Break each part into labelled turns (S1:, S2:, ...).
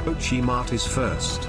S1: Rochi Mart is first.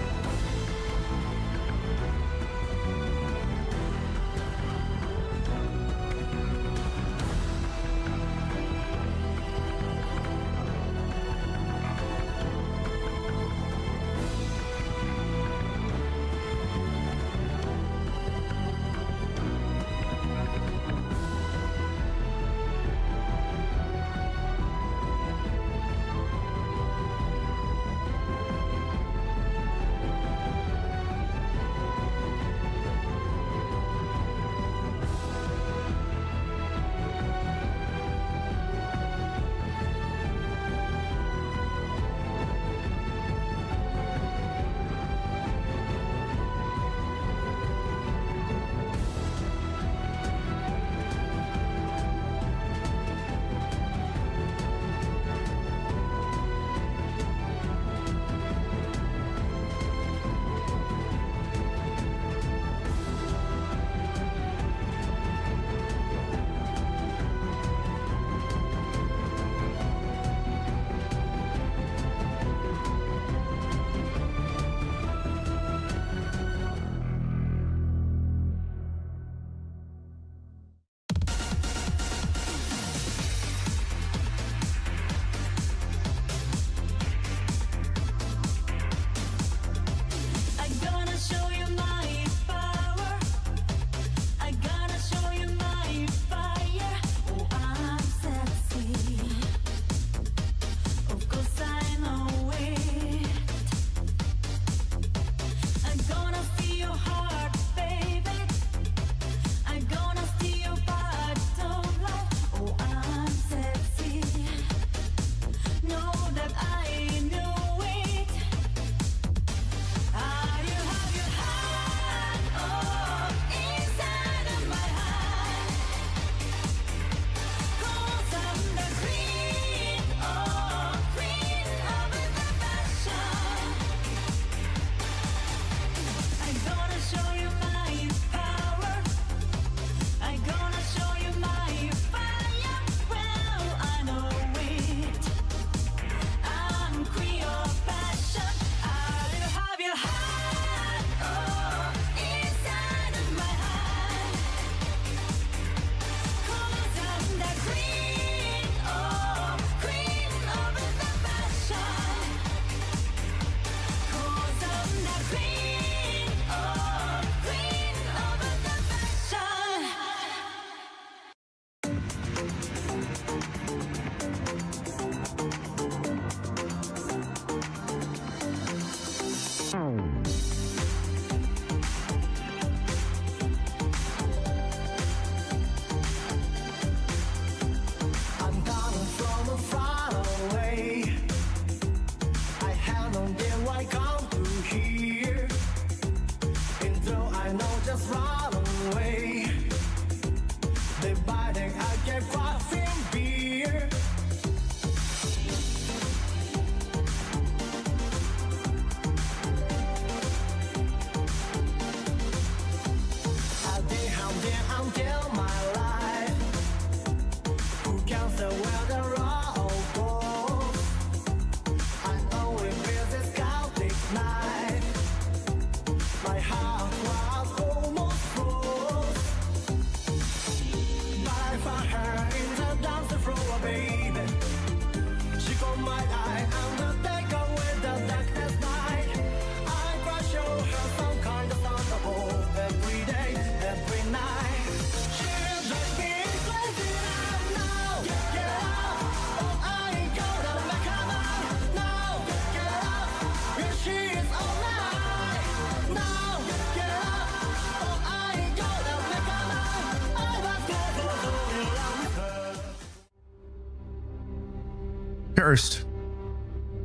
S2: First,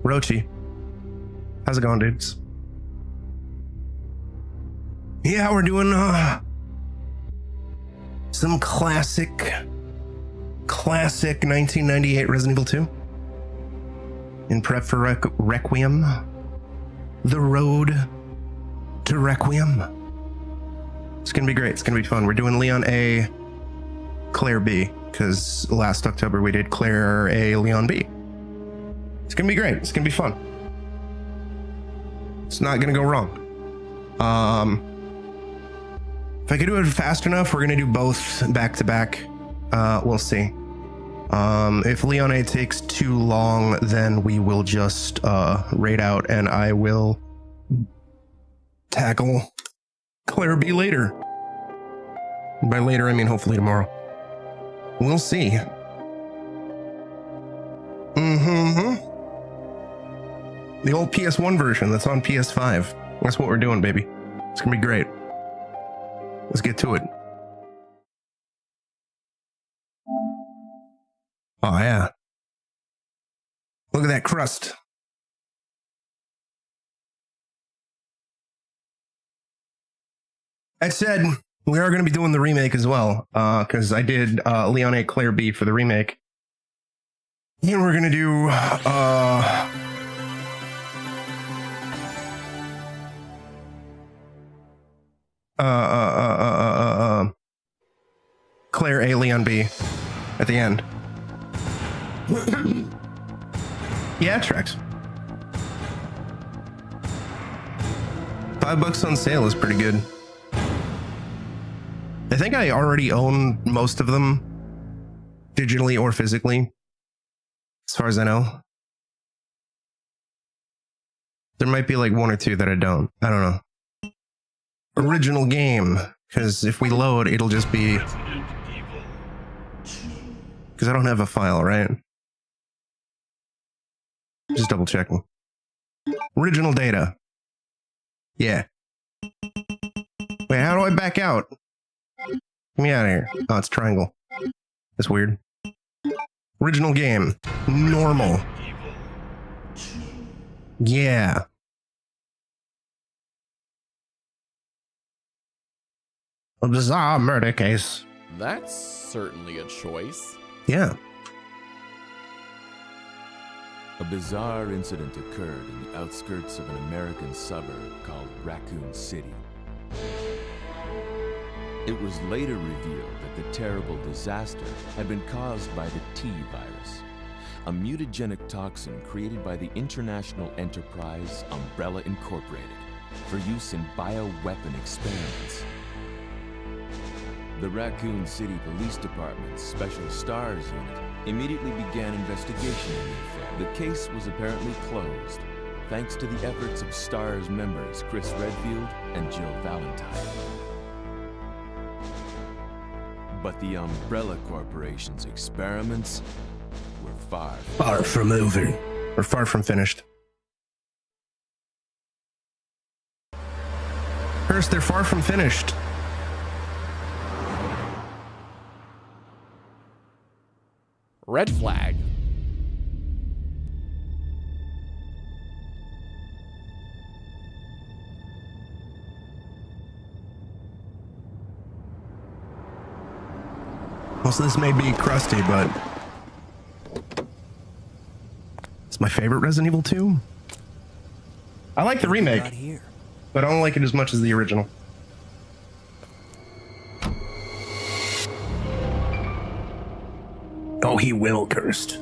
S2: Rochi. How's it going, dudes? Yeah, we're doing some classic 1998 Resident Evil 2 in prep for Requiem. The road to Requiem. It's gonna be great. It's gonna be fun. We're doing Leon A, Claire B, because last October we did Claire A, Leon B. It's gonna be great. It's gonna be fun. It's not gonna go wrong. If I could do it fast enough, we're gonna do both back to back. We'll see. If Leone takes too long, then we will just raid out, and I will tackle Claire B later. By later, I mean hopefully tomorrow. We'll see. The old PS1 version that's on PS5. That's what we're doing, baby. It's gonna be great. Let's get to it. Oh, yeah. Look at that crust. That said, we are going to be doing the remake as well, because I did Leone Claire B for the remake. And we're going to do Claire A, Leon B at the end. Yeah, it tracks. $5 on sale is pretty good. I think I already own most of them, digitally or physically, as far as I know. There might be like one or two that I don't. I don't know. Original game, because if we load, it'll just be... Because I don't have a file, right? Just double checking. Original data. Yeah. Wait, how do I back out? Get me out of here. Oh, it's triangle. That's weird. Original game. Normal. Yeah. A bizarre murder case.
S1: That's certainly a choice.
S2: Yeah.
S3: A bizarre incident occurred in the outskirts of an American suburb called Raccoon City. It was later revealed that the terrible disaster had been caused by the T virus, a mutagenic toxin created by the international enterprise Umbrella Incorporated for use in bioweapon experiments. The Raccoon City Police Department's Special Stars Unit immediately began investigation in the affair. The case was apparently closed, thanks to the efforts of STARS members Chris Redfield and Jill Valentine. But the Umbrella Corporation's experiments were far
S2: from over. Or far from finished. First, they're far from finished.
S1: Red flag.
S2: Most of this may be crusty, but it's my favorite Resident Evil 2. I like the remake, but I don't like it as much as the original. Oh, he will, cursed.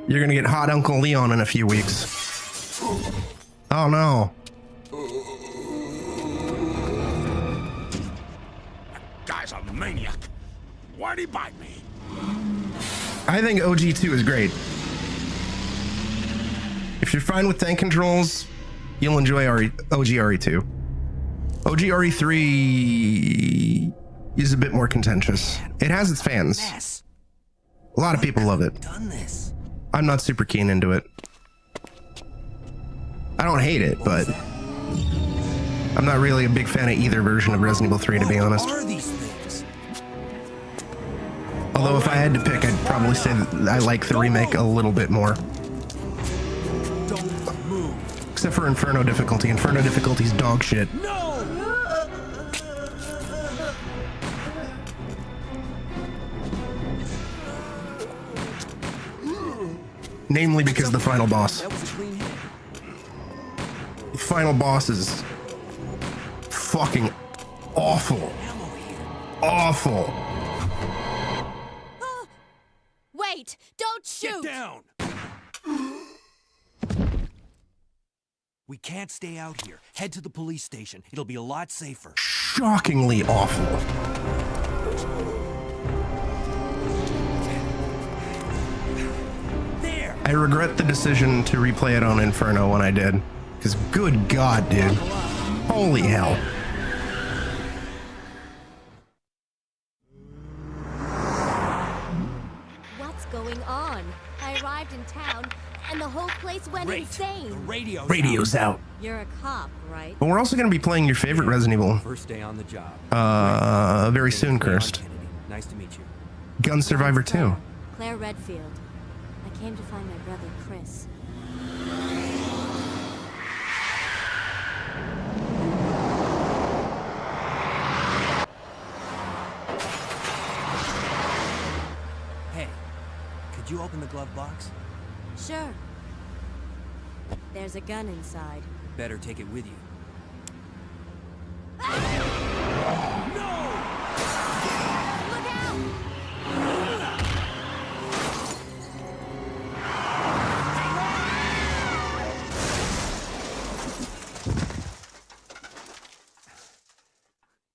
S2: You're gonna get hot Uncle Leon in a few weeks. Oh no.
S4: Guy's a maniac. Why'd he bite me?
S2: I think OG2 is great. If you're fine with tank controls, you'll enjoy OG RE2. OG RE3 is a bit more contentious. It has its fans. A lot of people love it. I'm not super keen into it. I don't hate it, but I'm not really a big fan of either version of Resident Evil 3, to be honest. Although if I had to pick, I'd probably say that I like the remake a little bit more. Except for Inferno difficulty. Inferno difficulty's dog shit. Namely because the final boss. The final boss is fucking awful. Awful.
S5: Wait! Don't shoot!
S4: Get down!
S5: We can't stay out here. Head to the police station. It'll be a lot safer.
S2: Shockingly awful.
S5: There!
S2: I regret the decision to replay it on Inferno when I did. Because good God, dude. Holy hell.
S6: What's going on? I arrived in town, and the whole place went
S5: The
S6: insane.
S5: radio's
S2: out.
S6: You're a cop, right?
S2: But we're also going to be playing your favorite Resident Evil
S5: First day on the job.
S2: very soon, Cursed.
S5: Nice to meet you.
S2: Gun Survivor 2.
S6: Claire Redfield. I came to find my brother, Chris.
S5: Hey, could you open the glove box?
S6: Sure. There's a gun inside.
S5: Better take it with you.
S6: Look out!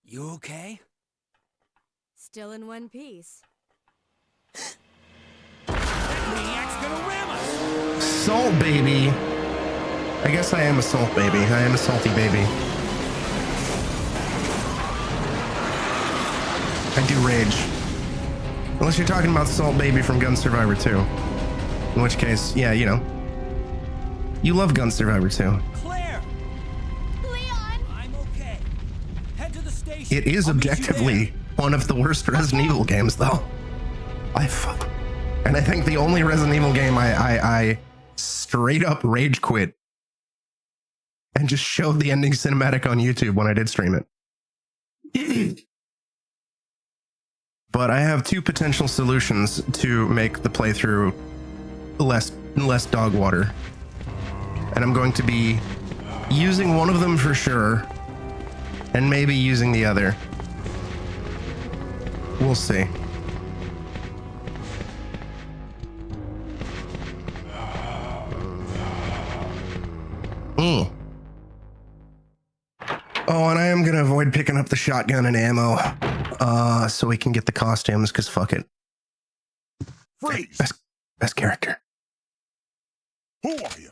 S5: You okay?
S6: Still in one piece.
S5: Maniac's gonna ram us!
S2: Salt baby. I guess I am a salt baby. I am a salty baby. I do rage. Unless you're talking about Salt Baby from Gun Survivor 2. In which case, yeah, you know. You love Gun Survivor 2.
S5: Claire!
S6: Leon!
S5: I'm okay. Head to the station.
S2: It is
S5: I'll meet you
S2: objectively one of the worst Resident Evil games, though. And I think the only Resident Evil game I straight up rage quit and just showed the ending cinematic on YouTube when I did stream it. But I have two potential solutions to make the playthrough less dog water. And I'm going to be using one of them for sure, and maybe using the other. We'll see. Oh, and I am gonna avoid picking up the shotgun and ammo, so we can get the costumes, because fuck it.
S4: Freeze!
S2: Best character.
S4: Who are you?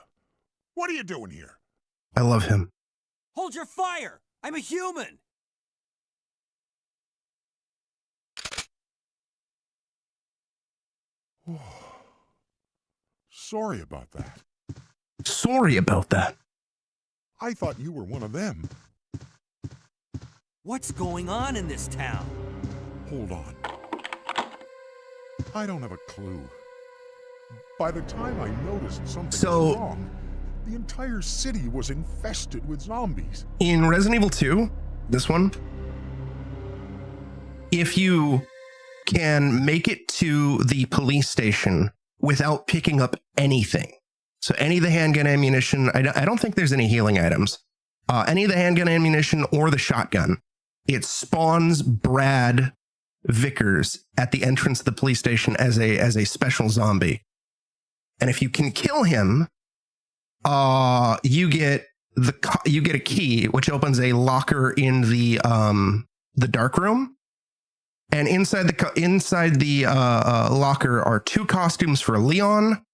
S4: What are you doing here?
S2: I love him.
S5: Hold your fire! I'm a human!
S4: Sorry about that.
S2: Sorry about that.
S4: I thought you were one of them.
S5: What's going on in this town?
S4: Hold on. I don't have a clue. By the time I noticed something was wrong, the entire city was infested with zombies.
S2: In Resident Evil 2, this one, if you can make it to the police station without picking up anything, so any of the handgun ammunition, I don't think there's any healing items, any of the handgun ammunition or the shotgun, it spawns Brad Vickers at the entrance of the police station as a special zombie. And if you can kill him, you get a key which opens a locker in the dark room, and inside the locker are two costumes for Leon,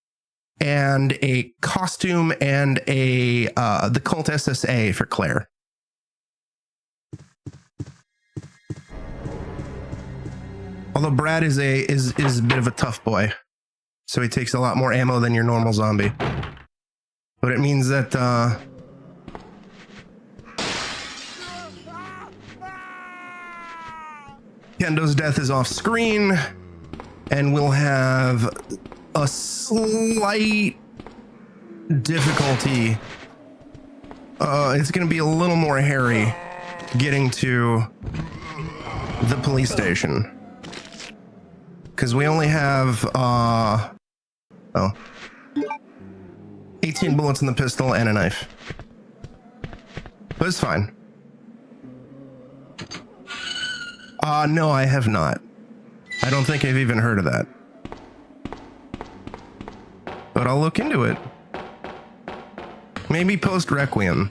S2: and a costume and the Cult SSA for Claire. Although Brad is a bit of a tough boy, so he takes a lot more ammo than your normal zombie. But it means that Kendo's death is off screen, and we'll have a slight difficulty. It's going to be a little more hairy getting to the police station, because we only have 18 bullets in the pistol and a knife. But it's fine. No, I have not. I don't think I've even heard of that. But I'll look into it. Maybe post Requiem.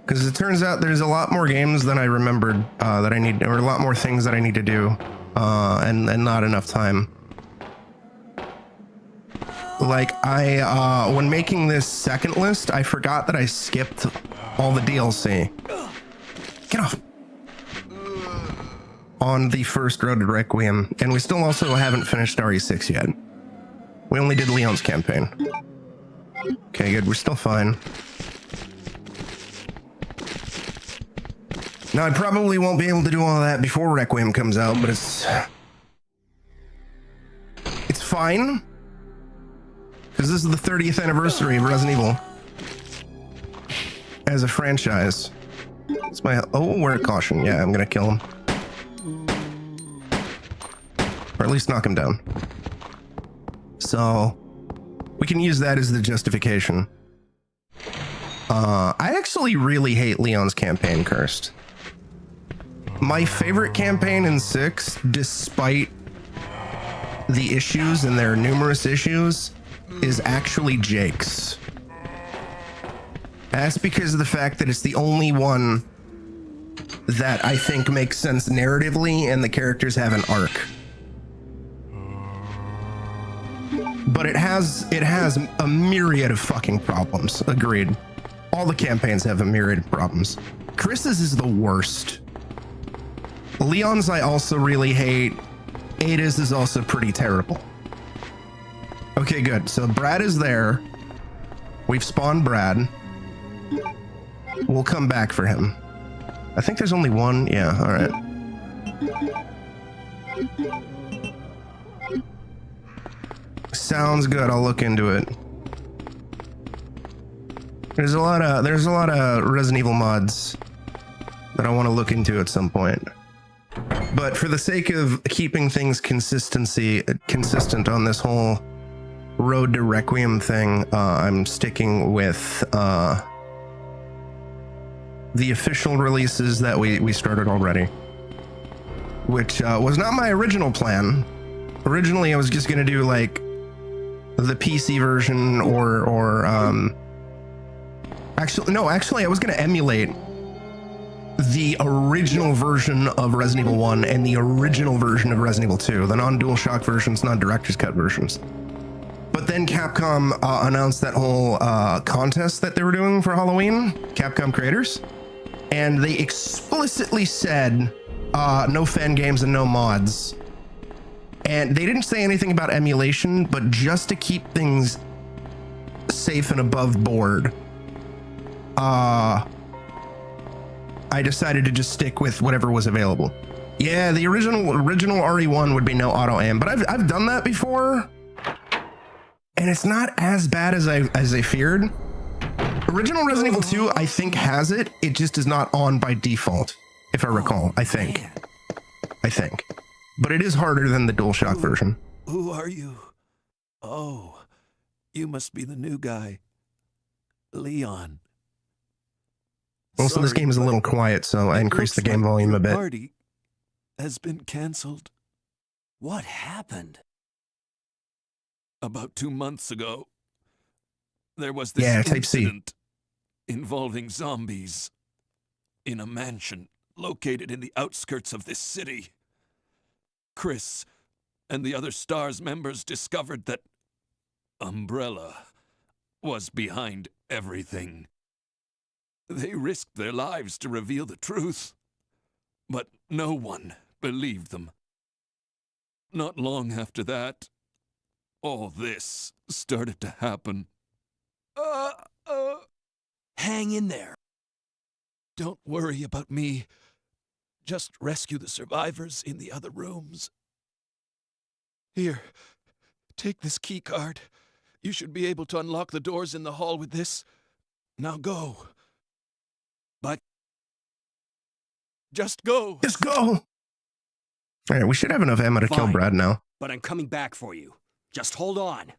S2: Because it turns out there's a lot more games than I remembered that I need, or a lot more things that I need to do, and not enough time. Like when making this second list, I forgot that I skipped all the DLC. Get off. On the first Road to Requiem, and we still also haven't finished RE6 yet. We only did Leon's campaign. Okay, good. We're still fine. Now, I probably won't be able to do all that before Requiem comes out, but it's fine. Because this is the 30th anniversary of Resident Evil as a franchise. It's my... Oh, we're at caution. Yeah, I'm gonna kill him. Or at least knock him down. So, we can use that as the justification. I actually really hate Leon's campaign, Cursed. My favorite campaign in 6, despite the issues, and there are numerous issues, is actually Jake's. That's because of the fact that it's the only one that I think makes sense narratively, and the characters have an arc. But it has a myriad of fucking problems. Agreed. All the campaigns have a myriad of problems. Chris's is the worst. Leon's I also really hate. Ada's is also pretty terrible. Okay, good. So Brad is there. We've spawned Brad. We'll come back for him. I think there's only one. Yeah, all right. Sounds good. I'll look into it. There's a lot of Resident Evil mods that I want to look into at some point. But for the sake of keeping things consistent on this whole Road to Requiem thing, I'm sticking with the official releases that we started already, which was not my original plan. Originally, I was just gonna do like the PC version, or actually, I was gonna emulate the original version of Resident Evil 1 and the original version of Resident Evil 2, the non-DualShock versions, non-Director's Cut versions. But then Capcom announced that whole contest that they were doing for Halloween, Capcom creators, and they explicitly said no fan games and no mods. And they didn't say anything about emulation, but just to keep things safe and above board, I decided to just stick with whatever was available. Yeah, the original RE1 would be no auto aim, but I've done that before, and it's not as bad as I feared. Original Resident Evil 2, I think, has it. It just is not on by default, if I recall. I think. But it is harder than the DualShock version.
S7: Who are you? Oh, you must be the new guy, Leon.
S2: Also, this game is a little quiet, so I increased the game volume a bit.
S7: Party has been canceled.
S5: What happened?
S7: About 2 months ago, there was this
S2: Type C.
S7: incident involving zombies in a mansion located in the outskirts of this city. Chris and the other STARS members discovered that Umbrella was behind everything. They risked their lives to reveal the truth, but no one believed them. Not long after that, all this started to happen.
S5: Hang in there.
S7: Don't worry about me. Just rescue the survivors in the other rooms. Here, take this key card. You should be able to unlock the doors in the hall with this. Now go. But just go.
S2: Just go. All right, we should have enough ammo to kill
S5: Fine.
S2: Brad now.
S5: But I'm coming back for you. Just hold on.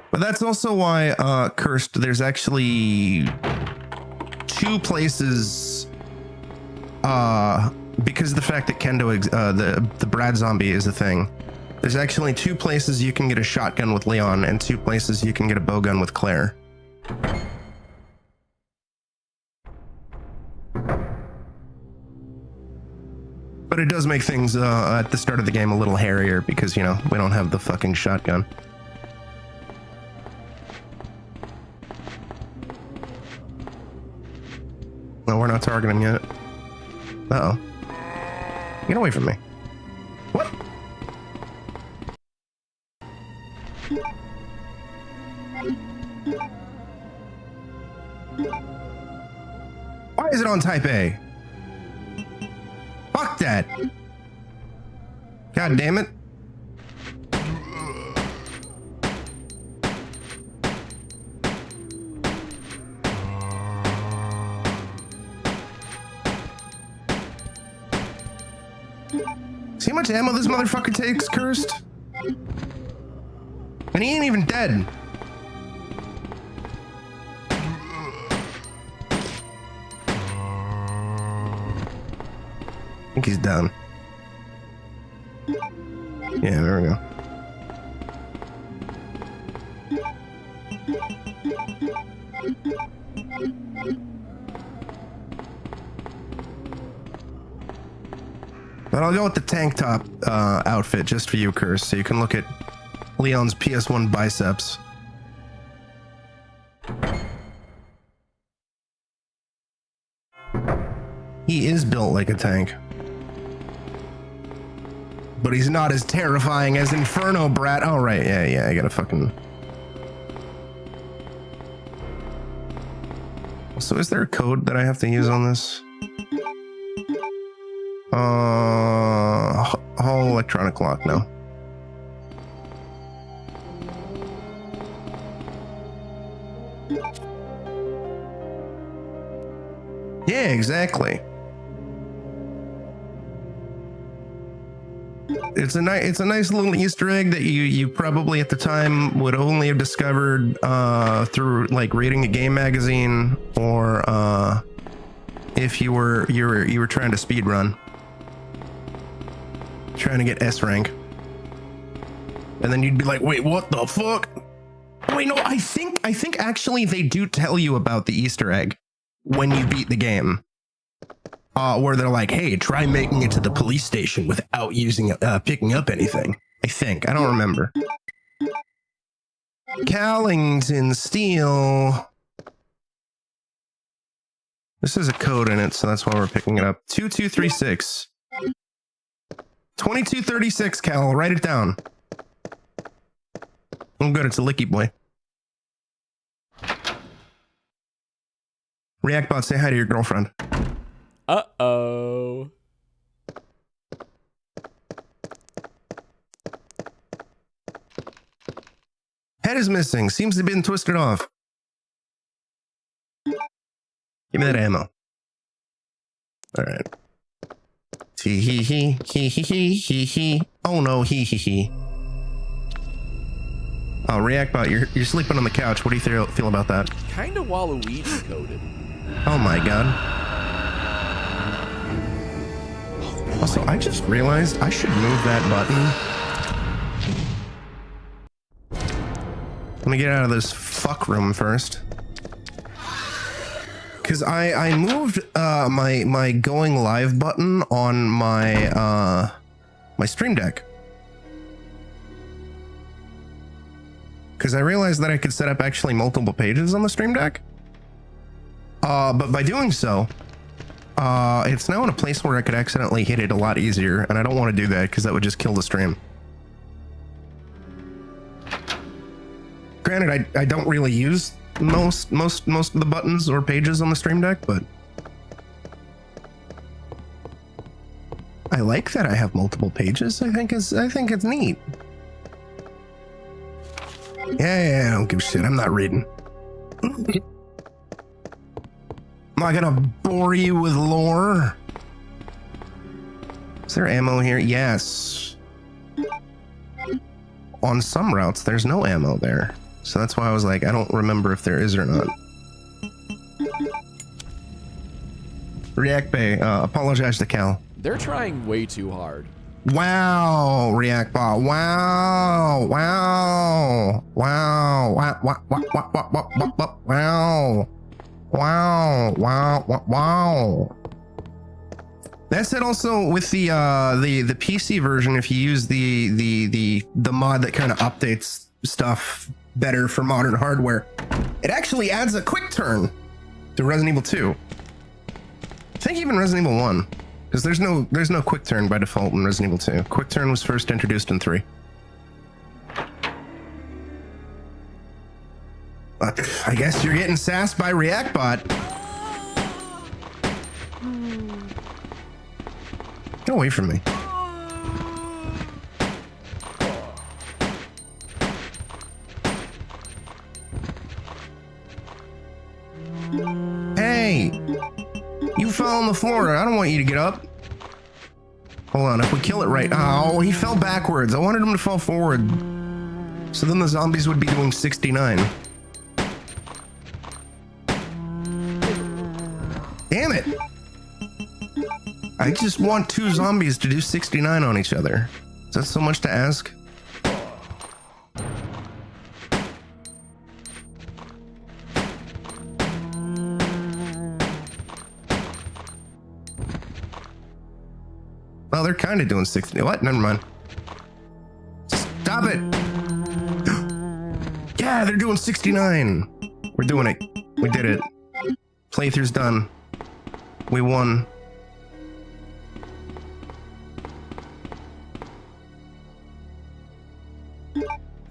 S2: But that's also why, Cursed, there's actually 2 places, because of the fact that Kendo, the Brad zombie is a thing. There's actually 2 places you can get a shotgun with Leon and 2 places you can get a bowgun with Claire. But it does make things at the start of the game a little hairier because, you know, we don't have the fucking shotgun. No, we're not targeting yet. Uh-oh. Get away from me. What? Why is it on type A? Fuck that. God damn it. See how much ammo this motherfucker takes, Cursed? And he ain't even dead. I think he's down. Yeah, there we go. But I'll go with the tank top outfit just for you, Curse, so you can look at Leon's PS1 biceps. He is built like a tank. But he's not as terrifying as Inferno Brat. Oh, right. Yeah, I gotta fucking... So is there a code that I have to use on this? Whole electronic lock, no. Yeah, exactly. It's a nice little Easter egg that you probably at the time would only have discovered through like reading a game magazine or if you were trying to speed run, trying to get S rank, and then you'd be like, wait, what the fuck? Wait, no, I think actually they do tell you about the Easter egg when you beat the game. Where they're like, hey, try making it to the police station without using picking up anything. I think. I don't remember. Callington Steel. This is a code in it, so that's why we're picking it up. 2236. 2236, Cal. Write it down. I'm good. It's a licky boy. Reactbot, say hi to your girlfriend.
S1: Uh-oh.
S2: Head is missing. Seems to have been twisted off. Give me that ammo. Alright. Hee hee hee hee hee hee hee hee. Oh no, hee hee hee. Oh, Reactbot, you're sleeping on the couch. What do you feel about that?
S1: Kinda Waluigi coded.
S2: Oh my god. Also, I just realized I should move that button. Let me get out of this fuck room first. Because I moved my going live button on my my Stream Deck. Because I realized that I could set up actually multiple pages on the Stream Deck. But by doing so, it's now in a place where I could accidentally hit it a lot easier, and I don't want to do that because that would just kill the stream. Granted, I don't really use most of the buttons or pages on the Stream Deck, but I like that I have multiple pages. I think it's neat. Yeah, I don't give a shit. I'm not reading. I'm not gonna bore you with lore. Is there ammo here? Yes. On some routes, there's no ammo there. So that's why I was like, I don't remember if there is or not. React Bay, apologize to Cal.
S1: They're trying way too hard.
S2: Wow, React bot. Wow. Wow. Wow. Wow. Wow. Wow. Wow. Wow. Wow. Wow. That said, also with the PC version, if you use the mod that kind of updates stuff better for modern hardware, it actually adds a quick turn to Resident Evil 2. I think even Resident Evil 1, because there's no quick turn by default in Resident Evil 2. Quick turn was first introduced in 3. I guess you're getting sassed by ReactBot. Get away from me. Hey! You fell on the floor. I don't want you to get up. Hold on, if we kill it right... Oh, he fell backwards. I wanted him to fall forward. So then the zombies would be doing 69. Damn it! I just want 2 zombies to do 69 on each other. Is that so much to ask? Well, they're kind of doing 60. What? Never mind. Stop it! Yeah, they're doing 69. We're doing it. We did it. Playthrough's done. We won.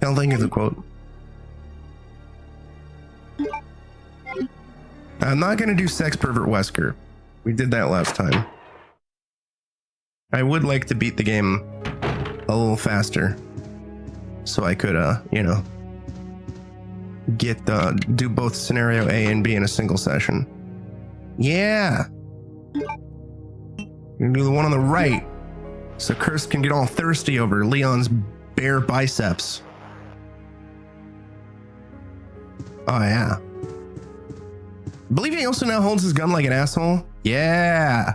S2: I'll think of the quote. I'm not going to do Sex Pervert Wesker. We did that last time. I would like to beat the game a little faster, so I could, you know, do both scenario A and B in a single session. Yeah! You're gonna do the one on the right, so Kirst can get all thirsty over Leon's bare biceps. Oh yeah. I believe he also now holds his gun like an asshole. Yeah!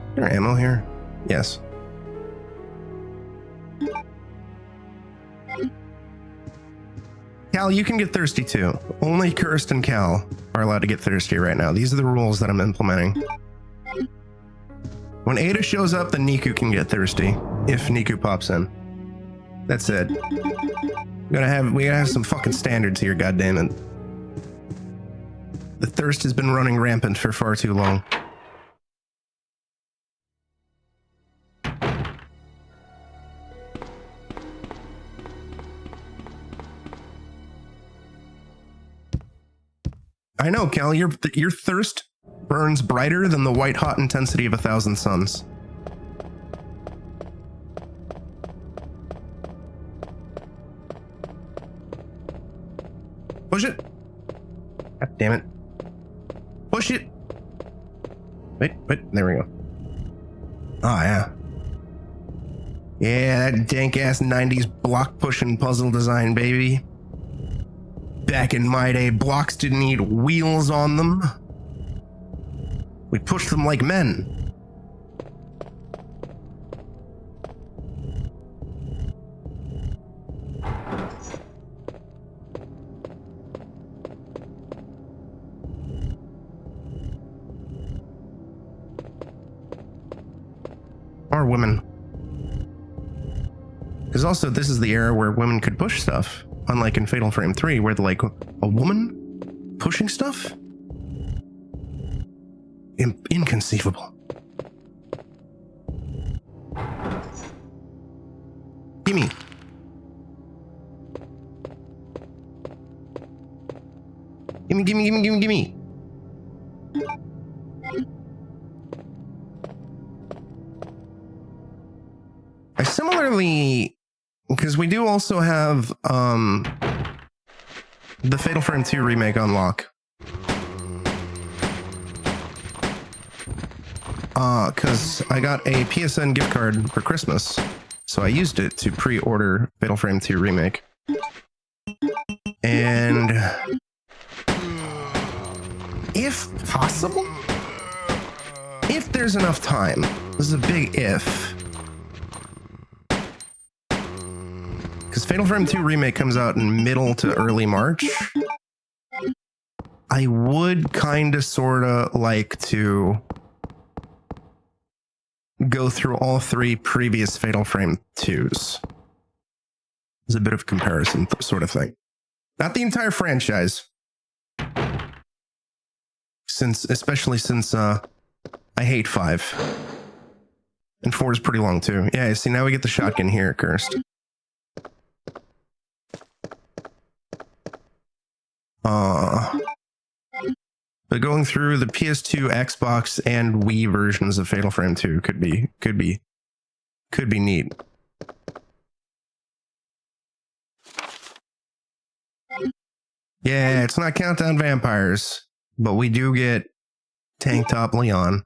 S2: Is there ammo here? Yes. Cal, you can get thirsty too. Only Kirst and Cal are allowed to get thirsty right now. These are the rules that I'm implementing. When Ada shows up, then Niku can get thirsty. If Niku pops in. That's it. We gotta have some fucking standards here, goddammit. The thirst has been running rampant for far too long. I know, Cal, your thirst burns brighter than the white-hot intensity of 1,000 suns. Push it. God damn it. Push it. Wait, there we go. Oh, yeah. Yeah, that dank-ass 90s block-pushing puzzle design, baby. Back in my day, blocks didn't need wheels on them. We pushed them like men. Or women. Because also, this is the era where women could push stuff. Unlike in Fatal Frame 3, where like a woman pushing stuff? Inconceivable. Gimme. Gimme. I similarly... Because we do also have the Fatal Frame 2 remake on lock. Because I got a PSN gift card for Christmas So I used it to pre-order Fatal Frame 2 Remake. And if possible, if there's enough time, this is a big if, because Fatal Frame 2 Remake comes out in middle to early March, I would kind of sort of like to go through all 3 previous Fatal Frame 2s. It's a bit of comparison sort of thing. Not the entire franchise. Especially since I hate 5. And 4 is pretty long too. Yeah, see, now we get the shotgun here, cursed. But going through the PS2, Xbox, and Wii versions of Fatal Frame 2 could be neat. Yeah, it's not Countdown Vampires, but we do get Tank Top Leon.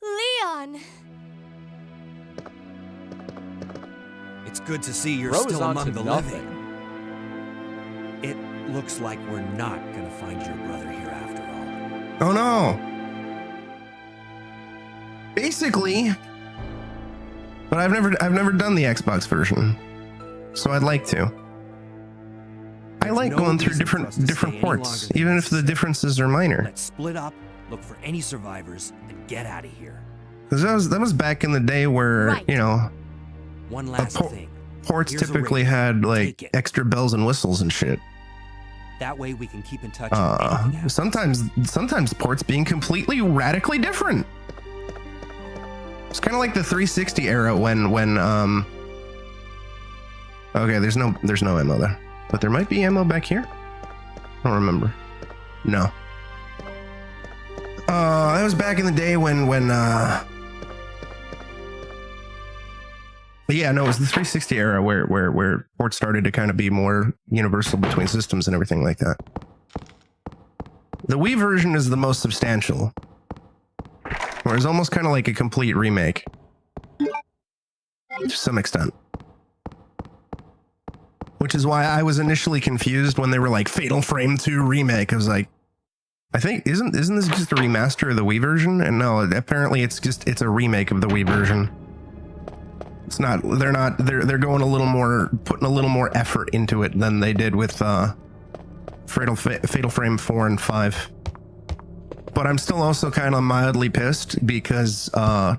S6: Leon!
S5: It's good to see you're
S1: Bro is
S5: still
S1: on
S5: among
S1: to
S5: the
S1: nothing.
S5: living. It looks like we're not gonna find your brother here after all.
S2: Oh no! Basically, but I've never done the Xbox version, so I'd like to. I like
S5: no
S2: going through
S5: reason for us to
S2: different
S5: stay any
S2: ports,
S5: longer than
S2: even
S5: this.
S2: if the differences are minor.
S5: Let's split up, look for any survivors, and get out of here.
S2: Because that was back in the day where,
S6: Right.
S2: you know,
S5: One last thing.
S2: ports
S5: Here's a
S2: typically
S5: ring.
S2: had like
S5: Take it.
S2: extra bells and whistles and shit.
S5: That way we can keep in touch. if anything happens.
S2: Sometimes ports being completely radically different. It's kind of like the 360 era when okay, there's no ammo there, but there might be ammo back here. I don't remember. No. That was back in the day when but yeah, no, it was the 360 era where ports started to kind of be more universal between systems and everything like that. The Wii version is the most substantial, where it's almost kind of like a complete remake to some extent. Which is why I was initially confused when they were like Fatal Frame 2 Remake. I was like, I think isn't this just a remaster of the Wii version? And no, apparently it's a remake of the Wii version. It's not. They're going a little more, putting a little more effort into it than they did with Fatal Frame 4 and 5. But I'm still also kind of mildly pissed because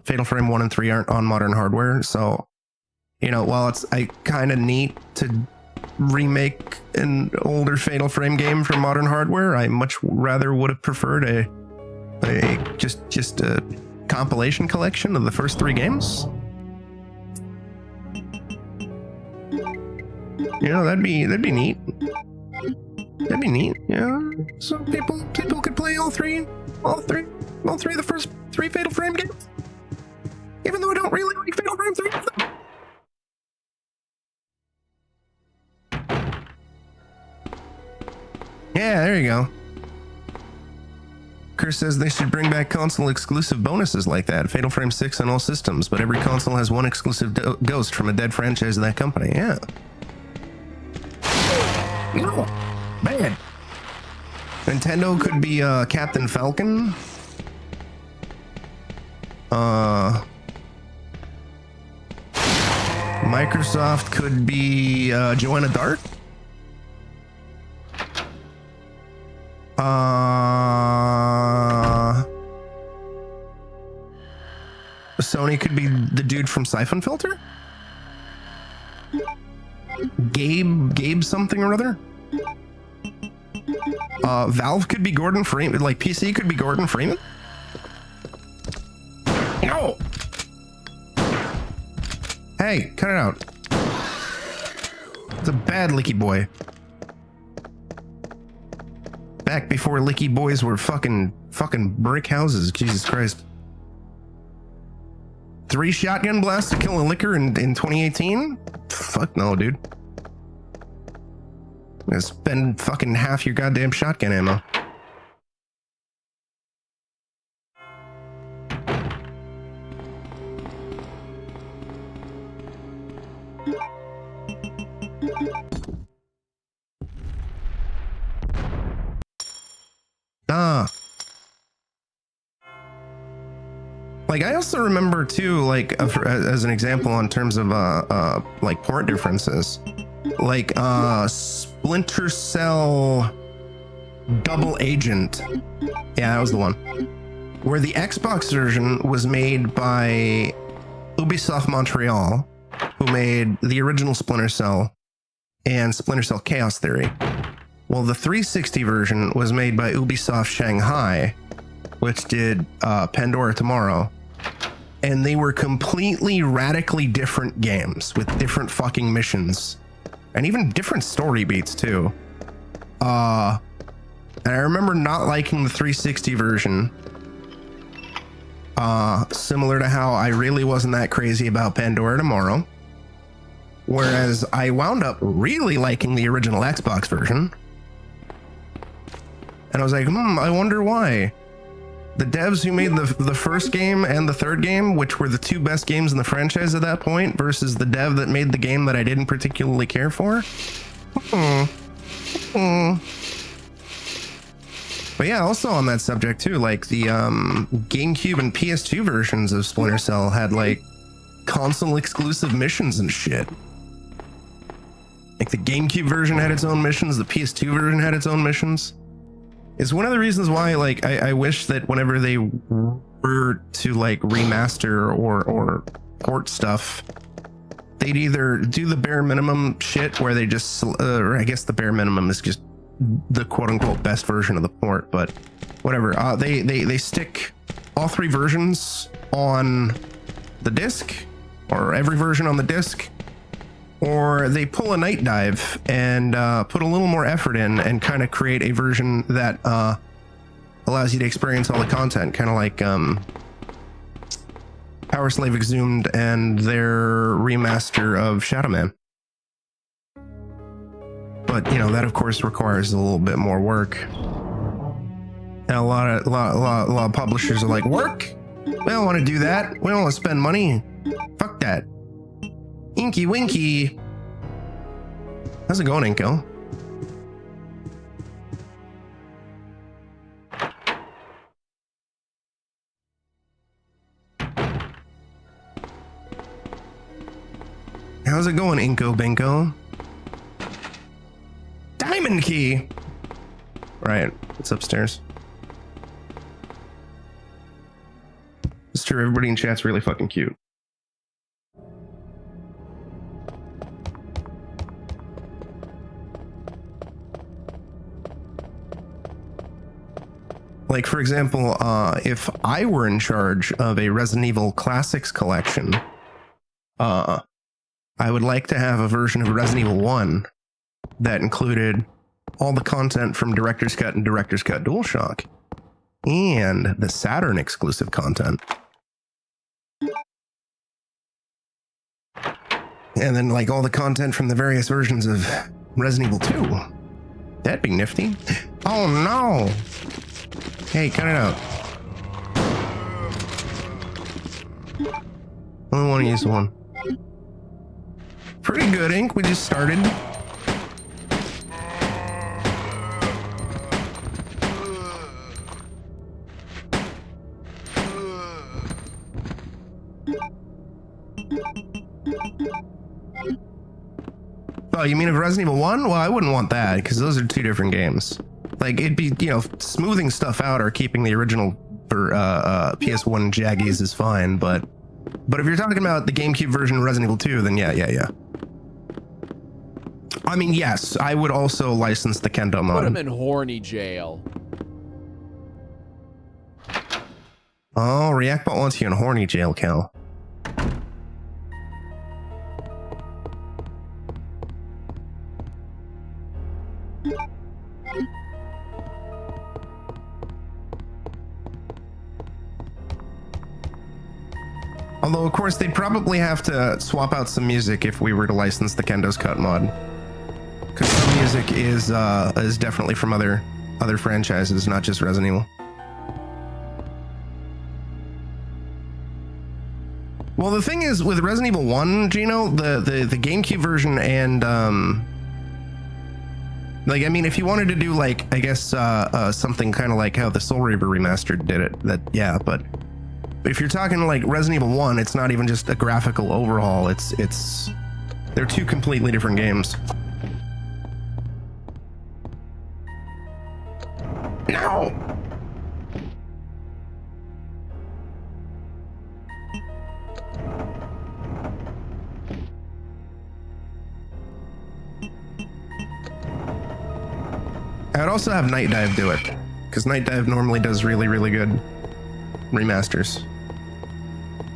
S2: Fatal Frame 1 and 3 aren't on modern hardware. So, you know, while it's kind of neat to remake an older Fatal Frame game for modern hardware, I much rather would have preferred just a compilation collection of the first 3 games. You know, that'd be neat. That'd be neat. Yeah, so people could play all three of the first 3 Fatal Frame games, even though I don't really like Fatal Frame 3. Yeah, there you go. Chris says they should bring back console exclusive bonuses like that. Fatal Frame 6 on all systems, but every console has one exclusive ghost from a dead franchise of that company. Yeah. No, man. Nintendo could be Captain Falcon. Microsoft could be Joanna Dark. Sony could be the dude from Siphon Filter. Gabe something or other. Valve could be Gordon Freeman. Like PC could be Gordon Freeman. No. Hey, cut it out. It's a bad Licky Boy. Back before Licky Boys were fucking brick houses. Jesus Christ. 3 shotgun blasts to kill a licker in 2018? Fuck no, dude. I'm gonna spend fucking half your goddamn shotgun ammo. Like, I also remember too, like, as an example in terms of like port differences, like Splinter Cell Double Agent, yeah, that was the one, where the Xbox version was made by Ubisoft Montreal, who made the original Splinter Cell and Splinter Cell Chaos Theory. Well, the 360 version was made by Ubisoft Shanghai, which did Pandora Tomorrow. And they were completely radically different games with different fucking missions and even different story beats too. And I remember not liking the 360 version, similar to how I really wasn't that crazy about Pandora Tomorrow, whereas I wound up really liking the original Xbox version. And I was like, I wonder why. The devs who made the first game and the third game, which were the two best games in the franchise at that point, versus the dev that made the game that I didn't particularly care for. But yeah, also on that subject too, like the GameCube and PS2 versions of Splinter Cell had like console exclusive missions and shit. Like the GameCube version had its own missions, the PS2 version had its own missions. It's one of the reasons why, like, I wish that whenever they were to like remaster or port stuff, they'd either do the bare minimum shit where they just, or I guess the bare minimum is just the quote unquote best version of the port, but whatever. They stick all three versions on the disc, or every version on the disc, or they pull a night dive and put a little more effort in and kind of create a version that allows you to experience all the content, kind of like Power Slave Exhumed and their remaster of Shadow Man. But you know, that of course requires a little bit more work. And a lot of publishers are like, work? We don't want to do that. We don't want to spend money. Fuck that. Inky Winky. How's it going, Inko? How's it going, Inko Binko? Diamond key! Right, it's upstairs. It's true, everybody in chat's really fucking cute. Like, for example, if I were in charge of a Resident Evil Classics collection, I would like to have a version of Resident Evil 1 that included all the content from Director's Cut and Director's Cut DualShock, and the Saturn exclusive content. And then, like, all the content from the various versions of Resident Evil 2. That'd be nifty. Oh no! Hey, cut it out. Only want to use one. Pretty good, Ink. We just started. Oh, you mean of Resident Evil 1? Well, I wouldn't want that, because those are two different games. Like, it'd be, you know, smoothing stuff out or keeping the original for PS1 jaggies is fine, but if you're talking about the GameCube version of Resident Evil 2, then yeah. I mean, yes, I would also license the Kendo mod.
S1: Put him in horny jail.
S2: Oh, Reactbot wants you in horny jail, Cal. Although, of course, they'd probably have to swap out some music if we were to license the Kendo's Cut mod. Because some music is definitely from other franchises, not just Resident Evil. Well, the thing is with Resident Evil 1, Gino, the GameCube version and like, I mean, if you wanted to do like, I guess something kind of like how the Soul Reaver Remastered did it, that yeah, but if you're talking like Resident Evil 1, it's not even just a graphical overhaul. It's they're two completely different games. No. I would also have Night Dive do it, because Night Dive normally does really, really good remasters.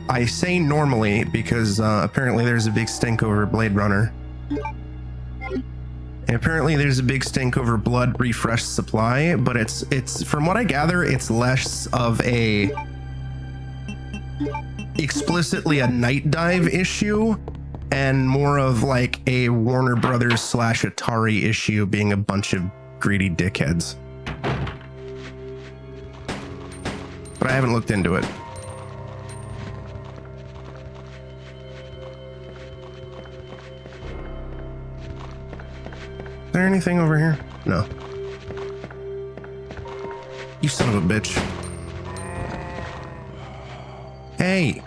S2: I say normally because apparently there's a big stink over Blade Runner. And apparently there's a big stink over Blood Refresh Supply, but it's from what I gather, it's less of a explicitly a Night Dive issue and more of like a Warner Brothers / Atari issue, being a bunch of greedy dickheads. But I haven't looked into it. Is there anything over here? No. You son of a bitch. Hey.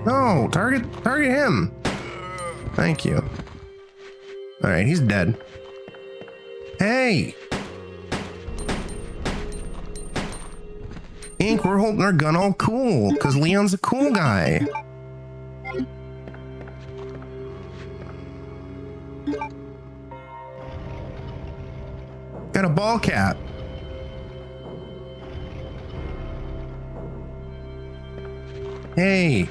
S2: No, target him. Thank you. All right, he's dead. Hey. Ink, we're holding our gun all cool, because Leon's a cool guy. Got a ball cap. Hey.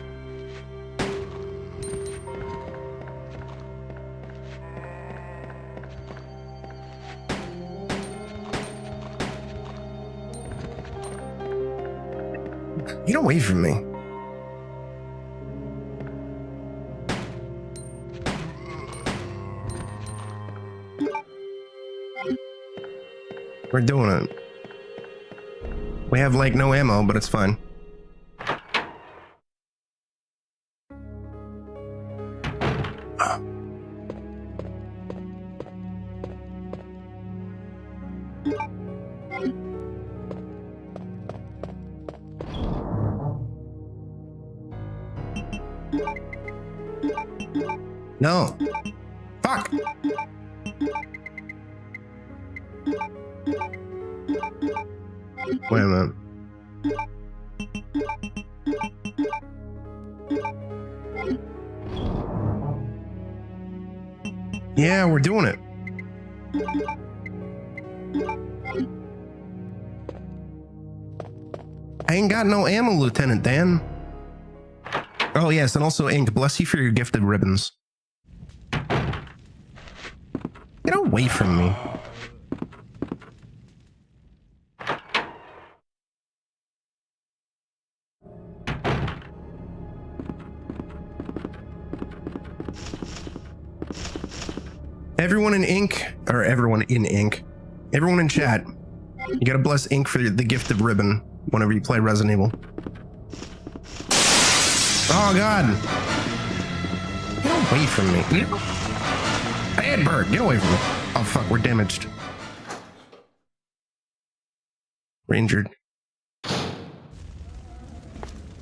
S2: Get away from me. We're doing it. We have like no ammo, but it's fine. No. Fuck. Wait a minute. Yeah, we're doing it. I ain't got no ammo, Lieutenant Dan. Oh yes, and also Ink, bless you for your gifted ribbons. Get away from me. Everyone in Ink, or everyone in Ink, everyone in chat, you gotta bless Ink for the gift of ribbon whenever you play Resident Evil. Oh God! Get away from me. Bad bird, get away from me. Oh fuck, we're damaged. We're injured.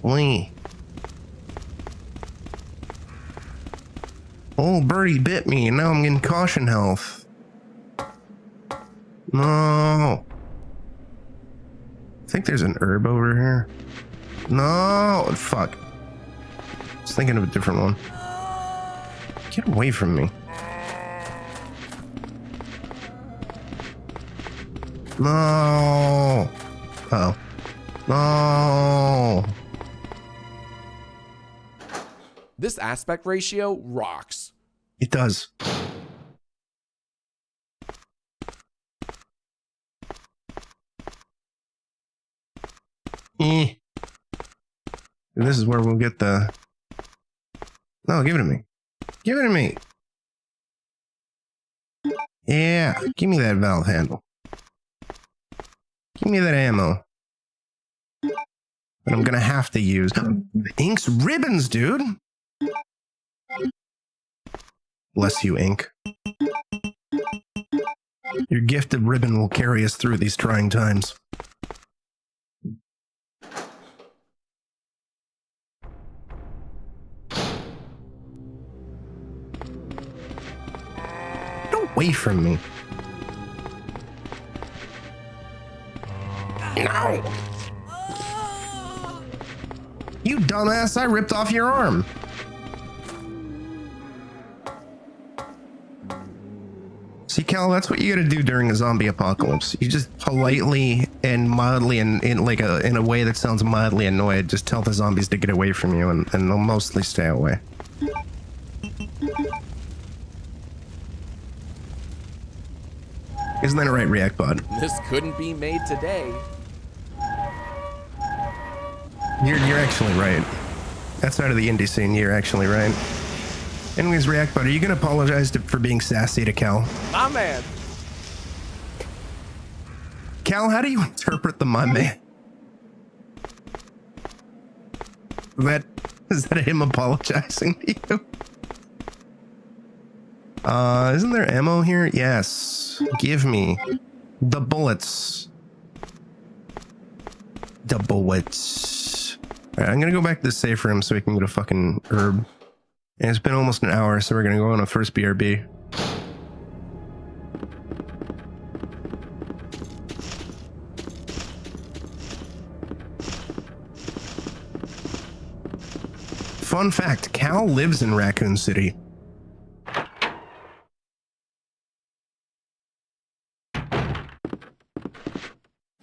S2: Lee. Oh, birdie bit me, and now I'm getting caution health. No. I think there's an herb over here. No, fuck. I was thinking of a different one. Get away from me. No. Uh-oh. No.
S1: This aspect ratio rocks.
S2: It does. And this is where we'll get the... No, give it to me. Give it to me. Yeah, give me that valve handle. Give me that ammo. But I'm gonna have to use Ink's ribbons, dude. Bless you, Ink. Your gift of ribbon will carry us through these trying times. Get away from me. No! You dumbass, I ripped off your arm. See, Cal, that's what you gotta do during a zombie apocalypse. You just politely and mildly and in a way that sounds mildly annoyed, just tell the zombies to get away from you and they'll mostly stay away. Isn't that right, React Bud?
S1: This couldn't be made today.
S2: You're actually right. Outside of the indie scene, you're actually right. Anyways, React Bud, are you gonna apologize for being sassy to Cal?
S1: My man.
S2: Cal, how do you interpret the my man? Is that him apologizing to you? Isn't there ammo here? Yes. Give me the bullets. The bullets. Alright, I'm gonna go back to the safe room so we can get a fucking herb. And it's been almost an hour, so we're gonna go on a first BRB. Fun fact, Cal lives in Raccoon City.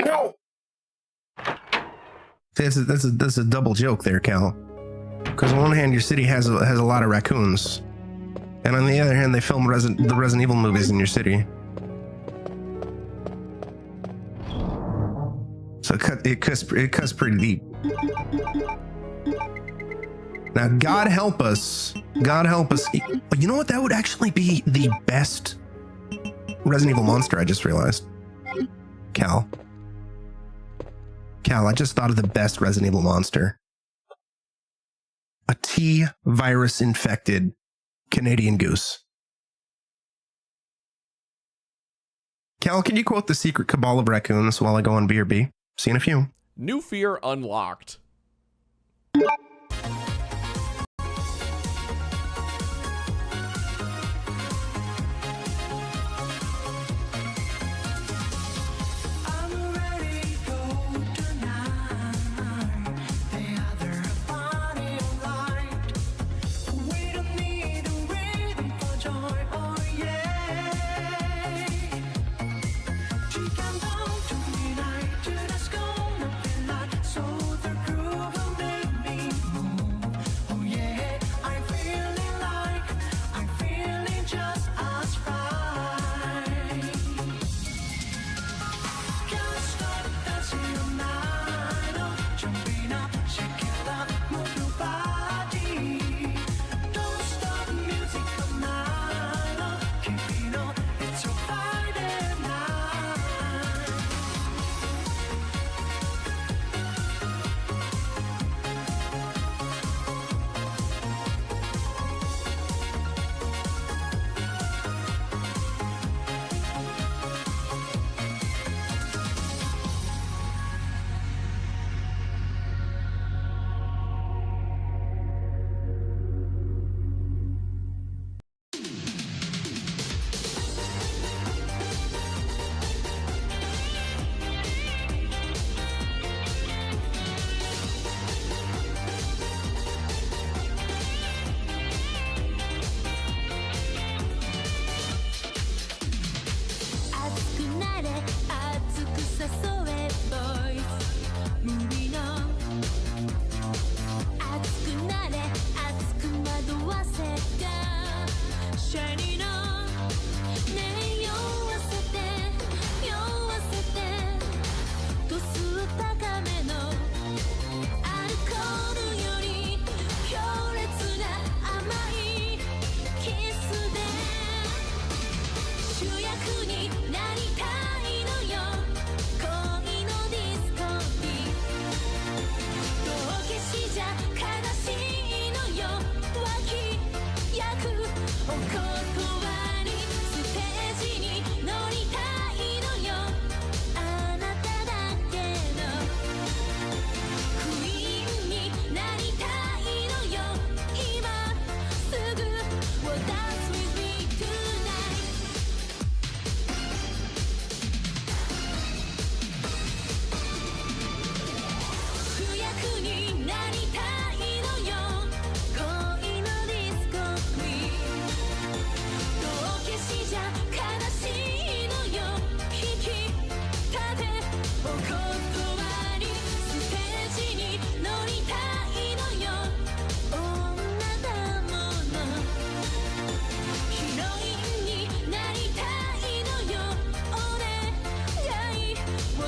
S2: No! That's a double joke there, Cal. Because on one hand, your city has a lot of raccoons, and on the other hand, they film the Resident Evil movies in your city. So it cuts pretty deep. Now, God help us. God help us. You know what? That would actually be the best Resident Evil monster, I just realized. Cal, I just thought of the best Resident Evil monster. A T-virus infected Canadian goose. Cal, can you quote the secret cabal of raccoons while I go on BRB? Seen a few.
S1: New fear unlocked.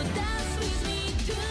S8: dance with me tonight.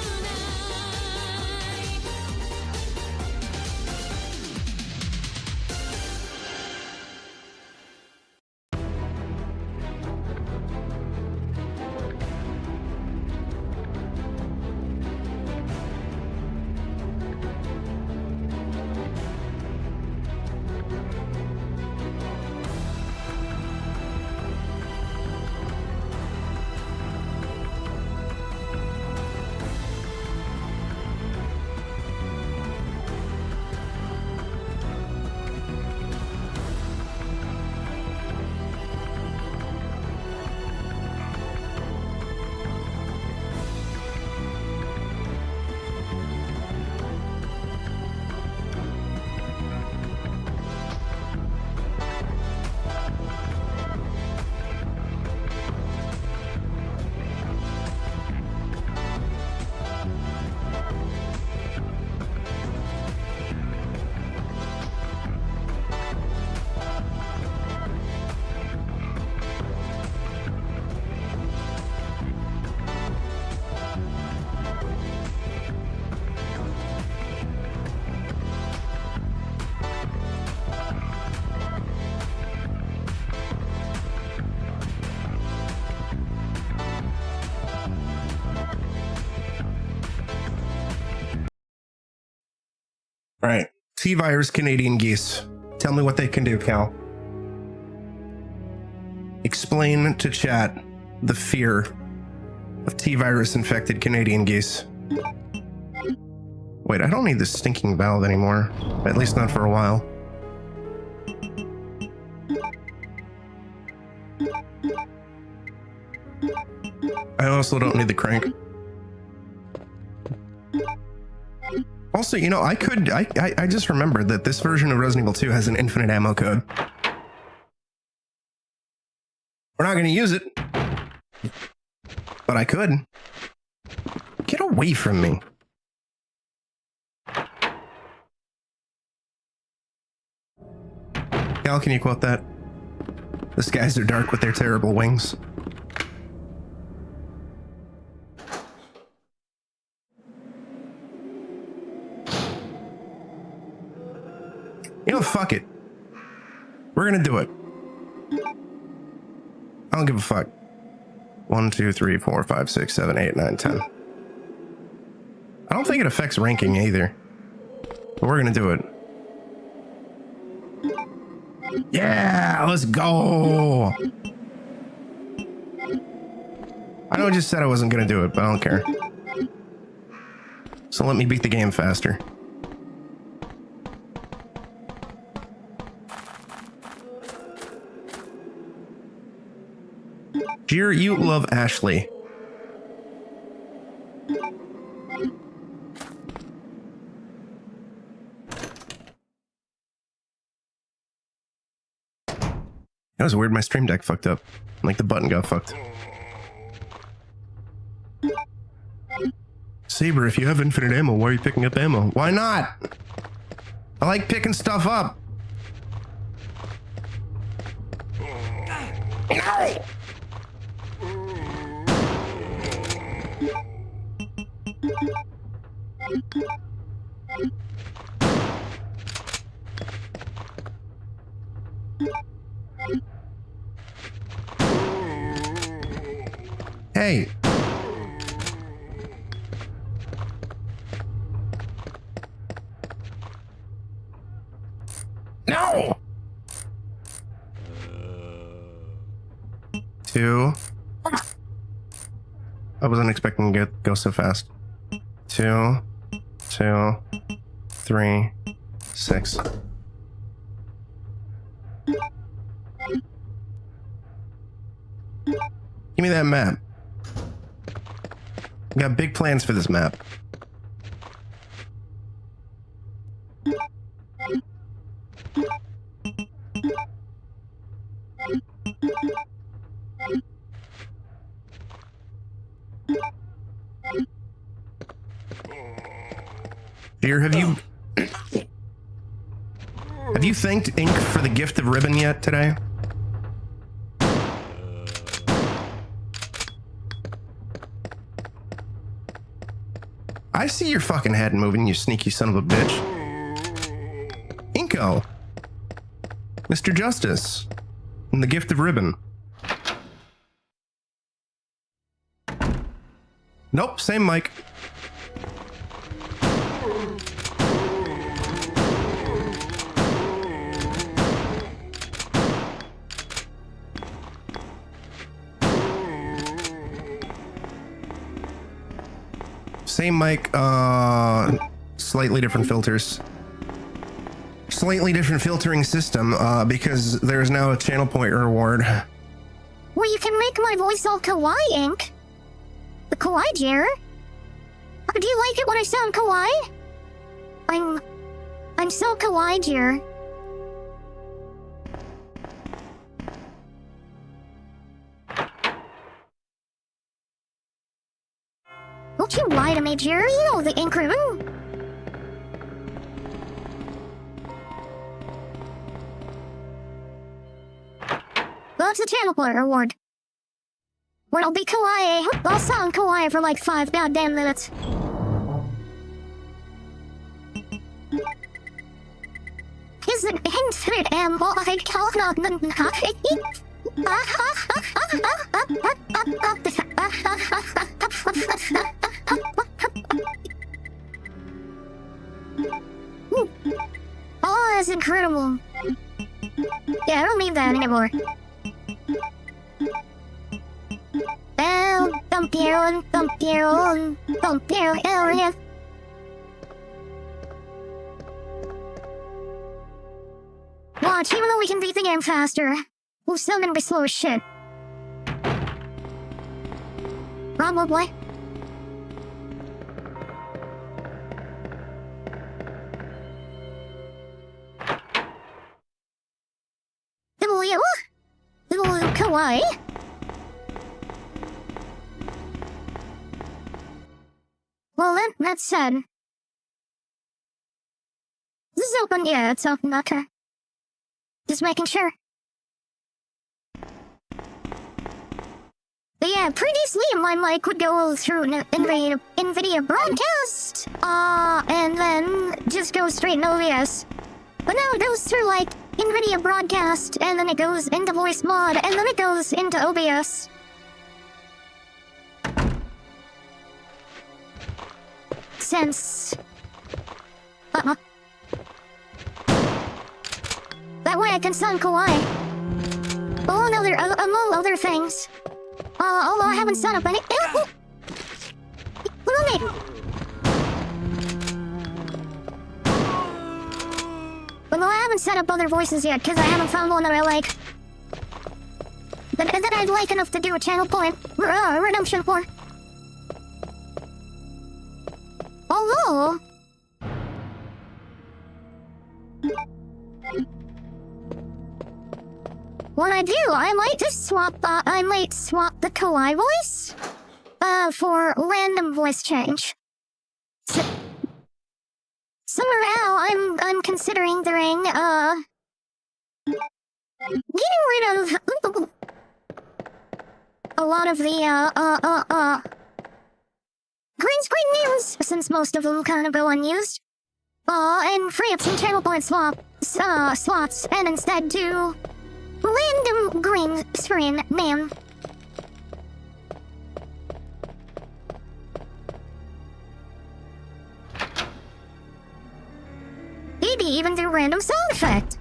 S2: All right. T-virus Canadian geese. Tell me what they can do, Cal. Explain to chat the fear of T-virus infected Canadian geese. Wait, I don't need this stinking valve anymore. At least not for a while. I also don't need the crank. Also, you know, I just remembered that this version of Resident Evil 2 has an infinite ammo code. We're not going to use it, but I could. Get away from me. Cal, can you quote that? The skies are dark with their terrible wings. You know, fuck it. We're gonna do it. I don't give a fuck. 1, 2, 3, 4, 5, 6, 7, 8, 9, 10. I don't think it affects ranking either. But we're gonna do it. Yeah, let's go. I know I just said I wasn't gonna do it, but I don't care. So let me beat the game faster. Dear, you love Ashley. That was weird, my stream deck fucked up. Like the button got fucked. Saber, if you have infinite ammo, why are you picking up ammo? Why not? I like picking stuff up. No! Hey. No. 2. I wasn't expecting to go so fast. 2, 2, 3, 6. Give me that map. I got big plans for this map. Dear, have you thanked Ink for the gift of ribbon yet today? I see your fucking head moving, you sneaky son of a bitch. Inko. Mr. Justice. And the gift of ribbon. Nope, same mic. Same mic, slightly different filters. Slightly different filtering system, because there's now a channel point reward.
S9: Well, you can make my voice all kawaii, Ink. The kawaii dear. Do you like it when I sound kawaii? I'm so kawaii, dear. Don't you lie to me, dear. You know the Ink Ribbon. That's the channel point reward. When I'll be kawaii, I'll sound kawaii for like 5 goddamn minutes. Isn't it I cannot Oh, that's incredible. Yeah, I don't need that anymore. Thump here, yeah. Watch, even though we can beat the game faster, we'll still gonna be slow as shit. Probably. Little kawaii. Well then, that's said. This is open, yeah, it's open, okay. Just making sure. But yeah, previously my mic would go through an NVIDIA broadcast, and then just go straight in OBS. But now it goes through like NVIDIA broadcast, and then it goes into voice mod, and then it goes into OBS. Since... That way I can sound kawaii. Among other things. Although I haven't set up any... Look at me! Although I haven't set up other voices yet, because I haven't found one that I like. That I'd like enough to do a channel point redemption for. Although... When I do, I might just swap, I might swap the kawaii voice, for random voice change. So now I'm considering doing, getting rid of a lot of the, green screen names, since most of them kind of go unused. And free up some channel point slots, and instead do random green screen name. Maybe even do random sound effect.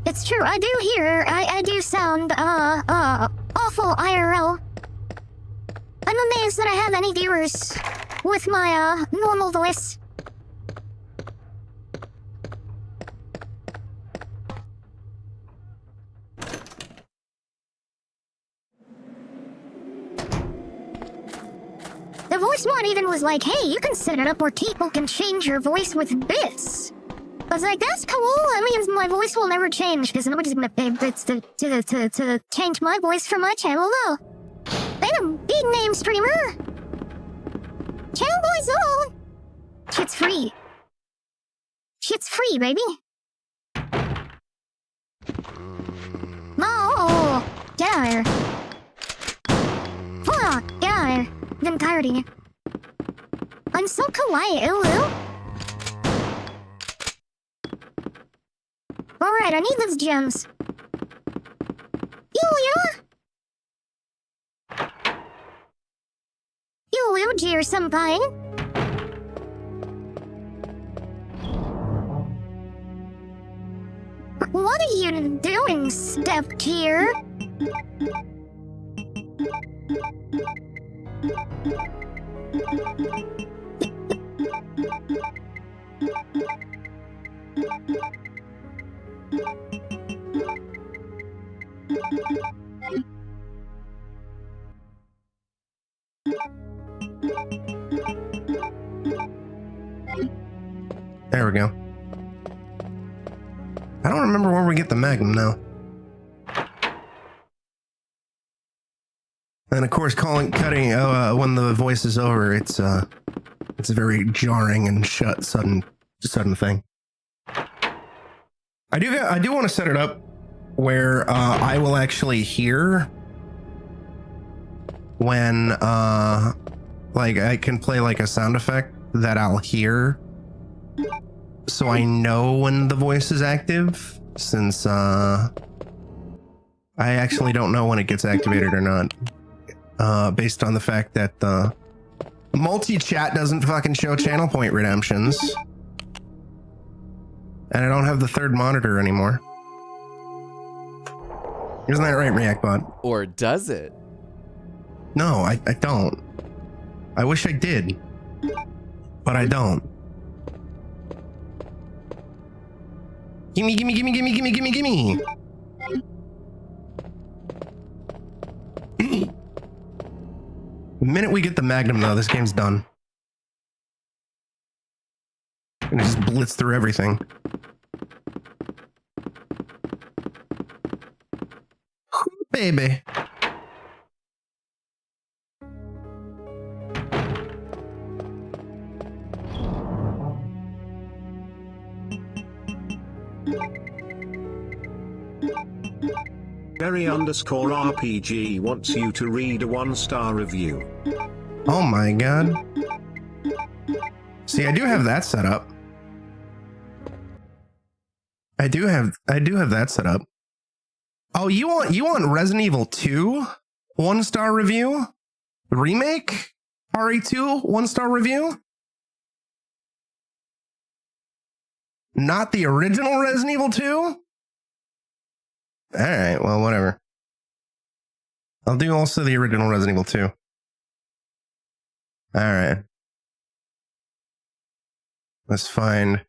S9: It's true, I do hear, I do sound, awful IRL. I'm amazed that I have any viewers with my, normal voice. The voice mod even was like, hey, you can set it up where people can change your voice with bits. I was like, that's cool. That means my voice will never change, because nobody's gonna pay bits to change my voice for my channel, though. I'm a big name streamer. Channel boys, oh. Shit's free. Shit's free, baby. No! Get out of here. Fuck! Get out of here. I'm tired of you. I'm so kawaii, Ulu. Alright, I need those gems. Ulu, dear senpai. What are you doing, step here?
S2: There we go. I don't remember where we get the magnum now. And of course, cutting when the voice is over, it's a very jarring and sudden thing. I do want to set it up where I will actually hear when like I can play like a sound effect that I'll hear, so I know when the voice is active, since I actually don't know when it gets activated or not, based on the fact that the multi-chat doesn't fucking show channel point redemptions, and I don't have the third monitor anymore. Isn't that right, ReactBot?
S1: Or does it?
S2: No, I don't. I wish I did, but I don't. Gimme, gimme, gimme, gimme, gimme, gimme, gimme. The minute we get the magnum, though, this game's done. And just blitz through everything. Baby.
S10: Berry_RPG wants you to read a 1-star review.
S2: Oh my god. See, I do have that set up. I do have that set up. Oh, you want Resident Evil 2 1-star review? Remake? RE2 1-star review? Not the original Resident Evil 2? Alright, well, whatever. I'll do also the original Resident Evil 2. Alright. Let's find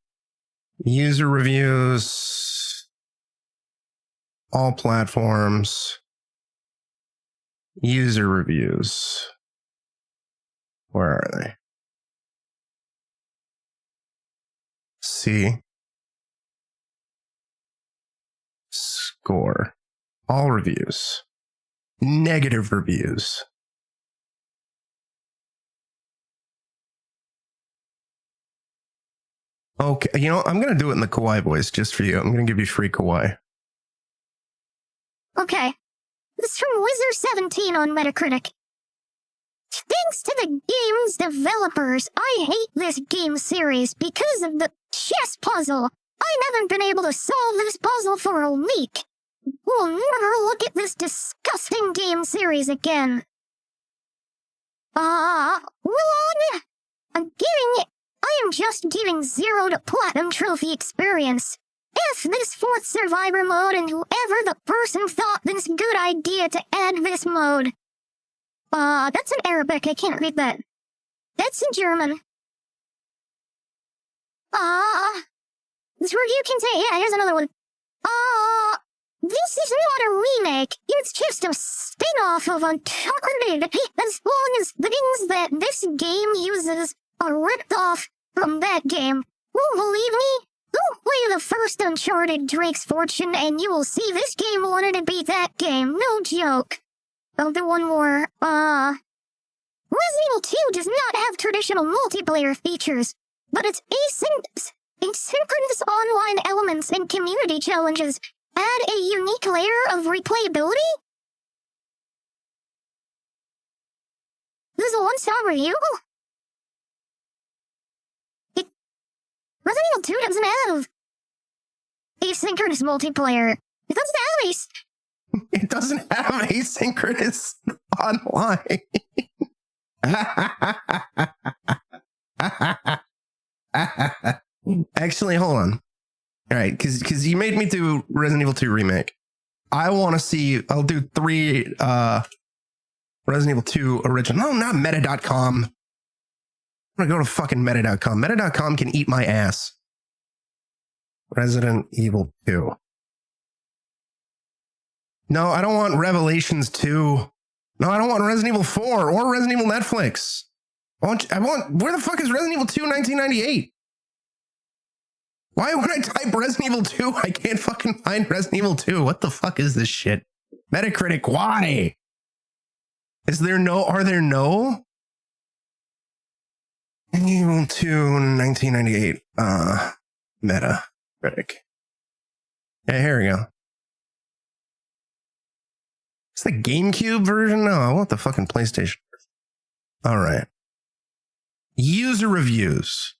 S2: user reviews, all platforms, user reviews. Where are they? See. Score. All reviews. Negative reviews. Okay, you know, I'm going to do it in the kawaii voice just for you. I'm going to give you free kawaii.
S9: Okay. This is from Wizard17 on Metacritic. Thanks to the game's developers, I hate this game series because of the chess puzzle. I haven't been able to solve this puzzle for a week. We'll never look at this disgusting game series again. Willon, I am just giving 0 to Platinum Trophy experience. F this 4th Survivor mode and whoever the person thought this good idea to add this mode. That's in Arabic, I can't read that. That's in German. This review can say, yeah, here's another one. This is not a remake, it's just a spin-off of Uncharted, as long as things that this game uses are ripped off from that game. Won't believe me? Go play the first Uncharted Drake's Fortune and you will see this game wanted to beat that game, no joke. I'll do one more, Resident Evil 2 does not have traditional multiplayer features. but its asynchronous online elements and community challenges add a unique layer of replayability? This is a 1-star review? Resident Evil 2 doesn't have asynchronous multiplayer. It doesn't have
S2: It doesn't have asynchronous online. Actually, hold on. All right, because you made me do Resident Evil 2 remake. I want to see. I'll do 3 Resident Evil 2 original. No, not meta.com. I'm gonna go to fucking meta.com. Meta.com can eat my ass. Resident Evil 2. No, I don't want Revelations 2. No, I don't want Resident Evil 4 or Resident Evil Netflix. I want, where the fuck is Resident Evil 2 1998? Why would I type Resident Evil 2? I can't fucking find Resident Evil 2. What the fuck is this shit? Metacritic, why? Are there no? Resident Evil 2 1998. Metacritic. Yeah, here we go. It's the GameCube version? No, I want the fucking PlayStation. All right. User reviews.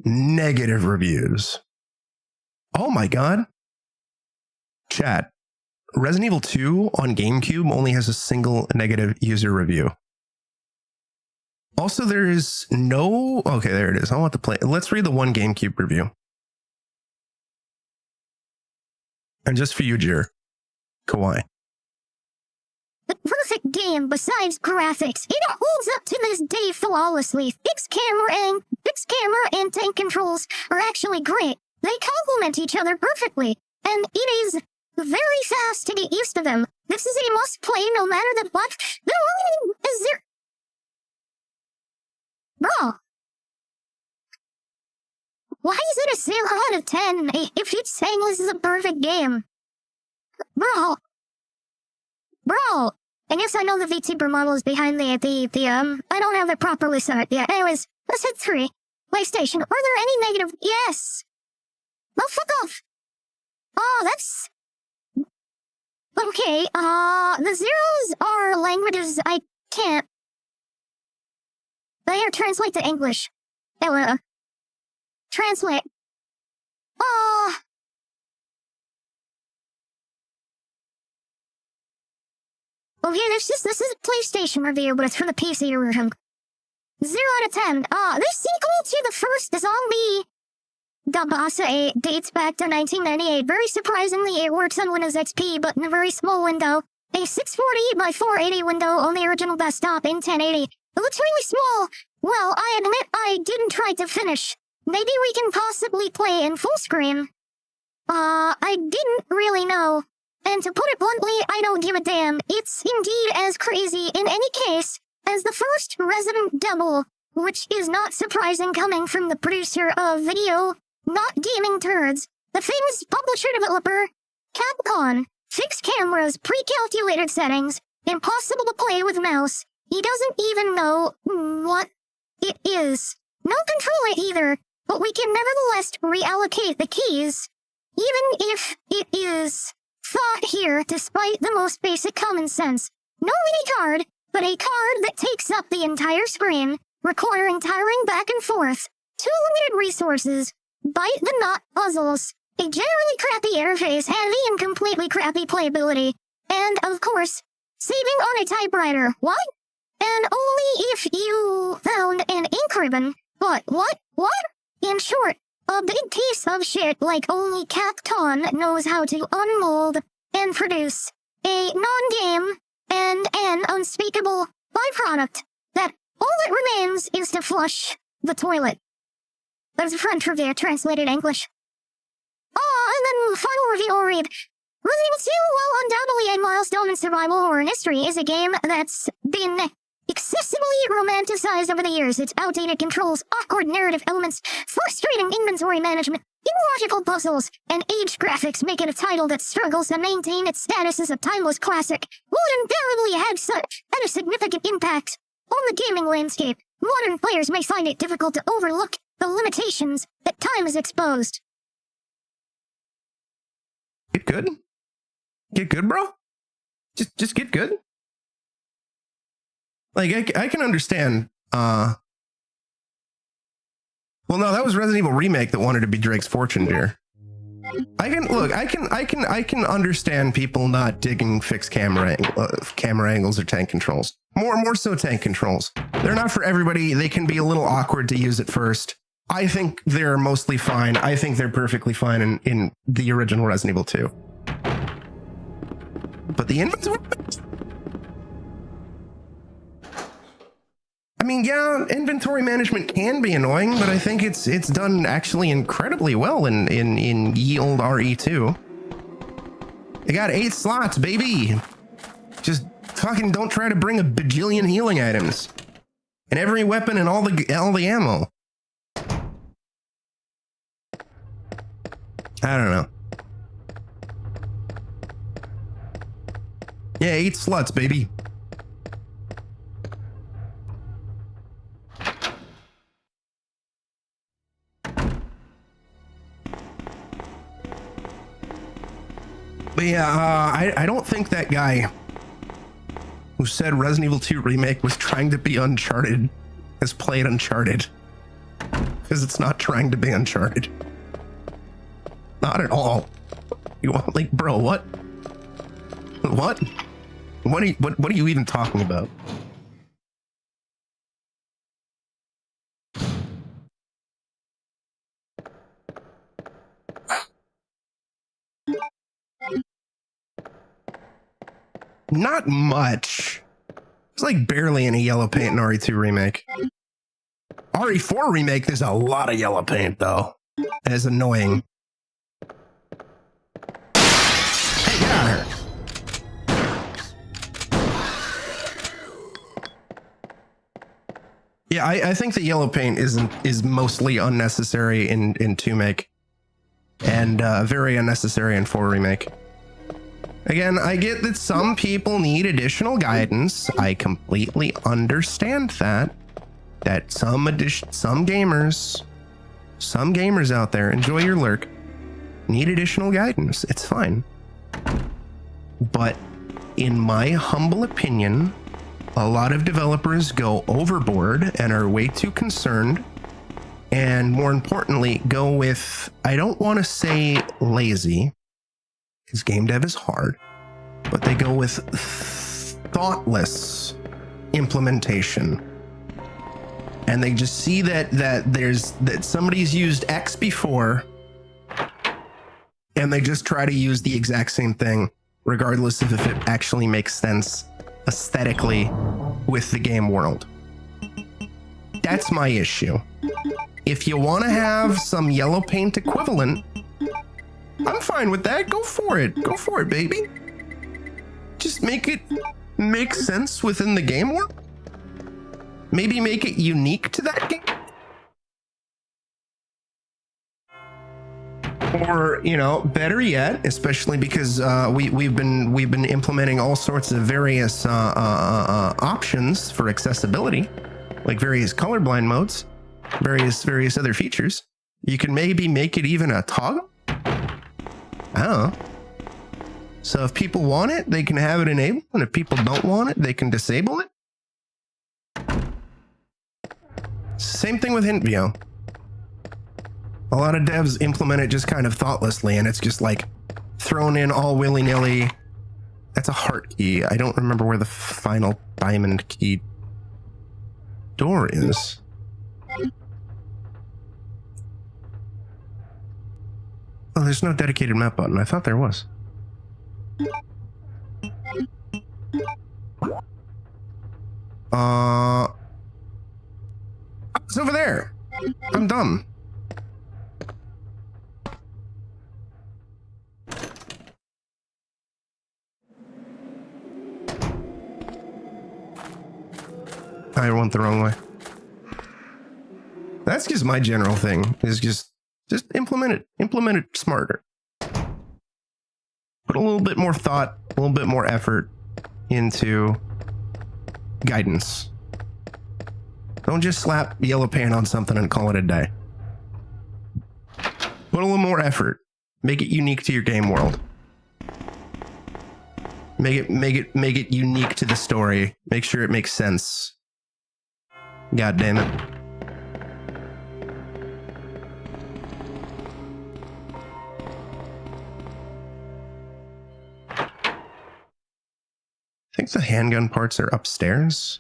S2: Negative reviews. Oh my god. Chat. Resident Evil 2 on GameCube only has a single negative user review. Also, there is no... Okay, there it is. I want to play... Let's read the one GameCube review. And just for you, Jer. Kawaii.
S9: the perfect game besides graphics. It holds up to this day flawlessly. Fixed camera and tank controls are actually great. They complement each other perfectly, and it is very fast to get used to them. This is a must-play no matter the what. Is there... Bro. Why is it a 0 out of 10 if it's saying this is a perfect game? Bro. I guess I know the VTuber model is behind I don't have it properly set yet. Anyways, let's hit 3. PlayStation. Are there any negative? Yes. No, fuck off. Oh, that's... Okay, the zeros are languages I can't... They are translate to English. Translate. Okay, this is a PlayStation review, but it's for the PC version. 0 out of 10. This sequel to the first zombie Dabasa 8 dates back to 1998. Very surprisingly, it works on Windows XP, but in a very small window. A 640 by 480 window on the original desktop in 1080. It looks really small. Well, I admit I didn't try to finish. Maybe we can possibly play in full screen. I didn't really know. And to put it bluntly, I don't give a damn. It's indeed as crazy in any case as the first Resident Evil, which is not surprising coming from the producer of video, Not Gaming Turds, the famous publisher-developer, Capcom. Fixed cameras, pre-calculated settings, impossible to play with mouse. He doesn't even know what it is. No controller either, but we can nevertheless reallocate the keys, even if it is thought here despite the most basic common sense. No mini card, but a card that takes up the entire screen, requiring tiring back and forth. 2 limited resources. Bite the knot puzzles. A generally crappy interface, heavy and completely crappy playability. And, of course, saving on a typewriter. What? And only if you found an ink ribbon. But what? In short, a big piece of shit like only Capcom knows how to unmold and produce. A non-game and an unspeakable byproduct that all that remains is to flush the toilet. There's a French review translated English. And then the final review I'll read. Resident Evil 2, while undoubtedly a milestone in survival horror history, is a game that's been excessively romanticized over the years. Its outdated controls, awkward narrative elements, frustrating inventory management, illogical puzzles, and aged graphics make it a title that struggles to maintain its status as a timeless classic. While it undoubtedly had a significant impact on the gaming landscape, modern players may find it difficult to overlook the limitations that time has exposed.
S2: Get good? Get good, bro? Just get good? Like, I can understand, well, no, that was Resident Evil Remake that wanted to be Drake's Fortune dear. I can understand people not digging fixed camera angles or tank controls. More so tank controls. They're not for everybody. They can be a little awkward to use at first. I think they're mostly fine. I think they're perfectly fine in the original Resident Evil 2. But the inventory, I mean, yeah, inventory management can be annoying, but I think it's done actually incredibly well in ye old RE2. They got 8 slots, baby. Just fucking don't try to bring a bajillion healing items and every weapon and all the ammo. I don't know. Yeah, 8 slots, baby. But yeah, I don't think that guy who said Resident Evil 2 Remake was trying to be Uncharted has played Uncharted. Because it's not trying to be Uncharted. Not at all. You want, like, bro, what? What? What are you even talking about? Not much. It's like barely any yellow paint in RE2 Remake. RE4 Remake, there's a lot of yellow paint, though. And it's annoying. Hey, get out of here. Yeah, I think the yellow paint is mostly unnecessary in 2 Make. And very unnecessary in 4 Remake. Again, I get that some people need additional guidance. I completely understand that. That some gamers out there, enjoy your lurk, need additional guidance. It's fine. But in my humble opinion, a lot of developers go overboard and are way too concerned. And more importantly, go with, I don't want to say lazy, because game dev is hard, but they go with thoughtless implementation. And they just see that somebody's used X before, and they just try to use the exact same thing, regardless of if it actually makes sense aesthetically with the game world. That's my issue. If you want to have some yellow paint equivalent, I'm fine with that. Go for it. Go for it, baby. Just make it make sense within the game world. Maybe make it unique to that game. Or, you know, better yet, especially because we've been implementing all sorts of various options for accessibility, like various colorblind modes, various other features. You can maybe make it even a toggle. I don't know. So if people want it, they can have it enabled, and if people don't want it, they can disable it. Same thing with hint view. A lot of devs implement it just kind of thoughtlessly, and it's just like thrown in all willy-nilly. That's a heart key. I don't remember where the final diamond key door is. Oh, there's no dedicated map button. I thought there was. It's over there. I'm dumb. I went the wrong way. That's just my general thing, is just implement it smarter. Put a little bit more thought, a little bit more effort into guidance. Don't just slap yellow paint on something and call it a day. Put a little more effort. Make it unique to your game world. Make it unique to the story. Make sure it makes sense. God damn it. I think the handgun parts are upstairs.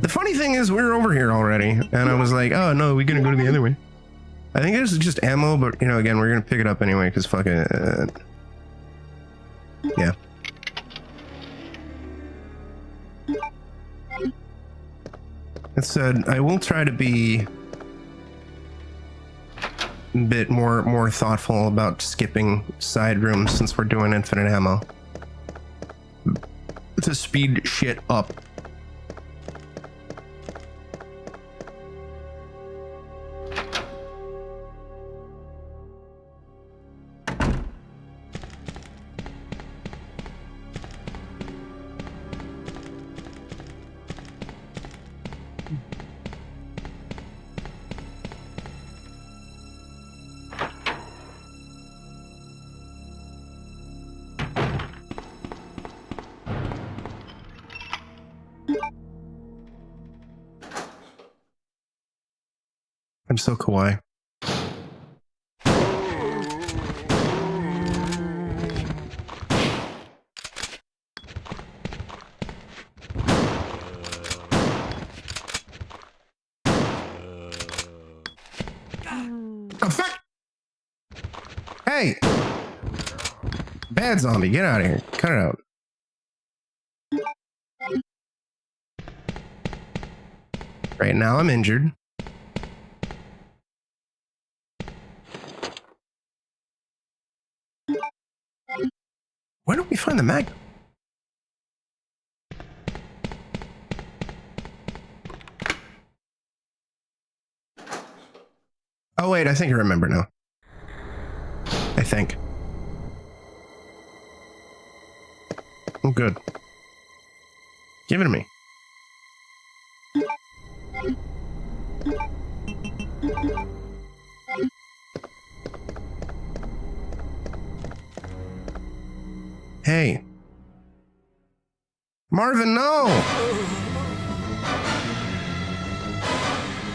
S2: The funny thing is we're over here already, and I was like, oh no, we're gonna go to the other way. I think this is just ammo, but you know, again, we're gonna pick it up anyway, because fuck it. Yeah. That said, I will try to be a bit more thoughtful about skipping side rooms since we're doing infinite ammo. To speed shit up. I'm so kawaii. Oh, fuck! Hey! Bad zombie, get out of here. Cut it out. Right now I'm injured. Why don't we find the mag? Oh wait, I think I remember now. I think. Oh good. Give it to me. Hey. Marvin, no!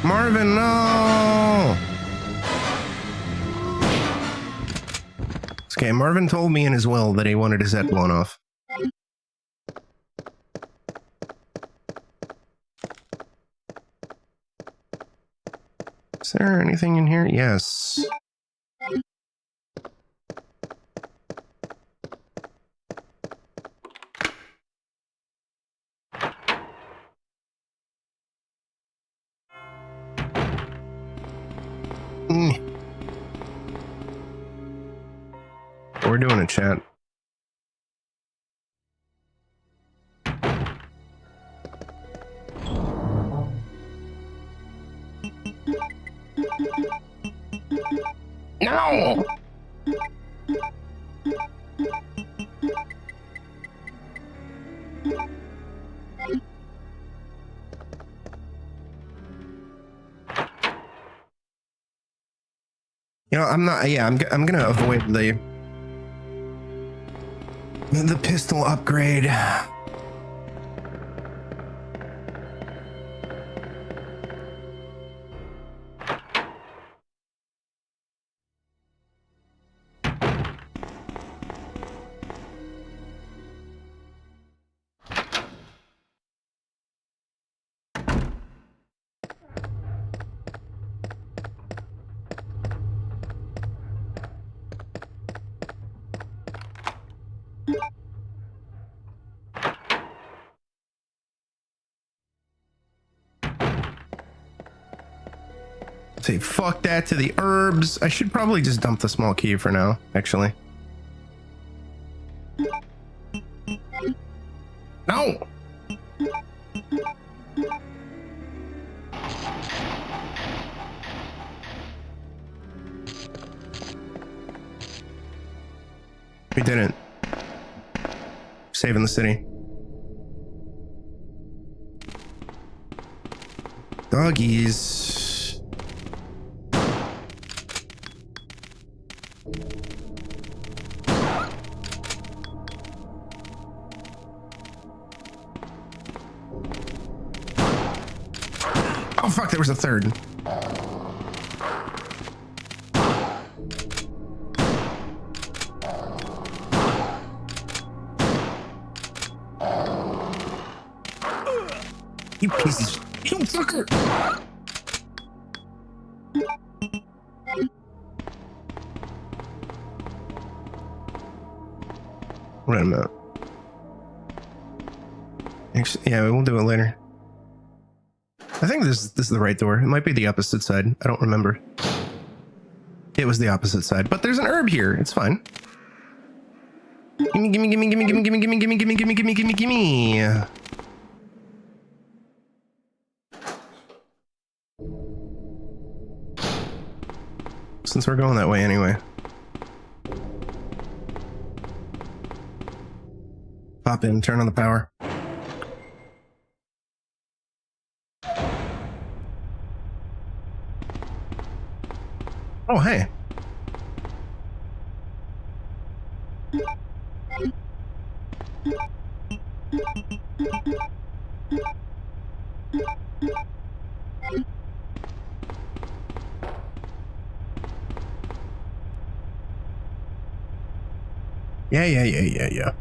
S2: Marvin, no! Okay, Marvin told me in his will that he wanted his head blown off. Is there anything in here? Yes. We're doing a chat. No! You know, I'm not. Yeah, I'm gonna avoid the pistol upgrade. Say fuck that to the herbs. I should probably just dump the small key for now, actually. No! We didn't. Saving the city. Doggies. Oh fuck, there was a third. You pieces. You fucker! Wait a minute. Yeah, we'll do it later. I think this is the right door. It might be the opposite side. I don't remember. It was the opposite side, but there's an herb here. It's fine. Gimme, gimme, gimme, gimme, gimme, gimme, gimme, gimme, gimme, gimme, gimme, gimme, gimme. Since we're going that way anyway. Pop in, turn on the power. Oh, hey. Yeah.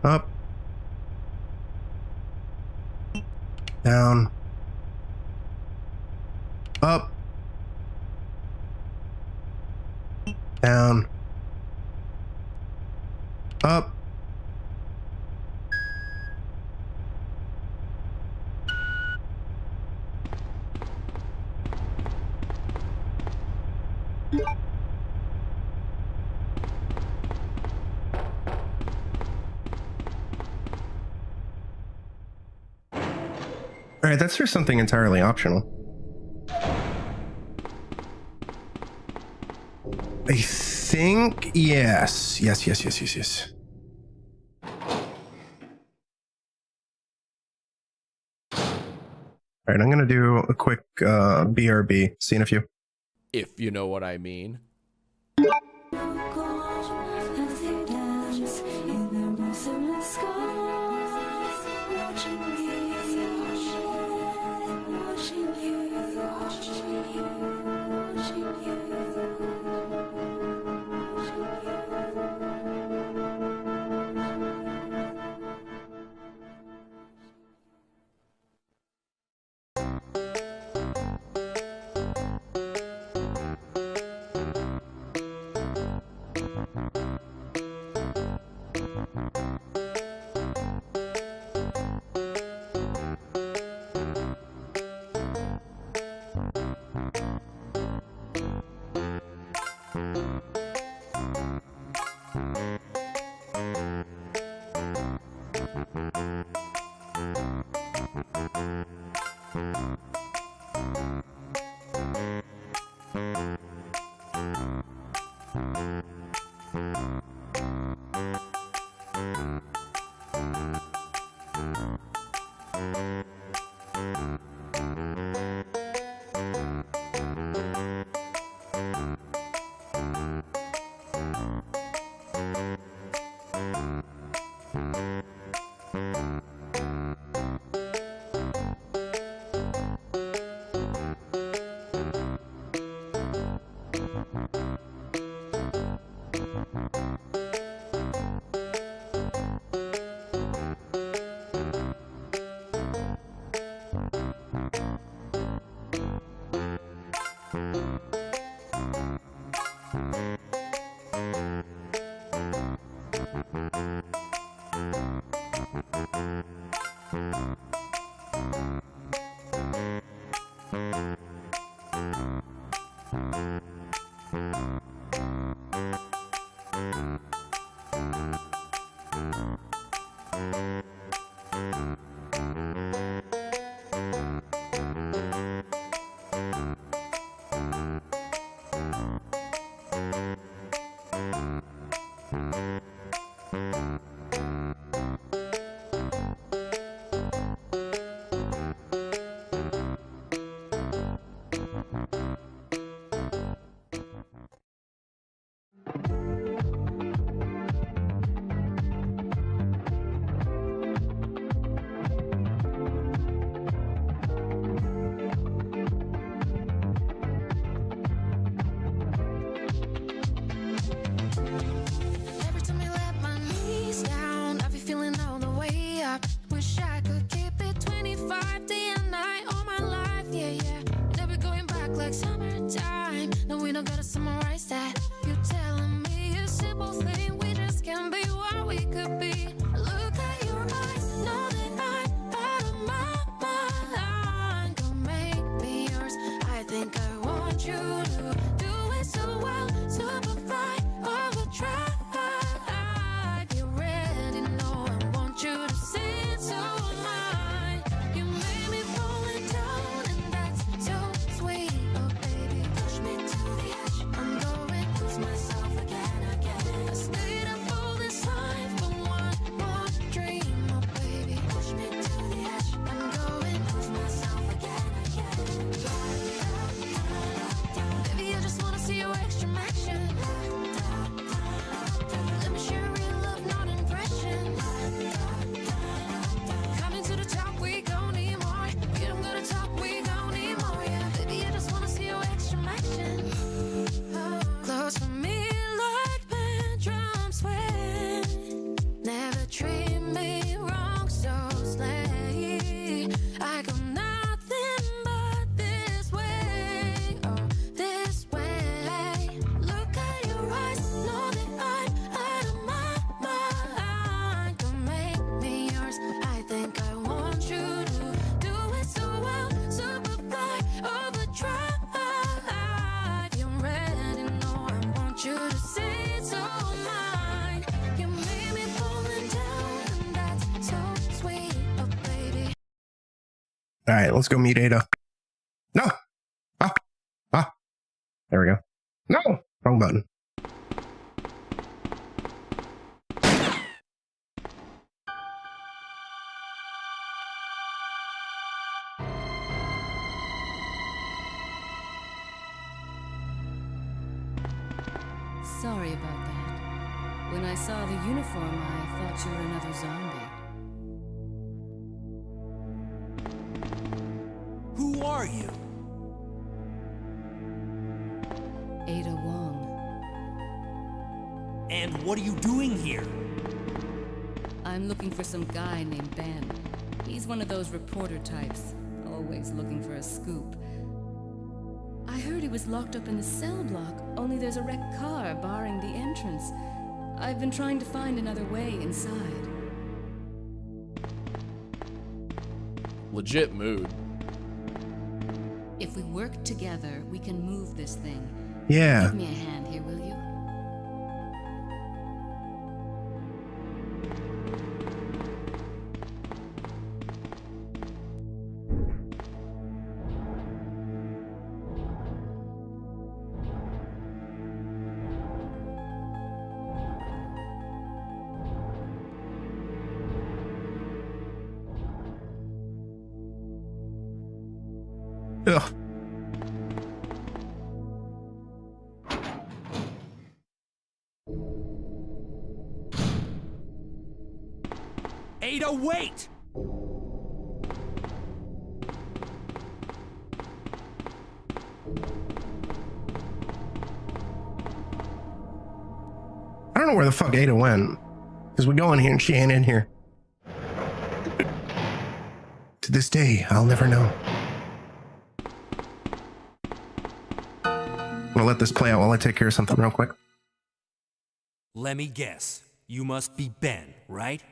S2: Up. Down. Up. Down. Up. All right, that's for something entirely optional. I think, yes. Yes. All right, I'm gonna do a quick BRB. See you in a few.
S1: If you know what I mean.
S2: All right, let's go meet Ada. No. There we go. No, wrong button.
S11: Sorry about that. When I saw the uniform, I thought you were another zombie.
S5: Who are you?
S11: Ada Wong.
S5: And what are you doing here?
S11: I'm looking for some guy named Ben. He's one of those reporter types, always looking for a scoop. I heard he was locked up in the cell block, only there's a wrecked car barring the entrance. I've been trying to find another way inside.
S1: Legit mood.
S11: If we work together, we can move this thing.
S2: Yeah.
S11: Give me a hand here, will you?
S2: Ugh.
S5: Ada, wait!
S2: I don't know where the fuck Ada went. Because we go in here and she ain't in here. To this day, I'll never know. I'm gonna let this play out while I take care of something real quick.
S5: Let me guess. You must be Ben, right?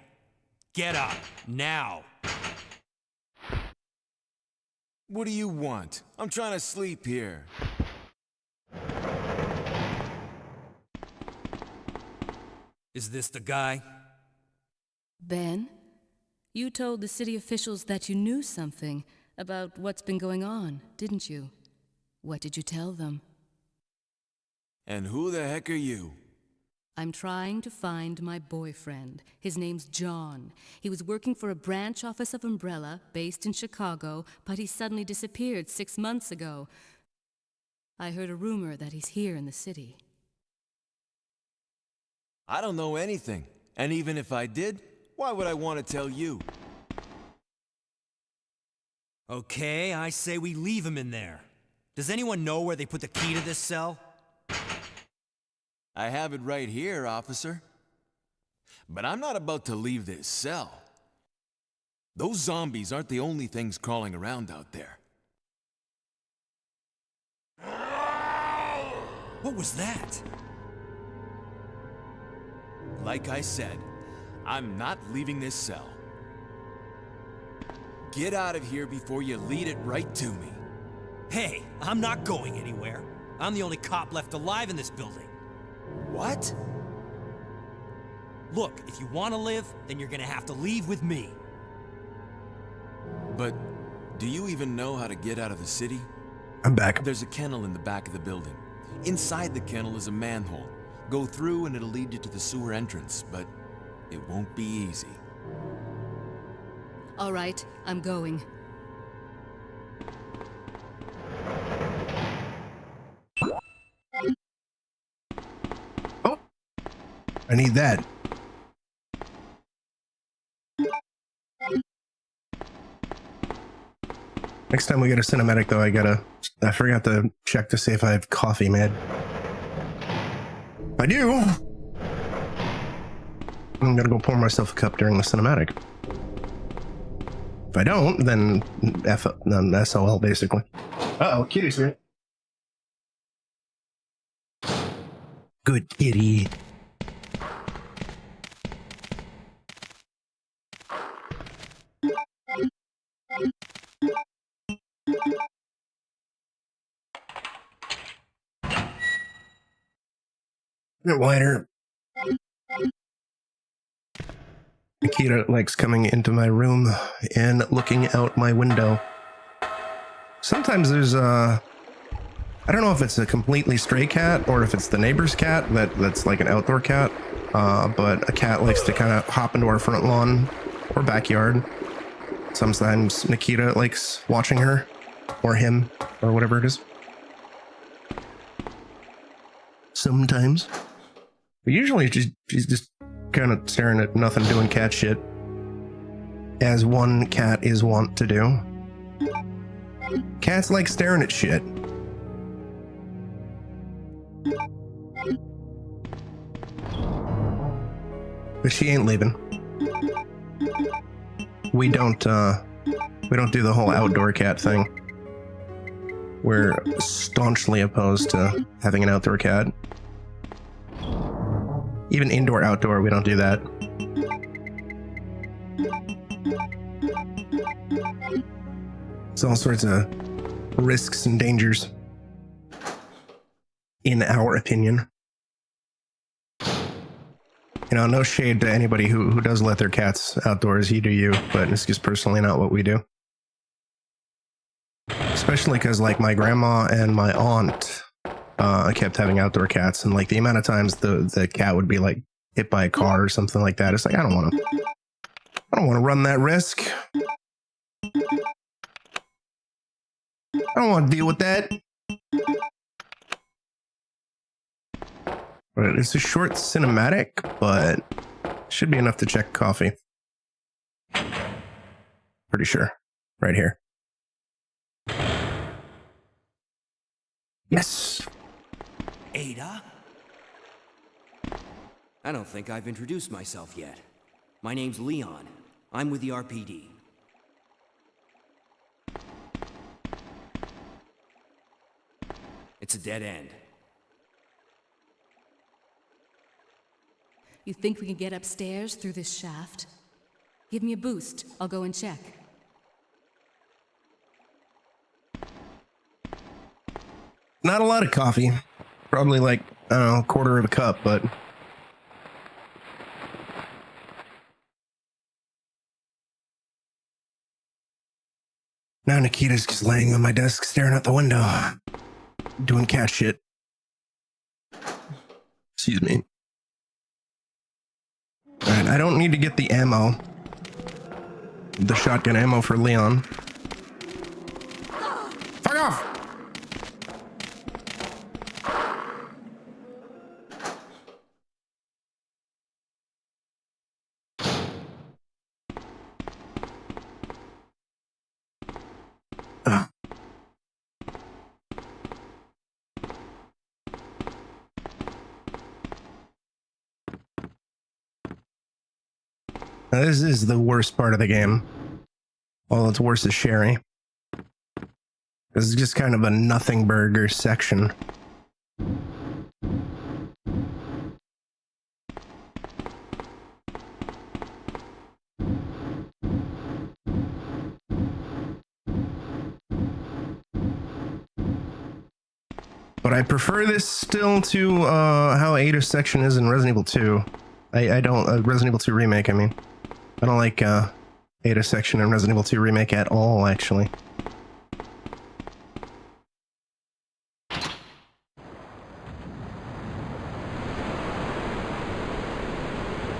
S5: Get up, now!
S3: What do you want? I'm trying to sleep here.
S5: Is this the guy?
S11: Ben? You told the city officials that you knew something about what's been going on, didn't you? What did you tell them?
S3: And who the heck are you?
S11: I'm trying to find my boyfriend. His name's John. He was working for a branch office of Umbrella, based in Chicago, but he suddenly disappeared 6 months ago. I heard a rumor that he's here in the city.
S3: I don't know anything. And even if I did, why would I want to tell you?
S5: Okay, I say we leave him in there. Does anyone know where they put the key to this cell?
S3: I have it right here, officer. But I'm not about to leave this cell. Those zombies aren't the only things crawling around out there.
S5: What was that?
S3: Like I said, I'm not leaving this cell. Get out of here before you lead it right to me.
S5: Hey, I'm not going anywhere. I'm the only cop left alive in this building.
S3: What?
S5: Look, if you want to live, then you're gonna have to leave with me.
S3: But do you even know how to get out of the city?
S2: I'm back.
S3: There's a kennel in the back of the building. Inside the kennel is a manhole. Go through and it'll lead you to the sewer entrance, but it won't be easy.
S11: All right, I'm going.
S2: Oh, I need that. Next time we get a cinematic, though, I forgot to check to see if I have coffee, man. If I do, I'm gonna go pour myself a cup during the cinematic. If I don't, then SOL, basically. Uh-oh, kitty's here. Good kitty. Bit wider. Akita likes coming into my room and looking out my window. Sometimes there's I don't know if it's a completely stray cat or if it's the neighbor's cat that's like an outdoor cat. But a cat likes to kind of hop into our front lawn or backyard. Sometimes Nikita likes watching her or him or whatever it is. Sometimes. But usually she's just kind of staring at nothing, doing cat shit. As one cat is wont to do. Cats like staring at shit. But she ain't leaving. We don't do the whole outdoor cat thing. We're staunchly opposed to having an outdoor cat. Even indoor, outdoor, we don't do that. It's all sorts of risks and dangers, in our opinion. You know, no shade to anybody who does let their cats outdoors. You do you, but it's just personally not what we do. Especially because, like, my grandma and my aunt kept having outdoor cats, and like the amount of times the cat would be like hit by a car or something like that, it's like I don't want to run that risk. I don't want to deal with that. But it's a short cinematic, but should be enough to check coffee. Pretty sure. Right here. Yes.
S5: Ada? I don't think I've introduced myself yet. My name's Leon. I'm with the RPD. It's a dead end.
S11: You think we can get upstairs through this shaft? Give me a boost. I'll go and check.
S2: Not a lot of coffee. Probably like, I don't know, a quarter of a cup, but... Now Nikita's just laying on my desk staring out the window. Doing cat shit. Excuse me. Alright, I don't need to get the ammo. The shotgun ammo for Leon. Fuck off! Now, this is the worst part of the game. Well, it's worse is Sherry. This is just kind of a nothing burger section. But I prefer this still to how Ada's section is in Resident Evil 2. I don't, Resident Evil 2 Remake, I mean. I don't like Ada's section in Resident Evil 2 Remake at all, actually.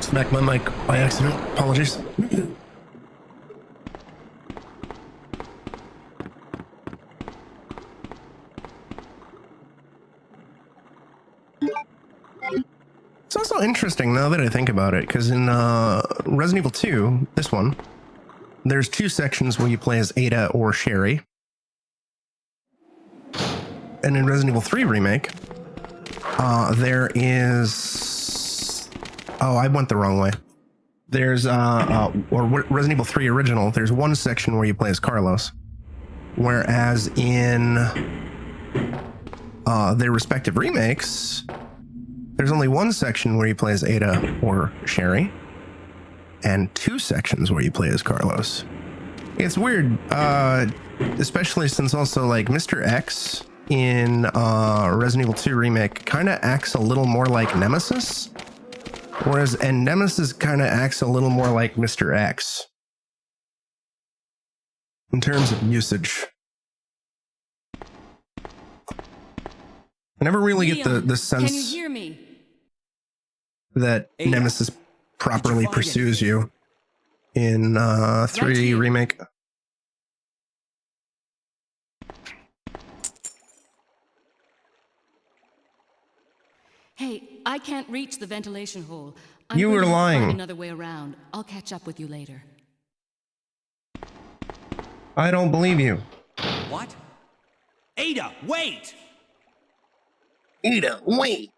S2: Smacked my mic by accident. Apologies. It's also interesting now that I think about it, because in Resident Evil 2, this one, there's two sections where you play as Ada or Sherry. And in Resident Evil 3 Remake, there is... Oh, I went the wrong way. There's, or Resident Evil 3 Original, there's one section where you play as Carlos. Whereas in their respective remakes... There's only one section where you play as Ada or Sherry, and two sections where you play as Carlos. It's weird, especially since also like Mr. X in Resident Evil 2 Remake kind of acts a little more like Nemesis, and Nemesis kind of acts a little more like Mr. X in terms of usage. I never really get the
S11: Leon,
S2: sense
S11: Can you hear me?
S2: that
S7: Ada,
S2: Nemesis properly
S7: find
S2: pursues
S7: anything?
S2: you in 3
S11: here.
S2: Remake.
S11: Hey, I can't reach the ventilation hole. I'm
S2: You
S11: going
S2: were
S11: to have to find
S2: lying.
S11: another way around. I'll catch up with you later.
S2: I don't believe you.
S5: What? Ada, wait!
S2: Ada, wait.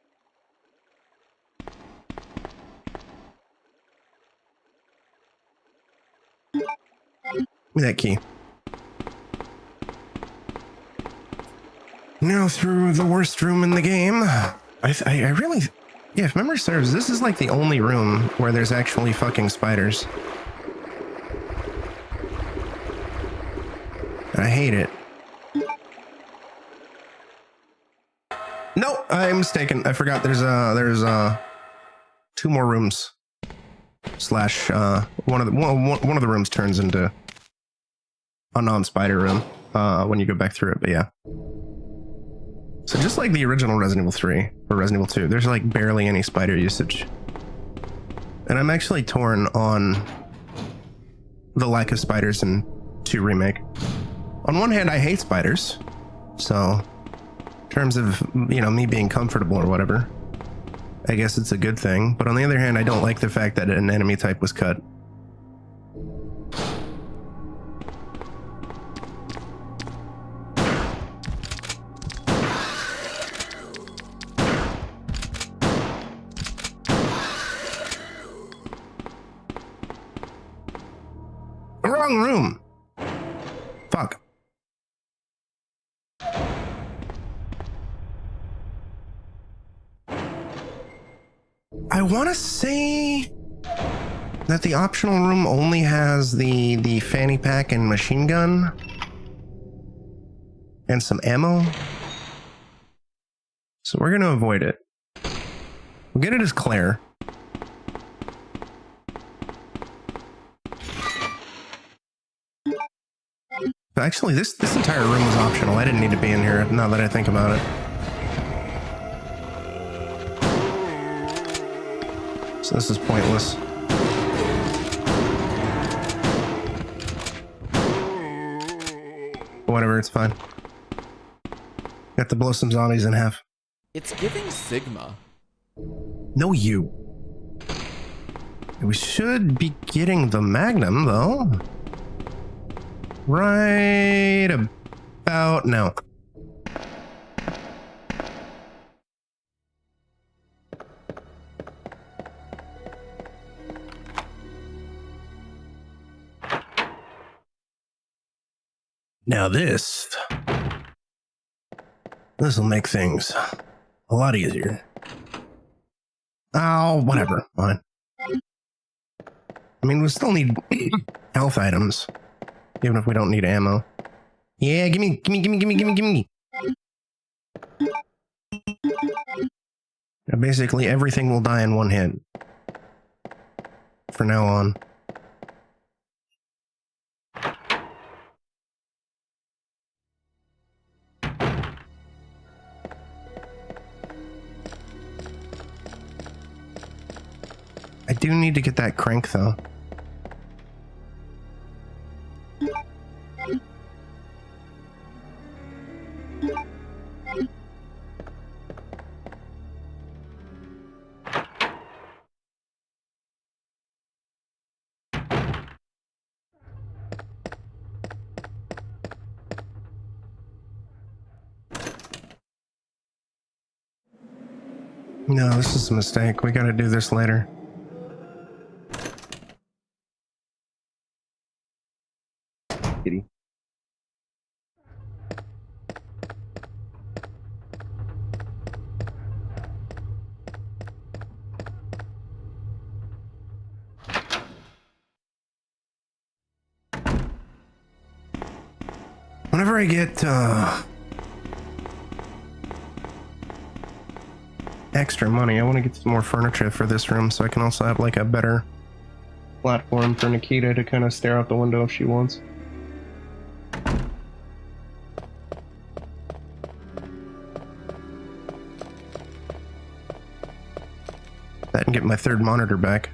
S2: Give me that key. Now through the worst room in the game. I really, yeah, if memory serves, this is like the only room where there's actually fucking spiders. I hate it. No, I'm mistaken. I forgot there's 2 more rooms. Slash one of the rooms turns into a non-spider room when you go back through it, but yeah. So just like the original Resident Evil 3 or Resident Evil 2, there's like barely any spider usage. And I'm actually torn on the lack of spiders in 2 Remake. On one hand, I hate spiders, so in terms of, you know, me being comfortable or whatever, I guess it's a good thing. But on the other hand, I don't like the fact that an enemy type was cut. Wrong room. Fuck. I want to say that the optional room only has the fanny pack and machine gun and some ammo. So we're going to avoid it. We'll get it as Claire. Actually, this entire room was optional. I didn't need to be in here, now that I think about it. So this is pointless. Whatever, it's fine. Got to blow some zombies in half.
S1: It's giving Sigma.
S2: No, you. We should be getting the Magnum, though. Right about now. Now this will make things a lot easier. Oh, whatever. Fine. I mean, we still need health items. Even if we don't need ammo. Yeah, gimme. Now basically, everything will die in one hit. For now on. I do need to get that crank, though. No, this is a mistake. We gotta do this later. Kitty. Whenever I get extra money, I want to get some more furniture for this room so I can also have like a better platform for Nikita to kind of stare out the window if she wants. that and get my third monitor back.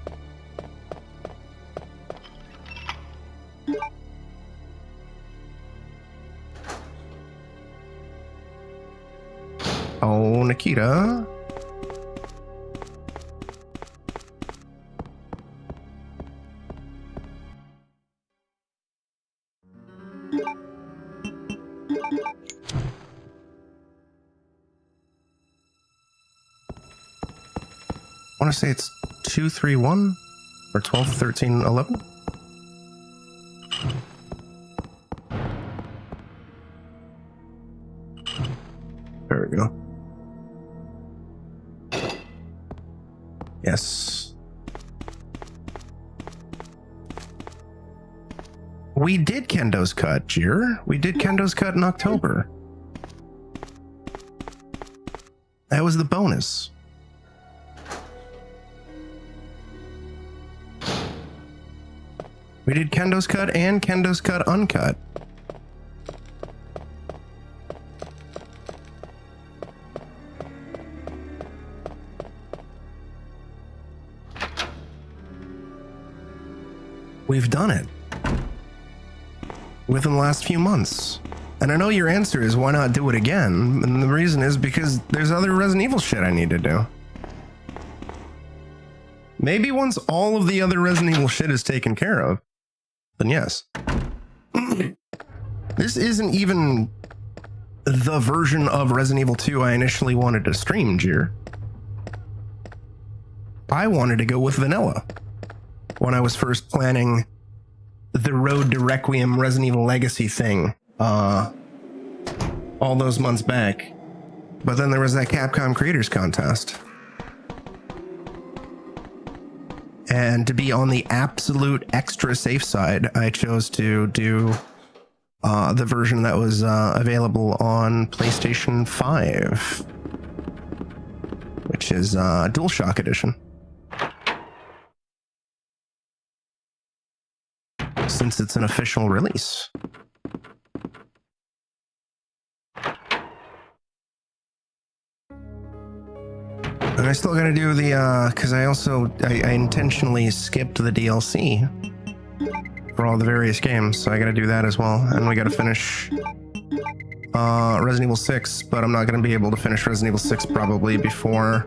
S2: Oh, Nikita. I want to say it's 231 or 12, 13, 11. There we go. Yes. We did Kendo's Cut, Jir. We did Kendo's Cut in October. That was the bonus. We did Kendo's Cut and Kendo's Cut Uncut. We've done it within the last few months. And I know your answer is why not do it again? And the reason is because there's other Resident Evil shit I need to do. Maybe once all of the other Resident Evil shit is taken care of, then yes. This isn't even the version of Resident Evil 2 I initially wanted to stream, Jir. I wanted to go with vanilla when I was first planning the Road to Requiem Resident Evil Legacy thing all those months back. But then there was that Capcom Creators Contest. And to be on the absolute extra safe side, I chose to do the version that was available on PlayStation 5, which is DualShock Edition. Since it's an official release. And I still gotta do the, because I intentionally skipped the DLC for all the various games, so I gotta do that as well. And we gotta finish Resident Evil 6, but I'm not gonna be able to finish Resident Evil 6 probably before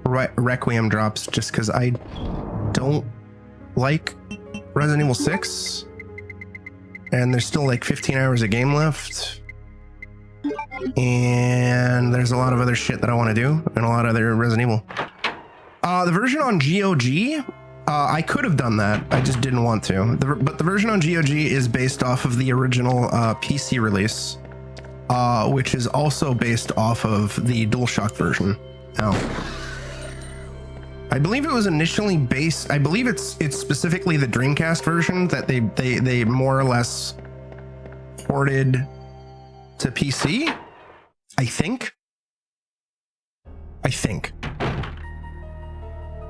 S2: Requiem drops, just because I don't like Resident Evil 6, and there's still like 15 hours of game left, and there's a lot of other shit that I want to do, and a lot of other Resident Evil. The version on GOG, I could have done that, I just didn't want to. But the version on GOG is based off of the original PC release, which is also based off of the DualShock version. I believe it was initially based. I believe it's specifically the Dreamcast version that they more or less ported to PC. I think.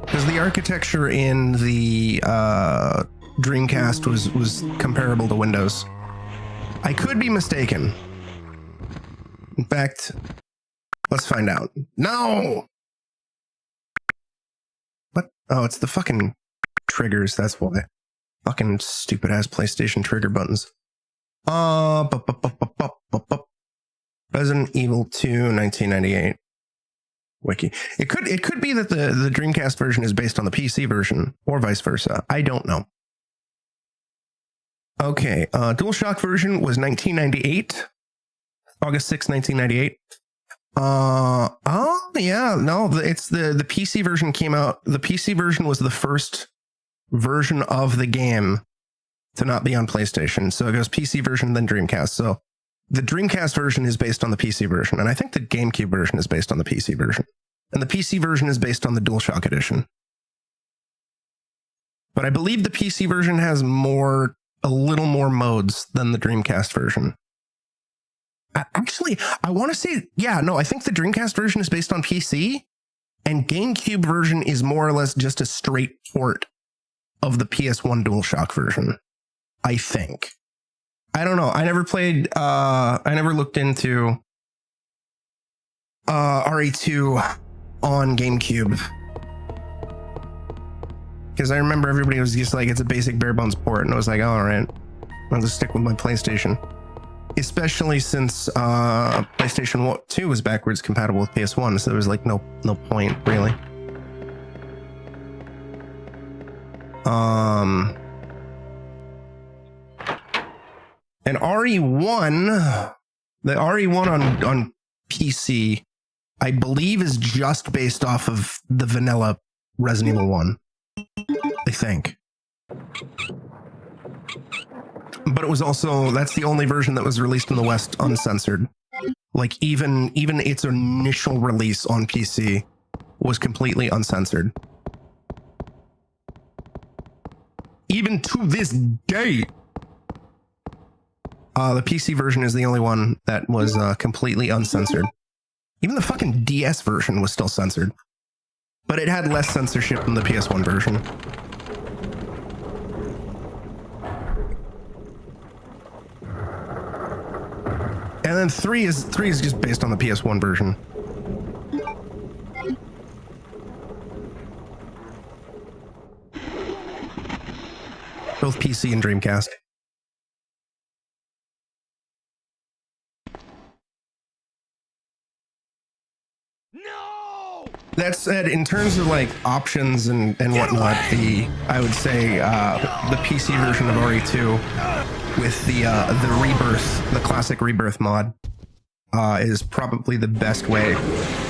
S2: Because the architecture in the Dreamcast was comparable to Windows. I could be mistaken. In fact, let's find out. No. What? Oh, it's the fucking triggers. That's why. Fucking stupid ass PlayStation trigger buttons. Resident Evil 2, 1998. Wiki. It could be that the Dreamcast version is based on the PC version, or vice versa. I don't know. Okay, DualShock version was 1998. August 6, 1998. Oh yeah, no, it's the PC version came out. The PC version was the first version of the game to not be on PlayStation. So it goes PC version, then Dreamcast. So the Dreamcast version is based on the PC version, and I think the GameCube version is based on the PC version. And the PC version is based on the DualShock edition. But I believe the PC version has a little more modes than the Dreamcast version. Actually, I want to say, yeah, no, I think the Dreamcast version is based on PC, and GameCube version is more or less just a straight port of the PS1 DualShock version. I think. I don't know. I never played, I never looked into RE2 on GameCube Because I remember everybody was just like, it's a basic bare bones port, and I was like, all right, I'll just stick with my PlayStation. Especially since PlayStation 2 was backwards compatible with PS1, so there was like no point really. And RE1, the RE1 on PC, I believe is just based off of the vanilla Resident Evil 1. I think. But it was also, that's the only version that was released in the West uncensored. Like even its initial release on PC was completely uncensored. Even to this day, the PC version is the only one that was completely uncensored. Even the fucking DS version was still censored. But it had less censorship than the PS1 version. And then 3 is just based on the PS1 version. Both PC and Dreamcast.
S5: No!
S2: That said, in terms of like options and whatnot, I would say the PC version of RE2 with the Rebirth, the classic Rebirth mod, is probably the best way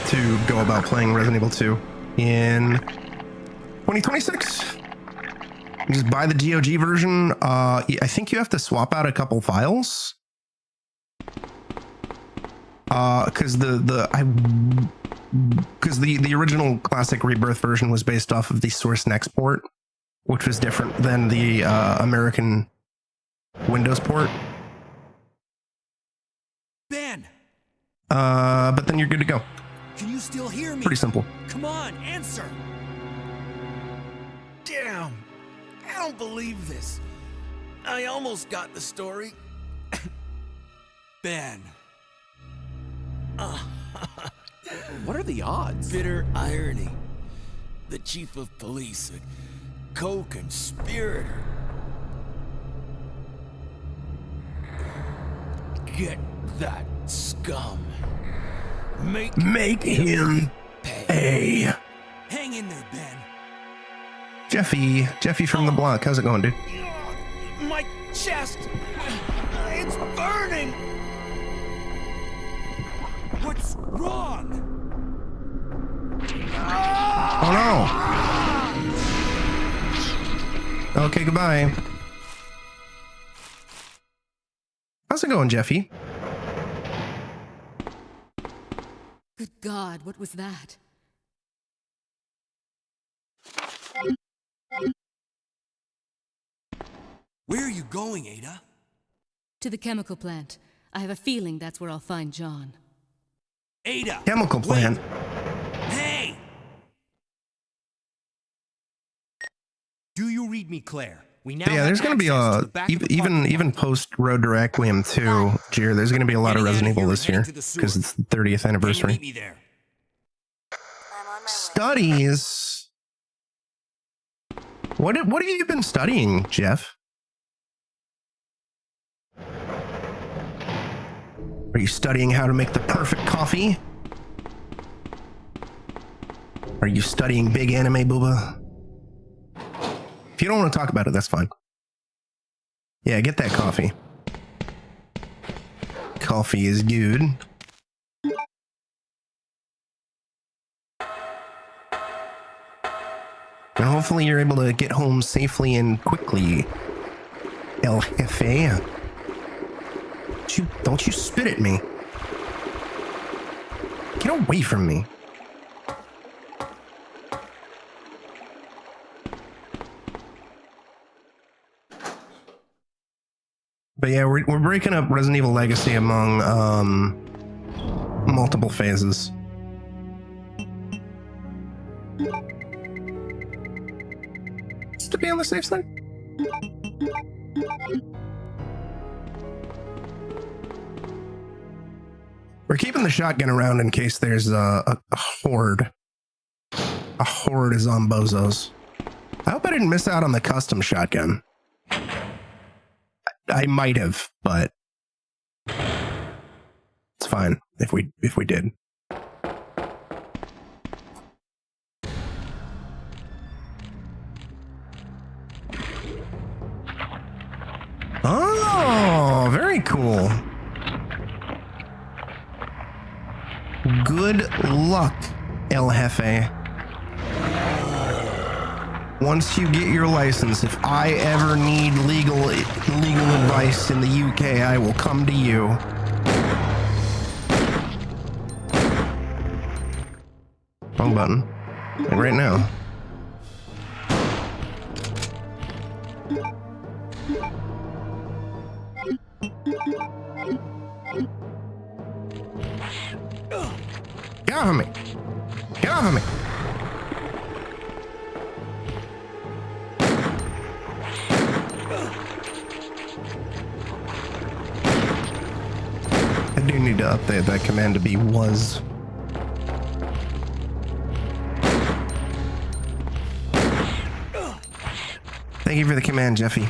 S2: to go about playing Resident Evil 2 in 2026. Just buy the GOG version. I think you have to swap out a couple files. Because the original classic Rebirth version was based off of the Source Next port, which was different than the American Windows port.
S5: Ben!
S2: But then you're good to go.
S5: Can you still hear me?
S2: Pretty simple.
S5: Come on, answer! Damn! I don't believe this. I almost got the story. Ben.
S1: What are the odds?
S5: Bitter irony. The chief of police, a co-conspirator. Get that scum. Make
S2: him pay.
S5: Hang in there, Ben.
S2: Jeffy from the block. How's it going, dude?
S5: My chest. It's burning. What's wrong?
S2: Oh no. Okay, goodbye. How's it going, Jeffy?
S11: Good God, what was that?
S5: Where are you going, Ada?
S11: To the chemical plant. I have a feeling that's where I'll find John.
S5: Ada!
S2: Chemical plant.
S5: Hey! Do you read me, Claire? We now
S2: Yeah, there's going to be even post Road to Requiem 2, Jir, there's going to be a lot of Resident Evil this year because it's the 30th anniversary.
S5: Me there.
S2: Studies. What have you been studying, Jeff? Are you studying how to make the perfect coffee? Are you studying big anime, booba? If you don't want to talk about it, that's fine. Yeah, get that coffee. Coffee is good. And hopefully you're able to get home safely and quickly, El Jefe. Don't you spit at me. Get away from me. But yeah, we're breaking up Resident Evil Legacy among multiple phases. Just to be on the safe side. We're keeping the shotgun around in case there's a horde. A horde of zombozos. I hope I didn't miss out on the custom shotgun. I might have, but it's fine if we did. Oh, very cool. Good luck, El Jefe. Once you get your license, if I ever need legal advice in the UK, I will come to you. Wrong button. Like right now. Get off of me! Get off of me! I do need to update that command to be was. Thank you for the command, Jeffy.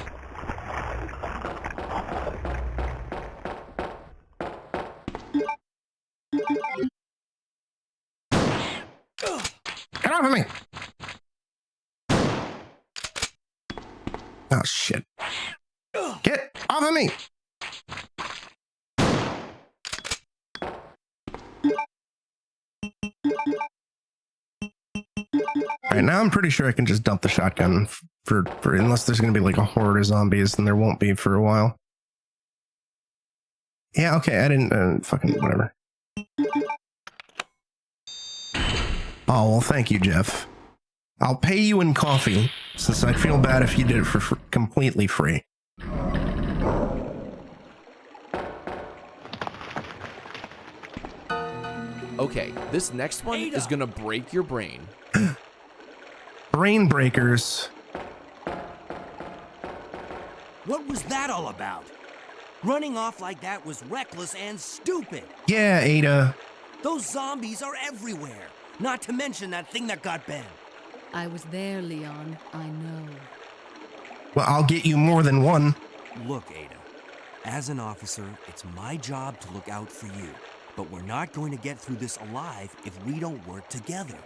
S2: Get off of me! Oh, shit. Get off of me! Alright, now I'm pretty sure I can just dump the shotgun for unless there's gonna be like a horde of zombies, and there won't be for a while. Yeah, okay, I didn't, fucking whatever. Oh, well, thank you, Jeff. I'll pay you in coffee, since I'd feel bad if you did it for completely free.
S1: Okay, this next one is gonna break your brain.
S2: Brain breakers.
S5: What was that all about? Running off like that was reckless and stupid.
S2: Yeah, Ada.
S5: Those zombies are everywhere. Not to mention that thing that got Ben.
S11: I was there, Leon. I know.
S2: Well, I'll get you more than one.
S5: Look, Ada. As an officer, it's my job to look out for you. But we're not going to get through this alive if we don't work together.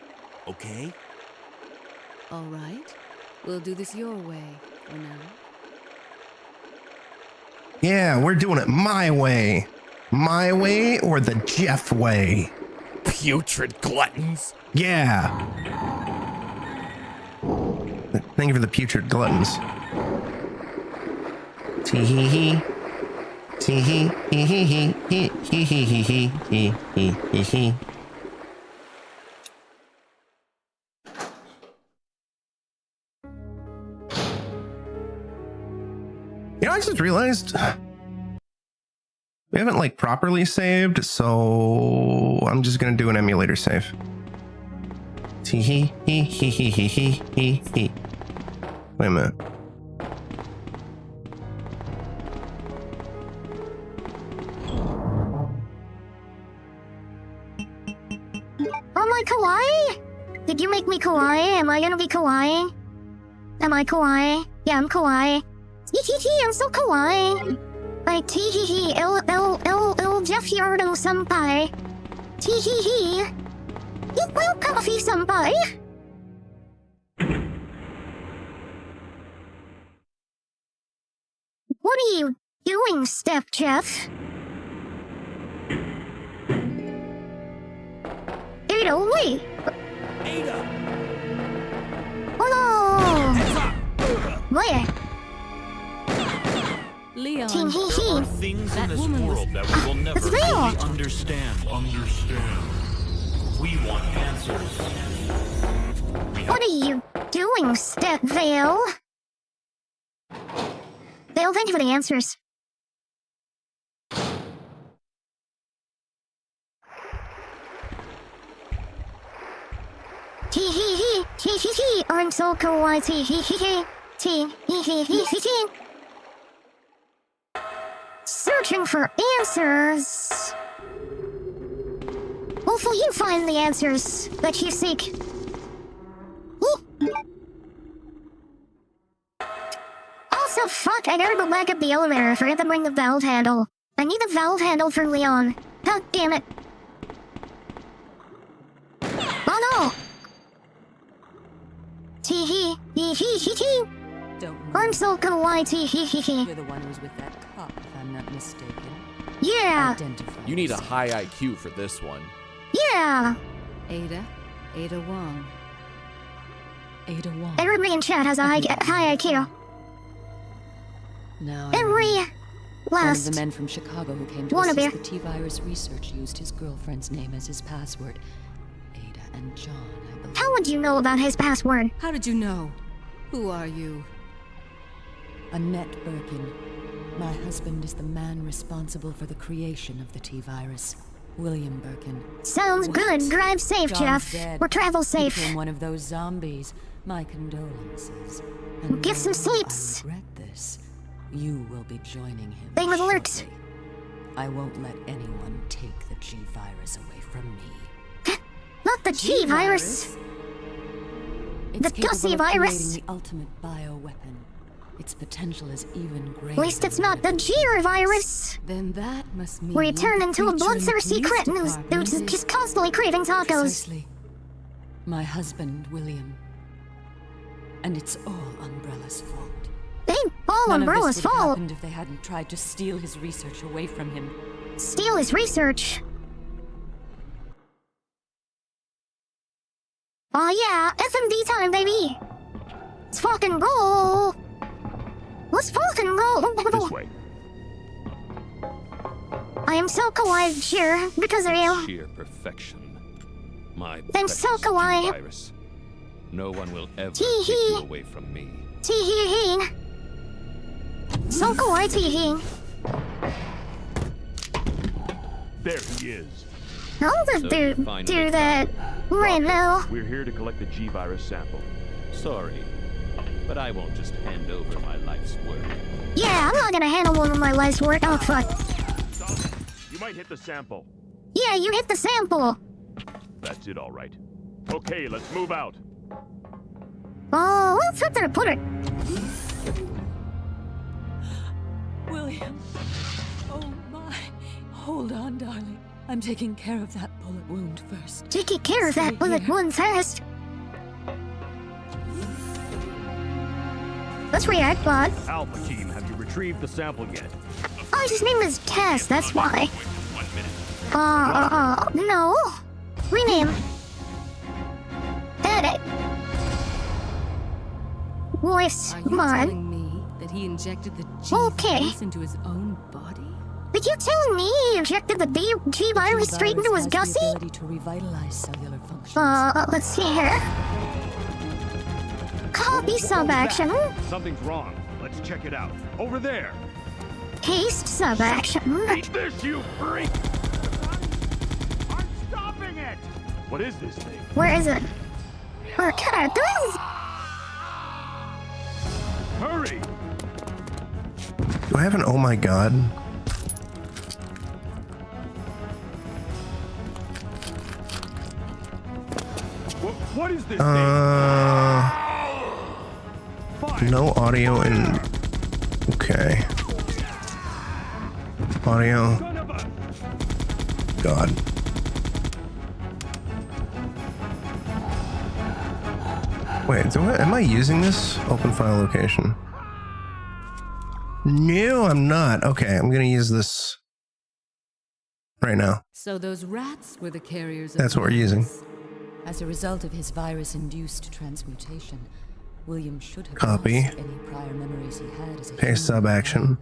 S5: Okay?
S11: All right. We'll do this your way for now.
S2: Yeah, we're doing it my way. My way or the Jeff way.
S1: Putrid gluttons.
S2: Yeah. Thank you for the putrid gluttons. Tee hee hee. Tee hee hee hee hee hee hee hee hee hee hee hee. You know, I just realized we haven't like properly saved, so I'm just gonna do an emulator save. Tee hee hee hee hee hee hee hee hee. Wait a minute.
S9: Am I kawaii? Did you make me kawaii? Am I gonna be kawaii? Am I kawaii? Yeah, I'm kawaii. Tee, I'm so kawaii. Like tee, il Jeff Yardo senpai. Tee. Eat well coffee senpai. What are you doing, Step Jeff? Ada, wait!
S5: Ada!
S9: Hello! Where?
S11: Leon.
S9: There are
S8: things
S11: in this world
S8: that we will never
S9: it's real!
S8: understand. We want answers.
S9: What are you doing, Step Vale? Vale, thank you for the answers. Tee, I'm so kawaii. Tee. Searching for answers. Hopefully you find the answers that you seek. Fuck, I gotta go back up the elevator. I forgot to bring the valve handle. I need the valve handle for Leon. God damn it. Oh no! Tee-hee, hee-hee-hee-hee.
S11: Don't
S9: I'm so kawaii, tee-hee-hee-hee.
S11: You're the one who's with that cop, if I'm not mistaken.
S9: Yeah!
S11: Identify
S1: You need a
S11: yourself.
S1: high IQ for this one.
S9: Yeah!
S11: Ada Wong. Ada Wong.
S9: Everybody in chat has a high IQ.
S11: Now
S9: Every
S11: one of
S9: last
S11: the men from Chicago who came to
S9: Wanna
S11: assist
S9: be.
S11: the T-virus research used his girlfriend's name as his password. Ada and John, I believe.
S9: How would you know about his password?
S11: How did you know? Who are you? Annette Birkin. My husband is the man responsible for the creation of the T-virus. William Birkin.
S9: Sounds
S11: What?
S9: good. Drive safe,
S11: John's
S9: Jeff.
S11: dead.
S9: We're travel
S11: He
S9: safe.
S11: became one of those zombies. My condolences. And
S9: Get some
S11: although
S9: sleeps.
S11: I regret this. You will be joining him.
S9: They will alert.
S11: shortly. I won't let anyone take the G-virus away from me.
S9: Not the G virus.
S11: It's
S9: The
S11: capable
S9: Gussie
S11: of
S9: virus.
S11: creating the ultimate bioweapon. Its potential is even greater.
S9: At least it's
S11: than
S9: not
S11: that
S9: the
S11: of
S9: G virus.
S11: Then that must mean
S9: Where you
S11: you're
S9: turn
S11: the
S9: into a
S11: creature in the
S9: bloodthirsty
S11: police
S9: cretin who's
S11: department.
S9: just constantly craving tacos.
S11: Precisely. My husband, William. And it's all Umbrella's fault.
S9: Ain't all
S11: None
S9: Umbrella's
S11: of this would have
S9: fault.
S11: happened if they hadn't tried to steal his research away from him.
S9: Steal his research. Aw yeah, FMV time, baby. Let's fucking roll. Let's fucking roll.
S12: This way.
S9: I am so kawaii, sure, because of you.
S12: Sheer perfection. My
S9: I'm so
S12: precious
S9: kawaii.
S12: G-virus. No one will ever
S9: Tee
S12: take
S9: hee.
S12: you away from me.
S9: Tee-hee-hee. So kawaii, tee-hee.
S12: There he is.
S9: I'll just
S12: So
S9: do
S12: you finally
S9: that right now.
S12: We're here to collect the G-virus sample. Sorry, but I won't just hand over my life's work.
S9: Yeah, I'm not gonna handle over my life's work. Oh, fuck.
S12: Stop. You might hit the sample.
S9: Yeah, you hit the sample.
S12: That's it, all right. Okay, let's move out.
S9: Oh, what's up there to put it?
S11: William. Oh my. Hold on, darling. I'm taking care of that bullet wound first.
S9: Taking care of that
S11: Stay
S9: bullet
S11: here.
S9: wound first. Let's react, bud.
S12: Alpha team, have you retrieved the sample yet?
S9: Oh, his name is Tess, that's why.
S12: 1 minute.
S9: No. Rename. Edit. Voice,
S11: Are you
S9: come on.
S11: telling me that he injected the
S9: Okay.
S11: G-virus into his own body?
S9: Are you telling me he injected the G virus straight into his
S11: has
S9: gussy?
S11: the ability to revitalize cellular functions.
S9: Let's see here. Copy sub action.
S12: Something's wrong. Let's check it out. Over there.
S9: Paste sub action.
S12: Eat this, you freak! I'm stopping it! What is this thing?
S9: Where is it? Where can I do this?
S12: Hurry!
S2: Do I have an oh my god?
S12: What is this thing?
S2: No audio and okay. Audio.
S12: Son of a...
S2: God. Wait, am I using this? Open file location. No, I'm not. Okay, I'm gonna use this right now.
S11: So those rats were the carriers of
S2: That's what we're
S11: the
S2: using.
S11: virus. As a result of his virus-induced transmutation, William should have
S2: Copy.
S11: lost any prior memories he had as a
S2: Paste
S11: human.
S2: sub action.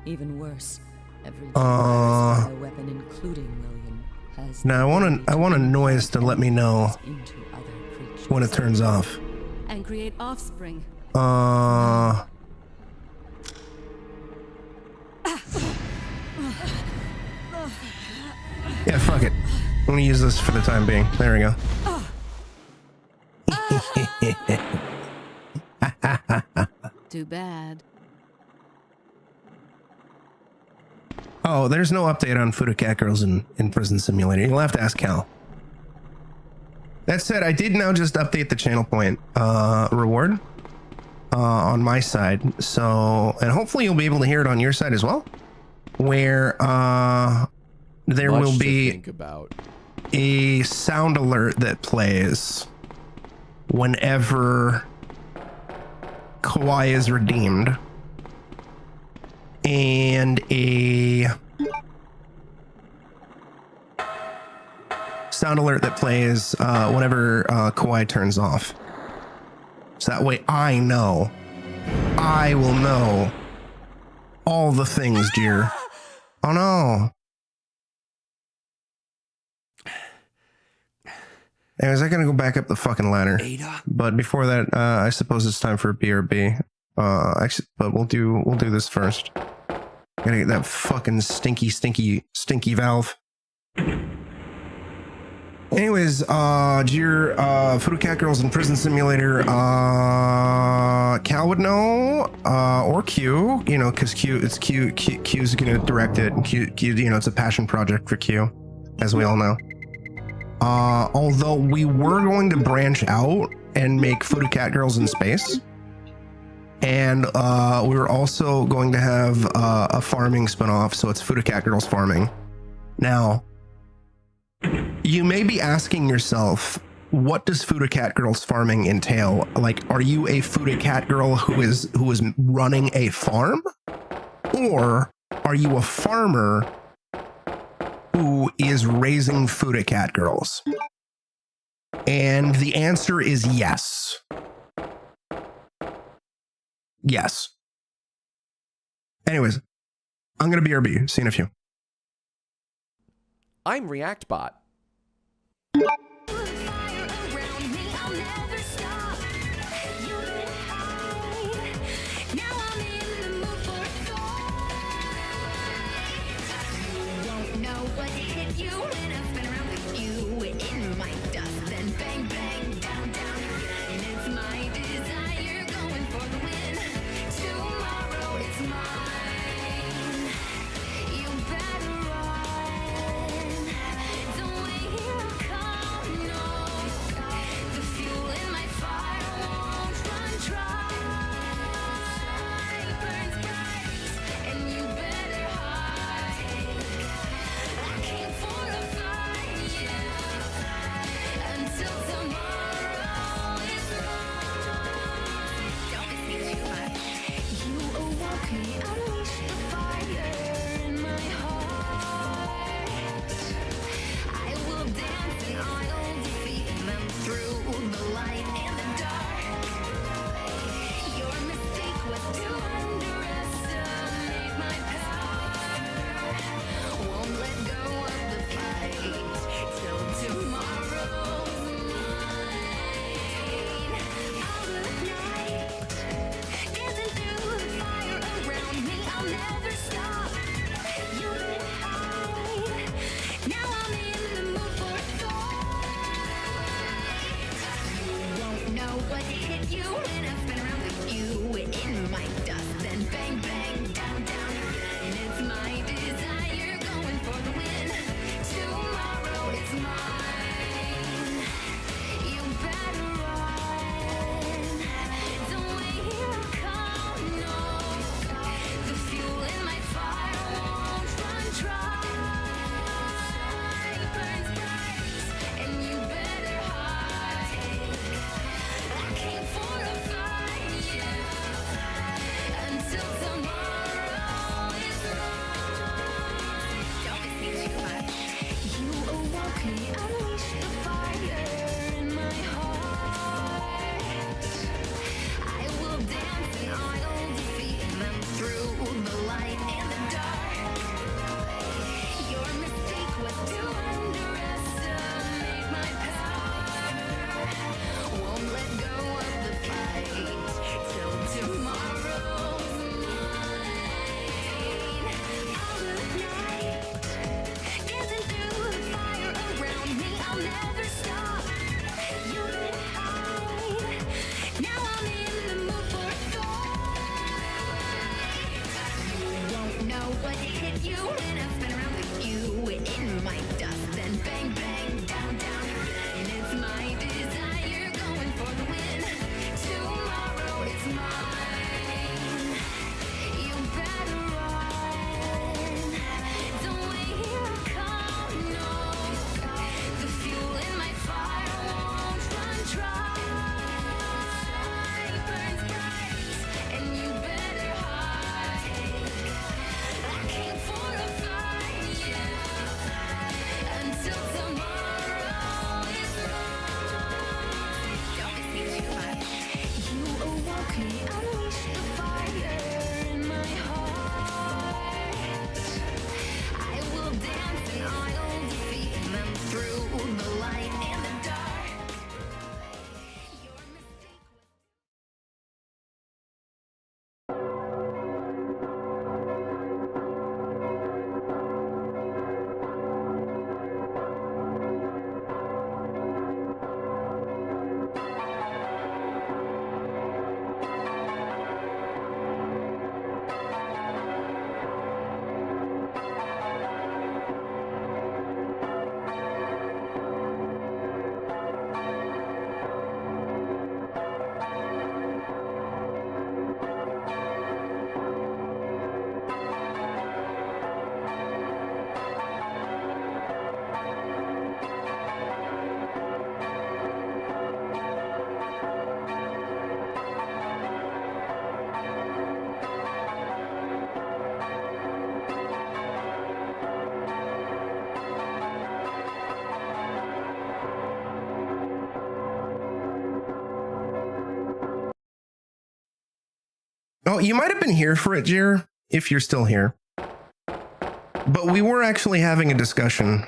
S11: Even worse, every
S2: Uh,
S11: weapon, including William, has
S2: Now I want a noise to let me know
S11: into other creatures
S2: when it turns off.
S11: and create offspring.
S2: Yeah, fuck it. I'm gonna use this for the time being. There we go.
S11: Too bad.
S2: Oh, there's no update on Food Cat Girls in Prison Simulator. You'll have to ask Cal. That said, I did now just update the channel point reward. on my side. So, and hopefully you'll be able to hear it on your side as well, where there
S1: Much
S2: will
S1: to
S2: be
S1: think about.
S2: a sound alert that plays whenever Kawhi is redeemed, and a sound alert that plays whenever Kawhi turns off. So that way I will know all the things, dear. Oh no. Anyways, I gotta go back up the fucking ladder.
S5: Ada?
S2: But before that, I suppose it's time for BRB. Actually, but we'll do this first. Gotta get that fucking stinky valve. Anyways, dear Foodoo Cat Girls in Prison Simulator, Cal would know, or Q, you know, because Q's gonna direct it, and Q, you know, it's a passion project for Q, as we all know. Although we were going to branch out and make Foodoo Cat Girls in space, and we were also going to have a farming spinoff, so it's Foodoo Cat Girls Farming. Now, you may be asking yourself, what does Foodoo Cat Girls Farming entail? Like, are you a Foodoo Cat Girl who is running a farm, or are you a farmer who is raising Foodoo Cat Girls? And the answer is yes. Yes. Anyways, I'm gonna BRB. See you in a few.
S1: I'm ReactBot.
S13: It's my
S2: Oh, you might have been here for it, Jer, if you're still here. But we were actually having a discussion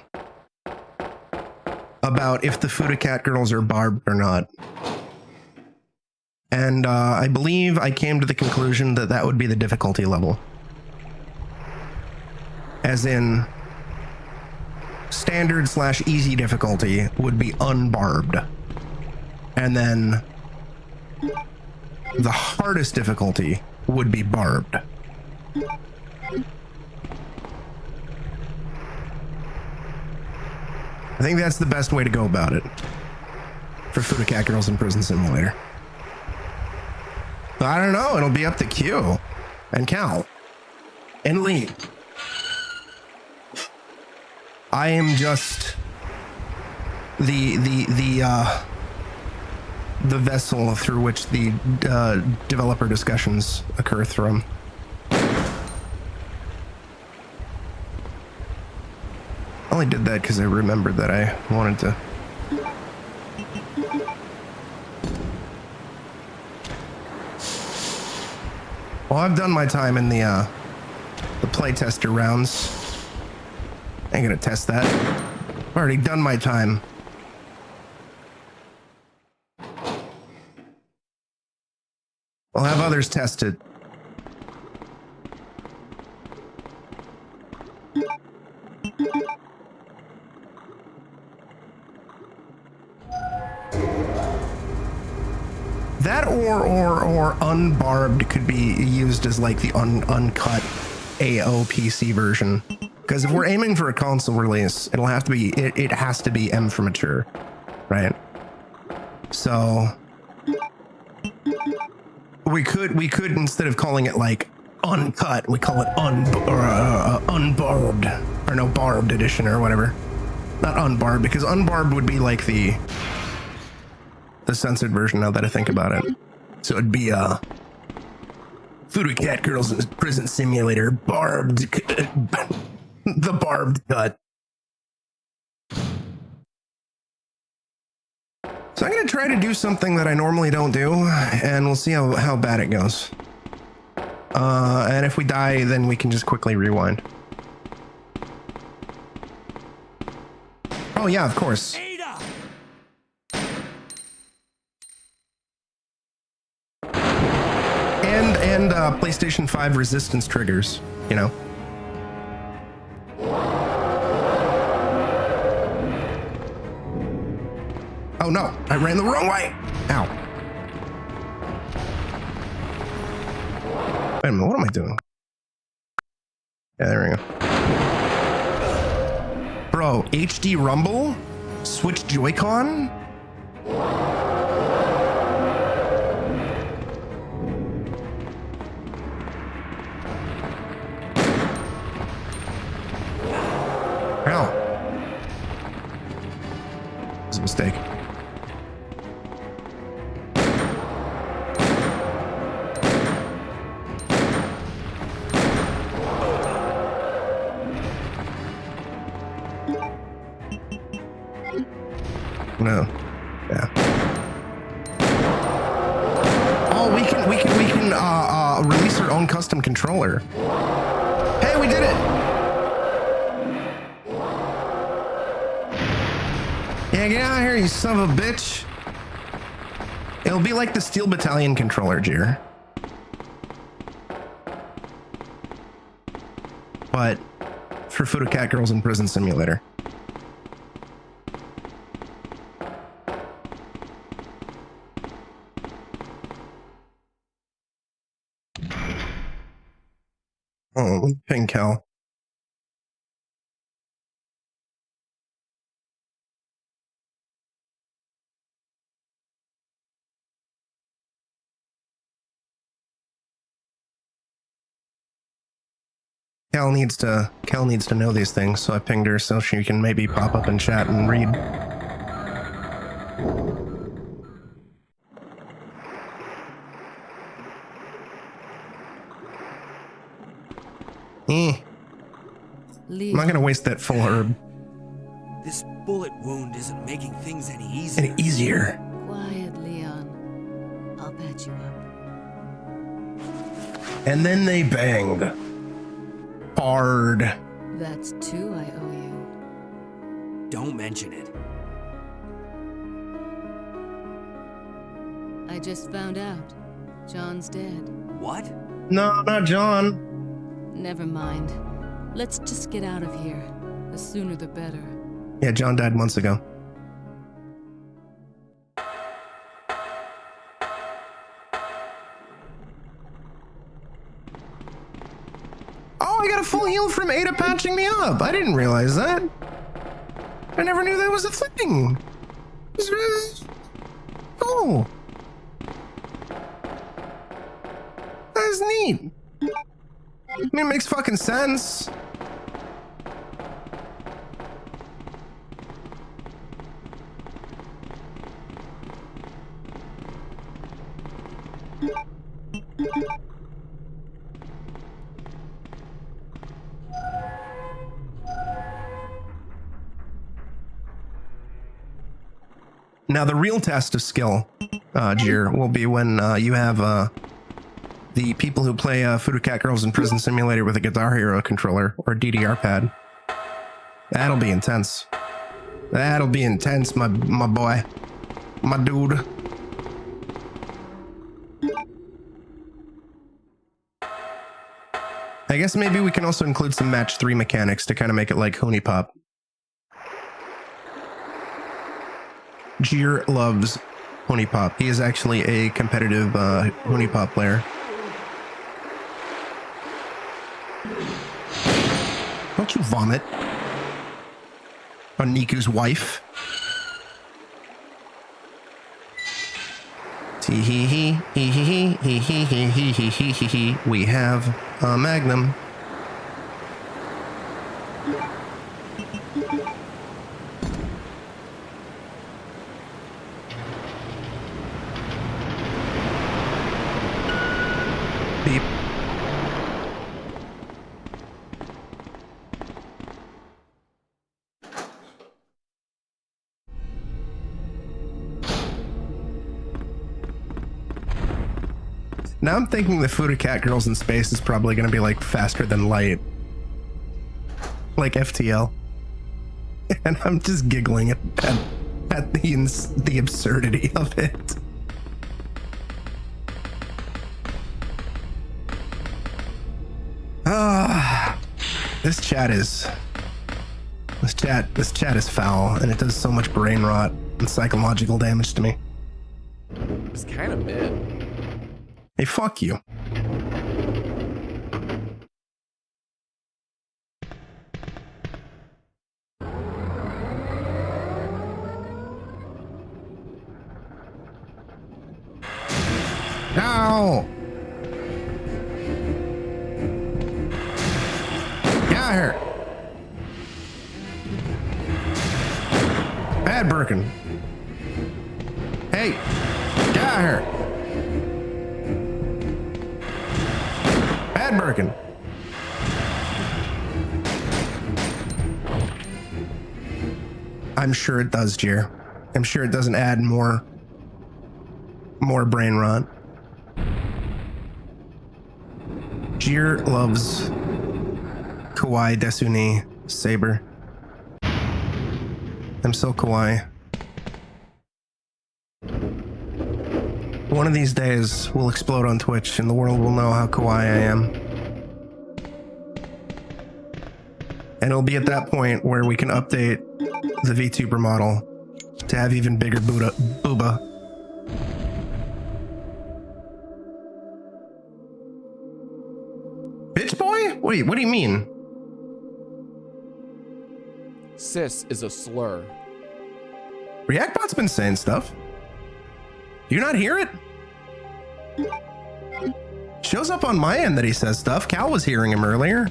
S2: about if the Fuda Cat girls are barbed or not. And I believe I came to the conclusion that that would be the difficulty level. As in, standard / easy difficulty would be unbarbed. And then the hardest difficulty would be barbed. I think that's the best way to go about it for Fuda Cat Girls in Prison Simulator. I don't know. It'll be up to Q and Cal and Lee. I am just the vessel through which the developer discussions occur through. I only did that because I remembered that I wanted to. Well, I've done my time in the playtester rounds. I ain't gonna test that. I've already done my time. I'll have others test it. That or unbarbed could be used as like the uncut AOPC version. Because if we're aiming for a console release, it'll have to be it has to be M for mature, right? So we could instead of calling it like uncut, we call it unbarbed or no barbed edition or whatever. Not unbarbed, because unbarbed would be like the censored version now that I think about it. So it'd be Fuda Cat Girls in Prison Simulator barbed the barbed cut. So I'm gonna try to do something that I normally don't do, and we'll see how bad it goes. And if we die, then we can just quickly rewind. Oh yeah, of course. And PlayStation 5 resistance triggers, you know. Oh no, I ran the wrong way. Ow. Wait a minute, what am I doing? Yeah, there we go. Bro, HD Rumble? Switch Joy-Con? Ow. It's a mistake. No. Yeah. Oh, we can release our own custom controller. Hey, we did it! Yeah, get out of here, you son of a bitch. It'll be like the Steel Battalion controller, Jer. But for Fuda Cat Girls in Prison Simulator. Oh, pink hell. Cal needs to know these things, so I pinged her so she can maybe pop up in chat and read. I'm not gonna waste that full herb.
S5: This bullet wound isn't making things any easier.
S2: Any easier.
S11: Quiet, Leon. I'll patch you up.
S2: And then they banged. Hard.
S11: That's 2 I owe you.
S5: Don't mention it.
S11: I just found out. John's dead.
S5: What?
S2: No, not John.
S11: Never mind. Let's just get out of here. The sooner the better.
S2: Yeah, John died months ago. Oh, I got a full heal from Ada patching me up. I didn't realize that. I never knew that was a thing. It's really cool. That's neat. I mean, it makes fucking sense. Now, the real test of skill, Jir, will be when you have the people who play Voodoo Cat Girls in Prison Simulator with a Guitar Hero controller or DDR pad. That'll be intense. That'll be intense, my boy. My dude. I guess maybe we can also include some match 3 mechanics to kind of make it like Honey Pop. Jir loves Honey Pop. He is actually a competitive Honey Pop player. Don't you vomit on Niku's wife. Tee hee hee hee hee hee hee hee hee hee hee hee hee. We have a Magnum. Beep. Now I'm thinking the Voodoo Cat Girls in space is probably going to be like faster than light. Like FTL. And I'm just giggling at the absurdity of it. This chat is foul, and it does so much brain rot and psychological damage to me.
S1: It's kind of mid.
S2: Hey, fuck you. No! Got her. Bad Birkin. Hey, got her. Bad Birkin. I'm sure it does, Jir. I'm sure it doesn't add more brain rot. Jir loves Kawaii Desuni Saber. I'm so kawaii. One of these days, we'll explode on Twitch and the world will know how kawaii I am. And it'll be at that point where we can update the VTuber model to have even bigger booba. Bitch boy? Wait, what do you mean?
S1: Sis is a slur.
S2: Reactbot's been saying stuff. Do you not hear it? Shows up on my end that he says stuff. Cal was hearing him earlier.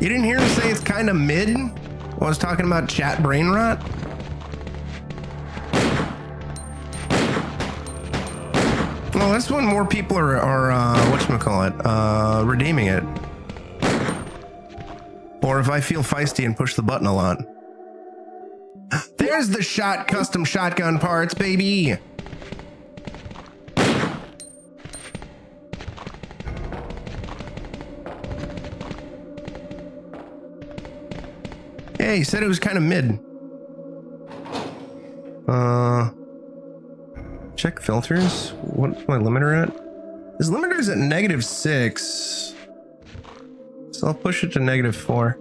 S2: You didn't hear him say it's kind of mid while I was talking about chat brain rot? Well, that's when more people are whatchamacallit, redeeming it. or if I feel feisty and push the button a lot. There's the custom shotgun parts, baby. Yeah, he said it was kind of mid. Check filters. What's my limiter at? His limiter is at -6. So I'll push it to -4.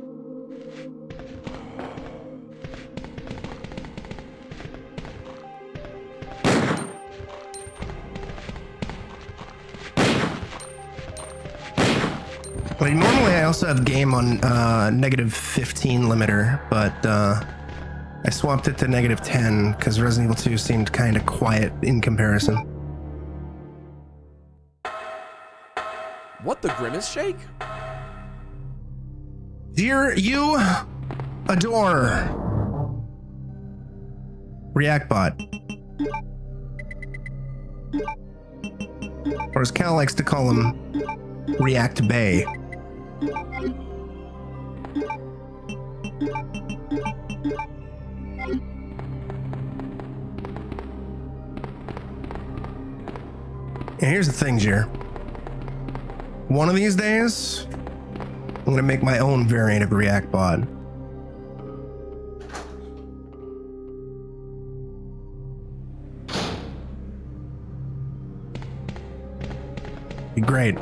S2: Like normally I also have game on -15 limiter, but I swapped it to -10 because Resident Evil 2 seemed kind of quiet in comparison.
S1: What the grimace shake?
S2: Dear you adore ReactBot. Or as Cal likes to call him, React Bay. And here's the thing, Jer. One of these days, I'm gonna make my own variant of ReactBot. Be great.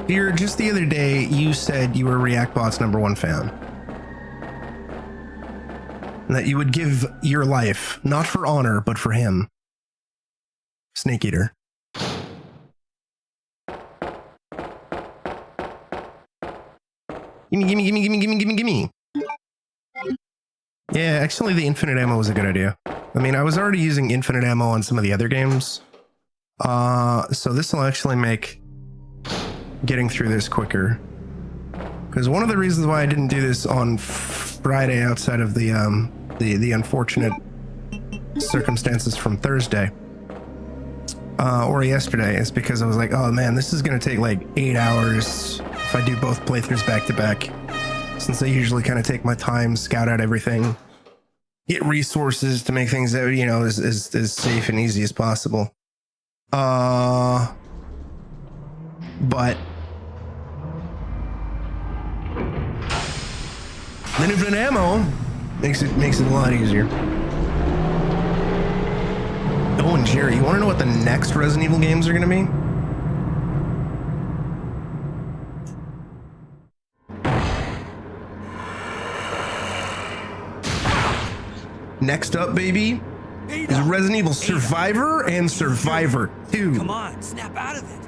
S2: Dear, just the other day, you said you were ReactBot's #1 fan. And that you would give your life, not for honor, but for him. Snake Eater. Gimme. Yeah, actually the infinite ammo was a good idea. I mean, I was already using infinite ammo on some of the other games. So this will actually make getting through this quicker. Because one of the reasons why I didn't do this on Friday outside of the unfortunate circumstances from Thursday or yesterday is because I was like, oh man, this is going to take like 8 hours if I do both playthroughs back to back. Since I usually kind of take my time, scout out everything, get resources to make things, you know, as safe and easy as possible. But then infinite ammo makes it a lot easier. Oh, and Jerry, you want to know what the next Resident Evil games are going to be? Next up, baby, is Resident Evil Survivor and Survivor 2.
S5: Come on, snap out of it.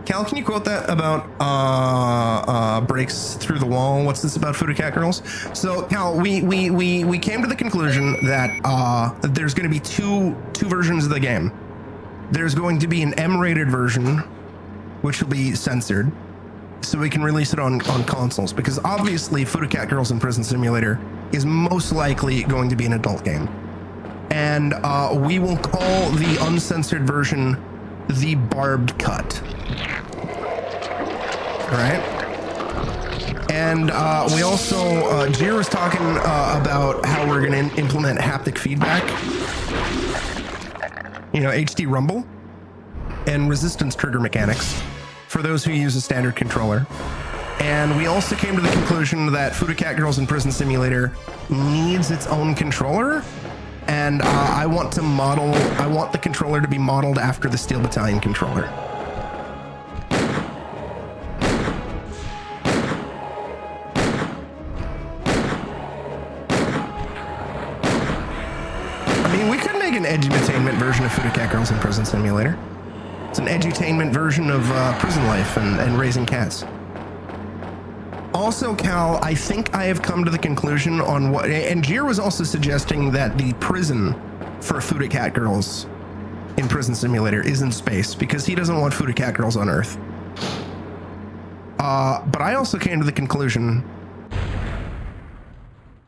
S2: Cal, can you quote that about breaks through the wall? What's this about Foodie Girls? So, Cal, we came to the conclusion that there's going to be two versions of the game. There's going to be an M-rated version, which will be censored, so we can release it on consoles. Because obviously, Foodie Girls in Prison Simulator is most likely going to be an adult game, and we will call the uncensored version the Barbed Cut. All right. And we also, Jir was talking about how we're going to implement haptic feedback, you know, HD rumble and resistance trigger mechanics for those who use a standard controller. And we also came to the conclusion that Foodie Girls in Prison Simulator needs its own controller. And I want the controller to be modeled after the Steel Battalion controller. I mean, we could make an edutainment version of Foodie Girls in Prison Simulator. It's an edutainment version of prison life and raising cats. Also, Cal, I think I have come to the conclusion on what, and Jir was also suggesting that the prison for Foodie Cat Girls in Prison Simulator is in space because he doesn't want Foodie Cat Girls on Earth. But I also came to the conclusion,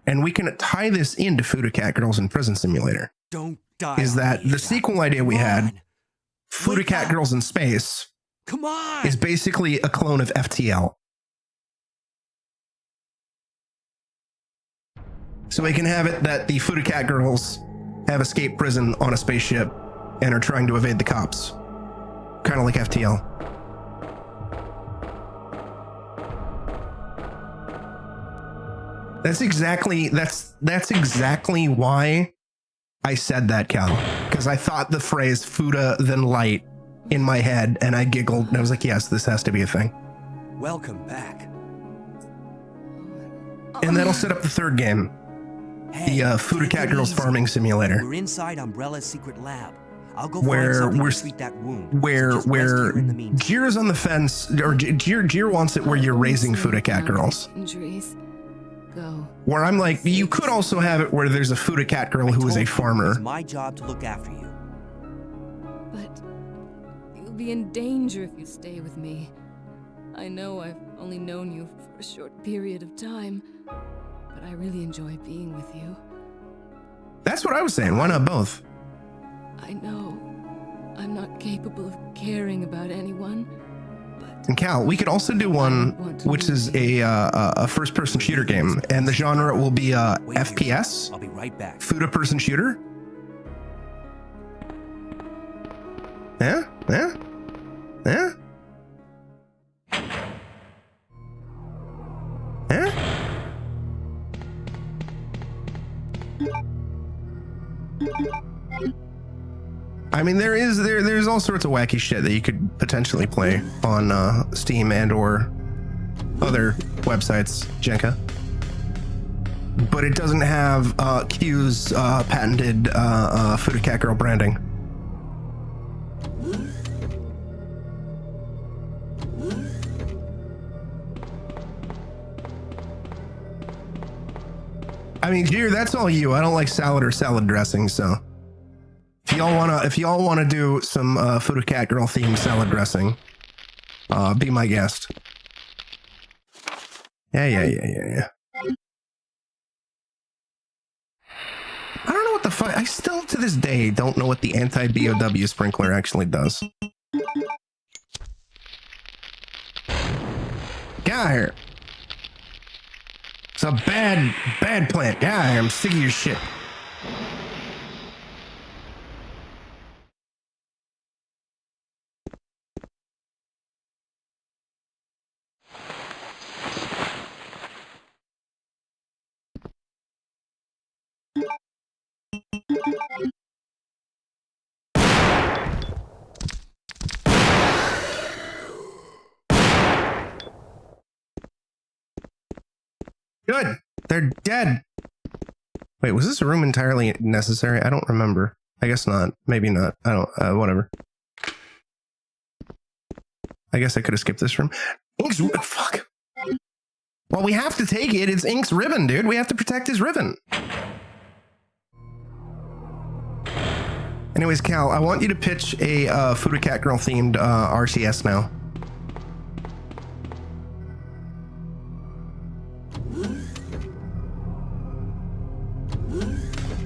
S2: and we can tie this into Foodie Cat Girls in Prison Simulator.
S5: Don't
S2: is that the sequel idea we had, Fuda Cat Girls in Space,
S5: Come on!
S2: is basically a clone of FTL. So we can have it that the Fuda Cat Girls have escaped prison on a spaceship and are trying to evade the cops. Kind of like FTL. That's exactly why I said that, Cal. Because I thought the phrase Fuda then light in my head and I giggled and I was like, yes, this has to be a thing.
S5: Welcome back.
S2: And that'll set up the third game.
S5: Hey,
S2: The Fuda Cat Girls Farming Simulator.
S5: We're inside Umbrella's secret lab. I'll go
S2: Where
S5: find something
S2: we're
S5: to treat that wound.
S2: where Jira's on the fence, or Jira wants it where you're raising Fuda Cat Girls.
S11: Injuries. Go.
S2: Where I'm like, you could also have it where there's a Fuda Cat Girl who is a farmer.
S5: It's my job to look after you.
S11: But you'll be in danger if you stay with me. I know I've only known you for a short period of time, but I really enjoy being with you.
S2: That's what I was saying. Why not both?
S11: I know I'm not capable of caring about anyone,
S2: And Cal, we could also do one which is a first-person shooter game, and the genre will be FPS.
S5: I'll be right back.
S2: Fuda-person shooter. Yeah, yeah, yeah, yeah. I mean, there's all sorts of wacky shit that you could potentially play on Steam and or other websites, Jenka. But it doesn't have Q's patented Fuda Cat Girl branding. I mean, Jeer, that's all you. I don't like salad or salad dressing, so. If y'all wanna do some Fuda Cat Girl themed salad dressing, be my guest. Yeah. I don't know what the fuck. I still to this day don't know what the anti-BOW sprinkler actually does. Get out of here. It's a bad plant. Get out of here. I'm sick of your shit. Good. They're dead. Wait, was this room entirely necessary? I don't remember. I guess not. Maybe not. I don't. Whatever. I guess I could have skipped this room. Ink's fuck. Well, we have to take it. It's Ink's ribbon, dude. We have to protect his ribbon. Anyways, Cal, I want you to pitch a Fuda Cat Girl themed RCS now.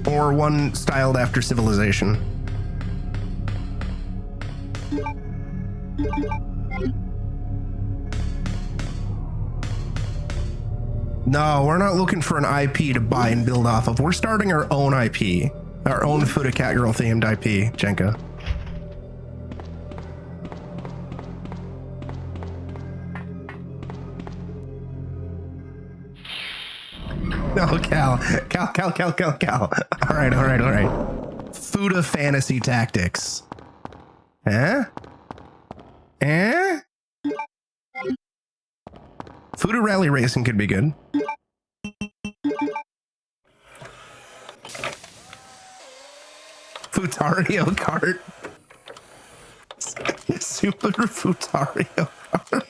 S2: Or one styled after Civilization. No, we're not looking for an IP to buy and build off of. We're starting our own IP. Our own Fuda Cat Girl themed IP, Jenka. No, Cal. All right. Fuda Fantasy Tactics. Eh? Fuda Rally Racing could be good. Futario Kart. Super Futario Kart.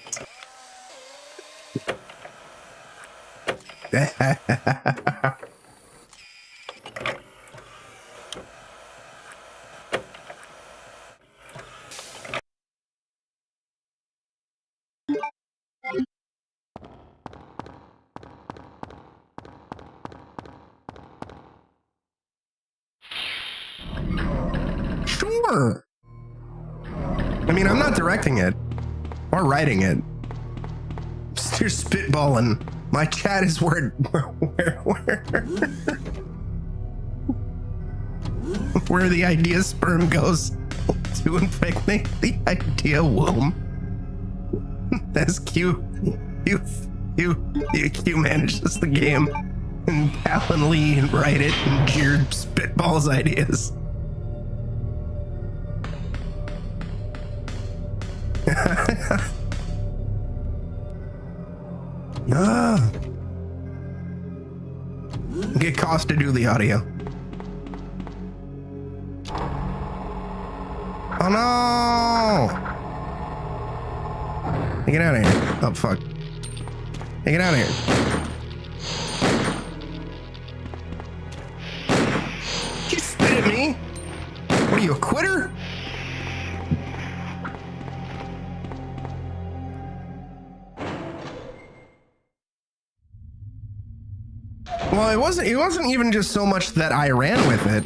S2: Sure. I mean, I'm not directing it or writing it. Just you're spitballing. My chat is where the idea sperm goes to impregnate the idea womb. That's Q manages the game, and Alan Lee write it, and Gear spitballs ideas. Get Cost to do the audio. Oh no! Hey, get out of here. Oh fuck. Hey, get out of here. You spit at me? What are you, a quitter? Well, it wasn't even just so much that I ran with it.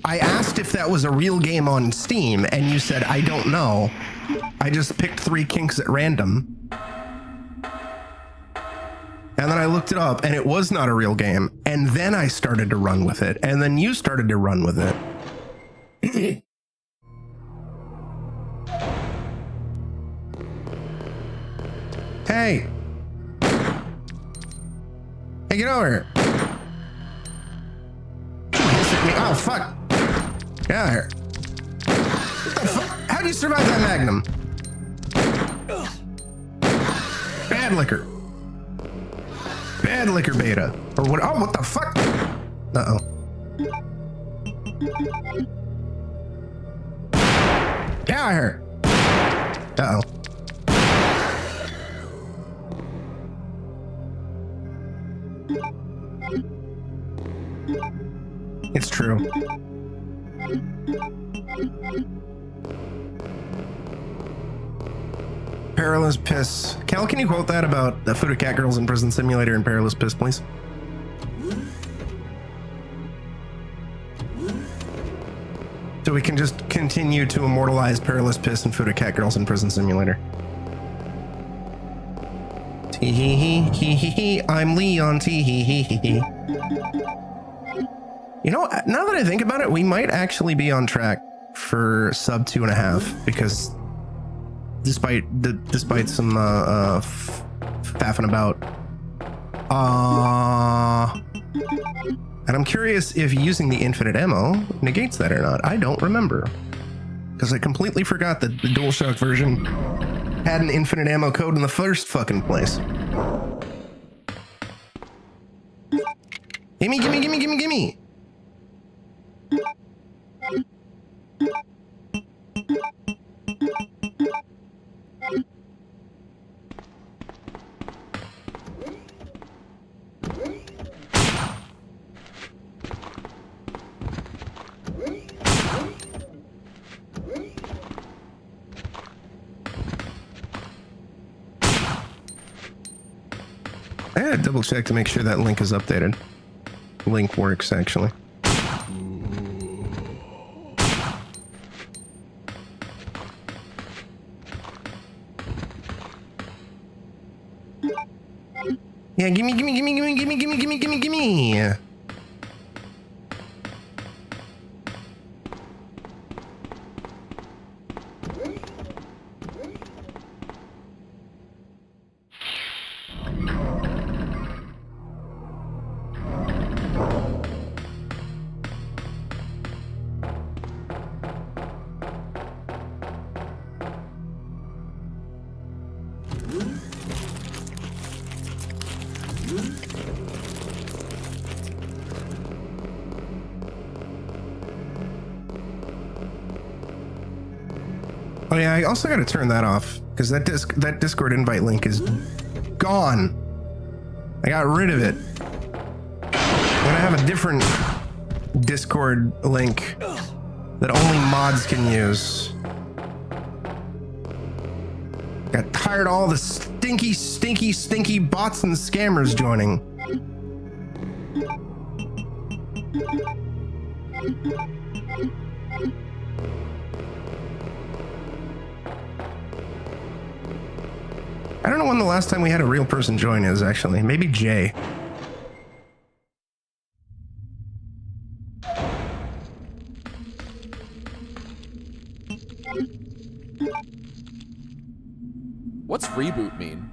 S2: I asked if that was a real game on Steam, and you said, I don't know. I just picked 3 kinks at random. And then I looked it up, and it was not a real game. And then I started to run with it, and then you started to run with it. Hey! Hey, get over here. Oh, fuck. Get out of here. How'd you survive that Magnum? Bad liquor. Bad liquor beta. Or what? Oh, what the fuck? Uh-oh. Get out of here. Uh-oh. It's true. Perilous Piss. Cal, can you quote that about the Food of Cat Girls in Prison Simulator and Perilous Piss, please? So we can just continue to immortalize Perilous Piss and Food of Cat Girls in Prison Simulator. Tee hee hee hee hee hee. I'm Leon. Tee hee hee hee hee. You know, now that I think about it, we might actually be on track for sub 2.5 because despite some faffing about, and I'm curious if using the infinite ammo negates that or not. I don't remember because I completely forgot that the DualShock version had an infinite ammo code in the first fucking place. Gimme, gimme, gimme, gimme, gimme. I gotta double check to make sure that link is updated. Link works actually. Yeah, gimme, gimme, gimme, gimme, gimme, gimme, gimme, gimme, gimme. Oh yeah, I also gotta turn that off because that Discord invite link is gone. I got rid of it. I'm gonna have a different Discord link that only mods can use. Got tired of all the stinky, stinky, stinky bots and scammers joining. when the last time we had a real person join is, actually. Maybe Jay.
S1: What's reboot mean?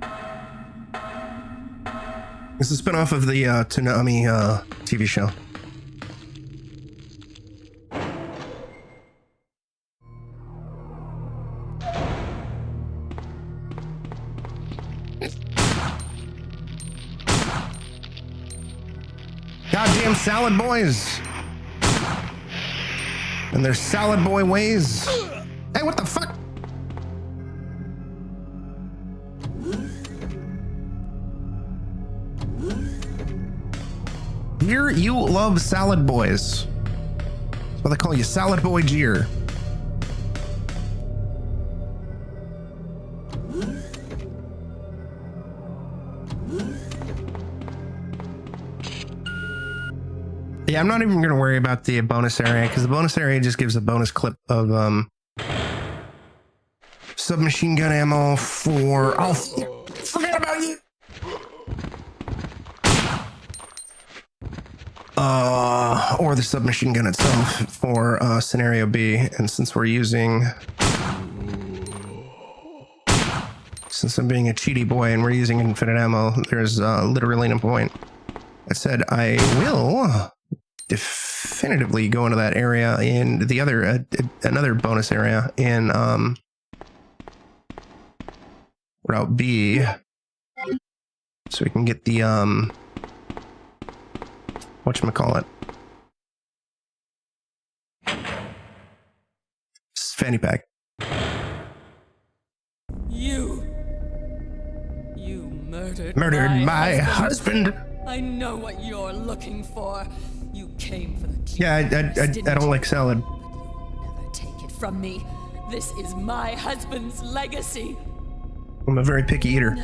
S2: This is a spinoff of the Toonami TV show. Goddamn salad boys! And their salad boy ways. Hey, what the fuck? Here, you love salad boys. That's what they call you, Salad Boy Jeer. Yeah, I'm not even going to worry about the bonus area, because the bonus area just gives a bonus clip of submachine gun ammo for... Oh, forget about you! Or the submachine gun itself for scenario B. And since we're using... Since I'm being a cheaty boy and we're using infinite ammo, there's literally no point. That said, I will definitively go into that area in the other another bonus area in Route B, so we can get the whatchamacallit, fanny pack.
S11: You murdered
S2: my husband.
S11: I know what you're looking for. You came for the key.
S2: Yeah, I don't like salad.
S11: But you'll never take it from me. This is my husband's legacy.
S2: I'm a very picky eater.
S11: Now,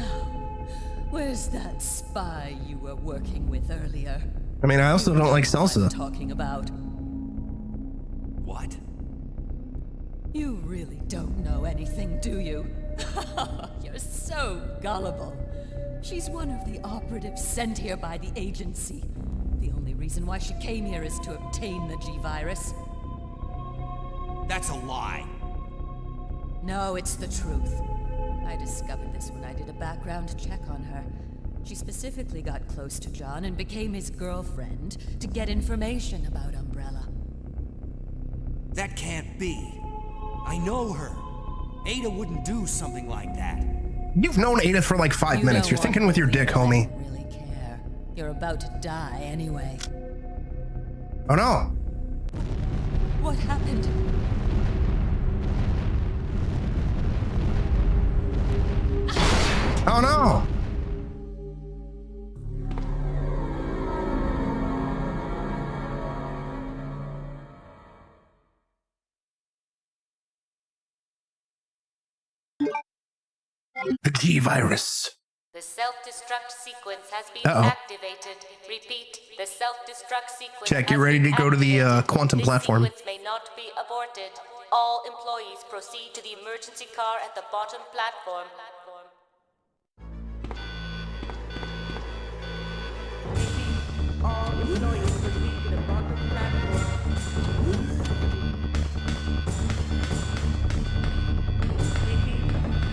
S11: where's that spy you were working with earlier?
S2: I mean, I also don't like salsa.
S11: Talking about.
S5: What?
S11: You really don't know anything, do you? You're so gullible. She's one of the operatives sent here by the agency. The only reason why she came here is to obtain the G-Virus.
S5: That's a lie.
S11: No, it's the truth. I discovered this when I did a background check on her. She specifically got close to John and became his girlfriend to get information about Umbrella.
S5: That can't be. I know her. Ada wouldn't do something like that.
S2: You've known Ada for like 5 minutes. You're thinking with your dick, homie.
S11: I don't really care. You're about to die anyway.
S2: Oh no.
S11: What happened?
S2: Oh no. The G-Virus.
S13: The self-destruct sequence has been activated. Repeat, the self-destruct sequence.
S2: Check, you're ready to go to the quantum
S13: this
S2: platform.
S13: Sequence may not be aborted. All employees proceed to the emergency car at the bottom platform. All employees proceed to the bottom platform.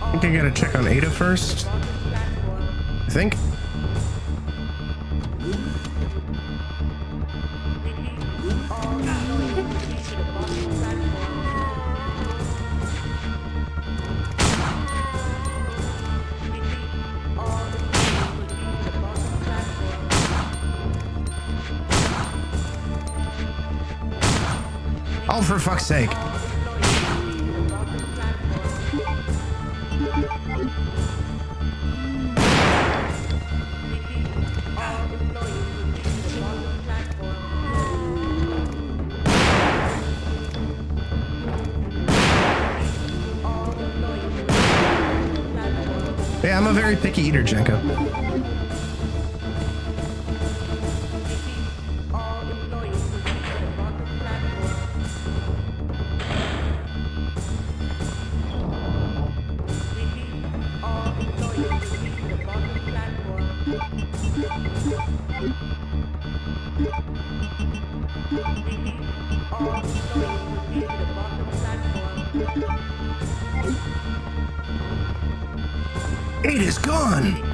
S2: I think I gotta check on Ada first. I think. Oh, for fuck's sake. Yeah, I'm a very picky eater, Jenko. Ada's gone.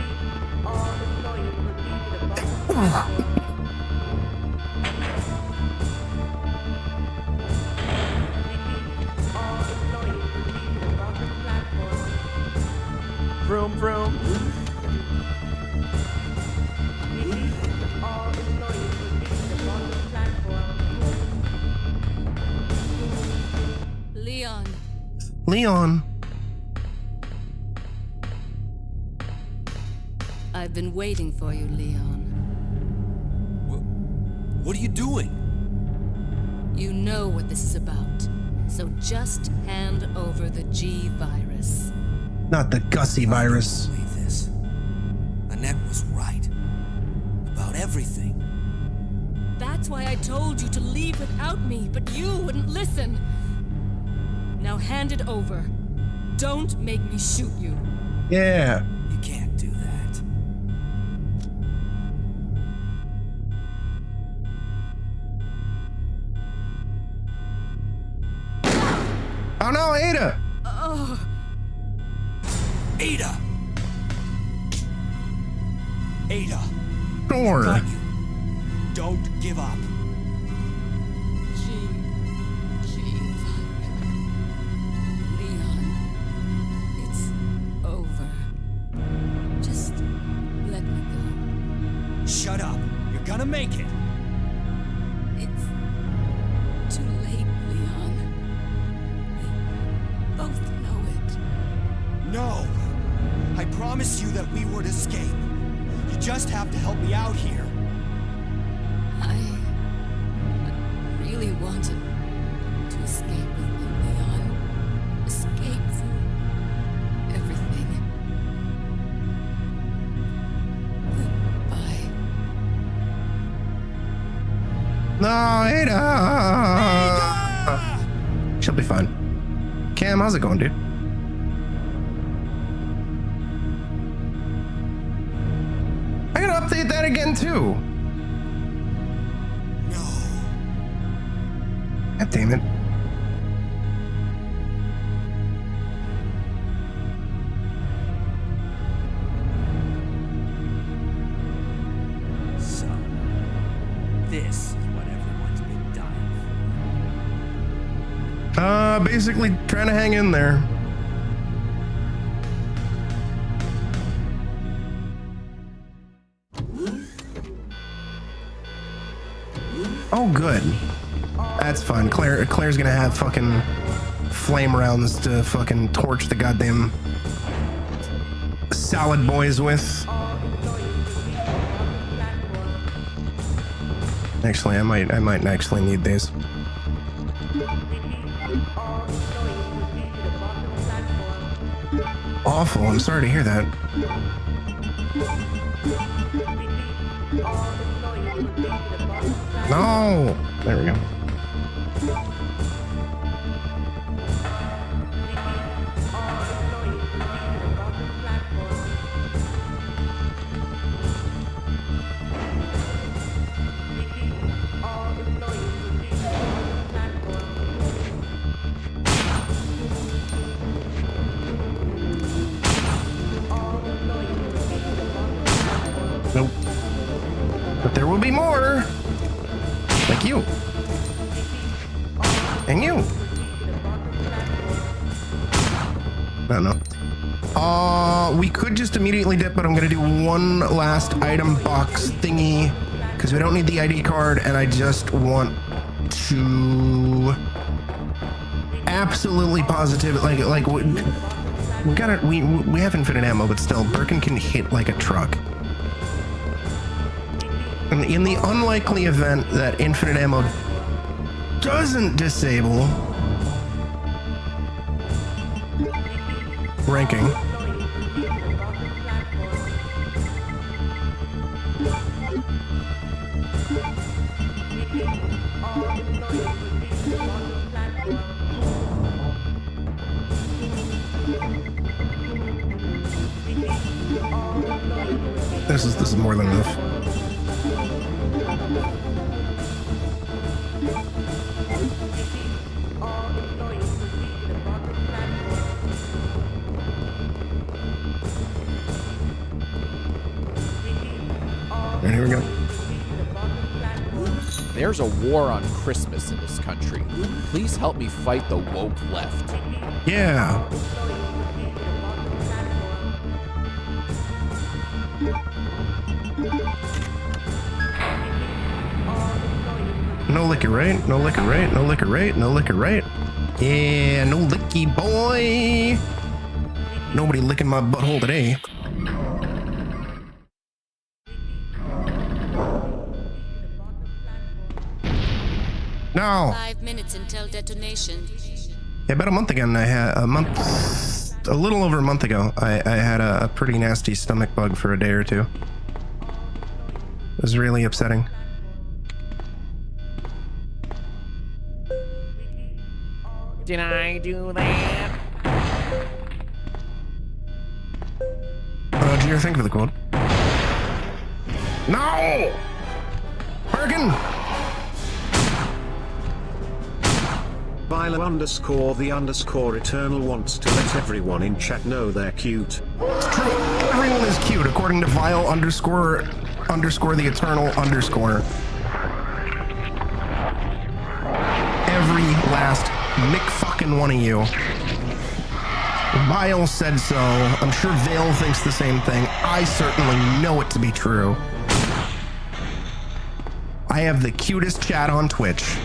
S1: Vroom, vroom.
S11: Leon.
S2: Leon.
S11: I've been waiting for you, Leon.
S5: What are you doing?
S11: You know what this is about. So just hand over the G virus.
S2: Not the Gussie virus.
S5: I don't believe this. Annette was right. About everything.
S11: That's why I told you to leave without me, but you wouldn't listen. Now hand it over. Don't make me shoot you.
S2: Yeah.
S5: You can't do that.
S2: Oh no, Ada!
S11: Oh.
S5: Ada! Ada!
S2: Sure.
S5: Got you. Don't give up.
S11: Leon, it's over. Just let me go.
S5: Shut up. You're gonna make it.
S11: It's too late, Leon. We both know it.
S5: No! I promised you that we would escape. You just have to help me out here.
S11: I really wanted to escape with you, Leon. Escape from everything. Goodbye.
S2: No, Ada! She'll be fine. Cam, how's it going, dude? I gotta update that again, too.
S5: No.
S2: God damn it.
S5: So, this is what everyone's been dying for.
S2: Basically trying to hang in there. Oh, good. That's fun. Claire's gonna have fucking flame rounds to fucking torch the goddamn salad boys with. Actually, I might actually need these. Awful. I'm sorry to hear that. No! There we go. Nope. But there will be more. Like you. And you. No. We could just immediately dip, but I'm gonna do one last item box thingy because we don't need the ID card, and I just want to absolutely positive we have infinite ammo, but still Birkin can hit like a truck. And in the unlikely event that infinite ammo doesn't disable ranking, this is more than enough. Alright, here we go.
S1: There's a war on Christmas in this country. Please help me fight the woke left.
S2: Yeah. No liquor, right? No liquor, right? No liquor, right? No liquor, right? Yeah, no licky, boy. Nobody licking my butthole today. No.
S11: 5 minutes until detonation.
S2: Yeah, about a month ago, a little over a month ago, I had a pretty nasty stomach bug for a day or two. It was really upsetting.
S14: Did I do that?
S2: Roger, thank you for the quote. No! Bergen!
S10: Viola _the_ eternal wants to let everyone in chat know they're cute.
S2: It's true. Everyone is cute, according to Vile __ the eternal _. Every last McFucking one of you. Vile said so. I'm sure Vale thinks the same thing. I certainly know it to be true. I have the cutest chat on Twitch.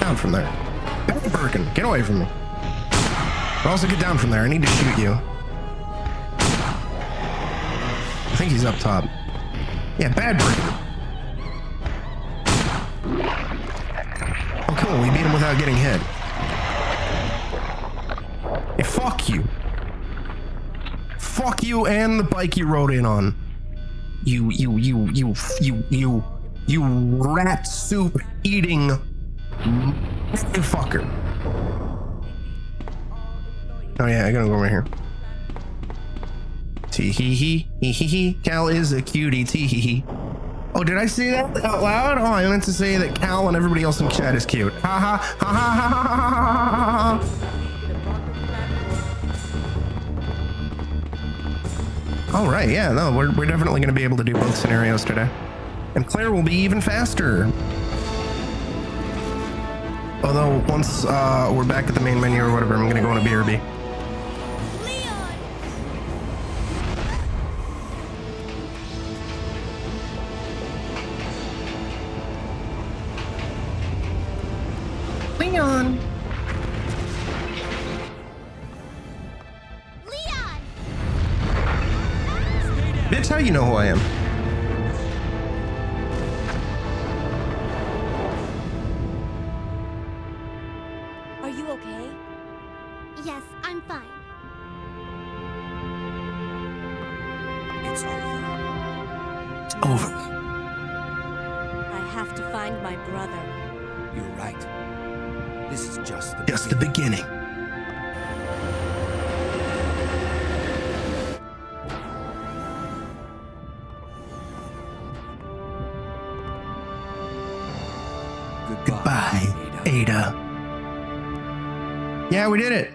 S2: Down from there. Birkin, get away from me. But also get down from there. I need to shoot you. I think he's up top. Yeah, bad Birkin. Oh, cool. We beat him without getting hit. Hey, fuck you. Fuck you and the bike you rode in on. You rat soup eating fucker. Oh yeah, I gotta go right here. Tee hee hee hee hee hee. Cal is a cutie. Tee hee hee. Oh, did I say that out loud? Oh, I meant to say that Cal and everybody else in chat is cute. Ha ha ha ha ha ha ha ha. All right, yeah, no, we're definitely going to be able to do both scenarios today. And Claire will be even faster. Although, once we're back at the main menu or whatever, I'm going to go on a BRB. Leon! Bitch, how you know who I am?
S6: Are you okay? Yes, I'm fine.
S5: It's over.
S2: It's over.
S6: I have to find my brother.
S5: You're right. This is just
S2: the beginning. Goodbye, Ada. Yeah, we did it.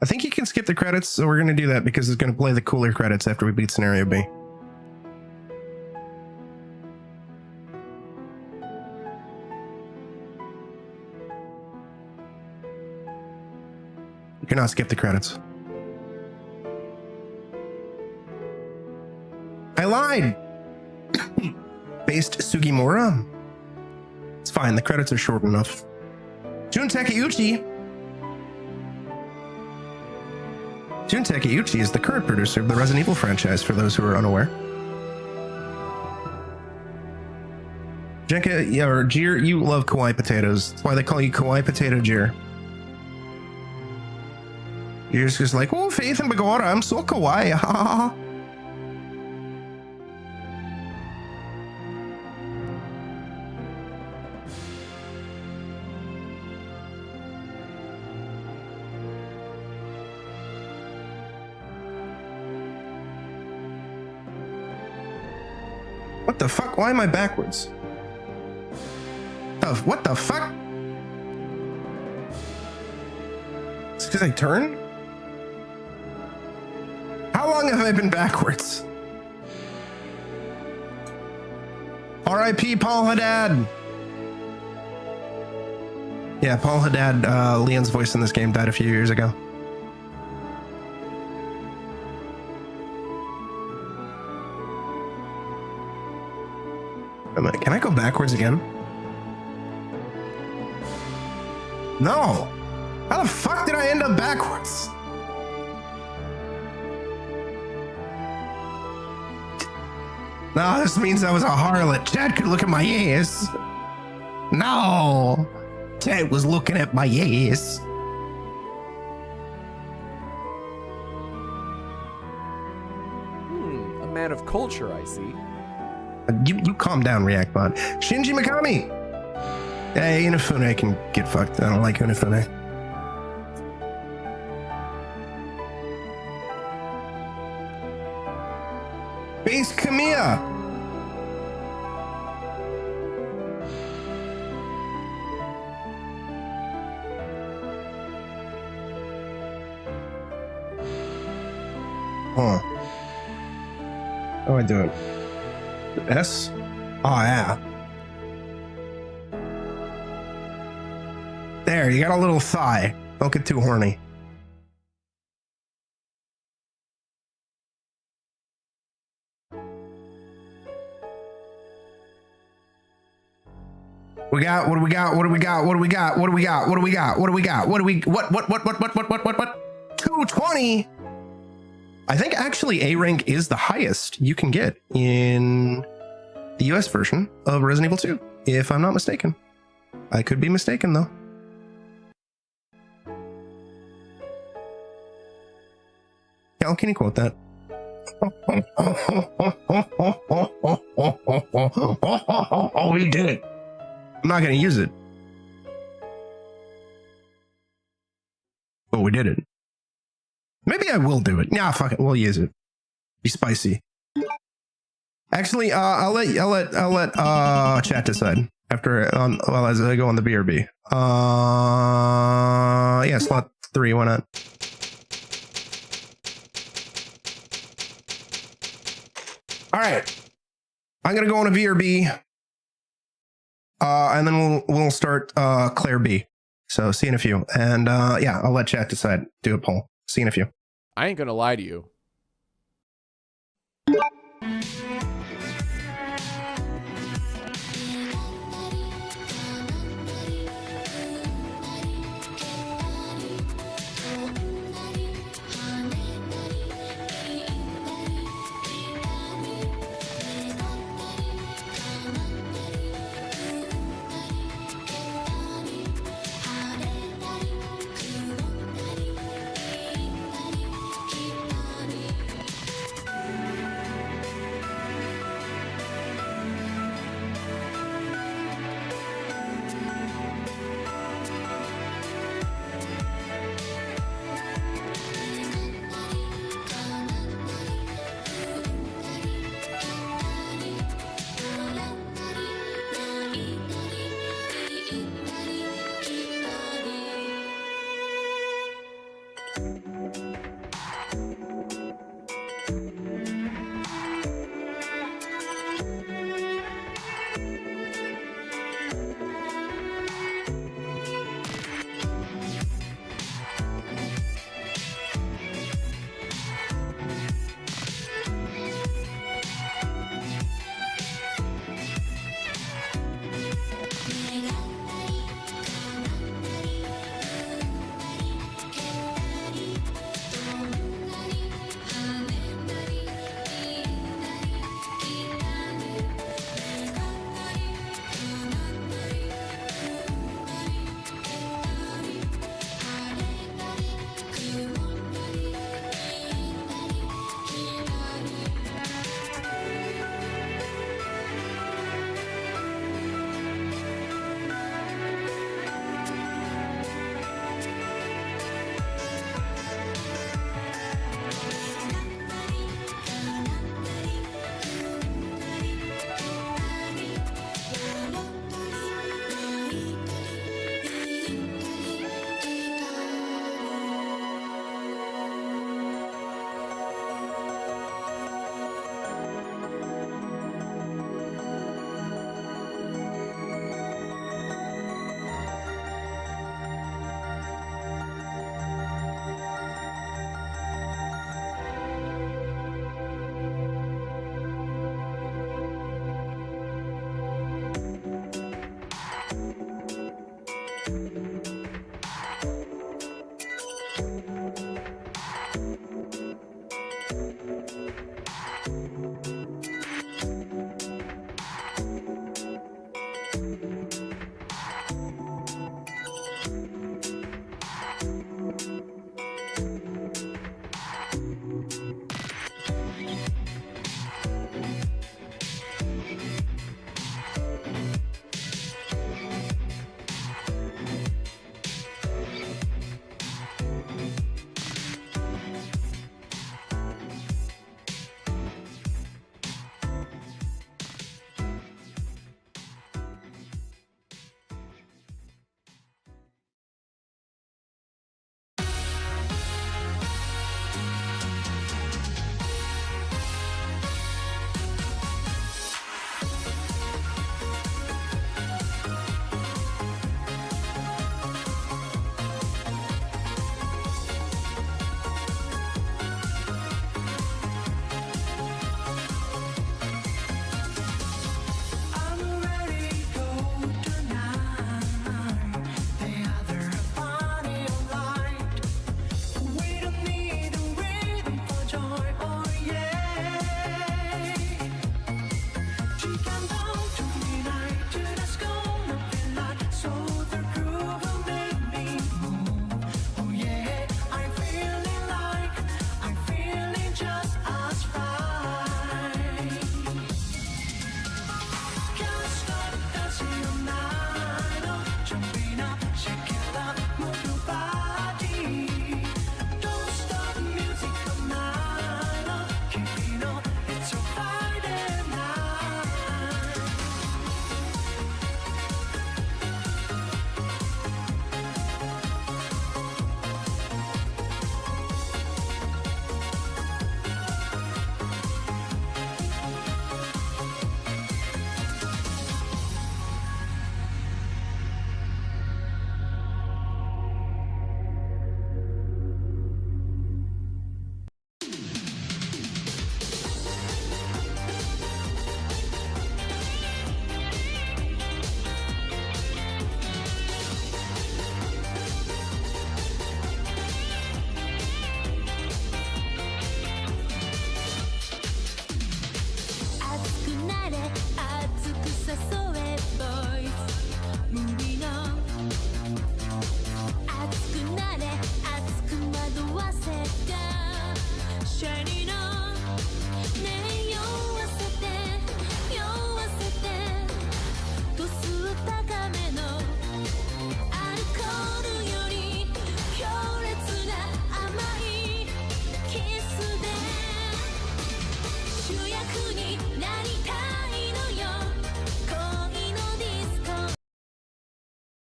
S2: I think you can skip the credits, so we're going to do that because it's going to play the cooler credits after we beat Scenario B. You cannot skip the credits. I lied! Based Sugimura? It's fine, the credits are short enough. Jun Takeuchi! Jun Takeuchi is the current producer of the Resident Evil franchise, for those who are unaware. Jenka, yeah, or Jir, you love kawaii potatoes. That's why they call you Kawaii Potato Jir. You're just like, oh, Faith and Begora, I'm so kawaii. Ha ha ha. What the fuck? Why am I backwards? What the fuck? It's because I turn? How long have I been backwards? R.I.P. Paul Haddad. Yeah, Paul Haddad, Leon's voice in this game, died a few years ago. Can I go backwards again? No! How the fuck did I end up backwards? No, this means I was a harlot. Chad could look at my ears. No! Chad was looking at my ears.
S1: A man of culture, I see.
S2: You calm down, Reactbot. Shinji Mikami! Hey, Inafune can get fucked. I don't like Inafune. Base Kamiya! Huh. How do I do it? S? Oh, yeah. There, you got a little thigh. Don't get too horny. What do we got? 220? I think actually A rank is the highest you can get in the US version of Resident Evil 2, if I'm not mistaken. I could be mistaken though. Cal, can you quote that? Oh, we did it. I'm not gonna use it. But we did it. Maybe I will do it. Nah, fuck it. We'll use it. Be spicy. Actually, I'll let chat decide after as I go on the BRB. Yeah, slot 3. Why not? All right. I'm gonna go on a VRB. And then we'll start Claire B. So see you in a few. And yeah, I'll let chat decide. Do a poll. See you in a few.
S1: I ain't gonna lie to you.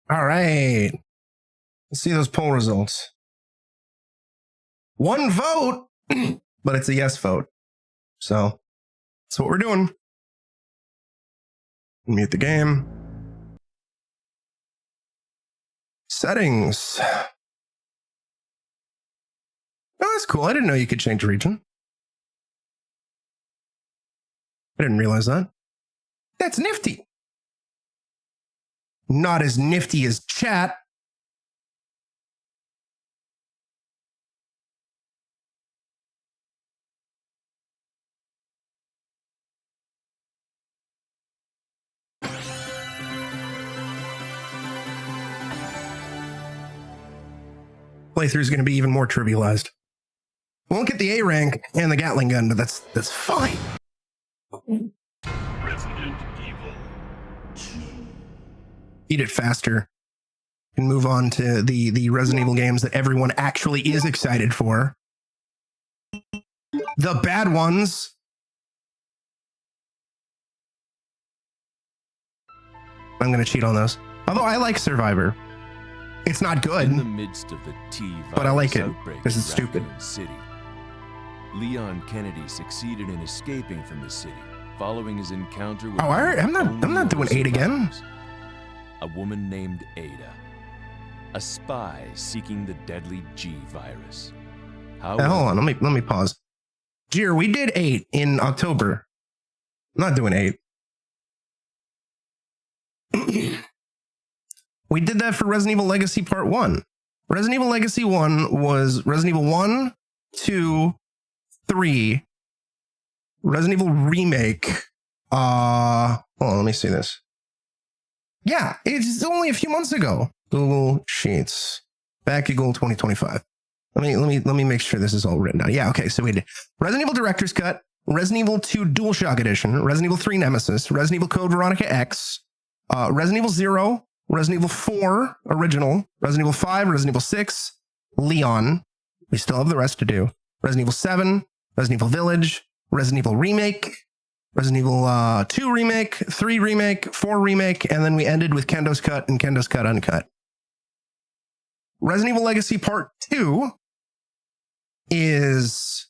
S2: All right. Let's see those poll results. One vote, but it's a yes vote. So that's what we're doing. Mute the game. Settings. Oh, that's cool. I didn't know you could change region. I didn't realize that. That's nifty. Not as nifty as chat. Playthrough is going to be even more trivialized. Won't get the A rank and the Gatling gun, but that's fine.
S8: Resident Evil 2.
S2: Eat it faster and move on to the Resident Evil games that everyone actually is excited for. The bad ones. I'm going to cheat on those. Although I like Survivor. It's not good.
S3: In the midst of the T-virus
S2: but I like it.
S3: outbreak
S2: This is
S3: in
S2: stupid.
S3: Raccoon City, Leon Kennedy succeeded in escaping from the city following his encounter with
S2: I'm not doing 8 again.
S3: a woman named Ada, a spy seeking the deadly G virus.
S2: Hold on, let me pause. Jeer, we did 8 in October. I'm not doing 8. We did that for Resident Evil Legacy Part 1. Resident Evil Legacy 1 was Resident Evil 1, 2, 3, Resident Evil Remake. Hold on, let me see this. Yeah, it's only a few months ago. Google Sheets. Back to Google 2025. Let me make sure this is all written down. Yeah, okay, so we did Resident Evil Director's Cut, Resident Evil 2 DualShock Edition, Resident Evil 3 Nemesis, Resident Evil Code Veronica X, Resident Evil 0, Resident Evil 4 Original, Resident Evil 5, Resident Evil 6, Leon. We still have the rest to do. Resident Evil 7, Resident Evil Village, Resident Evil Remake, Resident Evil 2 Remake, 3 Remake, 4 Remake, and then we ended with Kendo's Cut and Kendo's Cut Uncut. Resident Evil Legacy Part 2 is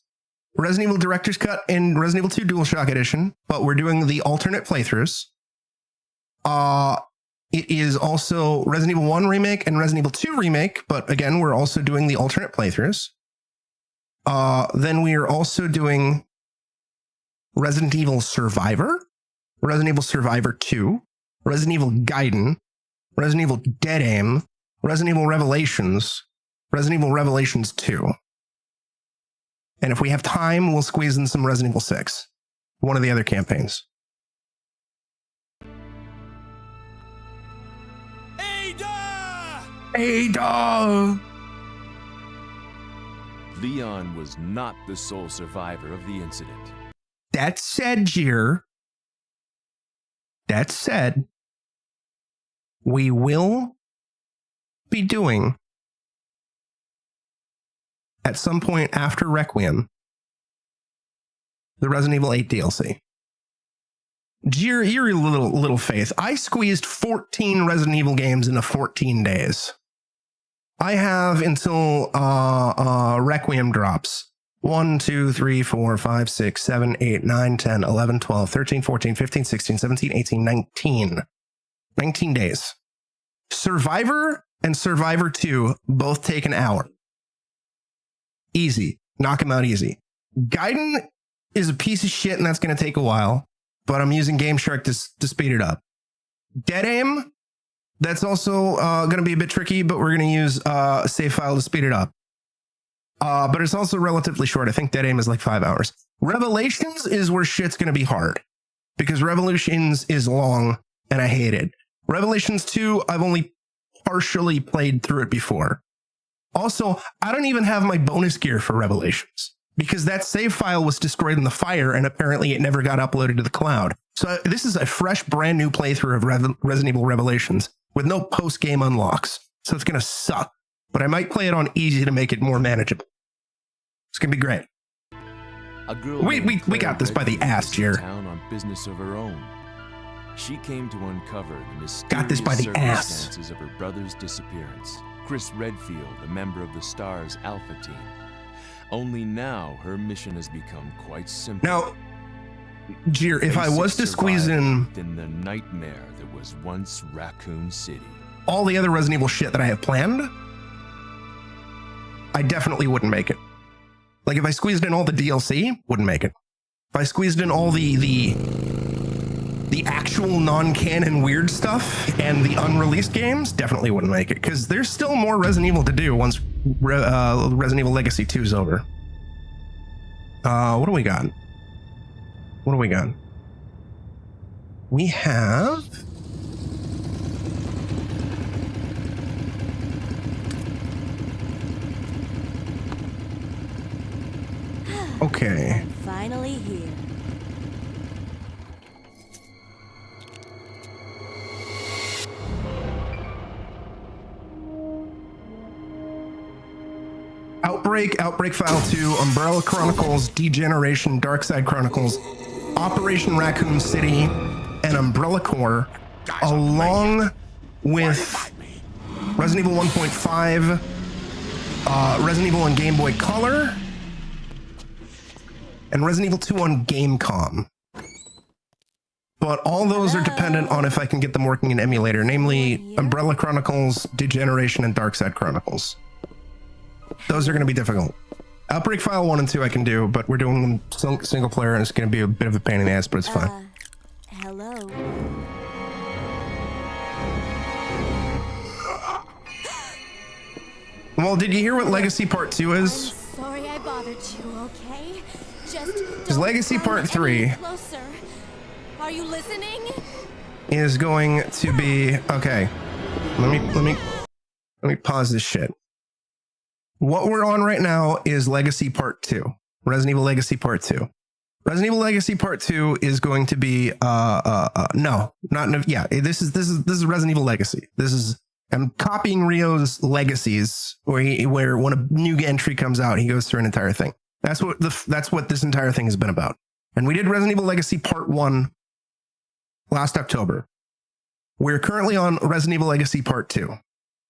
S2: Resident Evil Director's Cut and Resident Evil 2 DualShock Edition, but we're doing the alternate playthroughs. It is also Resident Evil 1 Remake and Resident Evil 2 Remake, but again, we're also doing the alternate playthroughs. Then we are also doing Resident Evil Survivor, Resident Evil Survivor 2, Resident Evil Gaiden, Resident Evil Dead Aim, Resident Evil Revelations, Resident Evil Revelations 2. And if we have time, we'll squeeze in some Resident Evil 6, one of the other campaigns. Ada!
S3: Leon was not the sole survivor of the incident.
S2: That said, Jeer, that said, we will be doing, at some point after Requiem, the Resident Evil 8 DLC. Jeer, you're a little faith. I squeezed 14 Resident Evil games into 14 days. I have until Requiem drops. 1, 2, 3, 4, 5, 6, 7, 8, 9, 10, 11, 12, 13, 14, 15, 16, 17, 18, 19. 19 days. Survivor and Survivor 2 both take an hour. Easy. Knock them out easy. Gaiden is a piece of shit and that's going to take a while, but I'm using Game Shark to speed it up. Dead Aim, that's also going to be a bit tricky, but we're going to use a save file to speed it up. But it's also relatively short. I think Dead Aim is like 5 hours. Revelations is where shit's going to be hard because Revelations is long and I hate it. Revelations 2, I've only partially played through it before. Also, I don't even have my bonus gear for Revelations because that save file was destroyed in the fire and apparently it never got uploaded to the cloud. So this is a fresh, brand new playthrough of Resident Evil Revelations with no post-game unlocks. So it's going to suck, but I might play it on easy to make it more manageable. It's going to be great.
S3: A girl
S2: We got this by the ass, Jer.
S3: town on business of her own. She came to uncover the mysterious
S2: Got this by the ass.
S3: circumstances of her brother's disappearance. Chris Redfield, a member of the STARS Alpha team. Only now, her mission has become quite simple.
S2: Now, Jeer, if I was to squeeze in
S3: the nightmare that was once Raccoon City,
S2: all the other Resident Evil shit that I have planned, I definitely wouldn't make it. Like if I squeezed in all the DLC, wouldn't make it. If I squeezed in all the actual non-canon weird stuff and the unreleased games, definitely wouldn't make it, because there's still more Resident Evil to do once Resident Evil Legacy 2 is over. What do we got? What do we got? We have... Okay.
S6: I'm finally here.
S2: Outbreak File 2, Umbrella Chronicles, Degeneration, Darkside Chronicles, Operation Raccoon City, and Umbrella Corps, along with Resident Evil 1.5, Resident Evil on Game Boy Color, and Resident Evil 2 on Gamecom. But all those are dependent on if I can get them working in emulator, namely Umbrella Chronicles, Degeneration, and Darkside Chronicles. Those are going to be difficult. Outbreak File 1 and 2 I can do, but we're doing them single player and it's going to be a bit of a pain in the ass, but it's fine.
S6: Hello.
S2: Well, did you hear what Legacy Part 2 is?
S6: Sorry I bothered you, okay? Just
S2: Because Legacy Part 3
S6: closer. Are you listening?
S2: is going to be... Okay. Let me pause this shit. What we're on right now is Legacy Part 2. Resident Evil Legacy Part 2. Resident Evil Legacy Part 2 is going to be this is Resident Evil Legacy. I'm copying Rio's Legacies where when a new entry comes out, he goes through an entire thing. That's what this entire thing has been about. And we did Resident Evil Legacy Part 1 last October. We're currently on Resident Evil Legacy Part 2,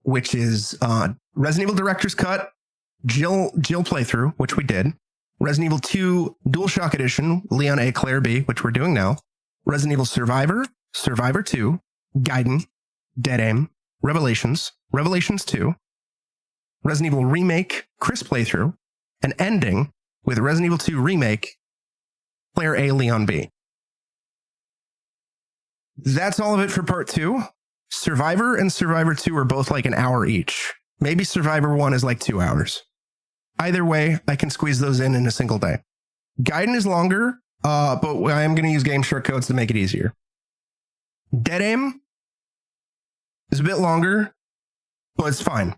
S2: which is Resident Evil Director's Cut, Jill playthrough, which we did. Resident Evil 2 DualShock Edition, Leon A. Claire B, which we're doing now. Resident Evil Survivor, Survivor 2, Gaiden, Dead Aim, Revelations 2, Resident Evil Remake, Chris playthrough, and ending with Resident Evil 2 Remake, Claire A, Leon B. That's all of it for Part 2. Survivor and Survivor 2 are both like an hour each. Maybe Survivor 1 is like 2 hours. Either way, I can squeeze those in a single day. Gaiden is longer, but I am going to use game shortcodes to make it easier. Dead Aim is a bit longer, but it's fine.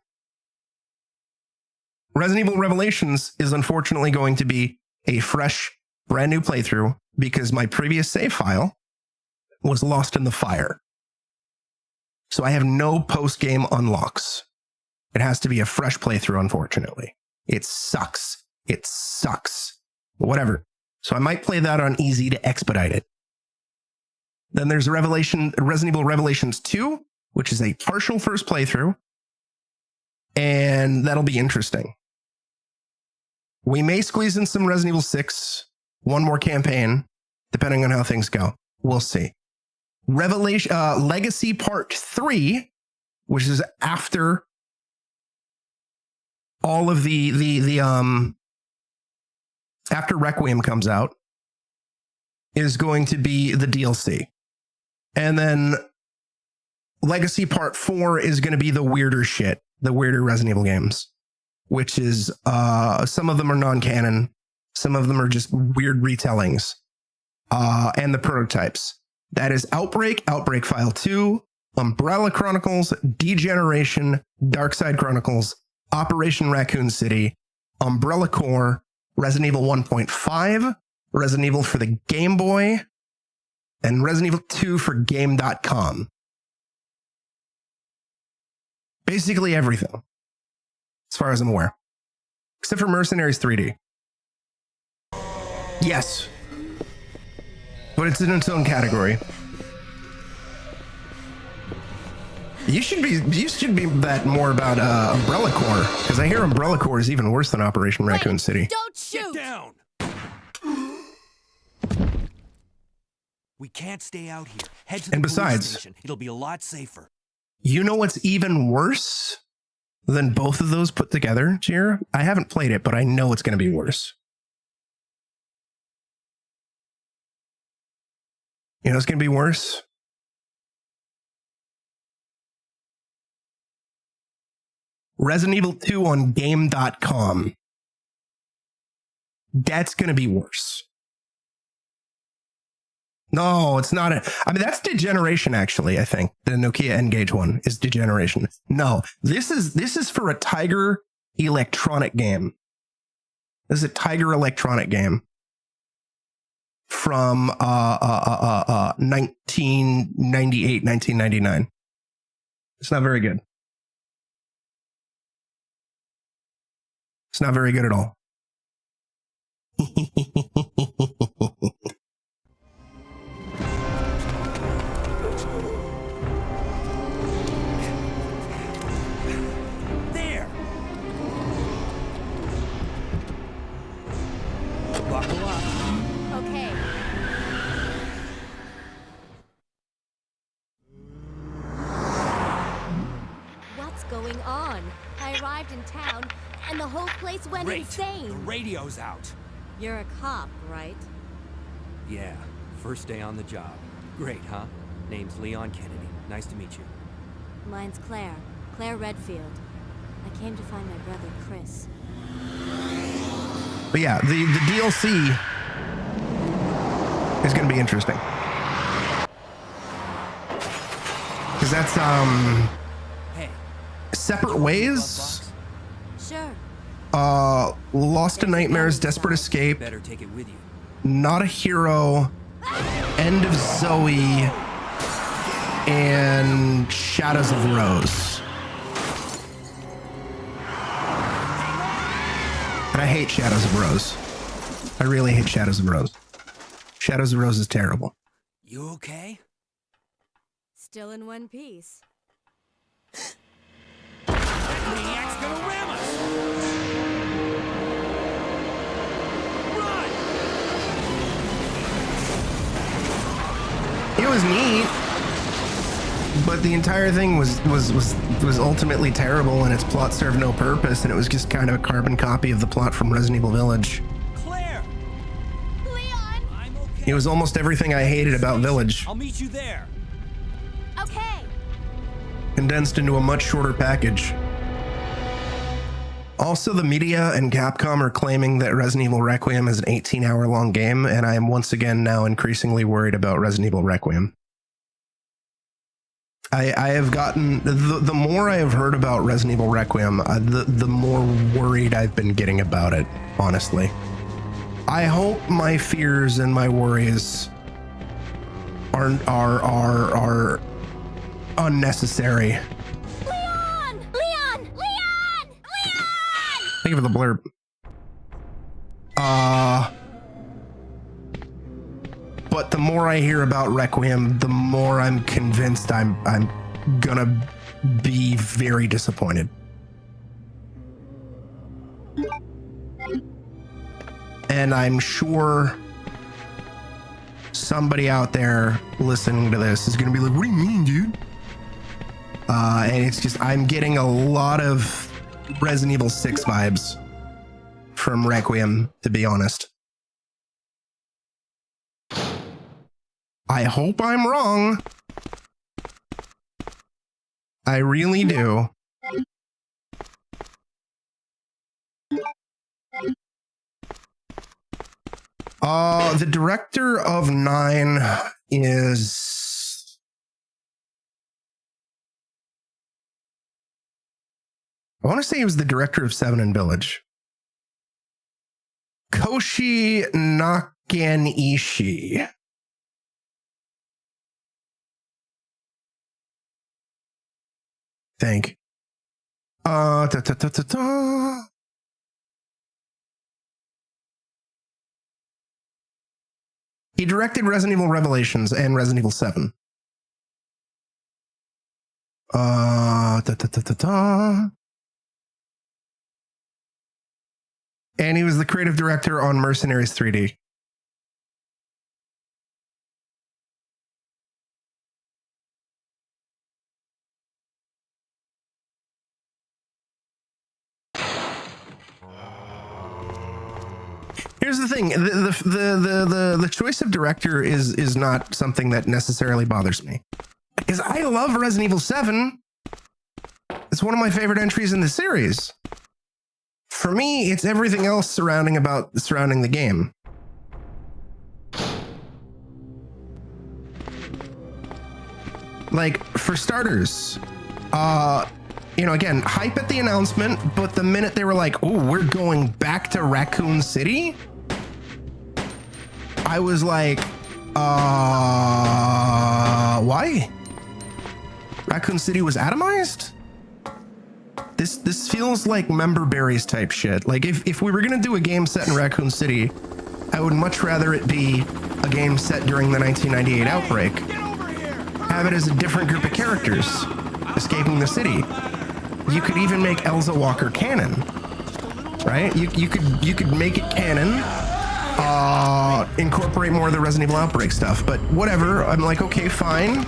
S2: Resident Evil Revelations is unfortunately going to be a fresh, brand new playthrough because my previous save file was lost in the fire. So I have no post-game unlocks. It has to be a fresh playthrough, unfortunately. It sucks. It sucks. But whatever. So I might play that on easy to expedite it. Then there's Resident Evil Revelations 2, which is a partial first playthrough. And that'll be interesting. We may squeeze in some Resident Evil 6, one more campaign, depending on how things go. We'll see. Legacy Part 3, which is after all of after Requiem comes out, is going to be the DLC. And then Legacy Part 4 is going to be the weirder shit, the weirder Resident Evil games, which is some of them are non-canon, some of them are just weird retellings, and the prototypes. That is Outbreak File 2, Umbrella Chronicles, Degeneration, Darkside Chronicles, Operation Raccoon City, Umbrella Corps, Resident Evil 1.5, Resident Evil for the Game Boy, and Resident Evil 2 for Game.com. Basically everything, as far as I'm aware. Except for Mercenaries 3D. Yes. But it's in its own category. You should be that more about Umbrella Corps, because I hear Umbrella Corps is even worse than Operation Raccoon City.
S6: Don't shoot!
S5: Get down! We can't stay out here. Head to the
S2: And
S5: police
S2: besides,
S5: station. It'll be a lot safer.
S2: You know what's even worse than both of those put together, Jira? I haven't played it, but I know it's going to be worse. You know it's going to be worse? Resident Evil 2 on Game.com. That's going to be worse. No, it's not. I mean, that's Degeneration, actually, I think. The Nokia N-Gage one is Degeneration. No, this is for a Tiger Electronic game. This is a Tiger Electronic game from 1998, 1999. It's not very good. It's not very good at all.
S5: There! Buckle up.
S6: Okay. What's going on? I arrived in town, and the whole place went
S5: Great.
S6: insane.
S5: The radio's out.
S6: You're a cop, right?
S5: Yeah, first day on the job. Great, huh? Name's Leon Kennedy. Nice to meet you.
S6: Mine's Claire. Claire Redfield. I came to find my brother, Chris.
S2: But yeah, the DLC is going to be interesting. Because that's,
S5: Hey.
S2: Separate Ways,
S6: Sure.
S2: Lost to Nightmares, Desperate Escape,
S5: Better take it with you.
S2: Not a Hero, End of Zoe, and Shadows of Rose. And I hate Shadows of Rose. I really hate Shadows of Rose. Shadows of Rose is terrible.
S5: You okay?
S6: Still in one piece.
S5: That maniac's gonna ram us!
S2: It was neat, but the entire thing was ultimately terrible, and its plot served no purpose, and it was just kind of a carbon copy of the plot from Resident Evil Village.
S5: Claire!
S6: Leon!
S5: I'm okay.
S2: It was almost everything I hated about Village,
S5: I'll meet you there.
S6: Okay.
S2: condensed into a much shorter package. Also, the media and Capcom are claiming that Resident Evil Requiem is an 18-hour-long game, and I am once again now increasingly worried about Resident Evil Requiem. I have gotten, the more I have heard about Resident Evil Requiem, the more worried I've been getting about it, honestly. I hope my fears and my worries are unnecessary.
S6: Leon! Leon! Leon! Leon!
S2: Thank you for the blurb. But the more I hear about Requiem, the more I'm convinced I'm gonna be very disappointed. And I'm sure somebody out there listening to this is gonna be like, what do you mean, dude? And it's just, I'm getting a lot of Resident Evil 6 vibes from Requiem, to be honest. I hope I'm wrong. I really do. The director of 9 is... I want to say he was the director of 7 and Village. Koshi Nakanishi. Think. He directed Resident Evil Revelations and Resident Evil 7. And he was the creative director on Mercenaries 3D. Here's the thing: the choice of director is not something that necessarily bothers me, because I love Resident Evil 7. It's one of my favorite entries in the series. For me, it's everything else surrounding the game. Like, for starters, you know, again, hype at the announcement, but the minute they were like, "Oh, we're going back to Raccoon City," I was like, why? Raccoon City was atomized? This feels like Member Berries type shit. Like, if we were gonna do a game set in Raccoon City, I would much rather it be a game set during the 1998 outbreak. Have it as a different group of characters escaping the city. You could even make Elza Walker canon, right? You could make it canon, incorporate more of the Resident Evil Outbreak stuff, but whatever. I'm like, okay, fine.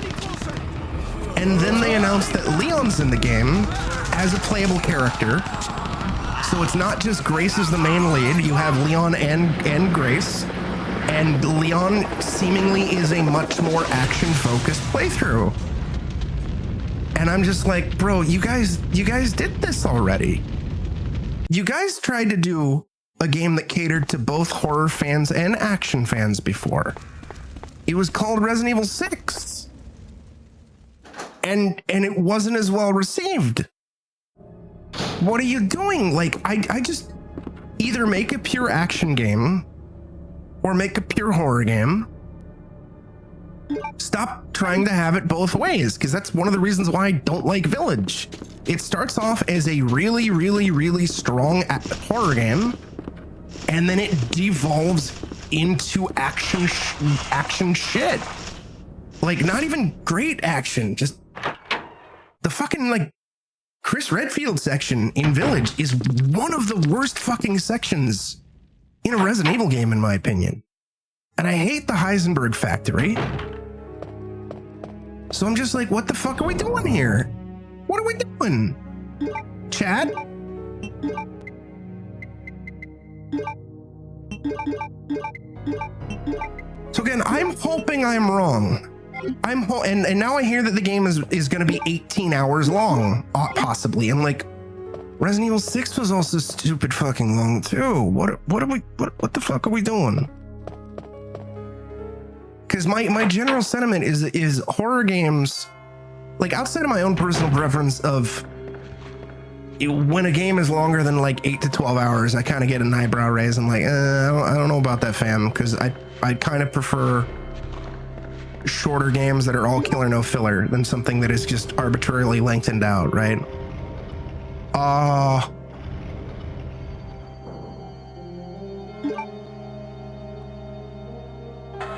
S2: And then they announced that Leon's in the game as a playable character. So it's not just Grace as the main lead. You have Leon and Grace. And Leon seemingly is a much more action-focused playthrough. And I'm just like, bro, you guys did this already. You guys tried to do a game that catered to both horror fans and action fans before. It was called Resident Evil 6. And it wasn't as well received. What are you doing? Like, I just either make a pure action game or make a pure horror game. Stop trying to have it both ways, because that's one of the reasons why I don't like Village. It starts off as a really, really, really strong horror game, and then it devolves into action shit. Like, not even great action, just the fucking, like, Chris Redfield section in Village is one of the worst fucking sections in a Resident Evil game, in my opinion. And I hate the Heisenberg factory. So I'm just like, what the fuck are we doing here? What are we doing? Chat? So again, I'm hoping I'm wrong. And now I hear that the game is going to be 18 hours long, possibly. I'm like, Resident Evil 6 was also stupid fucking long too. What the fuck are we doing? Because my general sentiment is horror games, like, outside of my own personal preference of when a game is longer than like 8 to 12 hours, I kind of get an eyebrow raise. I'm like, I don't know about that, fam, because I kind of prefer shorter games that are all killer no filler than something that is just arbitrarily lengthened out, right?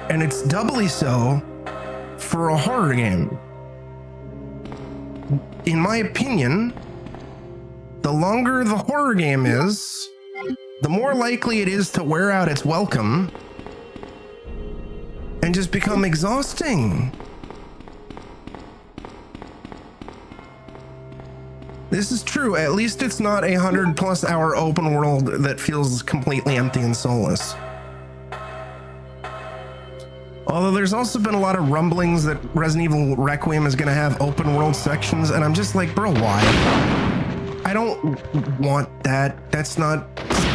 S2: And it's doubly so for a horror game. In my opinion, the longer the horror game is, the more likely it is to wear out its welcome and just become exhausting. This is true. At least it's not a 100+ hour open world that feels completely empty and soulless. Although there's also been a lot of rumblings that Resident Evil Requiem is going to have open world sections, and I'm just like, bro, why? I don't want that. That's not...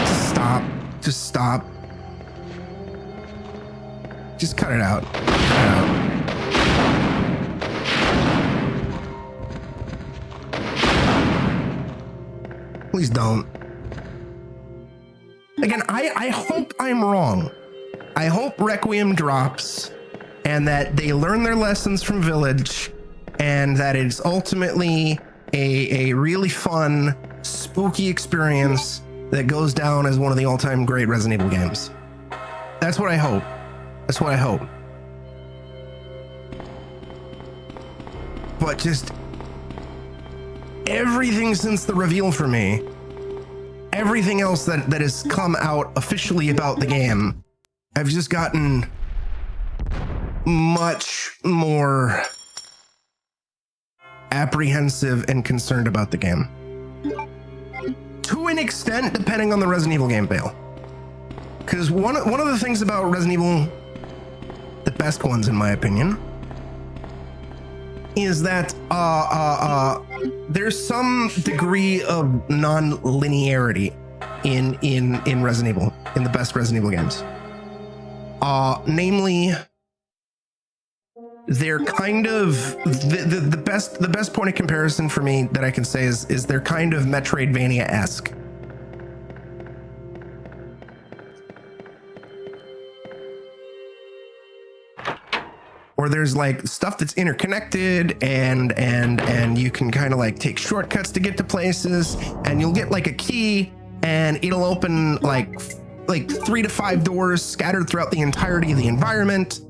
S2: Stop. Just stop. Just cut it out. Cut it out. Please don't. Again, I hope I'm wrong. I hope Requiem drops and that they learn their lessons from Village and that it's ultimately a really fun, spooky experience that goes down as one of the all-time great Resident Evil games. That's what I hope. That's what I hope. But just everything since the reveal for me, everything else that has come out officially about the game, I've just gotten much more apprehensive and concerned about the game. To an extent, depending on the Resident Evil game fail. Because one of the things about Resident Evil, the best ones in my opinion, is that there's some degree of non-linearity in Resident Evil, in the best Resident Evil games. Namely, they're kind of the best point of comparison for me that I can say is they're kind of Metroidvania-esque. Or there's like stuff that's interconnected and you can kind of like take shortcuts to get to places, and you'll get like a key and it'll open like 3 to 5 doors scattered throughout the entirety of the environment,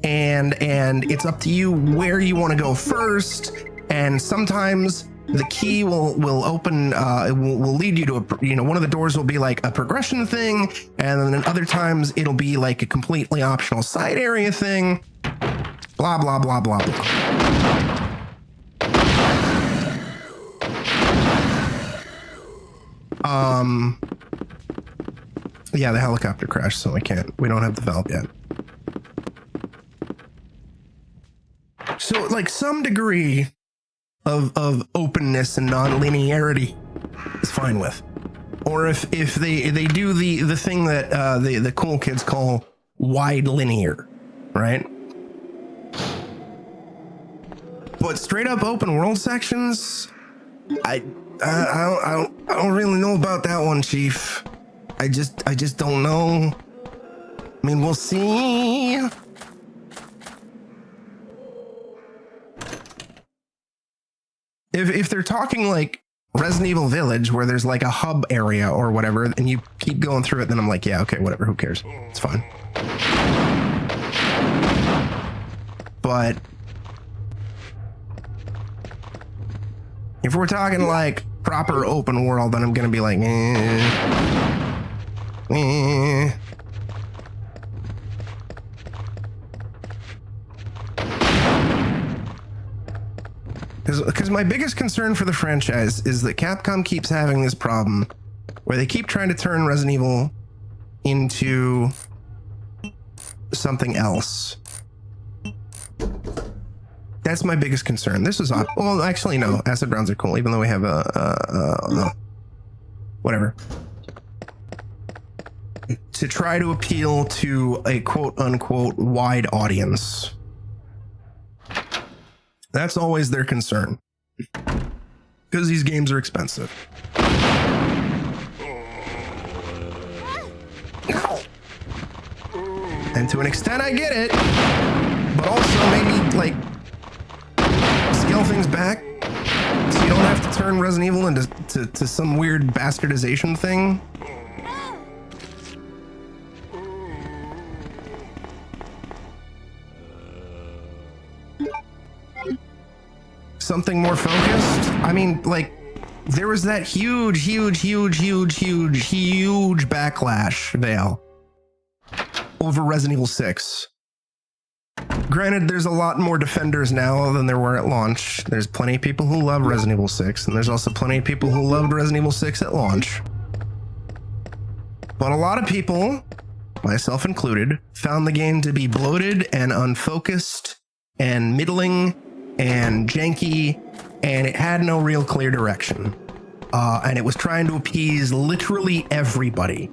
S2: and it's up to you where you want to go first. And sometimes the key will open, will lead you to one of the doors will be like a progression thing, and then other times it'll be like a completely optional side area thing. Blah, blah, blah, blah, blah. Yeah, the helicopter crashed, so we don't have the valve yet. So, like, some degree of openness and non-linearity is fine with. Or if they do the thing that the cool kids call wide linear, right? But straight up open world sections, I don't really know about that one, Chief. I just don't know. I mean, we'll see. If they're talking like Resident Evil Village, where there's like a hub area or whatever, and you keep going through it, then I'm like, yeah, okay, whatever, who cares? It's fine. But if we're talking like proper open world, then I'm gonna be like, Because my biggest concern for the franchise is that Capcom keeps having this problem where they keep trying to turn Resident Evil into something else. That's my biggest concern. This is well, actually no, acid rounds are cool, even though we have whatever. To try to appeal to a quote unquote wide audience. That's always their concern. Because these games are expensive. And to an extent I get it, but also maybe like scale things back so you don't have to turn Resident Evil into some weird bastardization thing. Something more focused. I mean, like, there was that huge backlash, Vale, over Resident Evil 6. Granted, there's a lot more defenders now than there were at launch. There's plenty of people who love Resident Evil 6, and there's also plenty of people who loved Resident Evil 6 at launch. But a lot of people, myself included, found the game to be bloated and unfocused and middling and janky, and it had no real clear direction. And it was trying to appease literally everybody.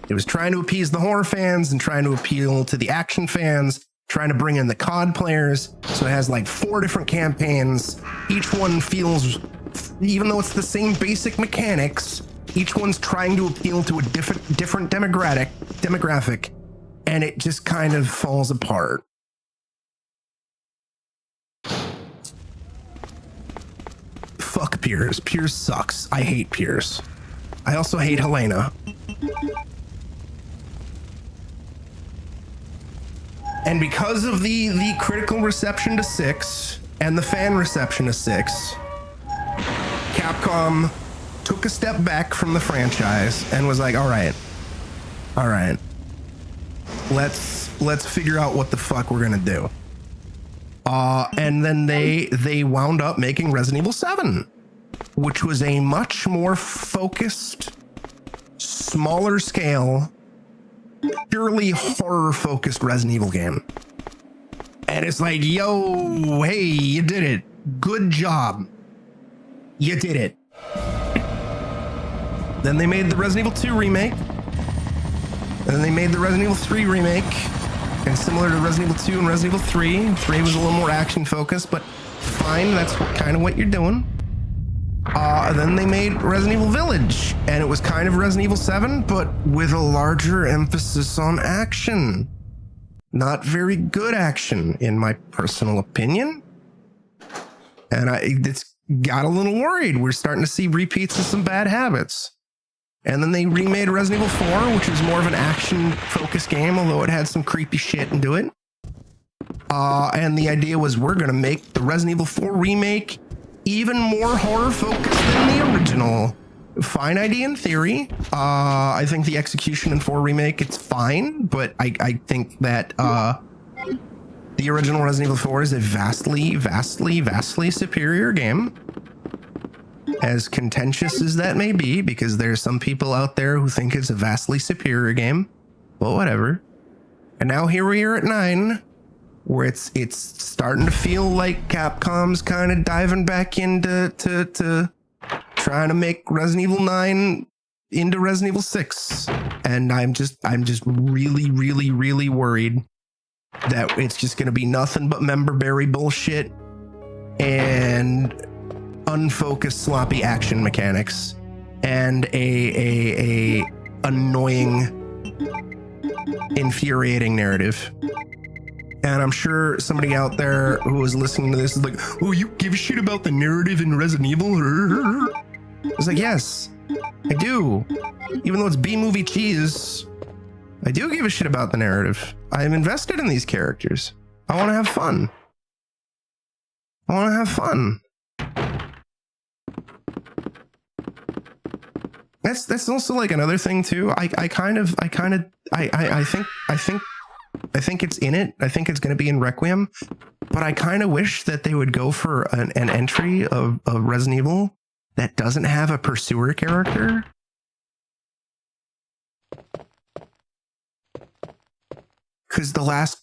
S2: It was trying to appease the horror fans and trying to appeal to the action fans, trying to bring in the COD players. So it has like 4 different campaigns. Each one feels, even though it's the same basic mechanics, each one's trying to appeal to a different demographic, and it just kind of falls apart. Fuck Piers. Piers sucks. I hate Piers. I also hate Helena. And because of the critical reception to 6 and the fan reception to 6, Capcom took a step back from the franchise and was like, all right, let's figure out what the fuck we're gonna do. And then they wound up making Resident Evil 7, which was a much more focused, smaller scale, purely horror focused Resident Evil game. And it's like, yo, hey, you did it. Good job. You did it. Then they made the Resident Evil 2 remake. And then they made the Resident Evil 3 remake. And similar to Resident Evil 2 and Resident Evil 3, 3 was a little more action focused, but fine, that's kind of what you're doing. Then they made Resident Evil Village, and it was kind of Resident Evil 7, but with a larger emphasis on action. Not very good action, in my personal opinion. And it's got a little worried. We're starting to see repeats of some bad habits. And then they remade Resident Evil 4, which was more of an action-focused game, although it had some creepy shit into it. And the idea was we're going to make the Resident Evil 4 remake even more horror-focused than the original. Fine idea in theory. I think the execution in 4 remake, it's fine, but I think that the original Resident Evil 4 is a vastly superior game. As contentious as that may be, because there's some people out there who think it's a vastly superior game. Well, whatever. And now here we are at 9, where it's starting to feel like Capcom's kind of diving back into to trying to make Resident Evil 9 into Resident Evil 6. And I'm just really worried that it's just going to be nothing but member berry bullshit and unfocused sloppy action mechanics and a annoying, infuriating narrative. And I'm sure somebody out there who is listening to this is like, oh, you give a shit about the narrative in Resident Evil? It's like, yes, I do. Even though it's B-movie cheese, I do give a shit about the narrative. I am invested in these characters. I want to have fun. That's also like another thing too. I think it's in it. I think it's going to be in Requiem, but I kind of wish that they would go for an entry of Resident Evil that doesn't have a pursuer character. Because the last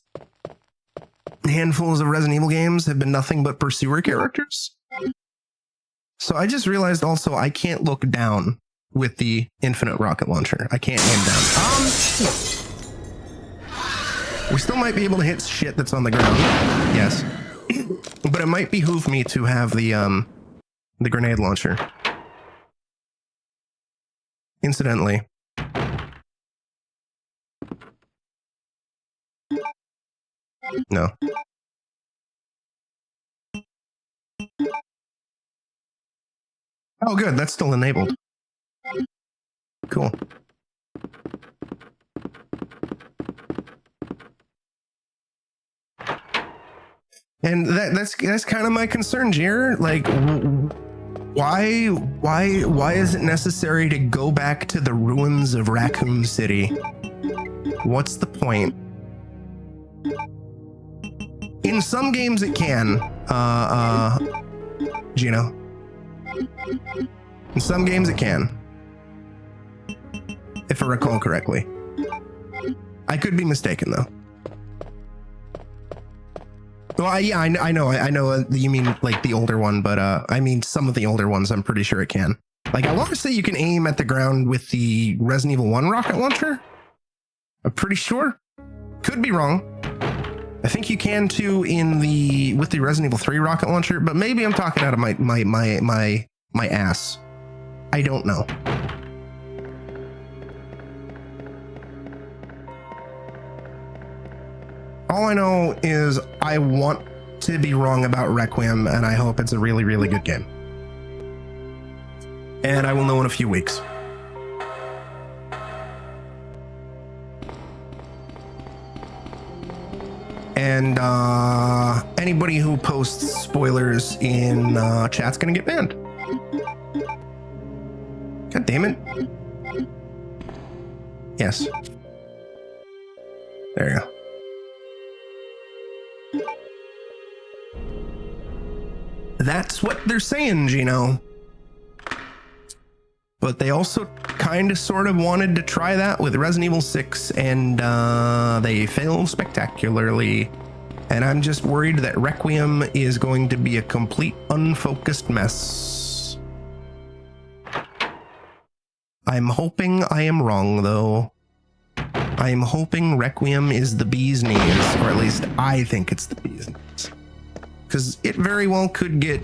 S2: handfuls of Resident Evil games have been nothing but pursuer characters. So I just realized also I can't look down with the infinite rocket launcher. I can't aim down. We still might be able to hit shit that's on the ground. Yes. But it might behoove me to have the grenade launcher. Incidentally. No. Oh, good. That's still enabled. Cool. And that's kind of my concern, Jer. Like, why is it necessary to go back to the ruins of Raccoon City? What's the point? In some games it can, Gino. In some games it can. If I recall correctly. I could be mistaken though. Well, yeah, I know you mean like the older one, but I mean some of the older ones I'm pretty sure it can. Like I want to say you can aim at the ground with the Resident Evil 1 rocket launcher. I'm pretty sure. Could be wrong. I think you can too with the Resident Evil 3 rocket launcher, but maybe I'm talking out of my ass. I don't know. All I know is I want to be wrong about Requiem, and I hope it's a really, really good game. And I will know in a few weeks. And anybody who posts spoilers in chat's gonna get banned. God damn it. Yes. There you go. That's what they're saying, Gino. But they also kind of sort of wanted to try that with Resident Evil 6, and they failed spectacularly. And I'm just worried that Requiem is going to be a complete unfocused mess. I'm hoping I am wrong, though. I'm hoping Requiem is the bee's knees, or at least I think it's the bee's knees. Because it very well could get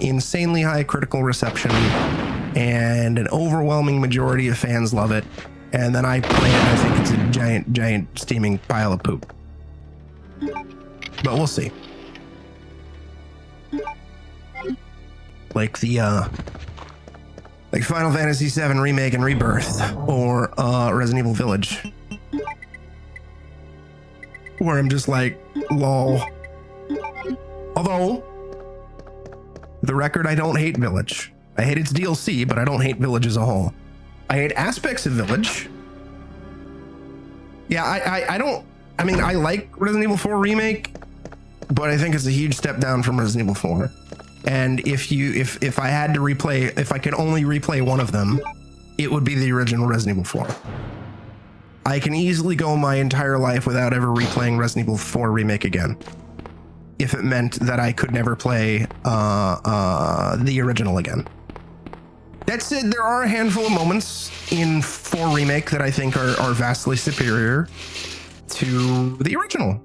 S2: insanely high critical reception, and an overwhelming majority of fans love it. And then I play it, and I think it's a giant steaming pile of poop. But we'll see. Like the like Final Fantasy VII Remake and Rebirth, or Resident Evil Village, where I'm just like, lol. Although, the record, I don't hate Village. I hate its DLC, but I don't hate Village as a whole. I hate aspects of Village. Yeah, I mean, I like Resident Evil 4 Remake, but I think it's a huge step down from Resident Evil 4. And if I had to replay, if I could only replay one of them, it would be the original Resident Evil 4. I can easily go my entire life without ever replaying Resident Evil 4 Remake again, if it meant that I could never play the original again. That said, there are a handful of moments in 4 Remake that I think are vastly superior to the original.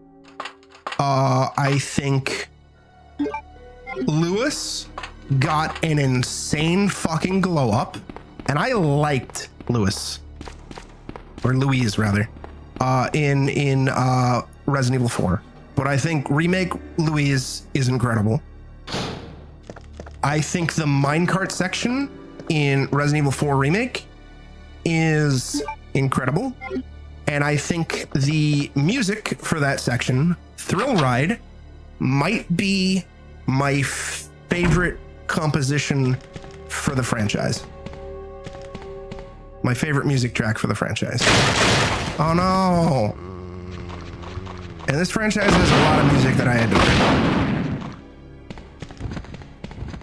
S2: I think Lewis got an insane fucking glow up, and I liked Lewis, or Louise rather, in Resident Evil 4. But I think Remake Louise is incredible. I think the minecart section in Resident Evil 4 Remake is incredible. And I think the music for that section, Thrill Ride, might be my favorite composition for the franchise. My favorite music track for the franchise. Oh no. And this franchise has a lot of music that I adore.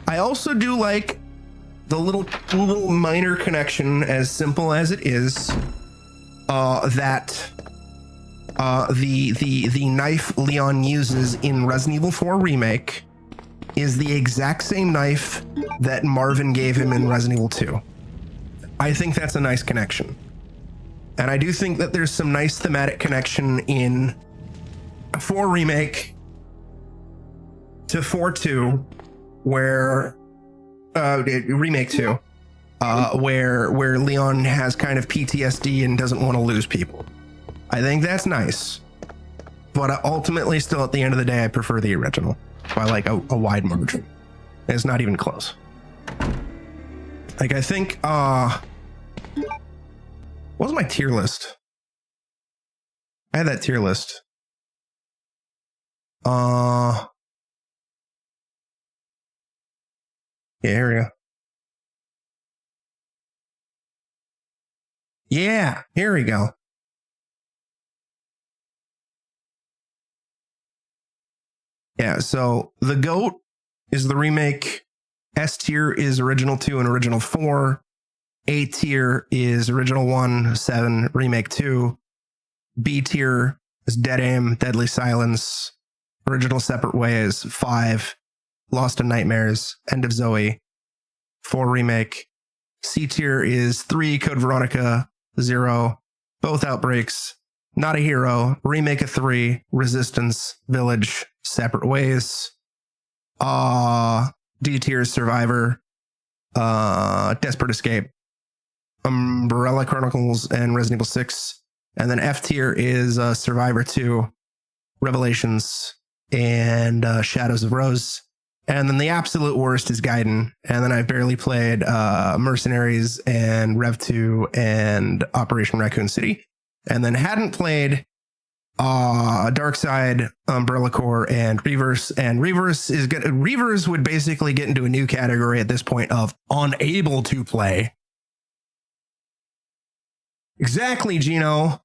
S2: I also do like the little minor connection, as simple as it is, that the knife Leon uses in Resident Evil 4 Remake is the exact same knife that Marvin gave him in Resident Evil 2. I think that's a nice connection. And I do think that there's some nice thematic connection in 4 Remake to 4-2, where Remake 2, where Leon has kind of PTSD and doesn't want to lose people. I think that's nice, but ultimately, still at the end of the day, I prefer the original by like a wide margin. It's not even close. Like, I think what was my tier list? I had that tier list. Yeah, here we go. Yeah, here we go. Yeah, so the GOAT is the remake. S tier is original 2 and original 4. A tier is original 1, 7, remake 2. B tier is Dead Aim, Deadly Silence, original Separate Ways, 5, Lost in Nightmares, End of Zoe, 4 remake. C tier is 3, Code Veronica, 0, both Outbreaks, Not a Hero, remake of 3, Resistance, Village, Separate Ways. D tier is Survivor, Desperate Escape, Umbrella Chronicles, and Resident Evil 6. And then F tier is Survivor 2, Revelations, and Shadows of Rose. And then the absolute worst is Gaiden. And then I barely played Mercenaries and Rev 2 and Operation Raccoon City. And then hadn't played Darkside, Umbrella Corps, and Reverse. And Reverse would basically get into a new category at this point of unable to play. Exactly, Gino.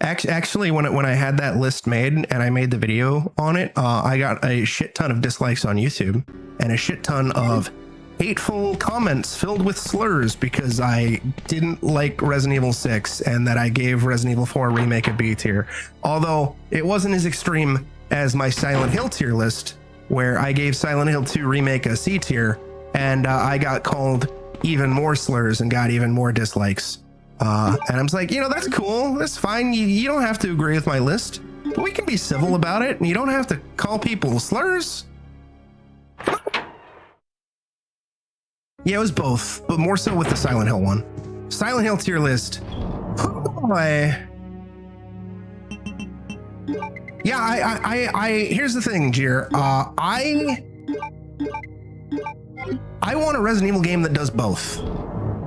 S2: Actually, when I had that list made and I made the video on it, I got a shit ton of dislikes on YouTube and a shit ton of hateful comments filled with slurs because I didn't like Resident Evil 6 and that I gave Resident Evil 4 Remake a B tier. Although it wasn't as extreme as my Silent Hill tier list, where I gave Silent Hill 2 Remake a C tier, and I got called even more slurs and got even more dislikes. And I'm just like, you know, that's cool. That's fine. You don't have to agree with my list. But we can be civil about it, and you don't have to call people slurs. Yeah, it was both, but more so with the Silent Hill one. Silent Hill tier list. Yeah, I here's the thing, Jir. I want a Resident Evil game that does both.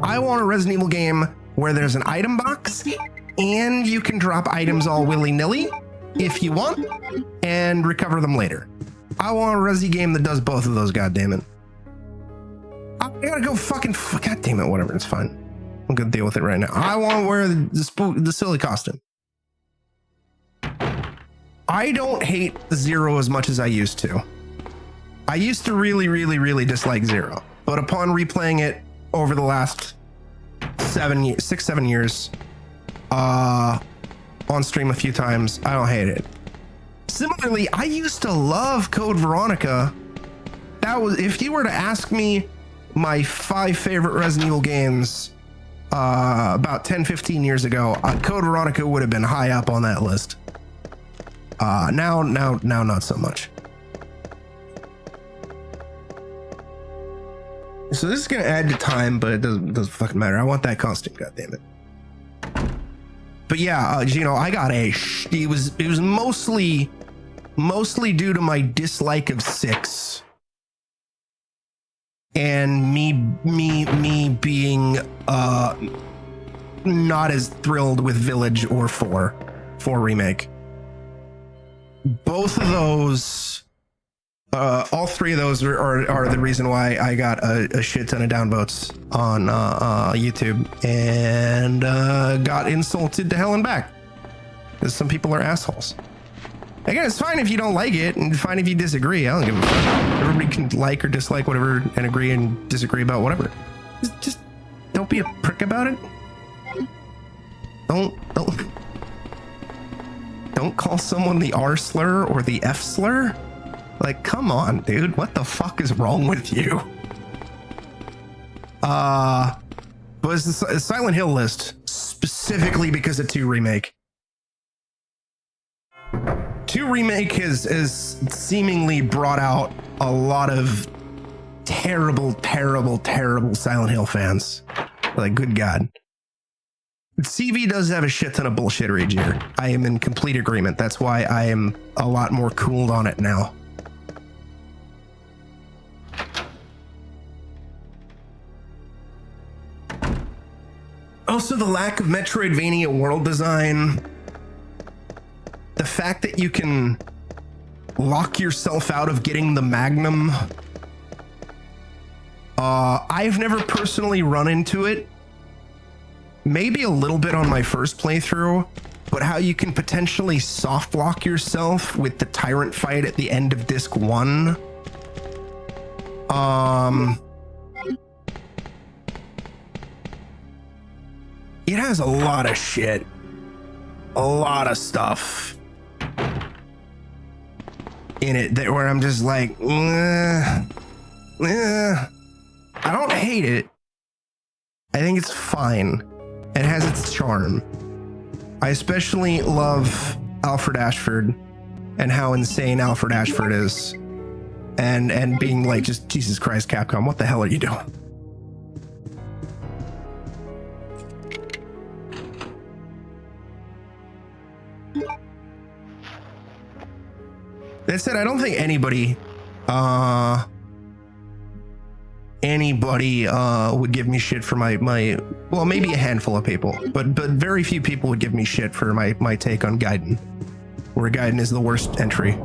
S2: I want a Resident Evil game where there's an item box and you can drop items all willy-nilly if you want and recover them later. I want a Resi game that does both of those, goddammit. I gotta go goddammit, whatever, it's fine. I'm gonna deal with it right now. I want to wear the silly costume. I don't hate Zero as much as I used to. I used to really dislike Zero, but upon replaying it over the last 7 years, on stream a few times, I don't hate it. Similarly, I used to love Code Veronica. That was, if you were to ask me my 5 favorite Resident Evil games about 10-15 years ago, Code Veronica would have been high up on that list. Now not so much. So this is gonna add to time, but it doesn't fucking matter. I want that costume, goddammit. But yeah, Gino, I got it was mostly due to my dislike of 6 and me being not as thrilled with Village or 4 Remake. Both of those, all 3 of those are the reason why I got a shit ton of downvotes on YouTube and got insulted to hell and back because some people are assholes. Again, it's fine if you don't like it and fine if you disagree. I don't give a fuck. Everybody can like or dislike whatever and agree and disagree about whatever. Just don't be a prick about it. Don't call someone the R slur or the F slur. Like, come on, dude. What the fuck is wrong with you? But it's the Silent Hill list, specifically because of 2 Remake. 2 Remake has seemingly brought out a lot of terrible Silent Hill fans. Like, good God. CV does have a shit ton of bullshittery, Jir. I am in complete agreement. That's why I am a lot more cooled on it now. Also, the lack of Metroidvania world design. The fact that you can lock yourself out of getting the Magnum. I've never personally run into it. Maybe a little bit on my first playthrough, but how you can potentially soft lock yourself with the Tyrant fight at the end of Disc 1. It has a lot of shit. A lot of stuff in it that where I'm just like, I don't hate it. I think it's fine. It has its charm. I especially love Alfred Ashford and how insane Alfred Ashford is. And being like, just Jesus Christ, Capcom, what the hell are you doing? That said, I don't think anybody would give me shit for my well, maybe a handful of people, but very few people would give me shit for my take on Gaiden, where Gaiden is the worst entry.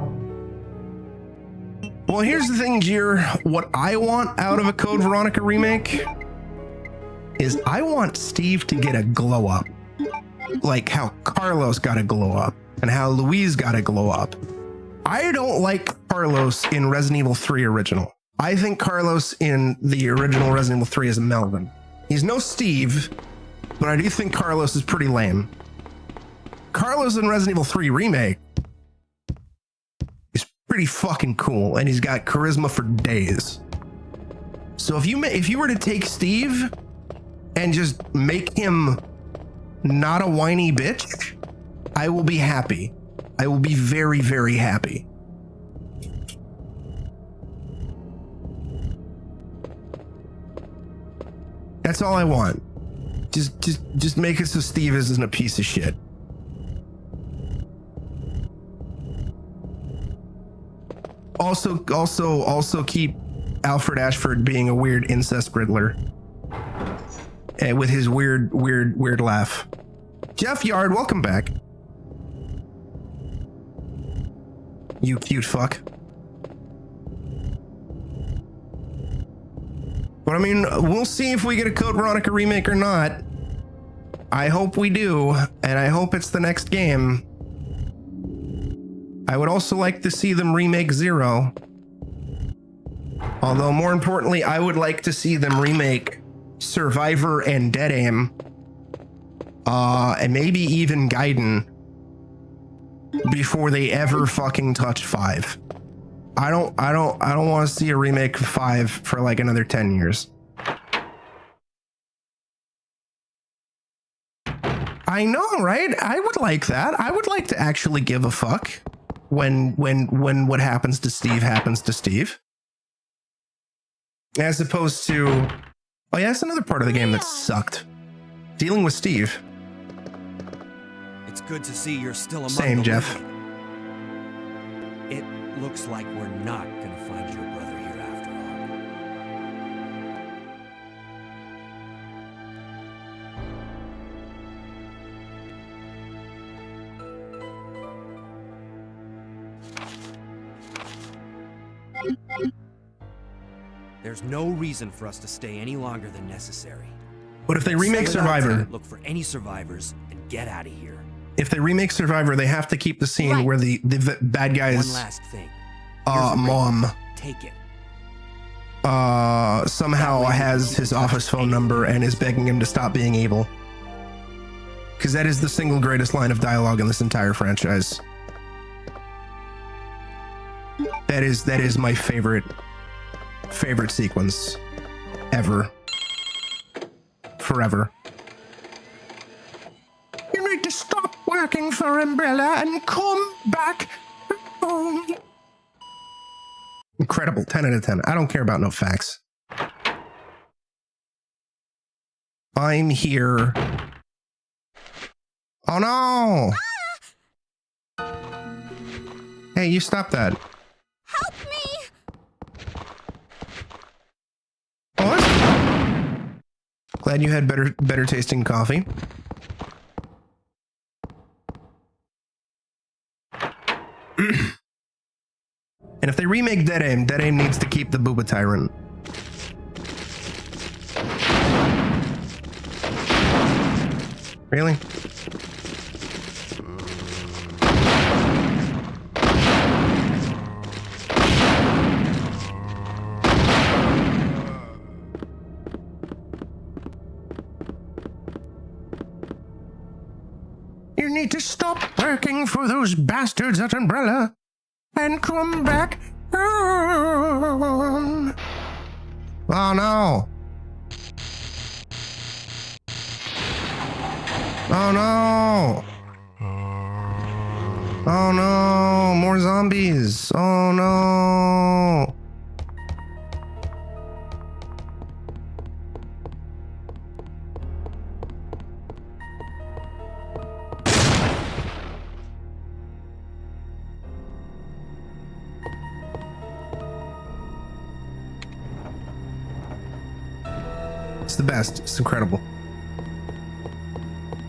S2: Well, here's the thing, Jir. What I want out of a Code Veronica remake is I want Steve to get a glow up. Like how Carlos got a glow up and how Louise got a glow up. I don't like Carlos in Resident Evil 3 original. I think Carlos in the original Resident Evil 3 is a Melvin. He's no Steve, but I do think Carlos is pretty lame. Carlos in Resident Evil 3 Remake is pretty fucking cool, and he's got charisma for days. So if you were to take Steve and just make him not a whiny bitch, I will be happy. I will be very, very happy. That's all I want. Just make it so Steve isn't a piece of shit. Also keep Alfred Ashford being a weird incest Riddler. And with his weird laugh. Jeff Yard, welcome back. You cute fuck. But I mean, we'll see if we get a Code Veronica remake or not. I hope we do, and I hope it's the next game. I would also like to see them remake Zero. Although more importantly, I would like to see them remake Survivor and Dead Aim. And maybe even Gaiden before they ever fucking touch 5. I don't want to see a remake of 5 for like another 10 years. I know, right? I would like that. I would like to actually give a fuck when what happens to Steve happens to Steve. As opposed to, oh yeah, that's another part of the game that sucked. Dealing with Steve.
S5: It's good to see you're still among
S2: Same,
S5: the
S2: Jeff.
S5: living. It looks like we're not gonna find your brother here after all. There's no reason for us to stay any longer than necessary.
S2: But if they remake Survivor,
S5: look for any survivors and get out of here.
S2: if they remake Survivor, they have to keep the scene where the bad guy's
S5: One last thing.
S2: mom
S5: Take it.
S2: somehow has his office phone number and is begging him to stop being evil. Because that is the single greatest line of dialogue in this entire franchise. That is my favorite sequence ever. Forever. You need to stop working for Umbrella and come back home. Incredible. 10 out of 10. I don't care about no facts. I'm here. Oh no! Hey, you stop that.
S9: Help me!
S2: What? Glad you had better tasting coffee. And if they remake Dead Aim needs to keep the Booba Tyrant. Really? You need to stop working for those bastards at Umbrella and come back home. Oh no. Oh no. Oh no. More zombies. Oh no. It's the best. It's incredible.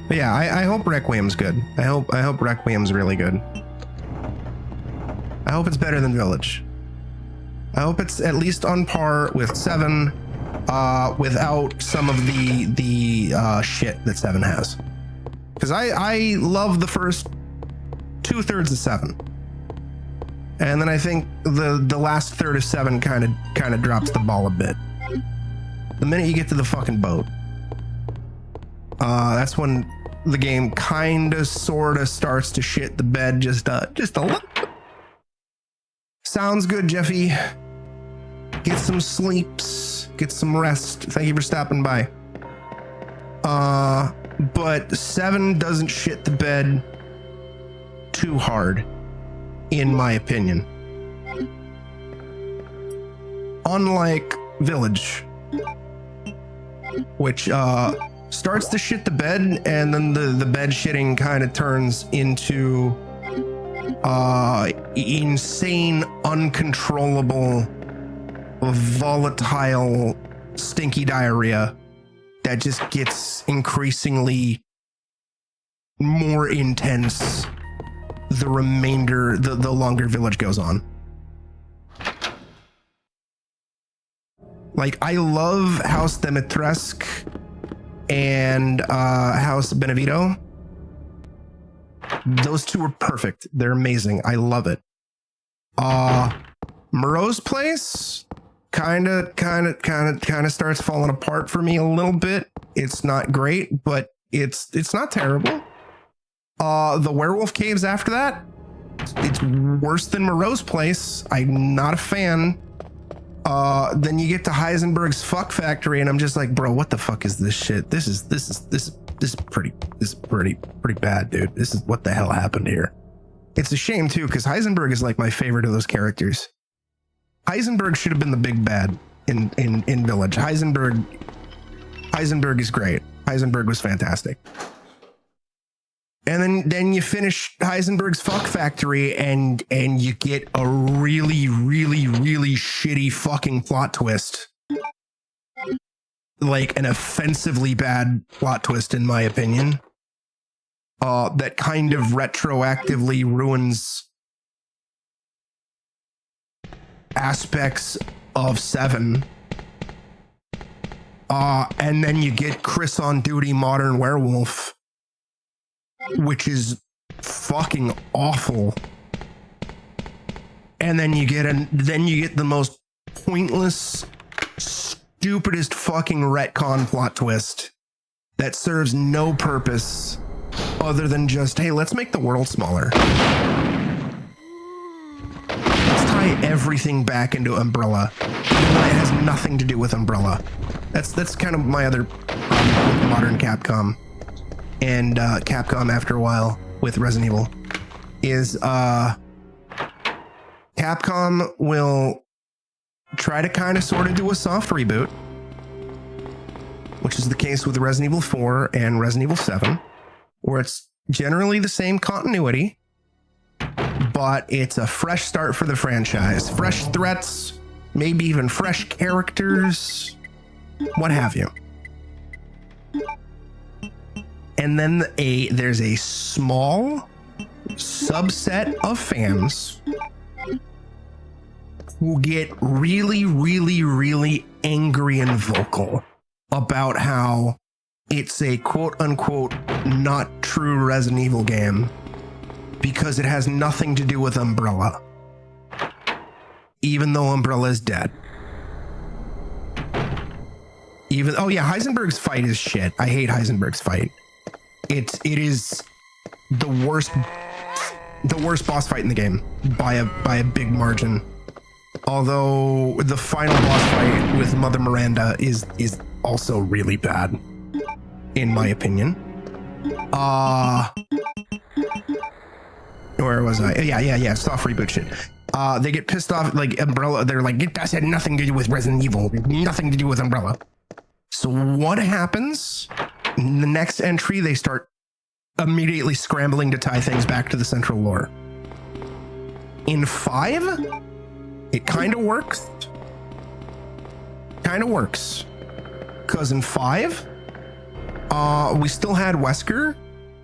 S2: But yeah, I hope Requiem's good. I hope Requiem's really good. I hope it's better than Village. I hope it's at least on par with 7 without some of the shit that 7 has. Because I love the first 2/3 of 7. And then I think the last third of 7 kind of drops the ball a bit. The minute you get to the fucking boat, that's when the game kind of sort of starts to shit the bed just a little. Sounds good, Jeffy. Get some sleeps, get some rest. Thank you for stopping by. But 7 doesn't shit the bed too hard, in my opinion. Unlike Village, which starts to shit the bed, and then the bed shitting kind of turns into insane, uncontrollable, volatile, stinky diarrhea that just gets increasingly more intense the longer Village goes on. Like, I love House Demetresque and House Benevito. Those two are perfect. They're amazing. I love it. Moreau's Place kind of starts falling apart for me a little bit. It's not great, but it's not terrible. The Werewolf Caves after that, it's worse than Moreau's Place. I'm not a fan. Then you get to Heisenberg's Fuck Factory, and I'm just like, bro, what the fuck is this shit? This is pretty bad, dude. This is what the hell happened here. It's a shame too, because Heisenberg is like my favorite of those characters. Heisenberg should have been the big bad in Village. Heisenberg is great. Heisenberg was fantastic. And then you finish Heisenberg's Fuck Factory, and you get a really, really, really shitty fucking plot twist. Like an offensively bad plot twist, in my opinion. That kind of retroactively ruins aspects of 7. And then you get Chris on Duty Modern Werewolf, which is fucking awful. And then you get the most pointless, stupidest fucking retcon plot twist that serves no purpose other than just, hey, let's make the world smaller. Let's tie everything back into Umbrella. It has nothing to do with Umbrella. That's kind of my other problem with modern Capcom. And Capcom after a while with Resident Evil is Capcom will try to kind of sort of do a soft reboot, which is the case with Resident Evil 4 and Resident Evil 7, where it's generally the same continuity, but it's a fresh start for the franchise. Fresh threats, maybe even fresh characters, what have you. And then there's a small subset of fans who get really, really, really angry and vocal about how it's a quote-unquote not true Resident Evil game because it has nothing to do with Umbrella, even though Umbrella is dead. Oh yeah, Heisenberg's fight is shit. I hate Heisenberg's fight. It is the worst boss fight in the game by a big margin. Although the final boss fight with Mother Miranda is also really bad, in my opinion. Where was I? Yeah. Soft reboot shit. They get pissed off, like Umbrella. They're like, it has nothing to do with Resident Evil. Nothing to do with Umbrella. So what happens? In the next entry, they start immediately scrambling to tie things back to the central lore. In 5, it kind of works. Because in 5, we still had Wesker.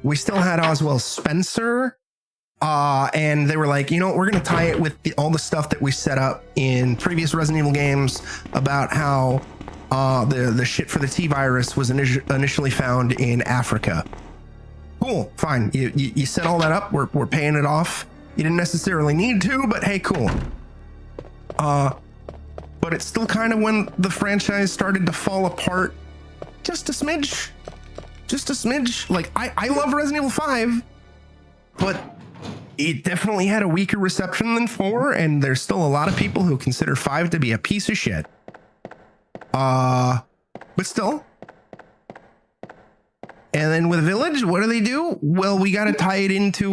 S2: We still had Oswald Spencer. And they were like, you know what, we're going to tie it with all the stuff that we set up in previous Resident Evil games about how the shit for the T virus was initially found in Africa. Cool, fine. You set all that up. We're paying it off. You didn't necessarily need to, but hey, cool. But it's still kind of when the franchise started to fall apart. Just a smidge. Just a smidge. Like, I love Resident Evil 5, but it definitely had a weaker reception than 4, and there's still a lot of people who consider 5 to be a piece of shit. But still. And then with Village, what do? Well, we gotta tie it into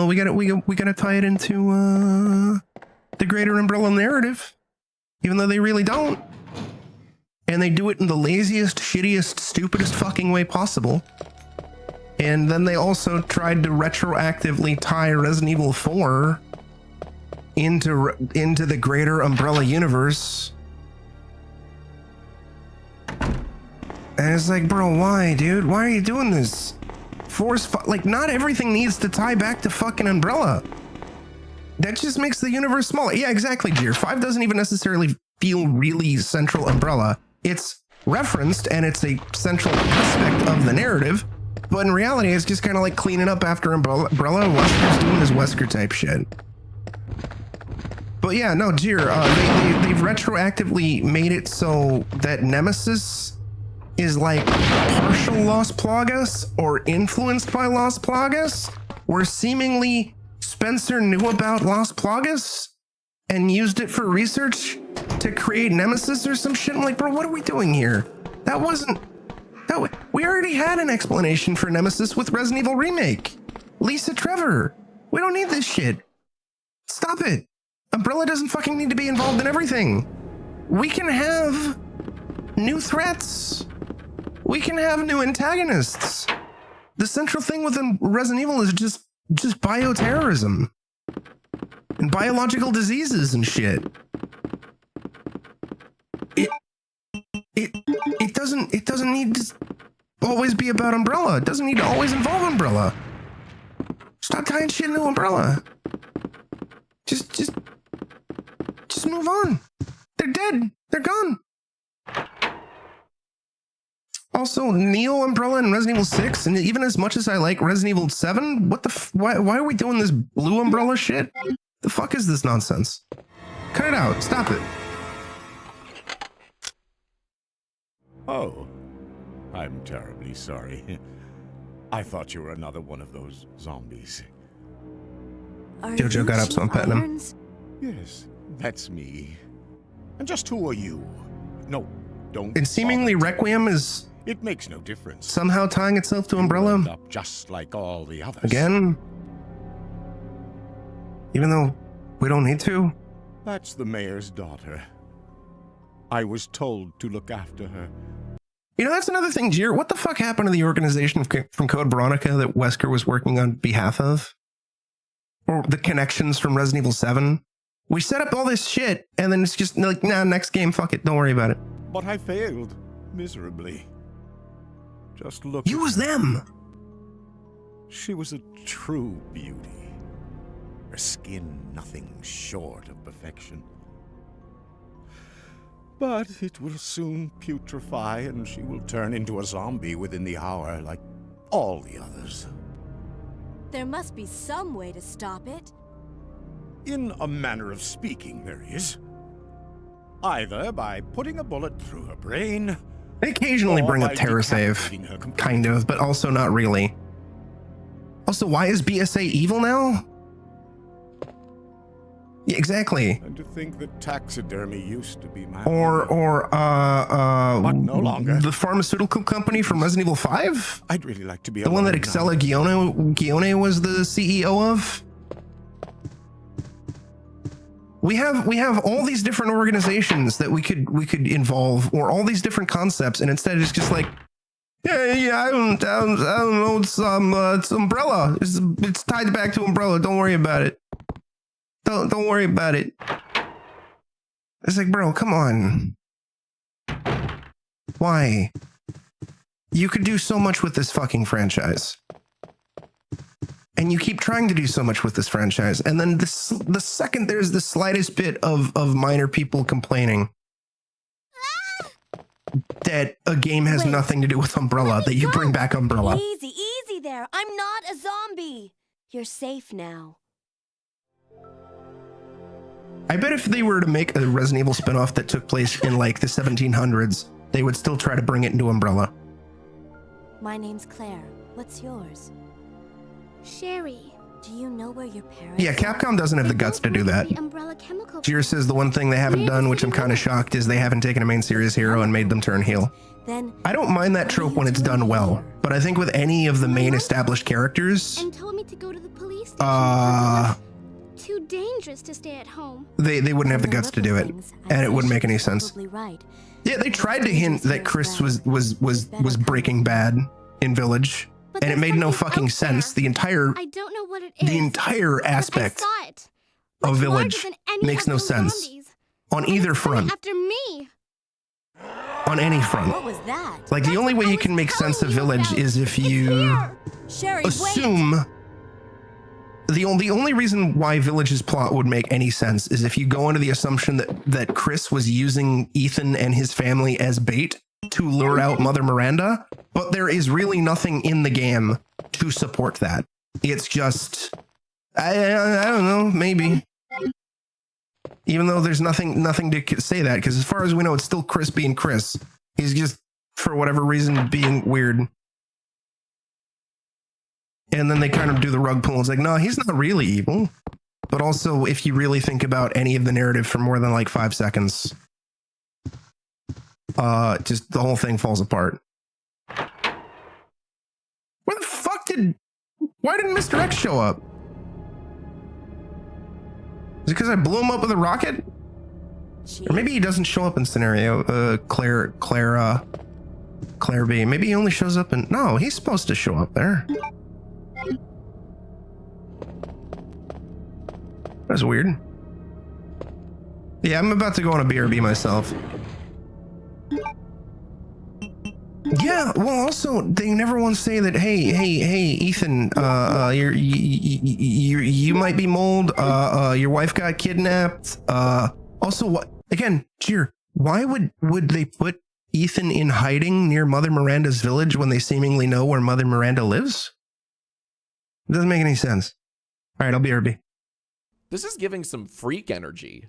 S2: we gotta tie it into the greater Umbrella narrative, even though they really don't. And they do it in the laziest, shittiest, stupidest fucking way possible. And then they also tried to retroactively tie Resident Evil 4 into the greater Umbrella universe. And it's like, bro, why, dude? Why are you doing this? Like, not everything needs to tie back to fucking Umbrella. That just makes the universe smaller. Yeah, exactly, Jeer. 5 doesn't even necessarily feel really central Umbrella. It's referenced and it's a central aspect of the narrative, but in reality, it's just kind of like cleaning up after Umbrella. Wesker's doing his Wesker type shit. But yeah, no, Jeer, they've retroactively made it so that Nemesis is like partial Las Plagas or influenced by Las Plagas, where seemingly Spencer knew about Las Plagas and used it for research to create Nemesis or some shit. I'm like, bro, what are we doing here? We already had an explanation for Nemesis with Resident Evil Remake. Lisa Trevor. We don't need this shit. Stop it. Umbrella doesn't fucking need to be involved in everything. We can have new threats. We can have new antagonists. The central thing with Resident Evil is just bioterrorism and biological diseases and shit. It doesn't need to always be about Umbrella. It doesn't need to always involve Umbrella. Stop tying shit into Umbrella. Just move on. They're dead. They're gone. Also, Neo Umbrella and Resident Evil 6, and even as much as I like Resident Evil 7, what the why are we doing this blue Umbrella shit? The fuck is this nonsense? Cut it out. Stop it.
S4: Oh, I'm terribly sorry. I thought you were another one of those zombies.
S2: Jojo got up, so I'm petting him.
S4: Yes, that's me. And just who are you? No, don't.
S2: And seemingly Requiem is...
S4: It makes no difference.
S2: Somehow tying itself to Umbrella.
S4: Up just like all the others.
S2: Again. Even though we don't need to.
S4: That's the mayor's daughter. I was told to look after her.
S2: You know, that's another thing, Jeer. What the fuck happened to the organization from Code Veronica that Wesker was working on behalf of? Or the connections from Resident Evil 7? We set up all this shit, and then it's just like, nah, next game, fuck it, don't worry about it.
S4: But I failed miserably. Just look.
S2: Use them!
S4: She was a true beauty. Her skin nothing short of perfection. But it will soon putrefy, and she will turn into a zombie within the hour, like all the others.
S6: There must be some way to stop it.
S4: In a manner of speaking, there is. Either by putting a bullet through her brain.
S2: They occasionally bring up TerraSave, kind of, but also not really. Also, why is BSA evil now? Yeah, exactly.
S4: And to think that taxidermy used to be my
S2: but
S4: no longer.
S2: The pharmaceutical company from Resident Evil 5?
S4: I'd really like to be
S2: the one that Excella Gione was the CEO of. We have all these different organizations that we could involve, or all these different concepts, and instead it's just like, yeah, I don't know, it's Umbrella. It's tied back to Umbrella. Don't worry about it. Don't worry about it. It's like, bro, come on. Why? You could do so much with this fucking franchise. And you keep trying to do so much with this franchise. And then the second there's the slightest bit of minor people complaining, that a game has nothing to do with Umbrella, that you bring back Umbrella.
S6: Easy, easy there. I'm not a zombie. You're safe now.
S2: I bet if they were to make a Resident Evil spinoff that took place in like the 1700s, they would still try to bring it into Umbrella.
S6: My name's Claire. What's yours?
S9: Sherry.
S6: Do you know where your parents
S2: Yeah, Capcom doesn't have the guts to do that. Jir says the one thing they haven't done, which I'm kind of shocked, is they haven't taken a main series hero and made them turn heel.
S6: Then
S2: I don't mind that trope when it's done well, but I think with any of the main established characters,
S9: And told me to go to the police station. Too dangerous to stay at home.
S2: they wouldn't have the guts to do it, and it wouldn't make any sense.
S6: right.
S2: Yeah, they tried to hint that Chris was Breaking Bad in Village, and it made no fucking sense. The entire
S9: I don't know what it is.
S2: the entire aspect
S9: I saw it.
S2: of
S9: Much
S2: Village
S9: larger than any
S2: makes
S9: of
S2: no
S9: those
S2: sense
S9: zombies.
S2: on either front.
S9: After me.
S2: On any front.
S6: What was that?
S2: Like the only way you can make sense of Village is if you
S6: Sherry,
S2: assume the only reason why Village's plot would make any sense is if you go under the assumption that Chris was using Ethan and his family as bait to lure out Mother Miranda, but there is really nothing in the game to support that. It's just I don't know, maybe. Even though there's nothing to say that, because as far as we know, it's still Chris being Chris. He's just, for whatever reason, being weird. And then they kind of do the rug pull. It's like, no, he's not really evil. But also, if you really think about any of the narrative for more than like 5 seconds, just the whole thing falls apart. Where the fuck why didn't Mr. X show up? Is it because I blew him up with a rocket? Or maybe he doesn't show up in scenario. Claire B. Maybe he only shows up in... No, he's supposed to show up there. That's weird. Yeah, I'm about to go on a BRB myself. Yeah, well, also, they never once say that, hey, Ethan, you might be mold, your wife got kidnapped, also, what, again, Cheer, why would they put Ethan in hiding near Mother Miranda's village when they seemingly know where Mother Miranda lives? It doesn't make any sense. All right, I'll BRB.
S1: This is giving some freak energy.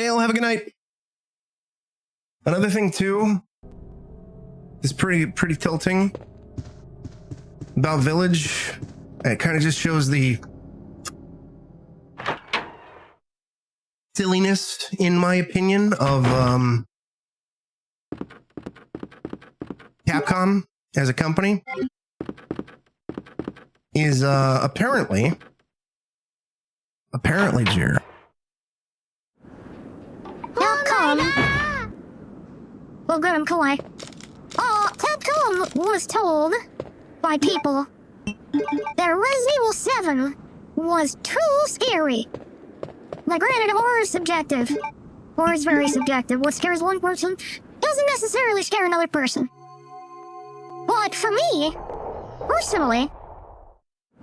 S2: Dale, have a good night. Another thing too is pretty tilting about Village. It kind of just shows the silliness, in my opinion, of Capcom as a company. Is apparently, Jer.
S9: Capcom. Well, good, I'm Kawaii. Capcom was told by people that Resident Evil 7 was too scary. Now, granted, horror is subjective. Horror is very subjective. What scares one person doesn't necessarily scare another person. But for me, personally,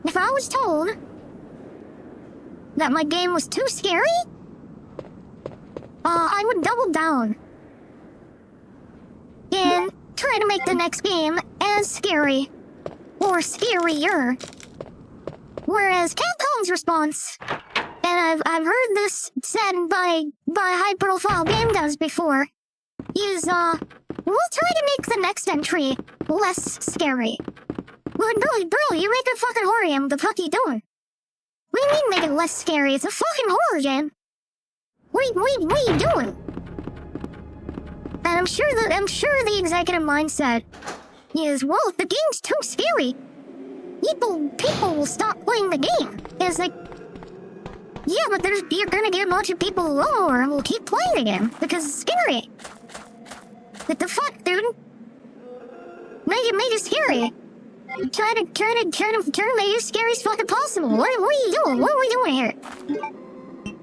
S9: if I was told that my game was too scary, I would double down and try to make the next game as scary or scarier. Whereas Capcom's response, and I've heard this said by high-profile game devs before, is we'll try to make the next entry less scary. But bro, you make a fucking horror game. What the fuck are you doing? What do you mean make it less scary? It's a fucking horror game. What are you doing? And I'm sure the executive mindset is, well, if the game's too scary, people will stop playing the game. It's like, yeah, but you're gonna get a bunch of people lower and will keep playing the game because it's scary. What the fuck, dude? Make it scary. Try to make it as scary as fucking possible. What are you doing? What are we doing here?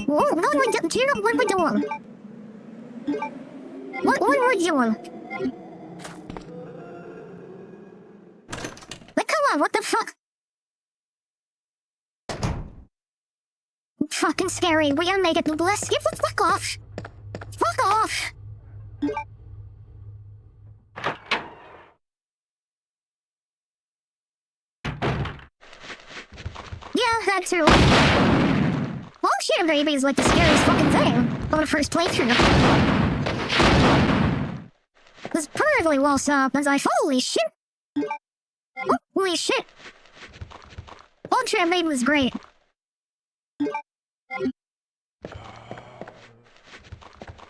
S9: What are we doing? What are we doing? What are we doing? Like, come on, what the fuck? Fucking scary. We gotta make it less scary. Fuck off. Fuck off. Yeah, that too. Longship Baby is like the scariest fucking thing on the first playthrough. It was perfectly well set up, and I holy shit. Holy shit. Longship Baby was great.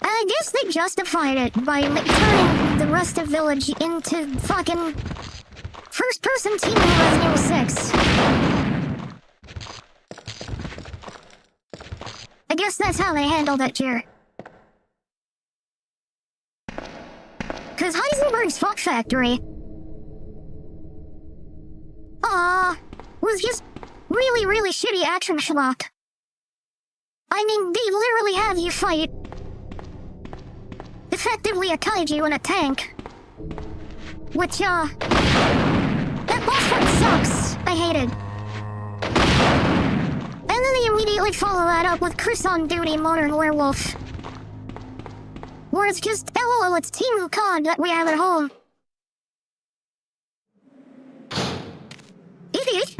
S9: I guess they justified it by turning the rest of Village into fucking first-person team in Resident Evil 6. I guess that's how they handled it here. Cause Heisenberg's Fuck Factory was just really shitty action schlock. I mean, they literally have you fight effectively a kaiju in a tank. Which, that boss fight sucks. I hate it. And then they immediately follow that up with Chris on Duty Modern Werewolf. Where it's just, LOL, it's Team COD that we have at home. Idiot.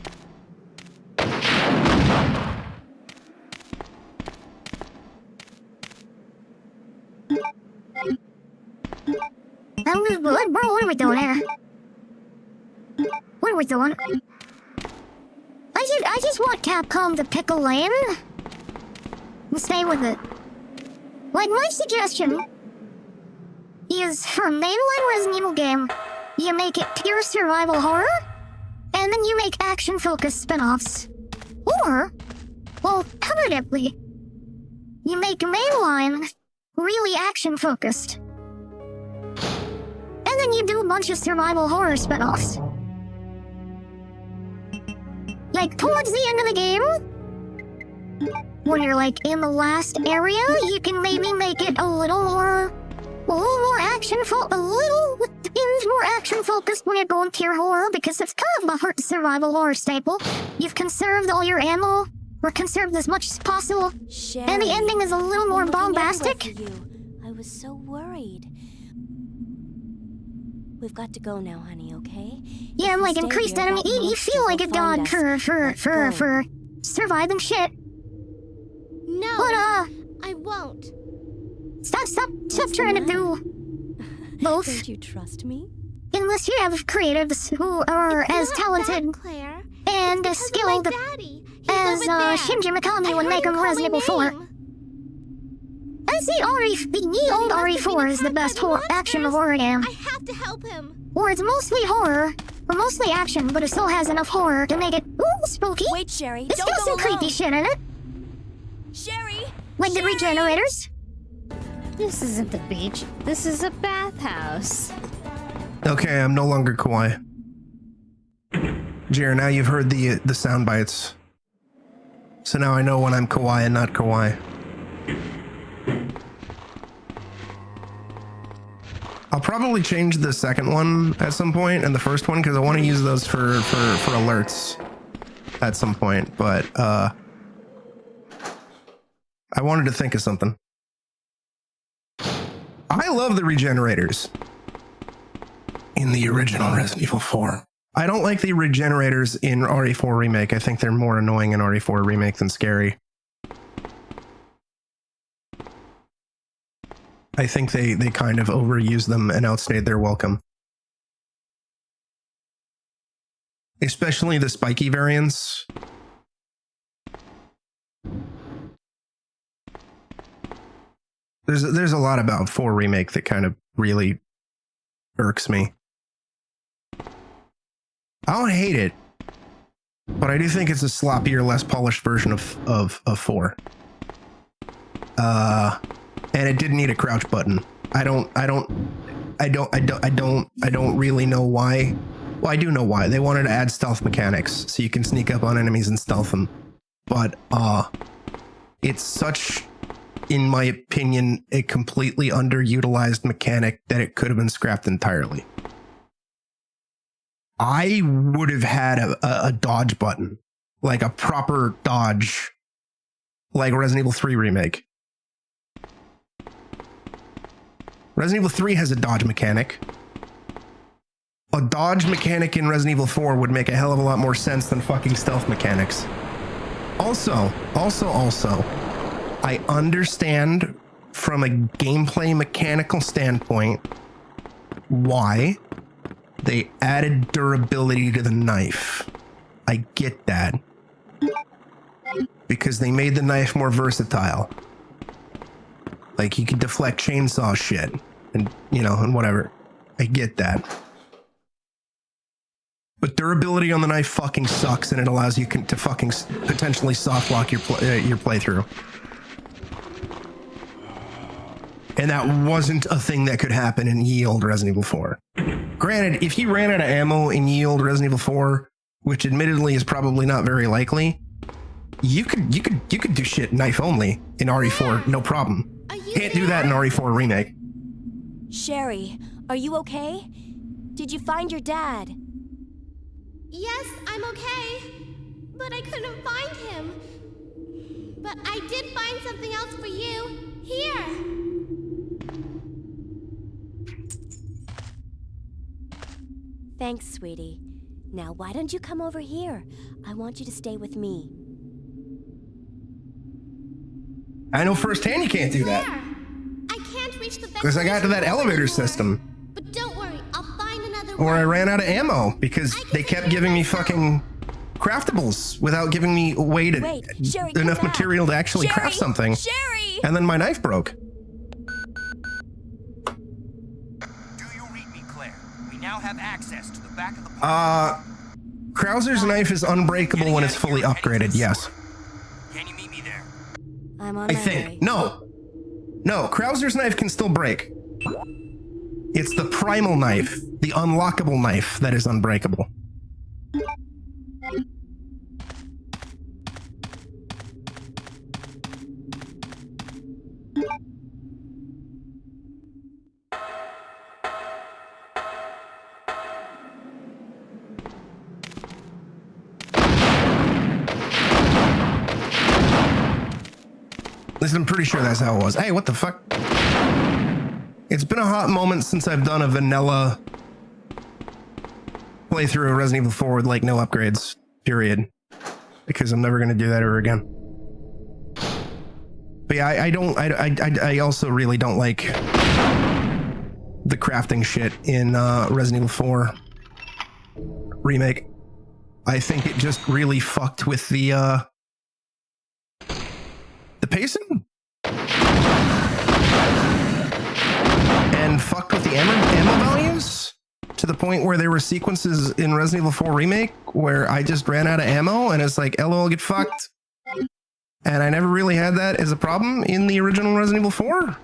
S9: Bro, what are we doing here? What are we doing? I just want Capcom to pick a lane and stay with it. Like, my suggestion is for a mainline Resident Evil game, you make it pure survival horror, and then you make action-focused spin-offs. Or, well, alternatively, you make a mainline really action-focused. And then you do a bunch of survival horror spin-offs. Like, towards the end of the game, when you're, like, in the last area, you can maybe make it a little more action-focused when you're going pure horror, because it's kind of a survival horror staple. You've conserved all your ammo, or conserved as much as possible,
S6: Sherry,
S9: and the ending is a little more bombastic.
S6: I was so worried. We've got to go now, honey, okay?
S9: Yeah, and like increased enemy. You feel like a god for surviving shit.
S15: No,
S9: But
S15: I won't.
S9: Stop trying to do both.
S6: Don't you trust me?
S9: Unless you have creatives who are as talented and as skilled as Shinji Mikami would make on Resident Evil 4. I'd say the old RE4 is the best action horror game.
S15: I have to help him.
S9: Or it's mostly horror, or mostly action, but it still has enough horror to make it spooky.
S6: Wait, Sherry,
S9: It's
S6: don't
S9: got some
S6: go
S9: creepy
S6: alone.
S9: shit in it.
S6: Sherry!
S9: Like the regenerators.
S16: This isn't the beach. This is a bathhouse.
S2: Okay, I'm no longer kawaii. Jer, now you've heard the sound bites. So now I know when I'm kawaii and not kawaii. I'll probably change the second one at some point and the first one because I want to use those for alerts at some point, but I wanted to think of something. I love the regenerators in the original Resident Evil 4. I don't like the regenerators in RE4 Remake. I think they're more annoying in RE4 Remake than scary. I think they kind of overused them and outstayed their welcome. Especially the spiky variants. There's a lot about 4 Remake that kind of really irks me. I don't hate it, but I do think it's a sloppier, less polished version of 4. And it didn't need a crouch button. I don't really know why. Well, I do know why. They wanted to add stealth mechanics so you can sneak up on enemies and stealth them. But it's such, in my opinion, a completely underutilized mechanic that it could have been scrapped entirely. I would have had a dodge button, like a proper dodge, like Resident Evil 3 Remake. Resident Evil 3 has a dodge mechanic. A dodge mechanic in Resident Evil 4 would make a hell of a lot more sense than fucking stealth mechanics. Also, I understand from a gameplay mechanical standpoint why they added durability to the knife. I get that. Because they made the knife more versatile. Like, you could deflect chainsaw shit. And, you know, and whatever. I get that. But durability on the knife fucking sucks, and it allows you to fucking potentially soft lock your playthrough. And that wasn't a thing that could happen in ye olde Resident Evil 4. Granted, if you ran out of ammo in ye olde Resident Evil 4, which admittedly is probably not very likely, you could do shit knife only in RE4, no problem. Can't do that in RE4 Remake.
S6: Sherry, are you okay? Did you find your dad?
S15: Yes, I'm okay. But I couldn't find him. But I did find something else for you. Here.
S6: Thanks, sweetie. Now, why don't you come over here? I want you to stay with me.
S2: I know firsthand you can't do that.
S15: I can't reach the
S2: because I got to that elevator system.
S15: But don't worry, I'll find another
S2: Or I ran out of ammo because they kept giving me fucking craftables without giving me a way to enough material to actually craft something.
S6: Sherry!
S2: And then my knife broke.
S5: Do you read me, Claire? We now have access to the back of the
S2: Krauser's knife is unbreakable when it's fully upgraded, yes.
S5: Can you meet me there?
S6: I'm on
S2: I
S6: my
S2: think.
S6: way.
S2: No, Krauser's knife can still break. It's the primal knife, the unlockable knife, that is unbreakable. At least I'm pretty sure that's how it was. Hey, what the fuck? It's been a hot moment since I've done a vanilla playthrough of Resident Evil 4 with like no upgrades, period. Because I'm never going to do that ever again. But yeah, I also really don't like the crafting shit in Resident Evil 4 remake. I think it just really fucked with the pacing and fucked with the ammo values to the point where there were sequences in Resident Evil 4 remake where I just ran out of ammo and it's like, LOL, get fucked. And I never really had that as a problem in the original Resident Evil 4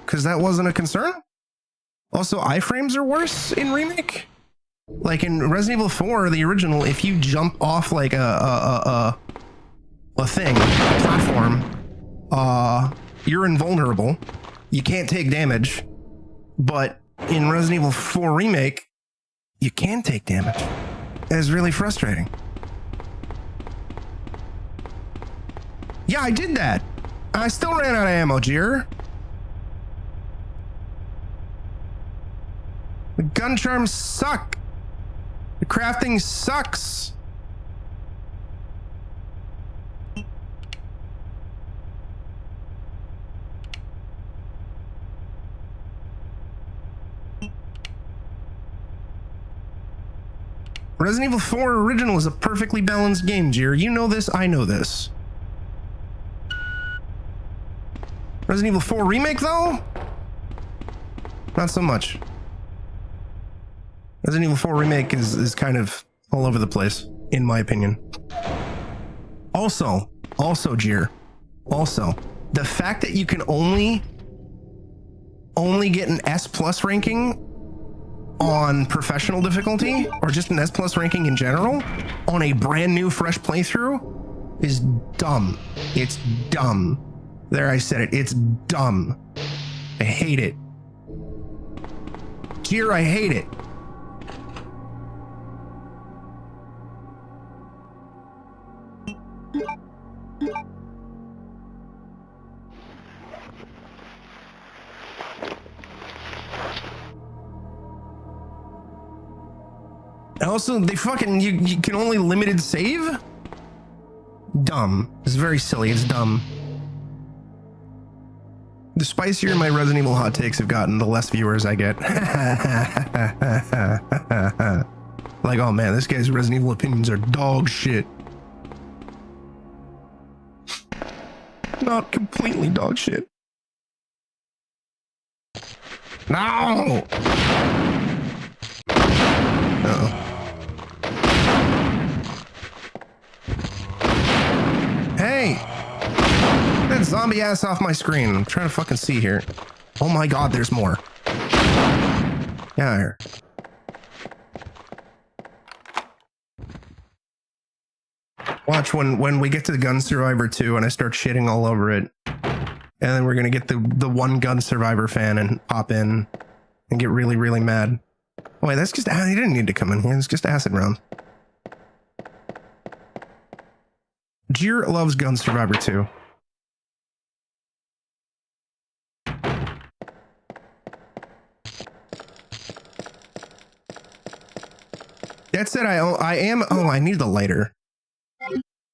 S2: because that wasn't a concern. Also, iframes are worse in remake. Like in Resident Evil 4, the original, if you jump off like a platform, you're invulnerable. You can't take damage. But in Resident Evil 4 remake, you can take damage. It's really frustrating. Yeah, I did that. I still ran out of ammo, Jir. The gun charms suck. The crafting sucks. Resident Evil 4 original is a perfectly balanced game, Jir. You know this, I know this. Resident Evil 4 remake though? Not so much. Resident Evil 4 remake is kind of all over the place, in my opinion. Also, Jir, the fact that you can only get an S+ ranking on professional difficulty, or just an S+ ranking in general, on a brand new fresh playthrough is dumb. It's dumb. There, I said it. It's dumb. I hate it. Jir, I hate it. And also, they fucking, you can only limited save? Dumb. It's very silly. It's dumb. The spicier my Resident Evil hot takes have gotten, the less viewers I get. Like, oh man, this guy's Resident Evil opinions are dog shit. Not completely dog shit. No! Uh-oh. Hey! Get that zombie ass off my screen. I'm trying to fucking see here. Oh my god, there's more. Yeah, here. Watch when we get to the Gun Survivor 2 and I start shitting all over it. And then we're gonna get the one Gun Survivor fan and pop in and get really, really mad. Oh wait, that's just, he didn't need to come in here. It's just acid round. Jir loves Gun Survivor 2. That said, I am, oh, I need the lighter.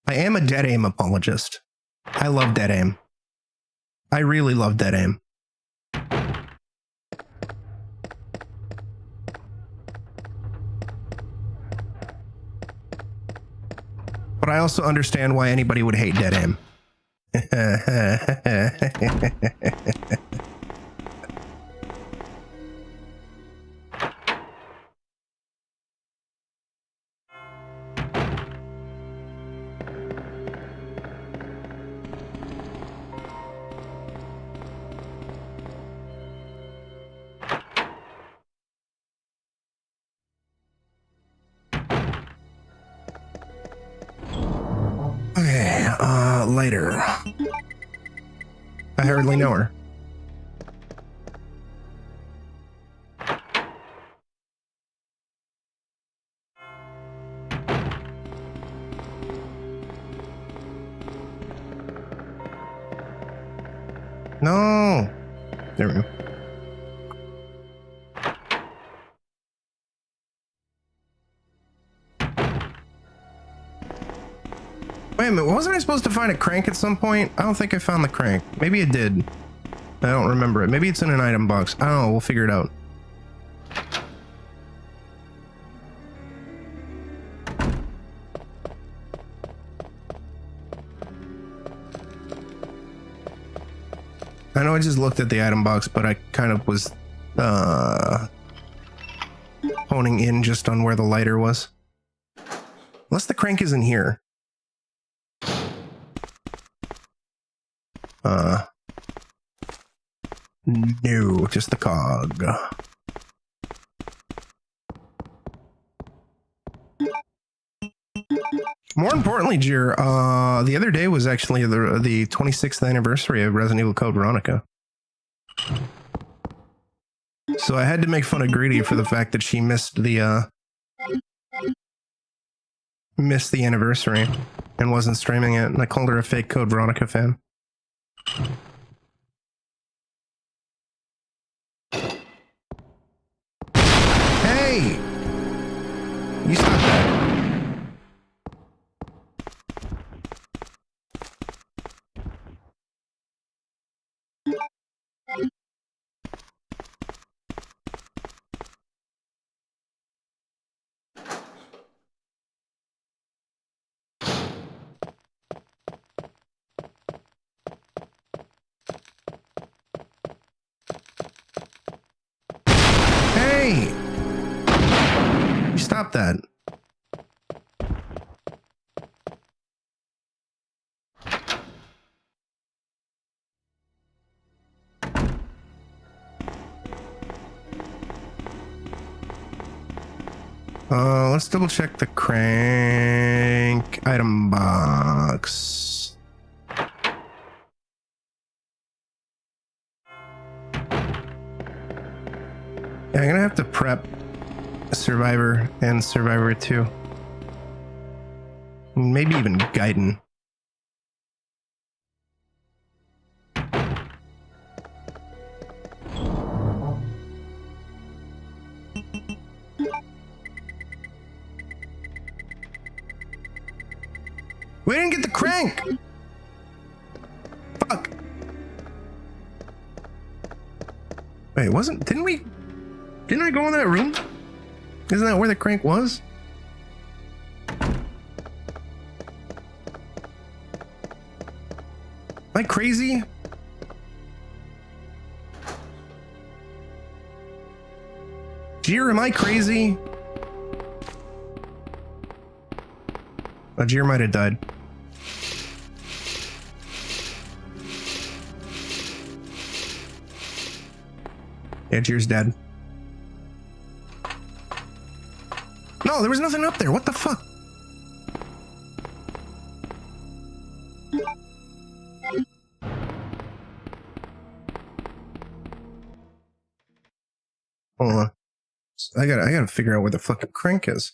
S2: I am a dead aim apologist. I love dead aim. I really love dead aim. But I also understand why anybody would hate dead aim. Later. I hardly know her. No. There we go. Wait a minute, wasn't I supposed to find a crank at some point? I don't think I found the crank. Maybe I did. I don't remember it. Maybe it's in an item box. I don't know, we'll figure it out. I know I just looked at the item box, but I kind of was honing in just on where the lighter was. Unless the crank isn't here. No, just the cog. More importantly, Jir, the other day was actually the 26th anniversary of Resident Evil Code Veronica. So I had to make fun of Greedy for the fact that she missed the anniversary and wasn't streaming it, and I called her a fake Code Veronica fan. Hey! You stop that. Hey! You stop that. Let's double check the crank item box. Yeah, I'm gonna have to prep Survivor and Survivor 2. Maybe even Gaiden. We didn't get the crank! Fuck! Wait, didn't I go in that room? Isn't that where the crank was? Am I crazy? Jir, am I crazy? Oh, Jir might have died. Yeah, Jir's dead. No, there was nothing up there. What the fuck? Hold on. I gotta figure out where the fucking crank is.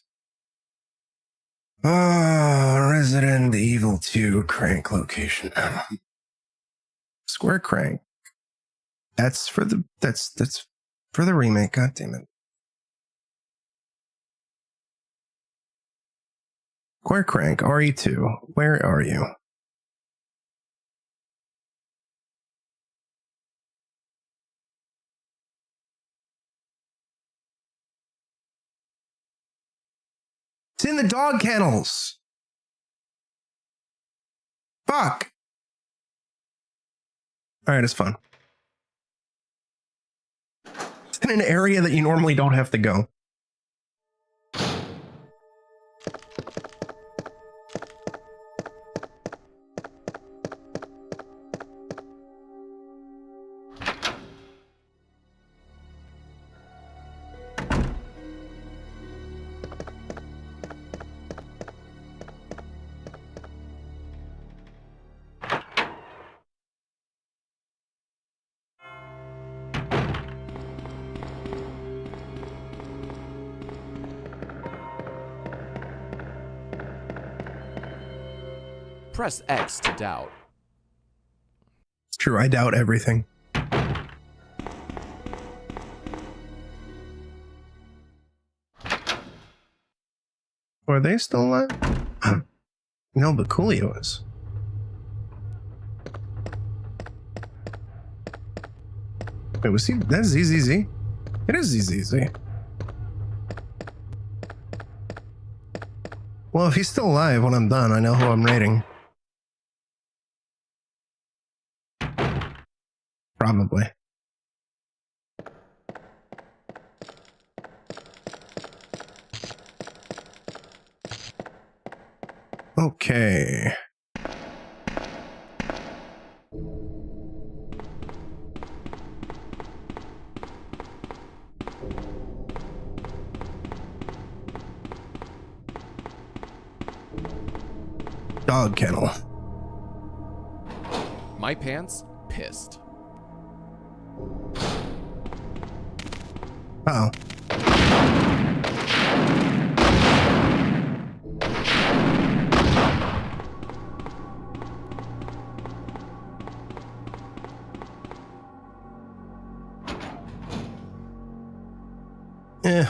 S2: Resident Evil 2 crank location. Square crank. That's for the remake. God damn it. Square crank, RE2. Where are you? It's in the dog kennels. Fuck. All right, it's fun. It's in an area that you normally don't have to go.
S1: Press X to doubt.
S2: It's true, I doubt everything. Are they still alive? No, but Coolio is. Wait, was he? That's ZZZ? It is ZZZ. Well, if he's still alive when I'm done, I know who I'm raiding. Probably. Okay. Dog kennel.
S1: My pants? Pissed.
S2: Uh-oh. Eh.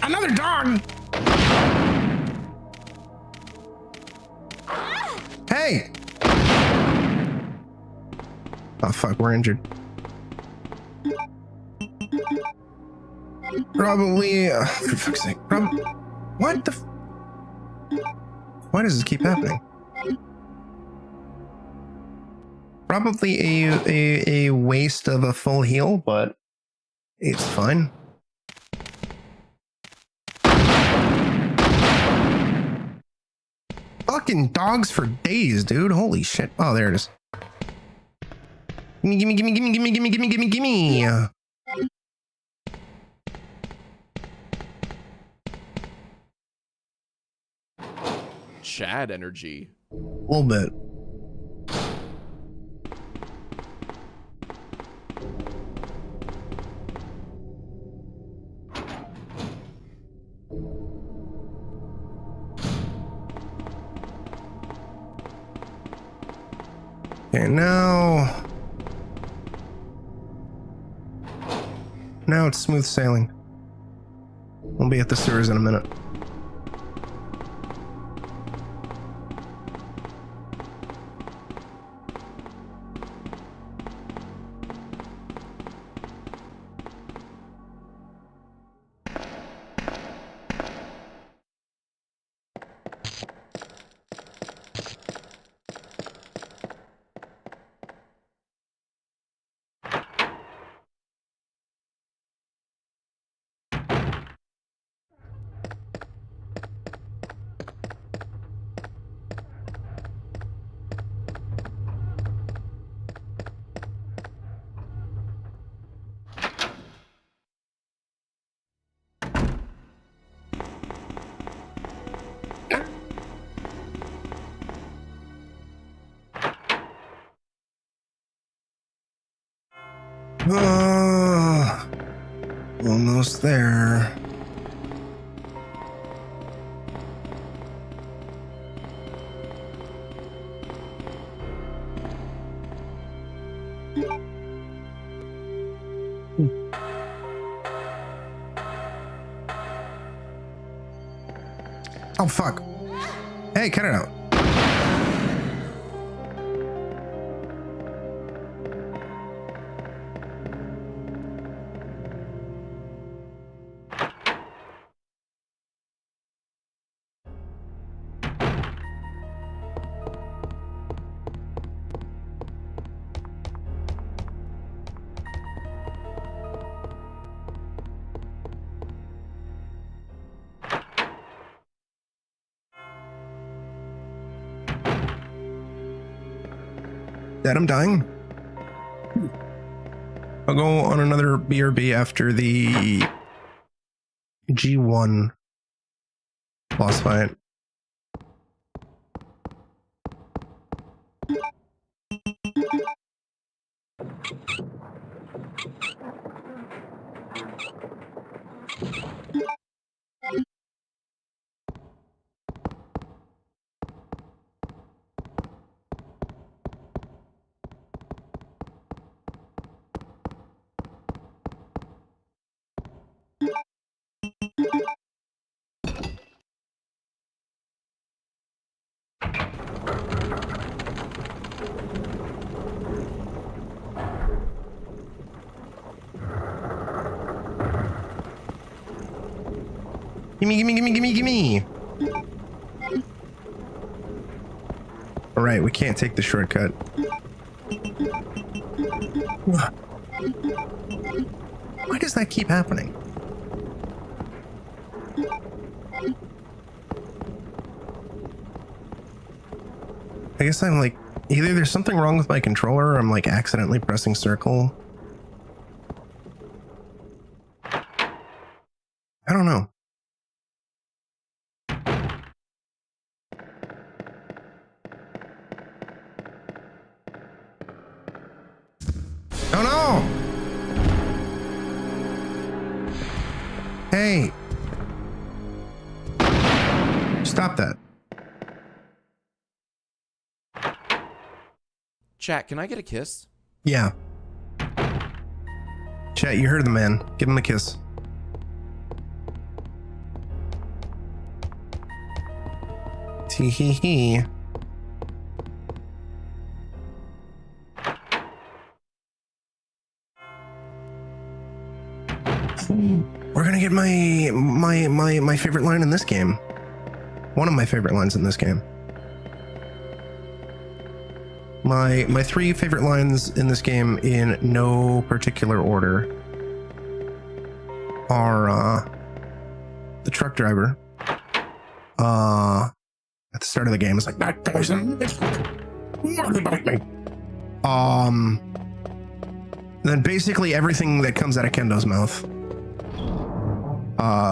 S2: Another dog! Hey! Oh fuck, we're injured. Probably, for fuck's sake. What the why does this keep happening? Probably a waste of a full heal, but it's fine. Fucking dogs for days, dude. Holy shit. Oh, there it is. Gimme, gimme, gimme, gimme, gimme, gimme, gimme, gimme, gimme.
S1: Chad energy.
S2: A little bit. Okay, now it's smooth sailing. We'll be at the sewers in a minute. Almost there. Oh fuck. Hey, cut it out. Dad, I'm dying. I'll go on another BRB after the G1 boss fight. Gimme, gimme, gimme, gimme, gimme. All right, we can't take the shortcut. Why does that keep happening? I guess I'm like, either there's something wrong with my controller or I'm like accidentally pressing circle. I don't know. Oh no! Hey! Stop that.
S1: Chat, can I get a kiss?
S2: Yeah. Chat, you heard the man. Give him a kiss. Tee hee hee. We're gonna get my favorite line in this game. One of my favorite lines in this game. My three favorite lines in this game, in no particular order, are the truck driver. At the start of the game, it's like that person. Then basically everything that comes out of Kendo's mouth.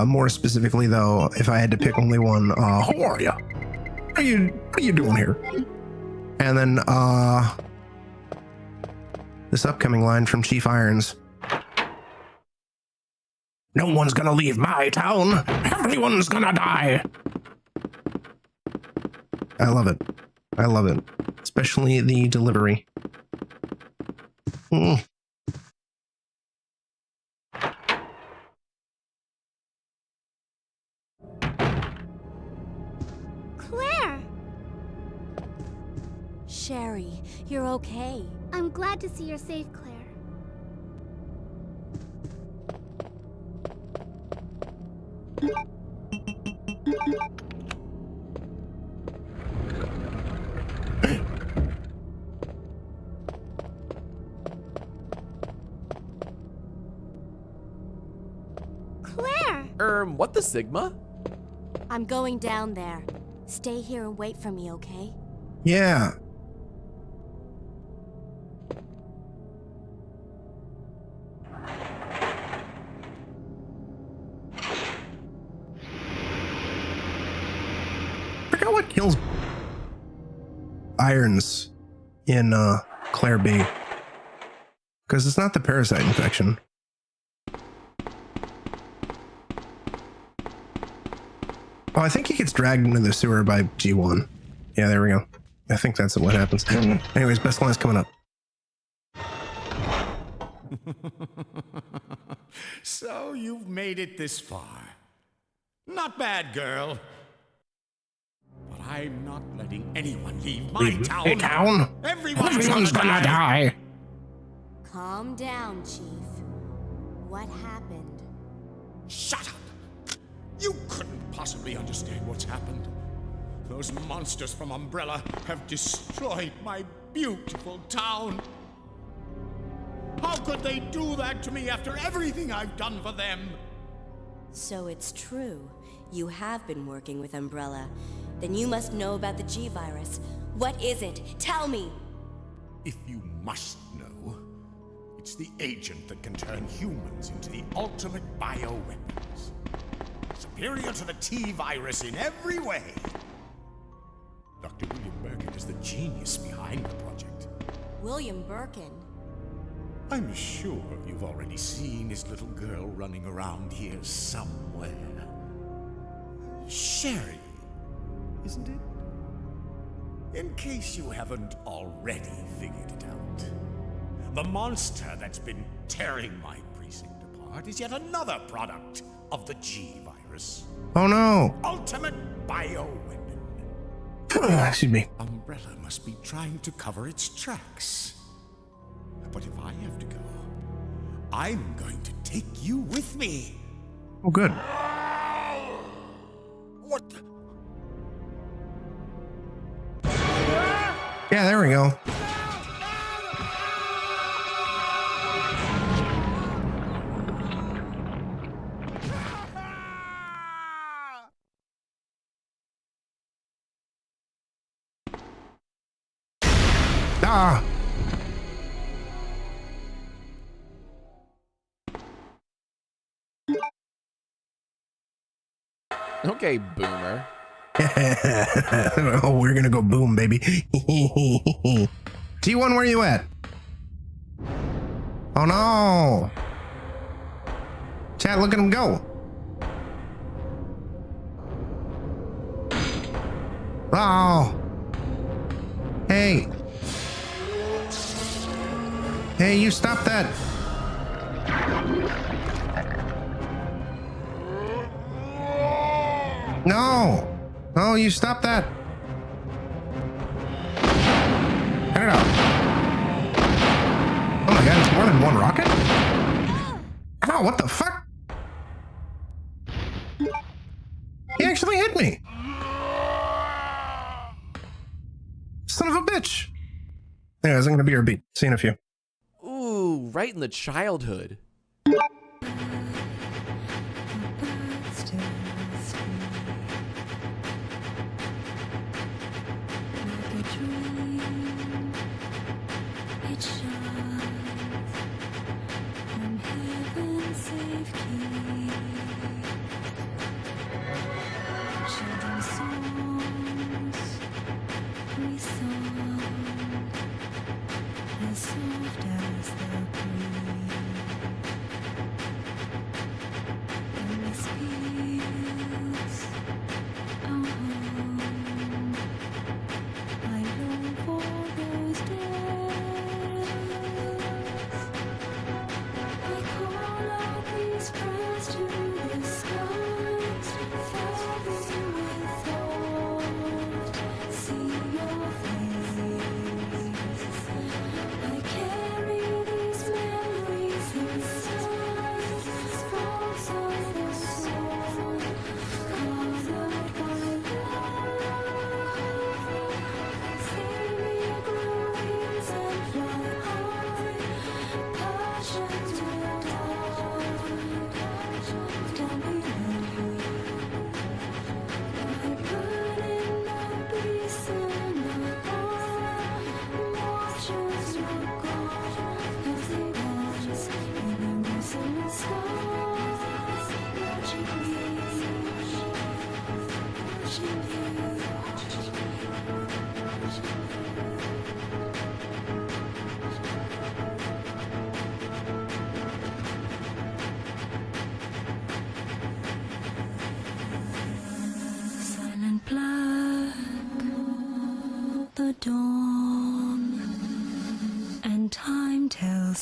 S2: More specifically, though, if I had to pick only one, how are ya? What are you doing here? And then, this upcoming line from Chief Irons. No one's gonna leave my town. Everyone's gonna die. I love it. I love it. Especially the delivery.
S15: Claire!
S6: Sherry, you're okay.
S15: I'm glad to see you're safe, Claire. Claire!
S1: What the Sigma?
S6: I'm going down there. Stay here and wait for me, okay?
S2: Yeah. I forgot what kills Irons in Claire B. Because it's not the parasite infection. Oh, I think he gets dragged into the sewer by G1. Yeah, there we go. I think that's what happens. Anyways, best line's coming up.
S17: So you've made it this far. Not bad, girl. But I'm not letting anyone leave my town. Everyone's gonna die.
S6: Calm down, Chief. What happened?
S17: Shut up! You couldn't possibly understand what's happened. Those monsters from Umbrella have destroyed my beautiful town. How could they do that to me after everything I've done for them?
S6: So it's true. You have been working with Umbrella. Then you must know about the G-Virus. What is it? Tell me!
S17: If you must know, it's the agent that can turn humans into the ultimate bioweapons. Superior to the T-Virus in every way. Dr. William Birkin is the genius behind the project.
S6: William Birkin?
S17: I'm sure you've already seen his little girl running around here somewhere. Sherry, isn't it? In case you haven't already figured it out, the monster that's been tearing my precinct apart is yet another product of the G-Virus.
S2: Oh no!
S17: Ultimate bioweapon.
S2: Excuse me.
S17: Umbrella must be trying to cover its tracks. But if I have to go, I'm going to take you with me.
S2: Oh, good. Yeah, there we go. Ah!
S1: Okay, boomer.
S2: Oh, we're gonna go boom, baby. T1, where you at? Oh no! Chat, look at him go. Oh! Hey! Hey, you stop that! No! No, you stop that! Cut it out. Oh my god, it's more than one rocket? Ow, what the fuck? He actually hit me! Son of a bitch! Anyways, I'm gonna be your beat. See you in a few.
S1: Ooh, right in the childhood.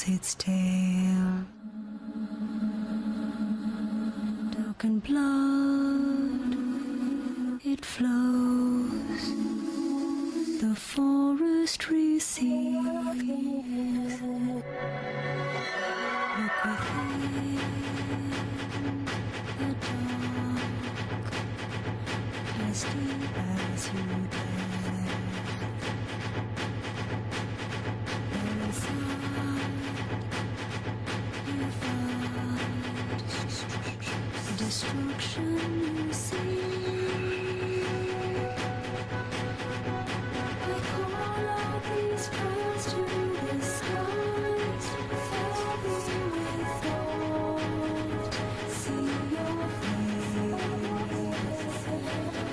S18: Its tail, dark and blood, it flows, the forest receives, look within the dark, as deep as you dare, there is destruction you see. I call out these prayers to the skies, heavy with thought, see your face.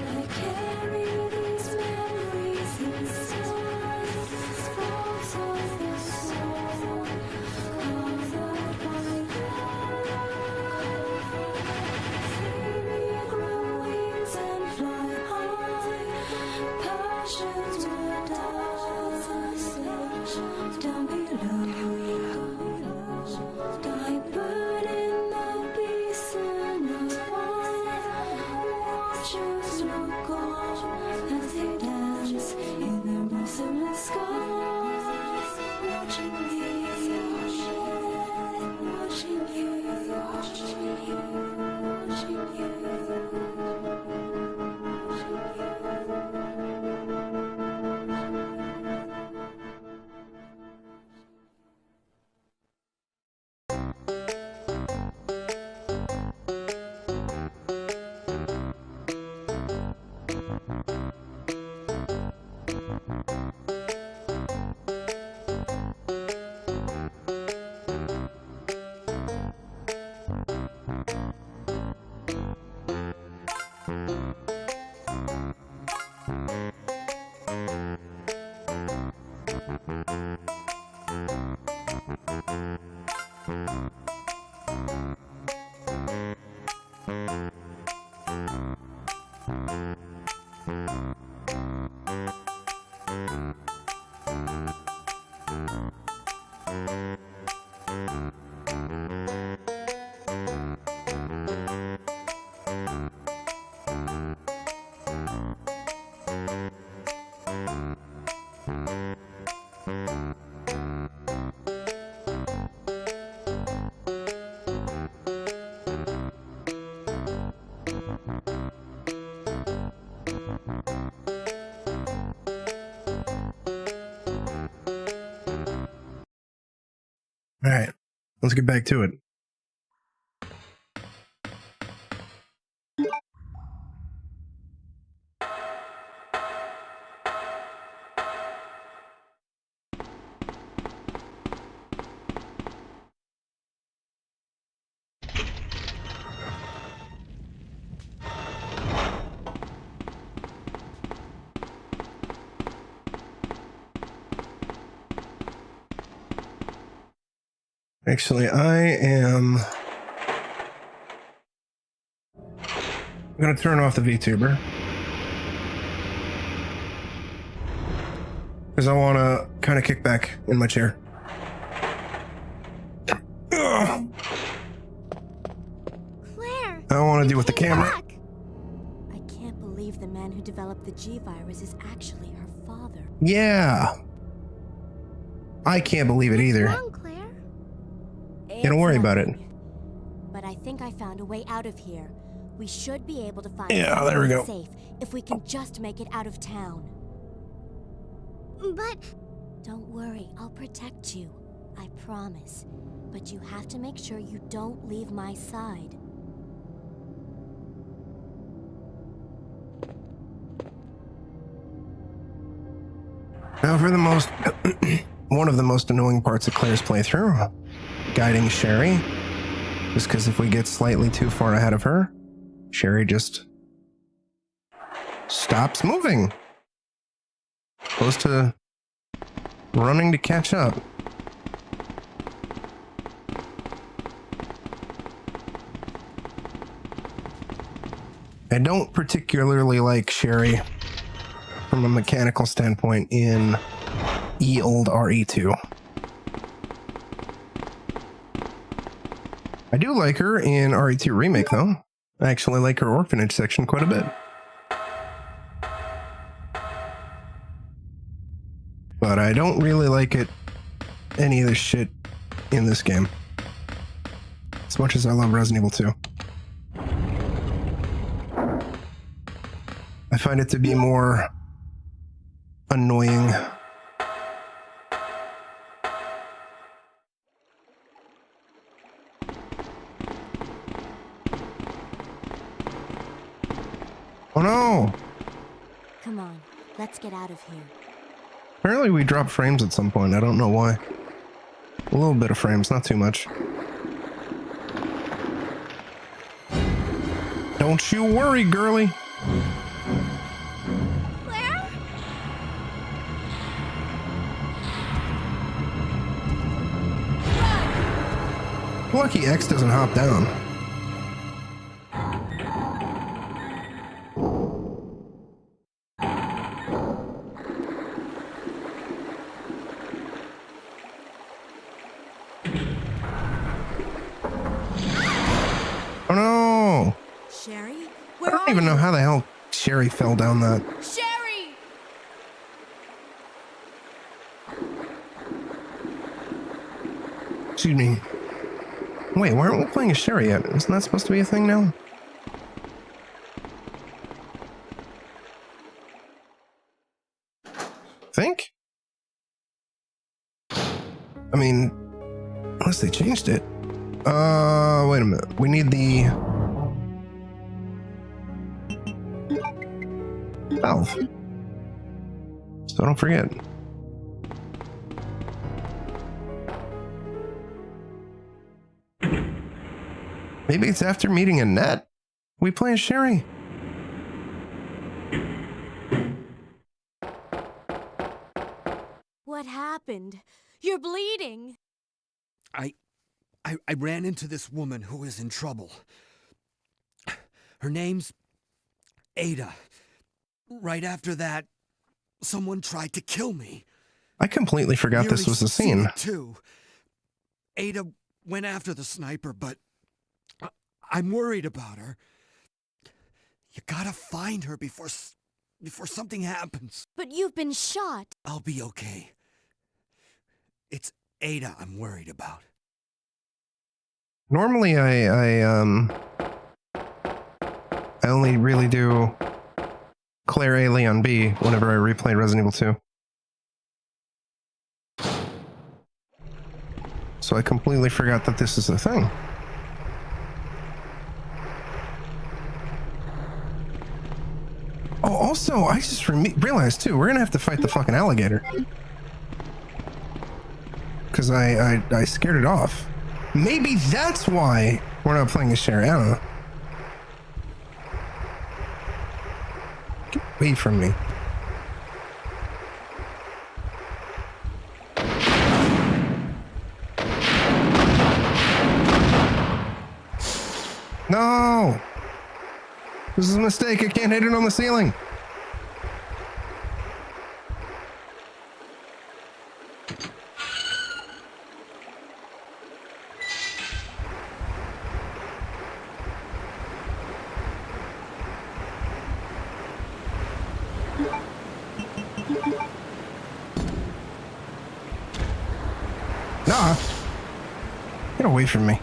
S18: I carry these memories inside, scrolls of the soul, covered by love.
S2: All right, let's get back to it. Actually, I'm going to turn off the VTuber because I want to kind of kick back in my chair. Ugh.
S15: Claire!
S2: I don't want to deal with the camera.
S6: I can't believe the man who developed the G-Virus is actually her father.
S2: Yeah. I can't believe it either.
S15: What's wrong, Claire?
S2: Don't worry about it.
S6: But I think I found a way out of here. We should be able to find
S2: Yeah, there we go.
S6: safe if we can just make it out of town.
S15: But
S6: don't worry, I'll protect you. I promise. But you have to make sure you don't leave my side.
S2: Now for the most one of the most annoying parts of Claire's playthrough, guiding Sherry. Just because if we get slightly too far ahead of her, Sherry just stops moving. Opposed to running to catch up. I don't particularly like Sherry from a mechanical standpoint in old RE2. I do like her in RE2 Remake, though. I actually like her orphanage section quite a bit. But I don't really like it, any of this shit in this game. As much as I love Resident Evil 2. I find it to be more annoying. Oh no!
S6: Come on, let's get out of here.
S2: Apparently we dropped frames at some point. I don't know why. A little bit of frames, not too much. Don't you worry, girly.
S15: Claire?
S2: Lucky X doesn't hop down. Oh no!
S6: Sherry?
S2: I don't even know how the hell Sherry fell down that.
S6: Sherry!
S2: Excuse me. Wait, why aren't we playing as Sherry yet? Isn't that supposed to be a thing now? Think? I mean, unless they changed it. Wait a minute. We need the valve. So don't forget. Maybe it's after meeting Annette. We play as Sherry.
S6: What happened? You're bleeding.
S5: I ran into this woman who was in trouble. Her name's Ada. Right after that, someone tried to kill me.
S2: I completely forgot this was a scene.
S5: Too. Ada went after the sniper, but I'm worried about her. You gotta find her before something happens.
S6: But you've been shot.
S5: I'll be okay. It's Ada I'm worried about.
S2: Normally, I only really do Claire A, Leon B whenever I replay Resident Evil 2. So I completely forgot that this is a thing. Oh, also, I just realized too, we're gonna have to fight the fucking alligator. Because I scared it off. Maybe that's why we're not playing as Sherry. I don't know. Get away from me. No! This is a mistake. I can't hit it on the ceiling. Nah. Get away from me.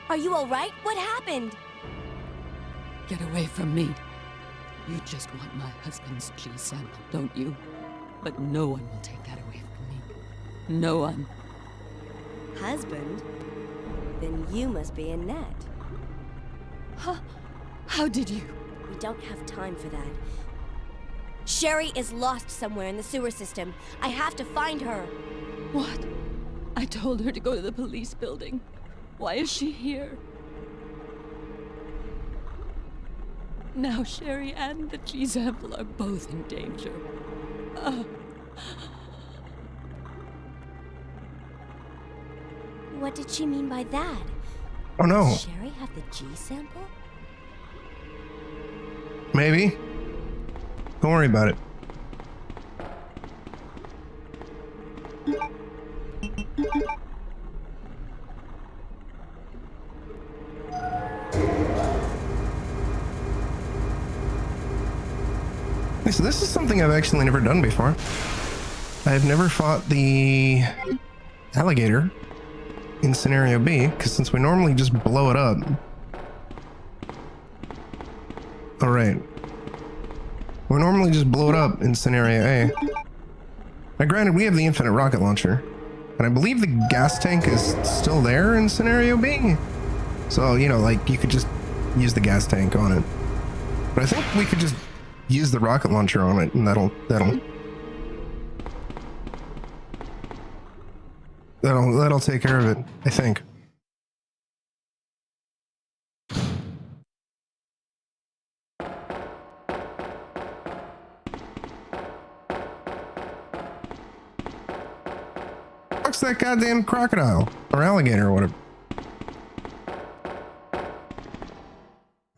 S6: Are you alright? What happened?
S11: Get away from me. You just want my husband's G sample, don't you? But no one will take that away from me. No one.
S6: Husband? Then you must be Annette.
S11: How did you?
S6: We don't have time for that. Sherry is lost somewhere in the sewer system. I have to find her.
S11: What? I told her to go to the police building. Why is she here? Now Sherry and the G sample are both in danger.
S6: What did she mean by that?
S2: Oh no.
S6: Does Sherry have the G sample?
S2: Maybe. Don't worry about it. So this is something I've actually never done before. I've never fought the alligator in scenario B, because since we normally just blow it up. Alright. We normally just blow it up in scenario A. Now granted, we have the infinite rocket launcher, and I believe the gas tank is still there in scenario B. So, you know, like, you could just use the gas tank on it. But I think we could just use the rocket launcher on it, and that'll take care of it, I think. What's that goddamn crocodile or alligator or whatever?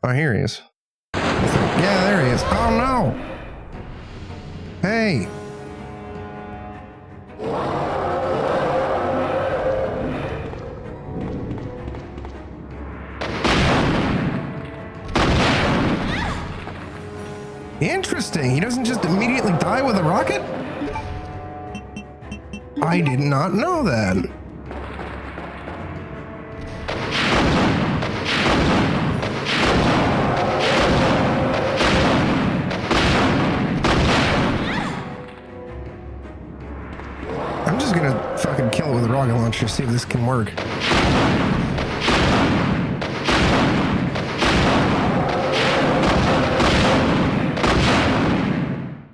S2: Oh, here he is. Yeah, there he is. Oh no! Hey! Interesting. He doesn't just immediately die with a rocket? I did not know that. I'm just gonna fucking kill it with a rocket launcher, see if this can work.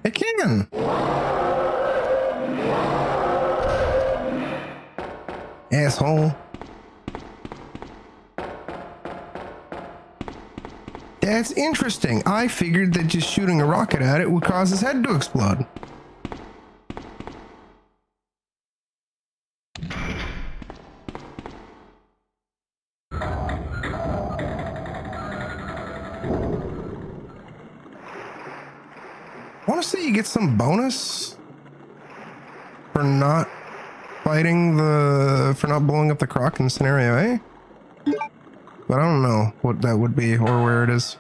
S2: It can! Asshole. That's interesting. I figured that just shooting a rocket at it would cause his head to explode. I want to say you get some bonus for not fighting for not blowing up the croc in scenario A. But I don't know what that would be or where it is.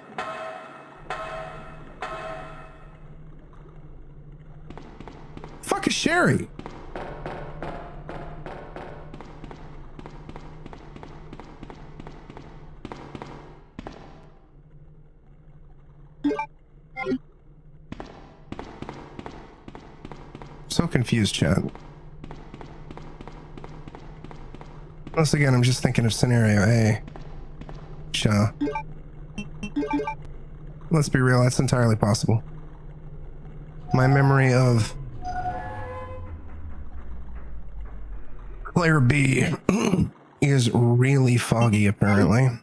S2: Fuck is Sherry? So confused, chat. Once again, I'm just thinking of scenario A. Sure. Let's be real, that's entirely possible. My memory of player B is really foggy, apparently. In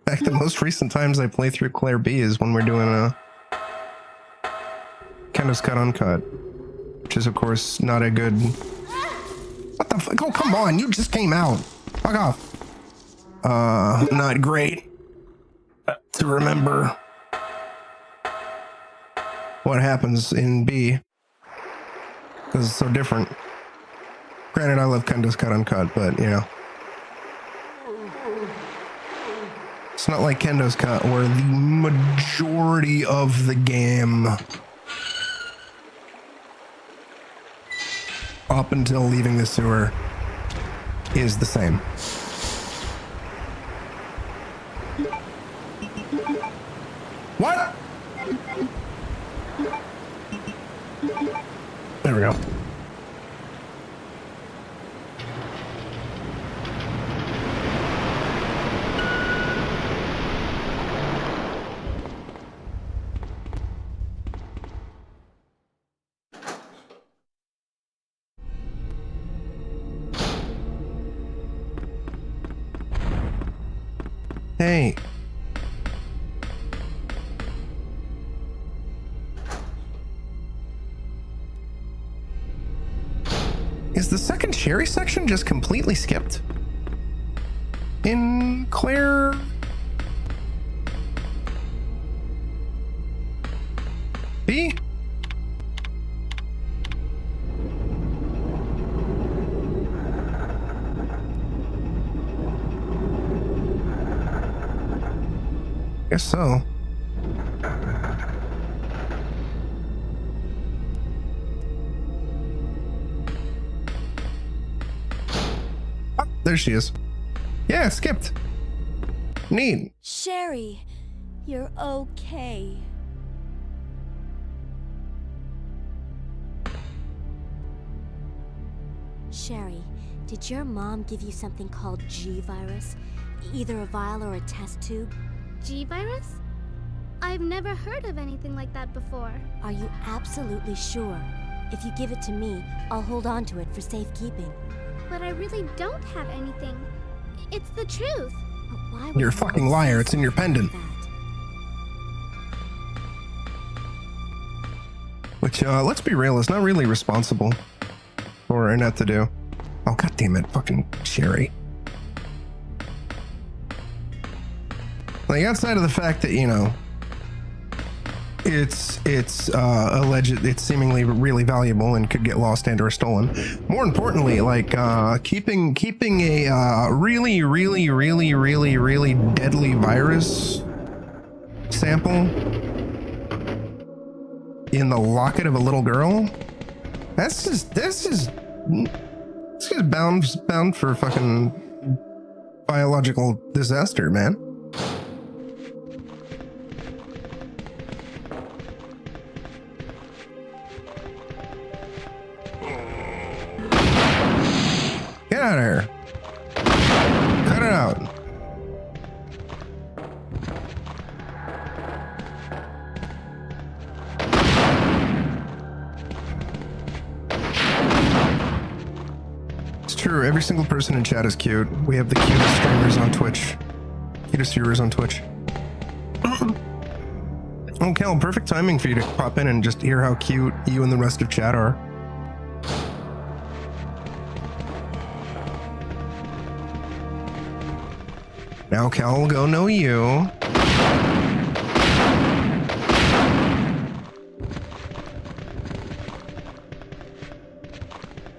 S2: fact, the most recent times I play through Claire B is when we're doing a Kendo's Cut Uncut, which is, of course, not a good... What the fuck? Oh, come on, you just came out. Fuck off. Not great to remember what happens in B, because it's so different. Granted, I love Kendo's Cut Uncut, but, you know. It's not like Kendo's Cut, where the majority of the game, up until leaving the sewer, is the same. What? There we go. Hey. Is the second Sherry section just completely skipped? In Claire... B? Guess so. Oh, there she is. Yeah, it skipped. Neat.
S6: Sherry, you're okay. Sherry, did your mom give you something called G-Virus? Either a vial or a test tube?
S15: G-Virus? I've never heard of anything like that before.
S6: Are you absolutely sure? If you give it to me, I'll hold on to it for safekeeping.
S15: But I really don't have anything. It's the truth.
S6: But why
S2: You're a fucking liar. It's in your pendant. Which, let's be real, is not really responsible for Annette to do. Oh, god damn it, fucking Sherry. Like, outside of the fact that, you know, it's alleged, it's seemingly really valuable and could get lost and or stolen. More importantly, like, keeping a really deadly virus sample in the locket of a little girl, this is bound for fucking biological disaster, man. Get out of here. Cut it out. It's true, every single person in chat is cute. We have the cutest streamers on Twitch. Cutest viewers on Twitch. Oh, Kel, perfect timing for you to pop in and just hear how cute you and the rest of chat are. Now Cal will go know you.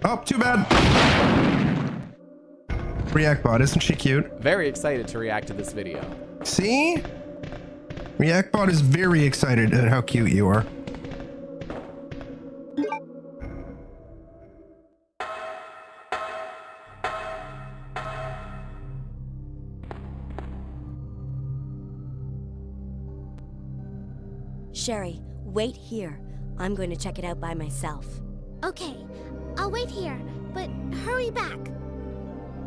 S2: Oh, too bad. React bot, isn't she cute?
S1: Very excited to react to this video.
S2: See? React bot is very excited at how cute you are.
S6: Sherry, wait here. I'm going to check it out by myself.
S15: Okay, I'll wait here, but hurry back.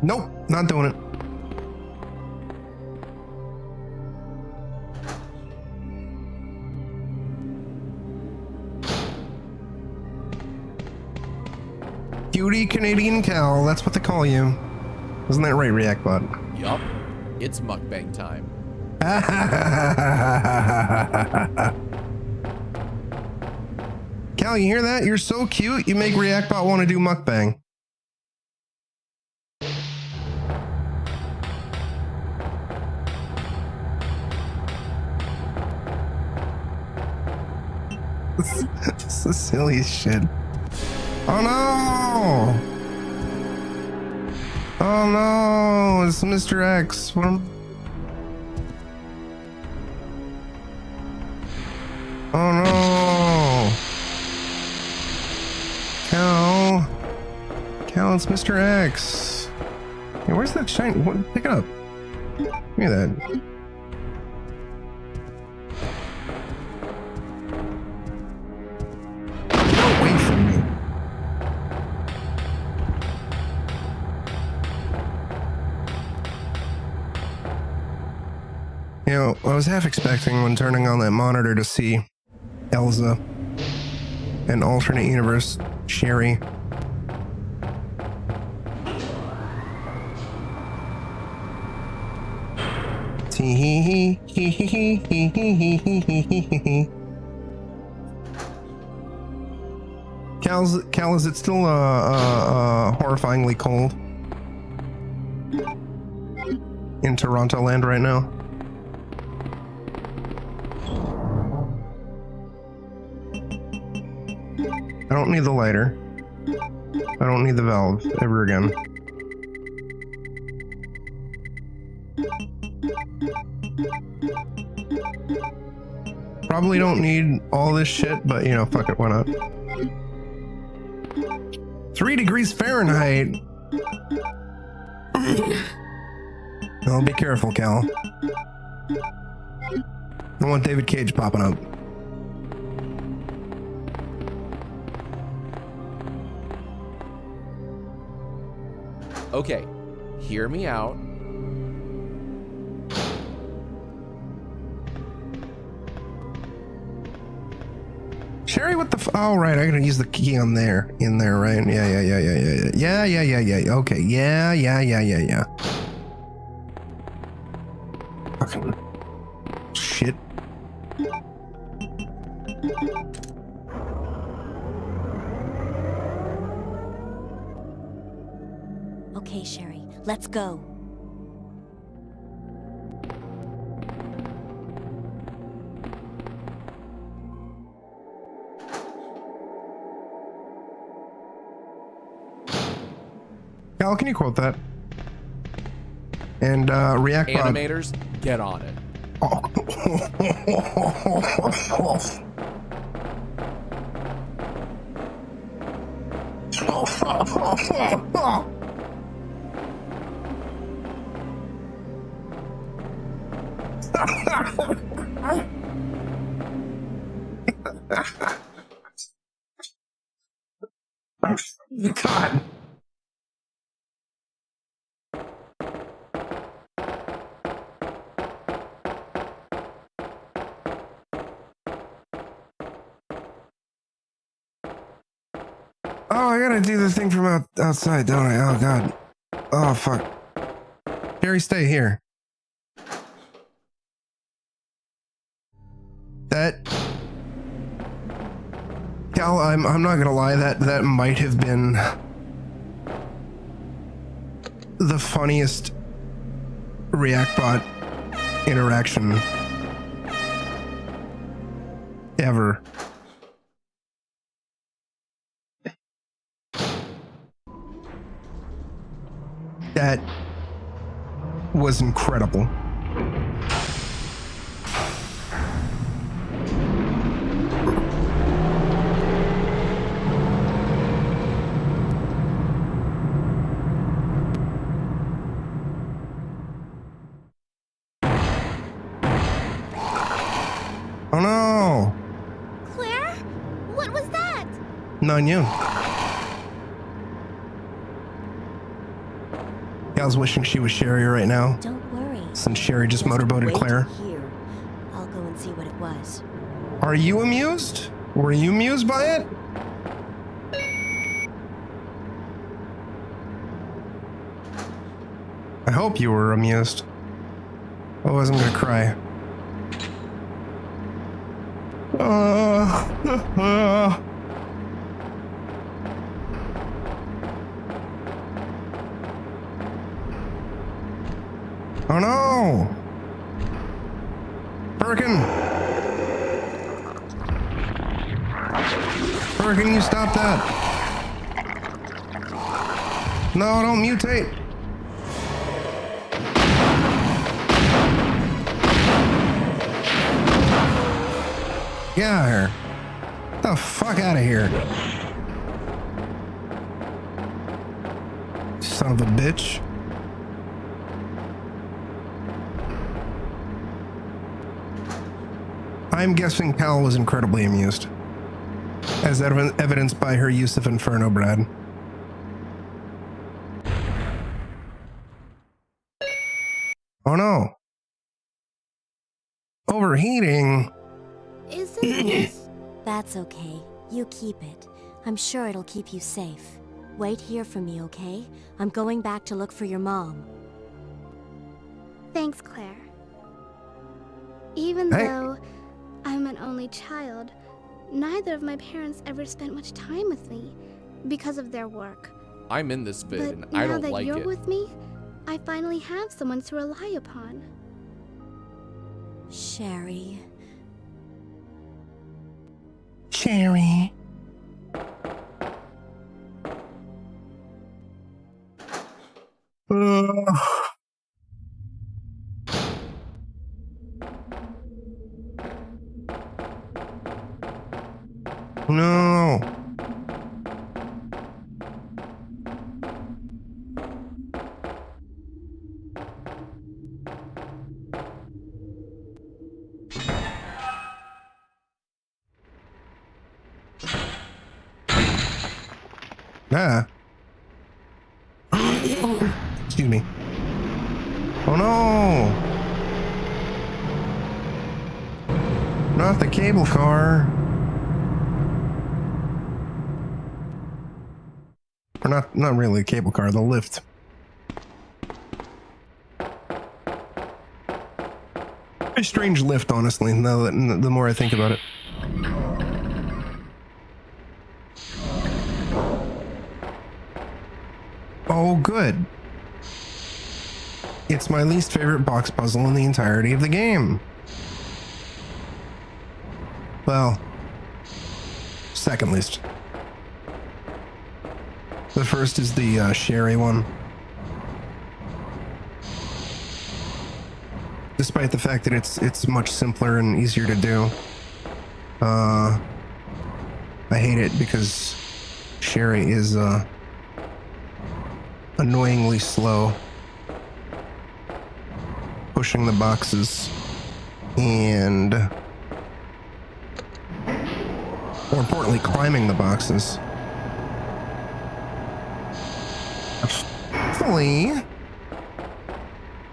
S2: Nope, not doing it. Cutie Canadian Cal, that's what they call you. Isn't that right, ReactBot?
S1: Yup. It's mukbang time.
S2: Cal, you hear that? You're so cute, you make ReactBot want to do mukbang. It's the silliest shit. Oh no! Oh no! It's Mr. X. What am... Oh no! Cal, it's Mr. X. Hey, where's that shine? What? Pick it up. Give me that. Get away from me. You know, I was half expecting when turning on that monitor to see Elsa and alternate universe Sherry. Cal, is it still horrifyingly cold in Toronto land right now? I don't need the lighter. I don't need the valve ever again. Probably don't need all this shit, but you know, fuck it, why not? 3 degrees Fahrenheit. Oh, be careful, Cal. I don't want David Cage popping up.
S1: Okay, hear me out.
S2: Sherry, what the oh, right, I gotta use the key on there, in there, right? Yeah. Okay, yeah. Fucking shit.
S6: Okay, Sherry, let's go.
S2: Cal, can you quote that? And React
S1: Animators, get on it.
S2: God. Oh, I gotta do the thing from outside, don't I? Oh, God. Oh, fuck. Gary, stay here. That... Cal, I'm not gonna lie, that might have been the funniest ReactBot interaction ever. That was incredible. Oh no!
S15: Claire? What was that?
S2: Not you. Gal's wishing she was Sherry right now.
S6: Don't worry.
S2: Since Sherry just motorboated
S6: wait
S2: Claire.
S6: Here. I'll go and see what it was.
S2: Are you amused? Were you amused by it? I hope you were amused. Otherwise I'm gonna cry. Oh no! Birkin! Birkin, you stop that! No, don't mutate! Get out of here. Get the fuck out of here. Son of a bitch. I'm guessing Cal was incredibly amused, as evidenced by her use of Inferno Brad. Oh no. Overheating?
S15: Isn't it?
S6: That's okay. You keep it. I'm sure it'll keep you safe. Wait here for me, okay? I'm going back to look for your mom.
S15: Thanks, Claire. Even though I'm an only child, neither of my parents ever spent much time with me because of their work.
S1: I'm in this vid,
S15: But
S1: and I
S15: now
S1: don't
S15: that
S1: like
S15: you're
S1: it.
S15: with me, I finally have someone to rely upon.
S6: Sherry.
S2: Sherry. No. Ah. Excuse me. Oh no! Not the cable car. Or not really a cable car, the lift. A strange lift, honestly, now that the more I think about it. Oh, good. It's my least favorite box puzzle in the entirety of the game. Well, second least. The first is the Sherry one. Despite the fact that it's much simpler and easier to do. I hate it because Sherry is annoyingly slow pushing the boxes and more importantly climbing the boxes. Hopefully.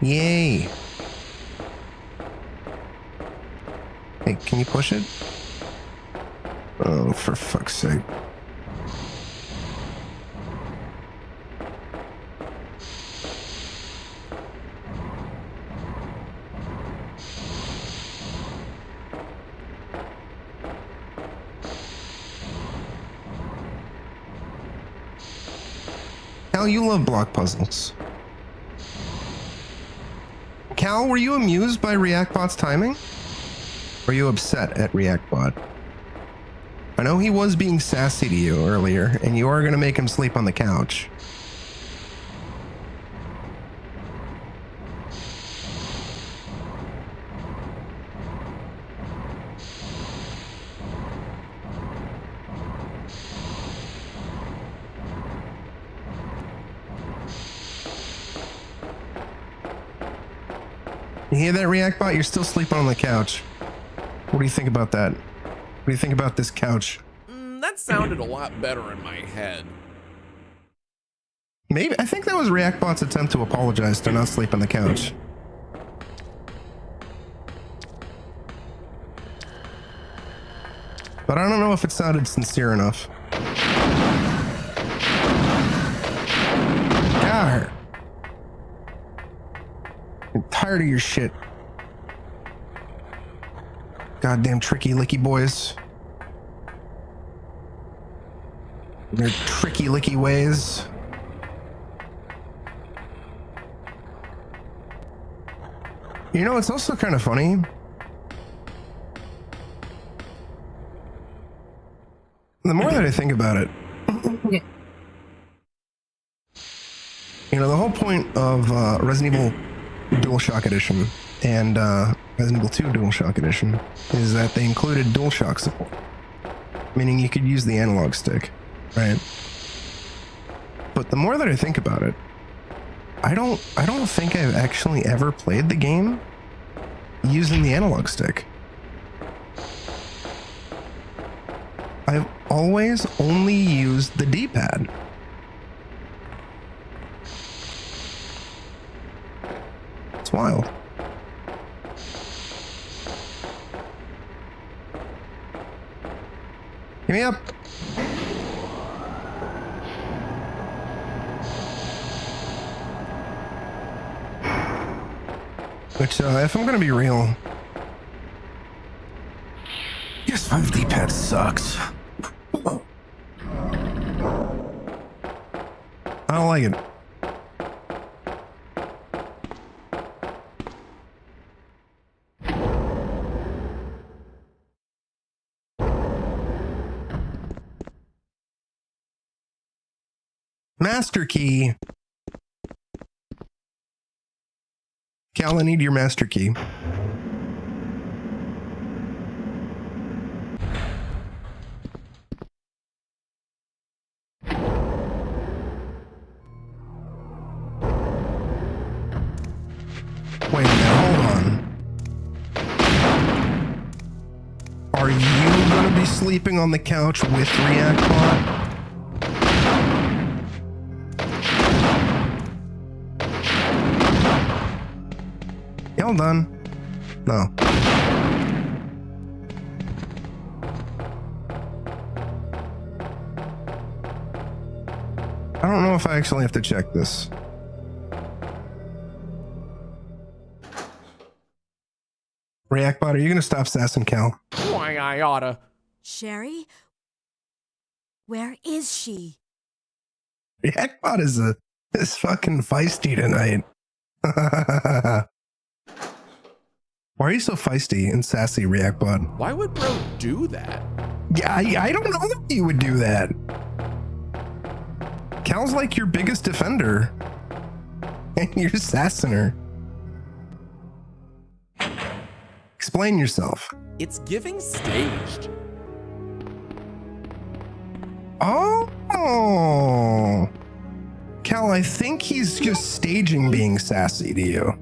S2: Yay. Hey, can you push it? Oh, for fuck's sake. Cal, you love block puzzles. Cal, were you amused by ReactBot's timing? Were you upset at ReactBot? I know he was being sassy to you earlier, and you are going to make him sleep on the couch. You hear that, Reactbot? You're still sleeping on the couch. What do you think about that? What do you think about this couch?
S1: That sounded a lot better in my head.
S2: Maybe I think that was Reactbot's attempt to apologize to not sleep on the couch. But I don't know if it sounded sincere enough. God. I'm tired of your shit. Goddamn tricky licky boys. Their tricky licky ways. You know, it's also kind of funny. The more that I think about it, you know, the whole point of Resident Evil DualShock Edition and Resident Evil 2 DualShock Edition is that they included DualShock support, meaning you could use the analog stick, right? But the more that I think about it, I don't think I've actually ever played the game using the analog stick. I've always only used the D-pad. It's wild. Give me up. Which, if I'm gonna be real, PS5 D-pad sucks. I don't like it. Master key. Cal, I need your master key. Wait a minute, hold on. Are you gonna be sleeping on the couch with Reactbot? Y'all done? No. I don't know if I actually have to check this. Reactbot, are you gonna stop sassing Cal?
S14: Why, I oughta.
S6: Sherry? Where is she?
S2: Reactbot is fucking feisty tonight. Why are you so feisty and sassy, Reactbot?
S1: Why would bro do that?
S2: Yeah, I don't know that you would do that. Cal's like your biggest defender. And you're sassing her. Explain yourself.
S1: It's giving staged.
S2: Oh. Cal, I think he's just staging being sassy to you.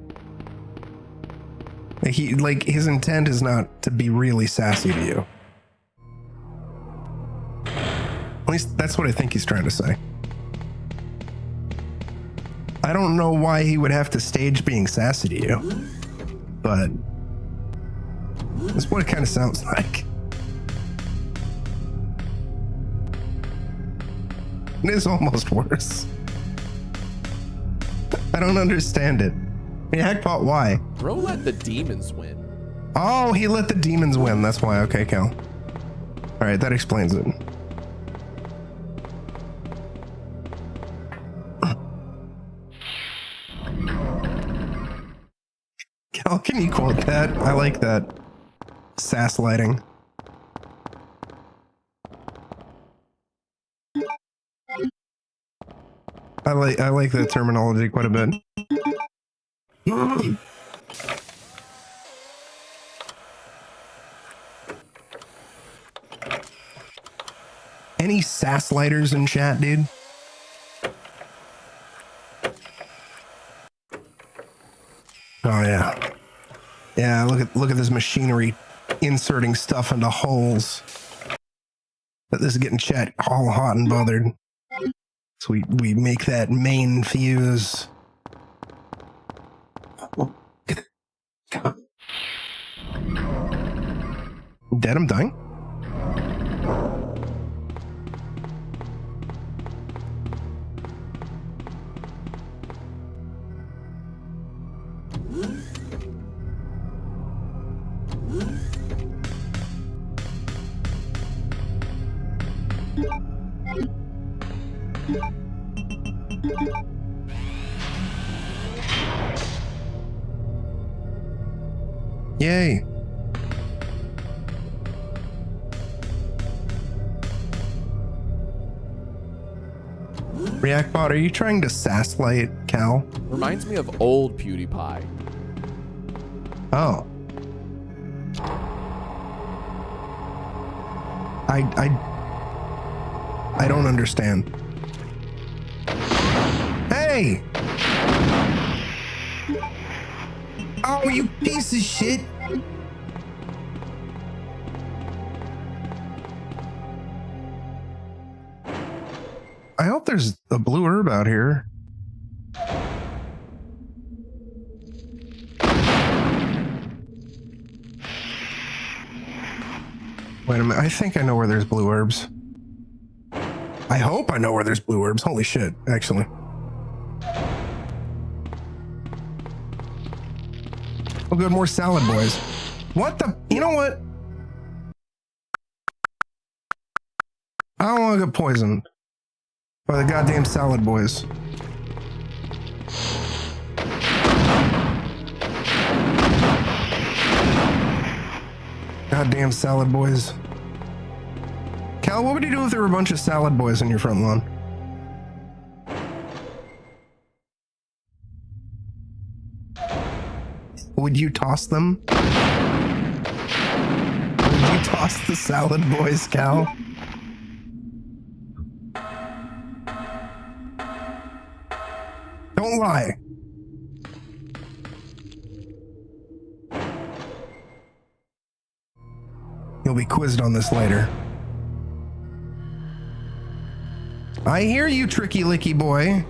S2: Like his intent is not to be really sassy to you. At least that's what I think he's trying to say. I don't know why he would have to stage being sassy to you, but that's what it kind of sounds like. It is almost worse. I don't understand it. Reactbot, why?
S1: Bro let the demons win.
S2: Oh, he let the demons win. That's why. Okay, Cal. All right, that explains it. Cal, can you quote that? I like that. Sass lighting. I like that terminology quite a bit. Any sass lighters in chat, dude? Oh yeah. look at this machinery inserting stuff into holes. But this is getting chat all hot and bothered. So we make that main fuse. Oh, get it. Come on. Dead, I'm dying. Yay. Reactbot, are you trying to sasslight Cal?
S1: Reminds me of old PewDiePie.
S2: Oh. I don't understand. Hey! Oh, you piece of shit! I hope there's a blue herb out here. Wait a minute, I think I know where there's blue herbs. I hope I know where there's blue herbs. Holy shit, actually. Oh good, more salad boys. What the? You know what? I don't want to get poisoned by the goddamn salad boys. Goddamn salad boys. Cal, what would you do if there were a bunch of salad boys in your front lawn? Would you toss them? Would you toss the salad boys, Cal? Don't lie. You'll be quizzed on this later. I hear you, tricky licky boy.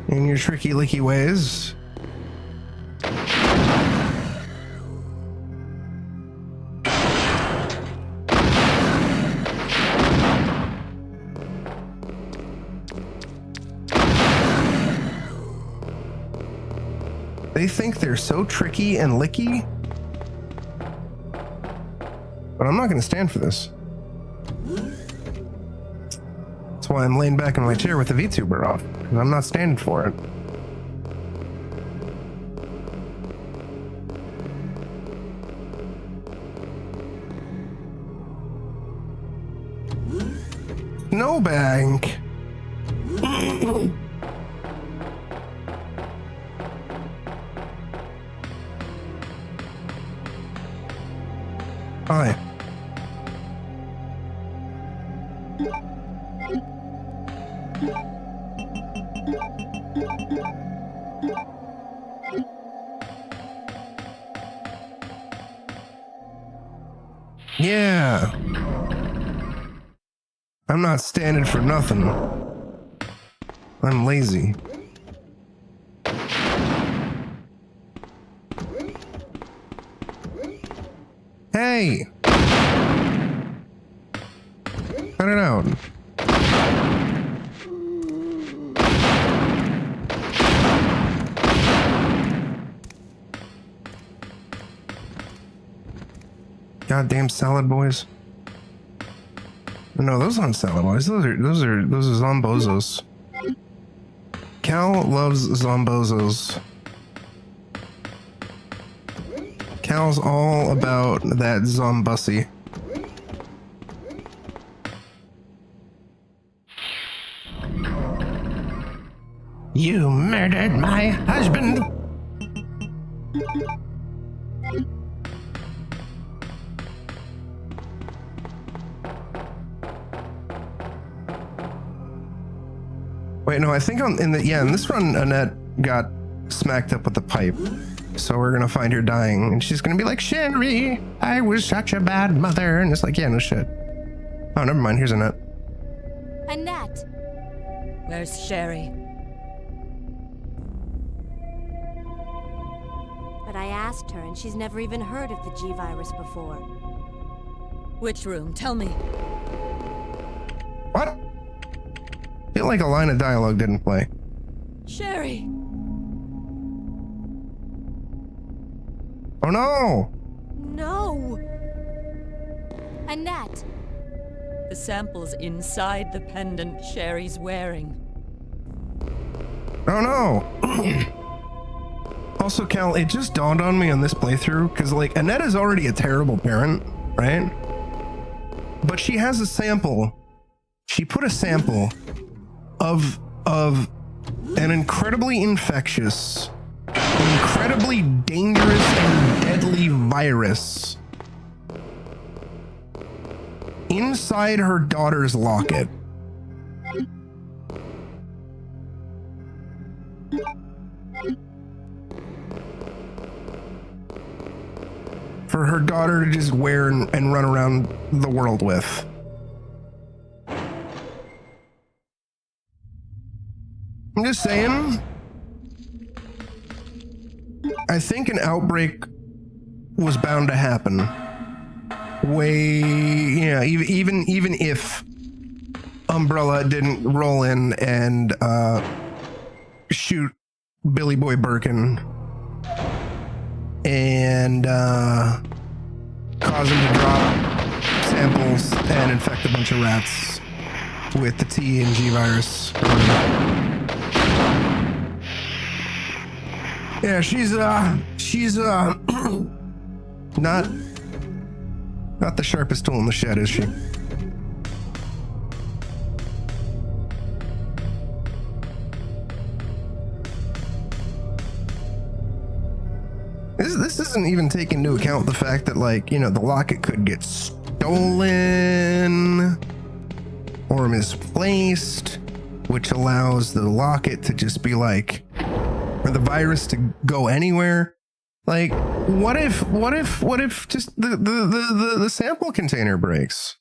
S2: In your tricky licky ways. They think they're so tricky and licky. But I'm not going to stand for this. That's why I'm laying back in my chair with the VTuber off. And I'm not standing for it. Snowbank. Hi. Yeah. I'm not standing for nothing. I'm lazy. Hey! Cut it out. Goddamn salad boys. No, those aren't salad boys. Those are zombozos. Cal loves zombozos. Cal's all about that zombussy. You murdered my husband. Wait, no, I think in this run, Annette got smacked up with the pipe. So we're gonna find her dying, and she's gonna be like, Sherry, I was such a bad mother. And it's like, yeah, no shit. Oh, never mind. Here's Annette.
S6: Annette!
S11: Where's Sherry?
S6: But I asked her, and she's never even heard of the G-Virus before.
S11: Which room? Tell me.
S2: What? I feel like a line of dialogue didn't play.
S11: Sherry!
S2: Oh no!
S6: No! Annette!
S11: The sample's inside the pendant Sherry's wearing.
S2: Oh no! Also, Cal, it just dawned on me on this playthrough, because, like, Annette is already a terrible parent, right? But she has a sample. She put a sample of an incredibly infectious, incredibly dangerous and deadly virus inside her daughter's locket. For her daughter to just wear and run around the world with. I'm just saying, I think an outbreak was bound to happen. Even if Umbrella didn't roll in and shoot Billy Boy Birkin and cause him to drop samples and infect a bunch of rats with the T and G virus. Yeah, she's not the sharpest tool in the shed, is she? This isn't even taking into account the fact that, like, you know, the locket could get stolen or misplaced, which allows the locket to just be like, or the virus to go anywhere. Like, what if just the sample container breaks?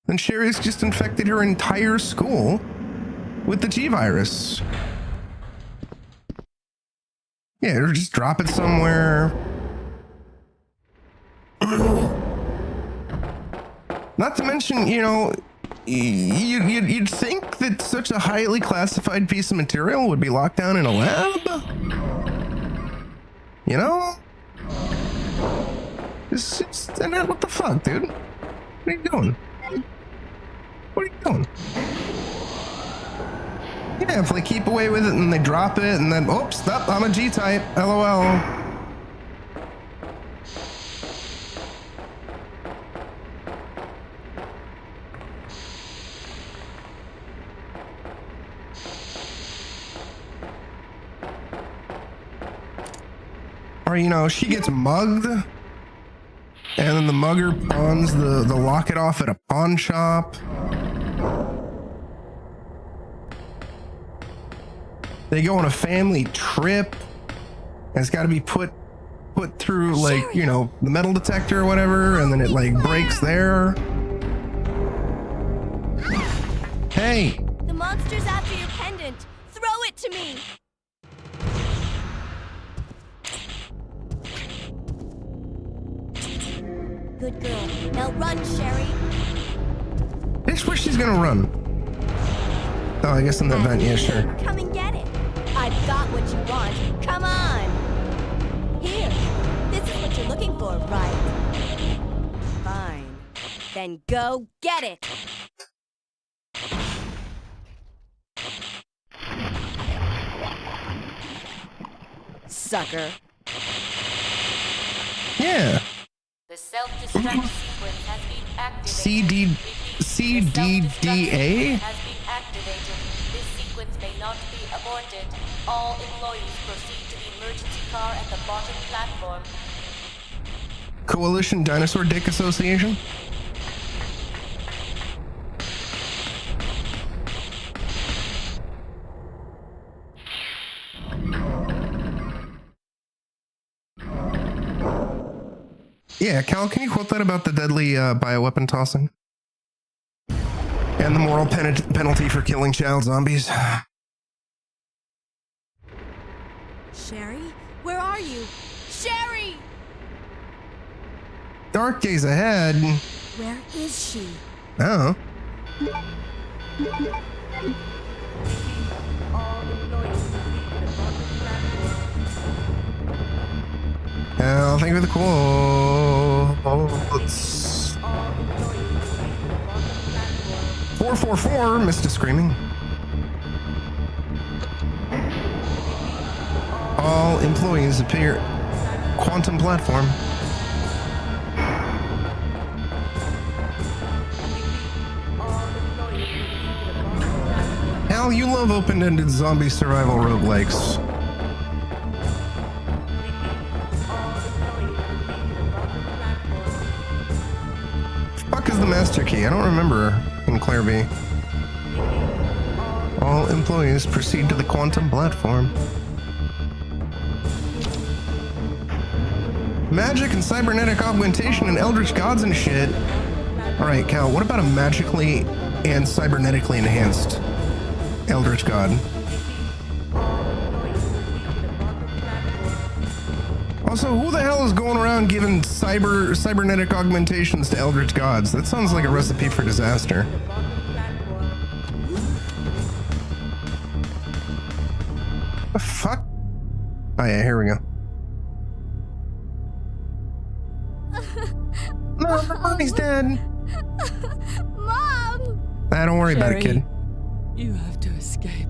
S2: Then Sherry's just infected her entire school with the G virus. Yeah, or just drop it somewhere. Not to mention, you know, you'd think that such a highly classified piece of material would be locked down in a lab. You know? What the fuck, dude? What are you doing? What are you doing? Yeah, if they keep away with it and they drop it and then, oops, stop, I'm a G-type, LOL. Or, you know, she gets mugged, and then the mugger pawns the locket off at a pawn shop. They go on a family trip, and it's got to be put through, like, you know, the metal detector or whatever, and then it, like, breaks there. Hey!
S6: The monster's after your pendant. Throw it to me! Good girl. Now run, Sherry.
S2: Bitch, where she's gonna run? Oh, I guess in the vent, yeah, sure.
S6: Come and get it. I've got what you want. Come on. Here. This is what you're looking for, right? Fine. Then go get it. Sucker.
S2: Yeah.
S13: The self-destruct sequence has been activated.
S2: CDDA?
S13: Has been activated. This sequence may not be aborted. All employees proceed to the emergency car at the bottom platform.
S2: Coalition Dinosaur Dick Association? Yeah, Cal, can you quote that about the deadly bioweapon tossing? And the moral penalty for killing child zombies?
S6: Sherry? Where are you? Sherry!
S2: Dark days ahead.
S6: Where is she?
S2: Oh. I'll think of the quotes. 444, Mr. Screaming. All employees appear. Quantum platform. Al, you love open-ended zombie survival roguelikes. Fuck is the master key? I don't remember in Claire B. All employees proceed to the quantum platform. Magic and cybernetic augmentation and eldritch gods and shit. Alright, Cal, what about a magically and cybernetically enhanced eldritch god? Also, who the hell is going around giving cybernetic augmentations to eldritch gods? That sounds like a recipe for disaster. The fuck? Oh yeah, here we go. No, Mommy's dead.
S15: Mom!
S2: Don't worry about it, kid.
S19: You have to escape.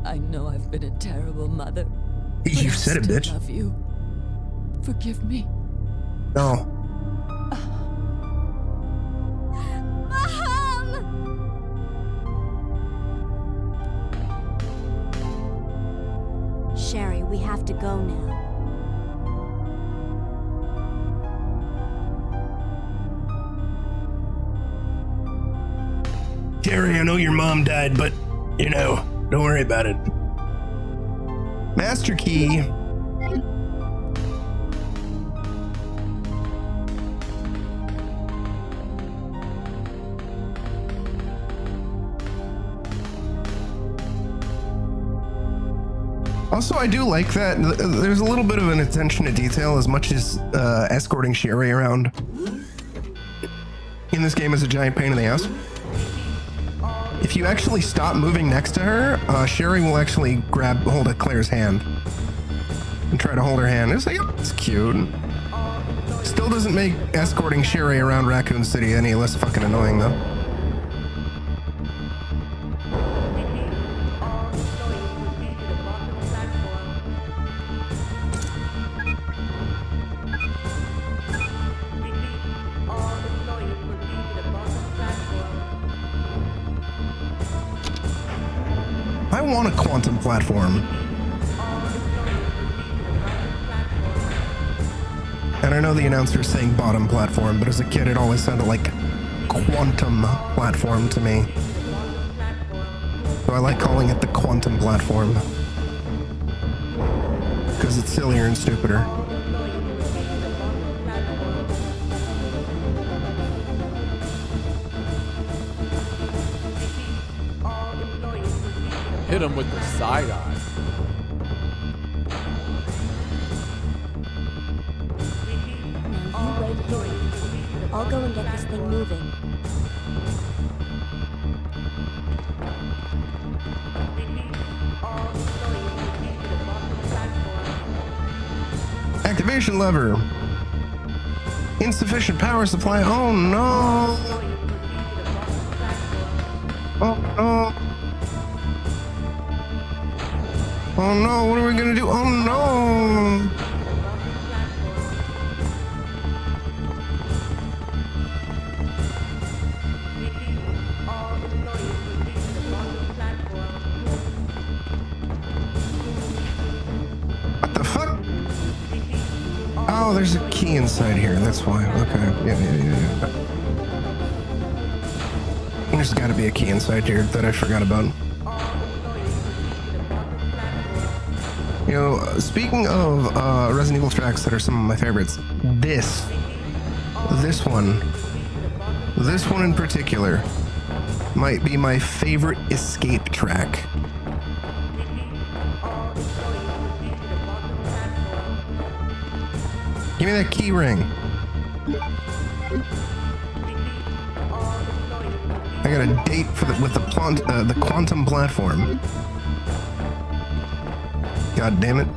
S19: I know I've been a terrible mother.
S2: You said it, bitch.
S19: I love you. Forgive me.
S2: No.
S6: Mom! Sherry, we have to go now.
S2: Gary, I know your mom died, but, you know, don't worry about it. Master key. Also, I do like that. There's a little bit of an attention to detail as much as escorting Sherry around in this game is a giant pain in the ass. If you actually stop moving next to her, Sherry will actually hold of Claire's hand and try to hold her hand. It's like, oh, it's cute. Still doesn't make escorting Sherry around Raccoon City any less fucking annoying, though. I want a quantum platform. And I know the announcer is saying bottom platform, but as a kid it always sounded like quantum platform to me. So I like calling it the quantum platform. Because it's sillier and stupider.
S1: Hit him with the side eye.
S6: Now you wait here. I'll go and get this thing moving.
S2: Activation lever. Insufficient power supply. Oh no. Oh no. Oh no, what are we gonna do? Oh no! What the fuck? Oh, there's a key inside here, that's why. Okay, yeah. There's gotta be a key inside here that I forgot about. You know, speaking of Resident Evil tracks that are some of my favorites, this one in particular might be my favorite escape track. Give me that key ring. I got a date with the quantum platform. God damn it.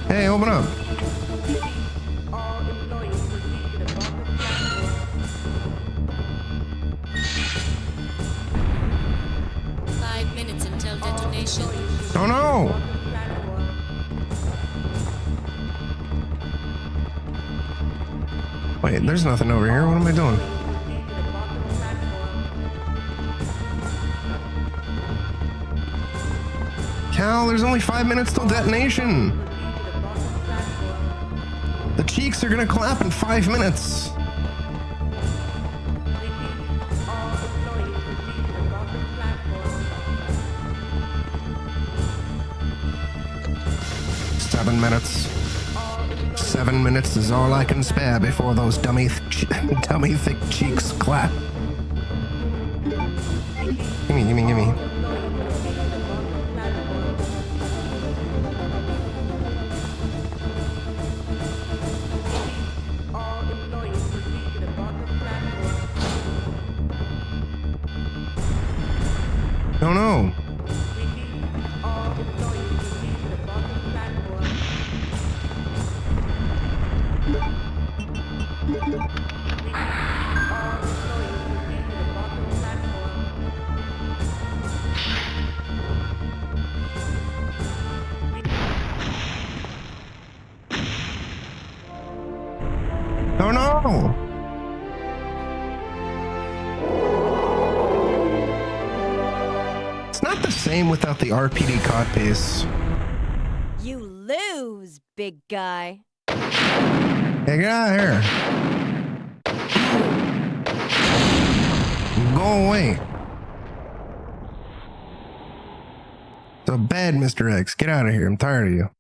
S2: Hey, open up. Oh no! Wait, there's nothing over here. What am I doing? Cal, there's only 5 minutes till detonation. The cheeks are gonna clap in 5 minutes. Seven minutes is all I can spare before those dummy thick cheeks clap. Gimme. Oh no. Oh no! It's not the same without the RPD codpiece.
S6: You lose, big guy.
S2: Hey, get out of here. Go away. So bad, Mr. X. Get out of here. I'm tired of you.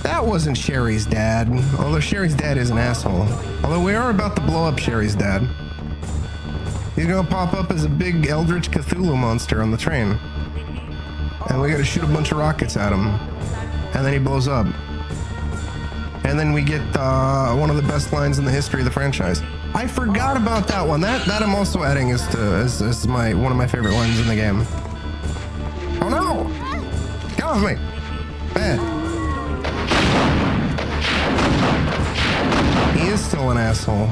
S2: That wasn't Sherry's dad, although Sherry's dad is an asshole. Although we are about to blow up Sherry's dad. He's gonna pop up as a big Eldritch Cthulhu monster on the train. And we gotta shoot a bunch of rockets at him. And then he blows up. And then we get one of the best lines in the history of the franchise. I forgot about that one. That I'm also adding as one of my favorite lines in the game. Oh no! Get off me! Bad. He is still an asshole.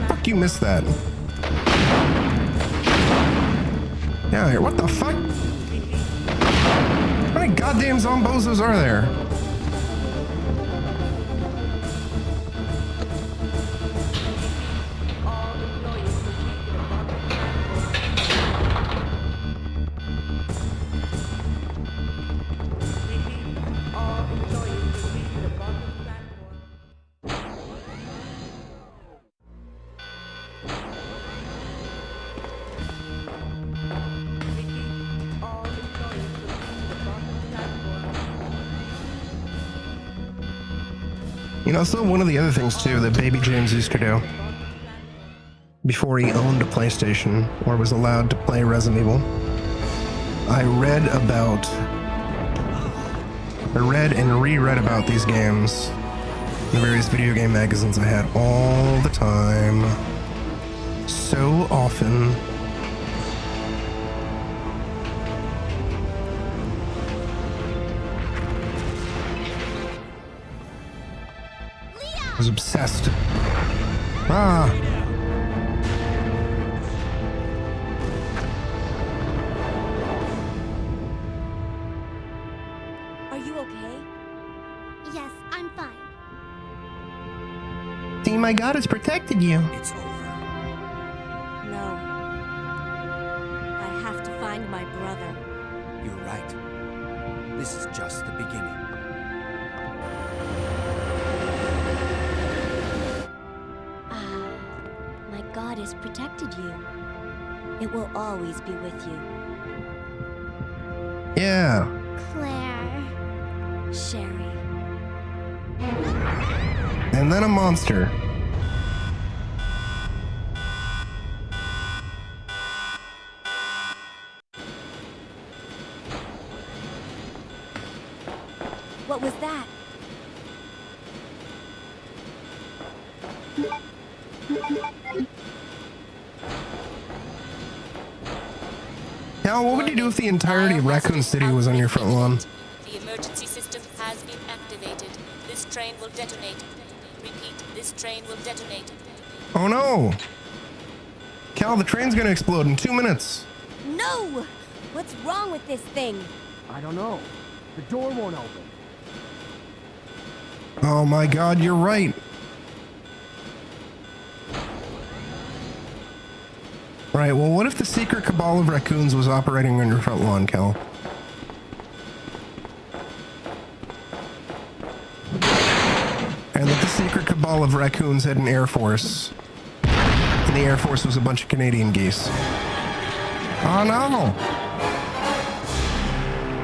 S2: Fuck, you missed that. Get out of here. What the fuck? How many goddamn zombozos are there? You know, so one of the other things too that Baby James used to do before he owned a PlayStation or was allowed to play Resident Evil, I read and reread about these games in the various video game magazines I had all the time, so often. I was obsessed. Ah.
S6: Are you okay?
S15: Yes, I'm fine.
S2: See, my God has protected you.
S5: It's over.
S6: No. I have to find my brother.
S5: You're right. This is just the beginning.
S6: My God has protected you. It will always be with you.
S2: Yeah.
S15: Claire.
S6: Sherry.
S2: And then a monster.
S6: What was that?
S2: Cal, what would you do if the entirety of Raccoon City was on your front lawn?
S13: The emergency system has been activated. This train will detonate. Repeat, this train will detonate.
S2: Oh no! Cal, the train's gonna explode in 2 minutes.
S6: No! What's wrong with this thing?
S14: I don't know. The door won't open.
S2: Oh my God, you're right. Right, well, what if the secret cabal of raccoons was operating on your front lawn, Cal? And that the secret cabal of raccoons had an air force. And the air force was a bunch of Canadian geese. Oh no!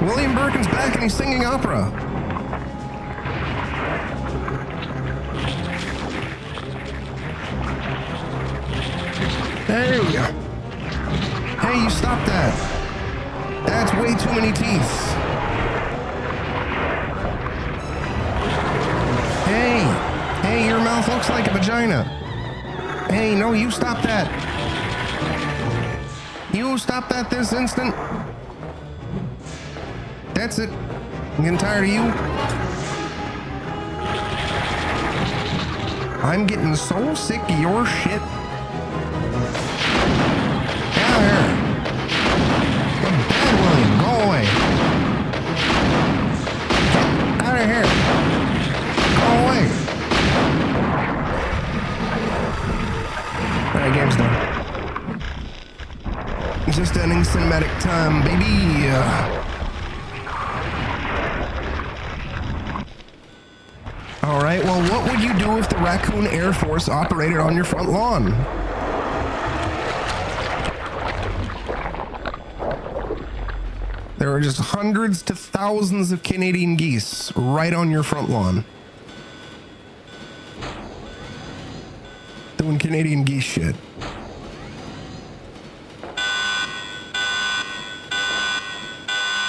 S2: William Birkin's back and he's singing opera. Hey! Hey, you stop that! That's way too many teeth. Hey! Hey, your mouth looks like a vagina. Hey, no, you stop that. You stop that this instant. That's it. I'm getting tired of you. I'm getting so sick of your shit. Get out of here. The bad William, go away. Get out of here. Go away. Alright, game's done. Just ending cinematic time, baby. Alright, well, what would you do if the Raccoon Air Force operated on your front lawn? There are just hundreds to thousands of Canadian geese right on your front lawn. Doing Canadian geese shit.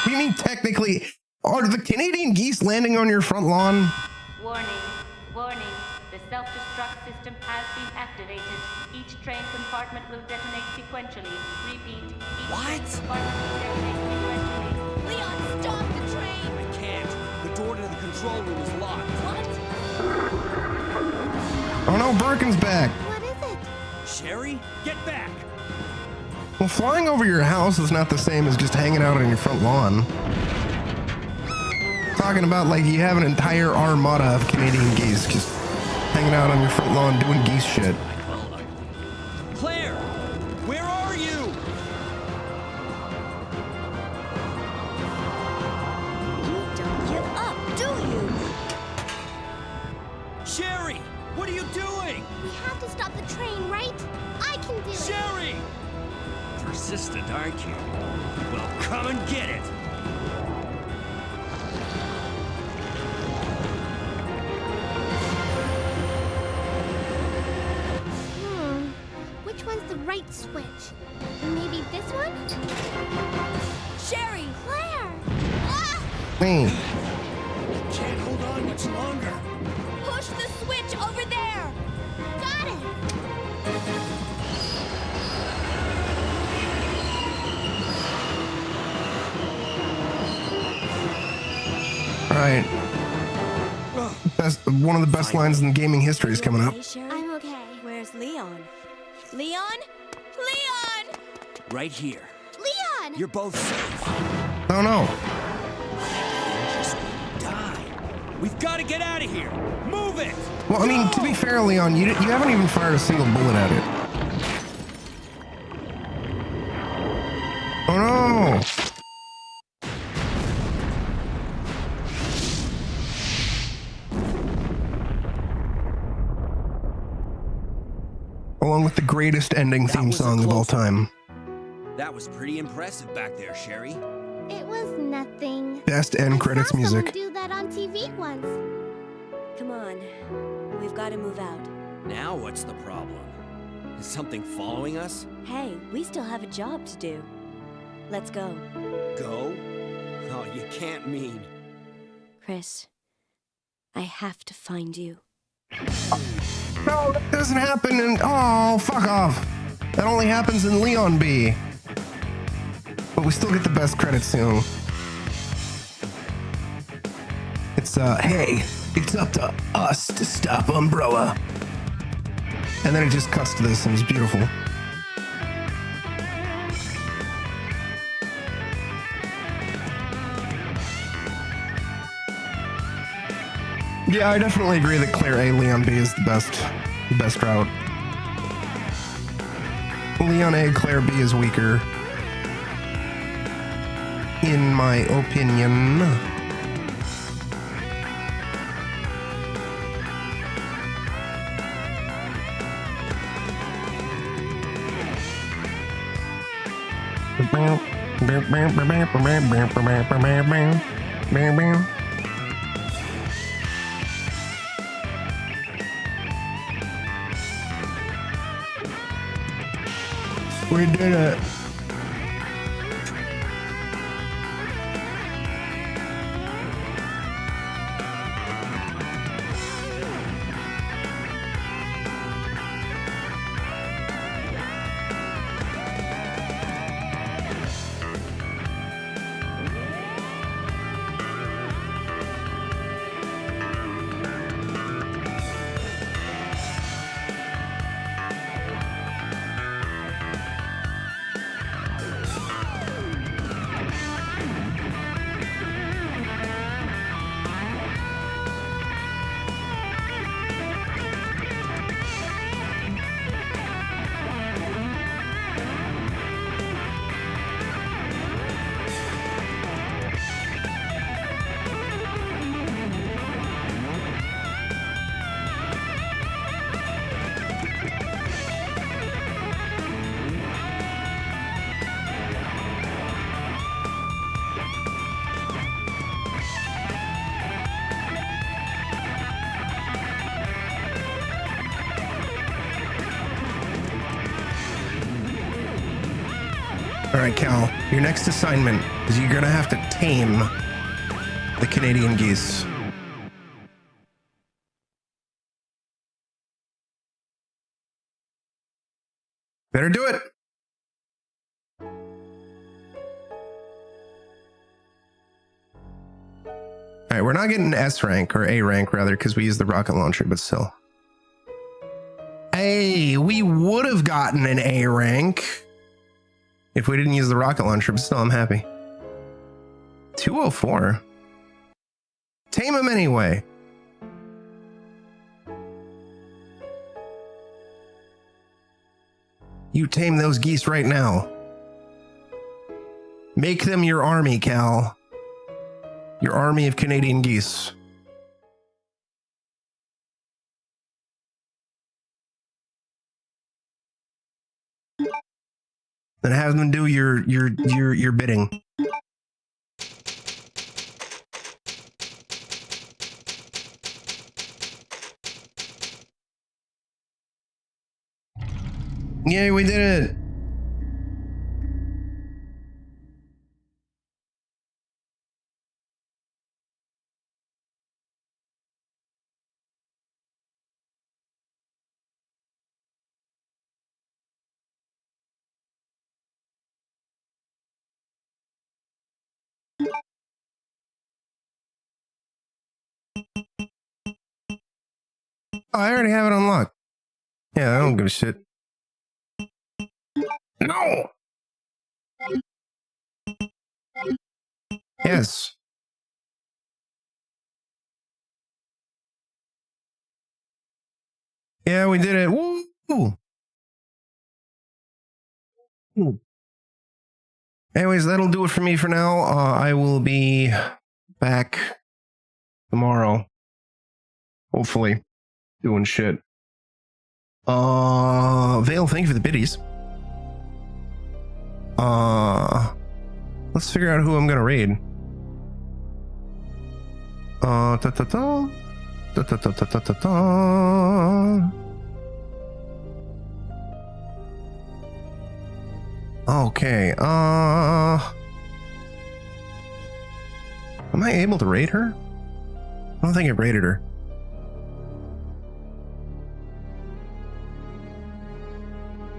S2: What do you mean technically? Are the Canadian geese landing on your front lawn?
S13: Warning, warning. The self-destruct system has been activated. Each train compartment will detonate sequentially. Repeat, each train compartment will detonate sequentially.
S6: Leon, stop the train!
S5: I can't. The door to the control room is locked.
S6: What?
S2: Oh no, Birkin's back.
S15: What is it?
S5: Sherry, get back!
S2: Well, flying over your house is not the same as just hanging out on your front lawn. Talking about like you have an entire armada of Canadian geese just hanging out on your front lawn doing geese shit.
S5: Claire, where are you?
S6: You don't give up, do you?
S5: Sherry, what are you doing?
S15: We have to stop the train, right? I can do it.
S5: Sherry! Persistent, aren't you? Well, come and get it.
S15: Which one's the right switch? Maybe this one?
S6: Sherry!
S15: Claire! Ah!
S2: Hey.
S5: Can't hold on much longer.
S6: Push the switch over there!
S15: Got it!
S2: Alright. One of the best lines in gaming history is coming up.
S6: Hey, Sherry?
S15: I'm okay.
S6: Where's Where's Leon? Leon? Leon!
S5: Right here.
S15: Leon!
S5: You're both safe.
S2: Oh no.
S5: Just die. We've got to get out of here. Move it.
S2: Well, I mean, to be fair, Leon, you haven't even fired a single bullet at it. Oh no. Along with the greatest ending theme song of all time.
S5: That was pretty impressive back there, Sherry.
S15: It was nothing.
S2: Best end credits
S15: I saw someone
S2: music.
S15: do that on TV once.
S6: Come on. We've got to move out.
S5: Now what's the problem? Is something following us?
S6: Hey, we still have a job to do. Let's go.
S5: Go? Oh, you can't mean.
S6: Chris, I have to find you.
S2: No, that doesn't happen in... Oh, fuck off. That only happens in Leon B. But we still get the best credits soon. It's, hey, it's up to us to stop Umbrella. And then it just cuts to this and it's beautiful. Yeah, I definitely agree that Claire A, Leon B is the best route. Leon A, Claire B is weaker. In my opinion. We did it. All right, Cal, your next assignment is you're gonna have to tame the Canadian geese. Better do it. All right, we're not getting S rank, or A rank rather, because we use the rocket launcher, but still. Hey, we would have gotten an A rank if we didn't use the rocket launcher, but still, I'm happy. 204. Tame him anyway. You tame those geese right now. Make them your army, Cal. Your army of Canadian geese. Then have them do your bidding. Yay, we did it. Oh, I already have it unlocked. Yeah, I don't give a shit. No! Yes. Yeah, we did it. Woo! Ooh. Anyways, that'll do it for me for now. I will be back tomorrow. Hopefully. Doing shit. Vale, thank you for the biddies. Let's figure out who I'm gonna raid. Okay, am I able to raid her? I don't think I raided her.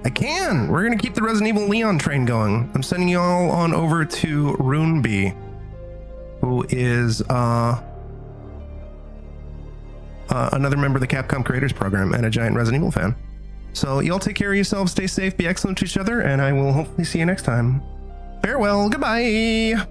S2: I can! We're gonna keep the Resident Evil Leon train going. I'm sending you all on over to Runeby, who is another member of the Capcom Creators Program and a giant Resident Evil fan. So y'all take care of yourselves, stay safe, be excellent to each other, and I will hopefully see you next time. Farewell, goodbye!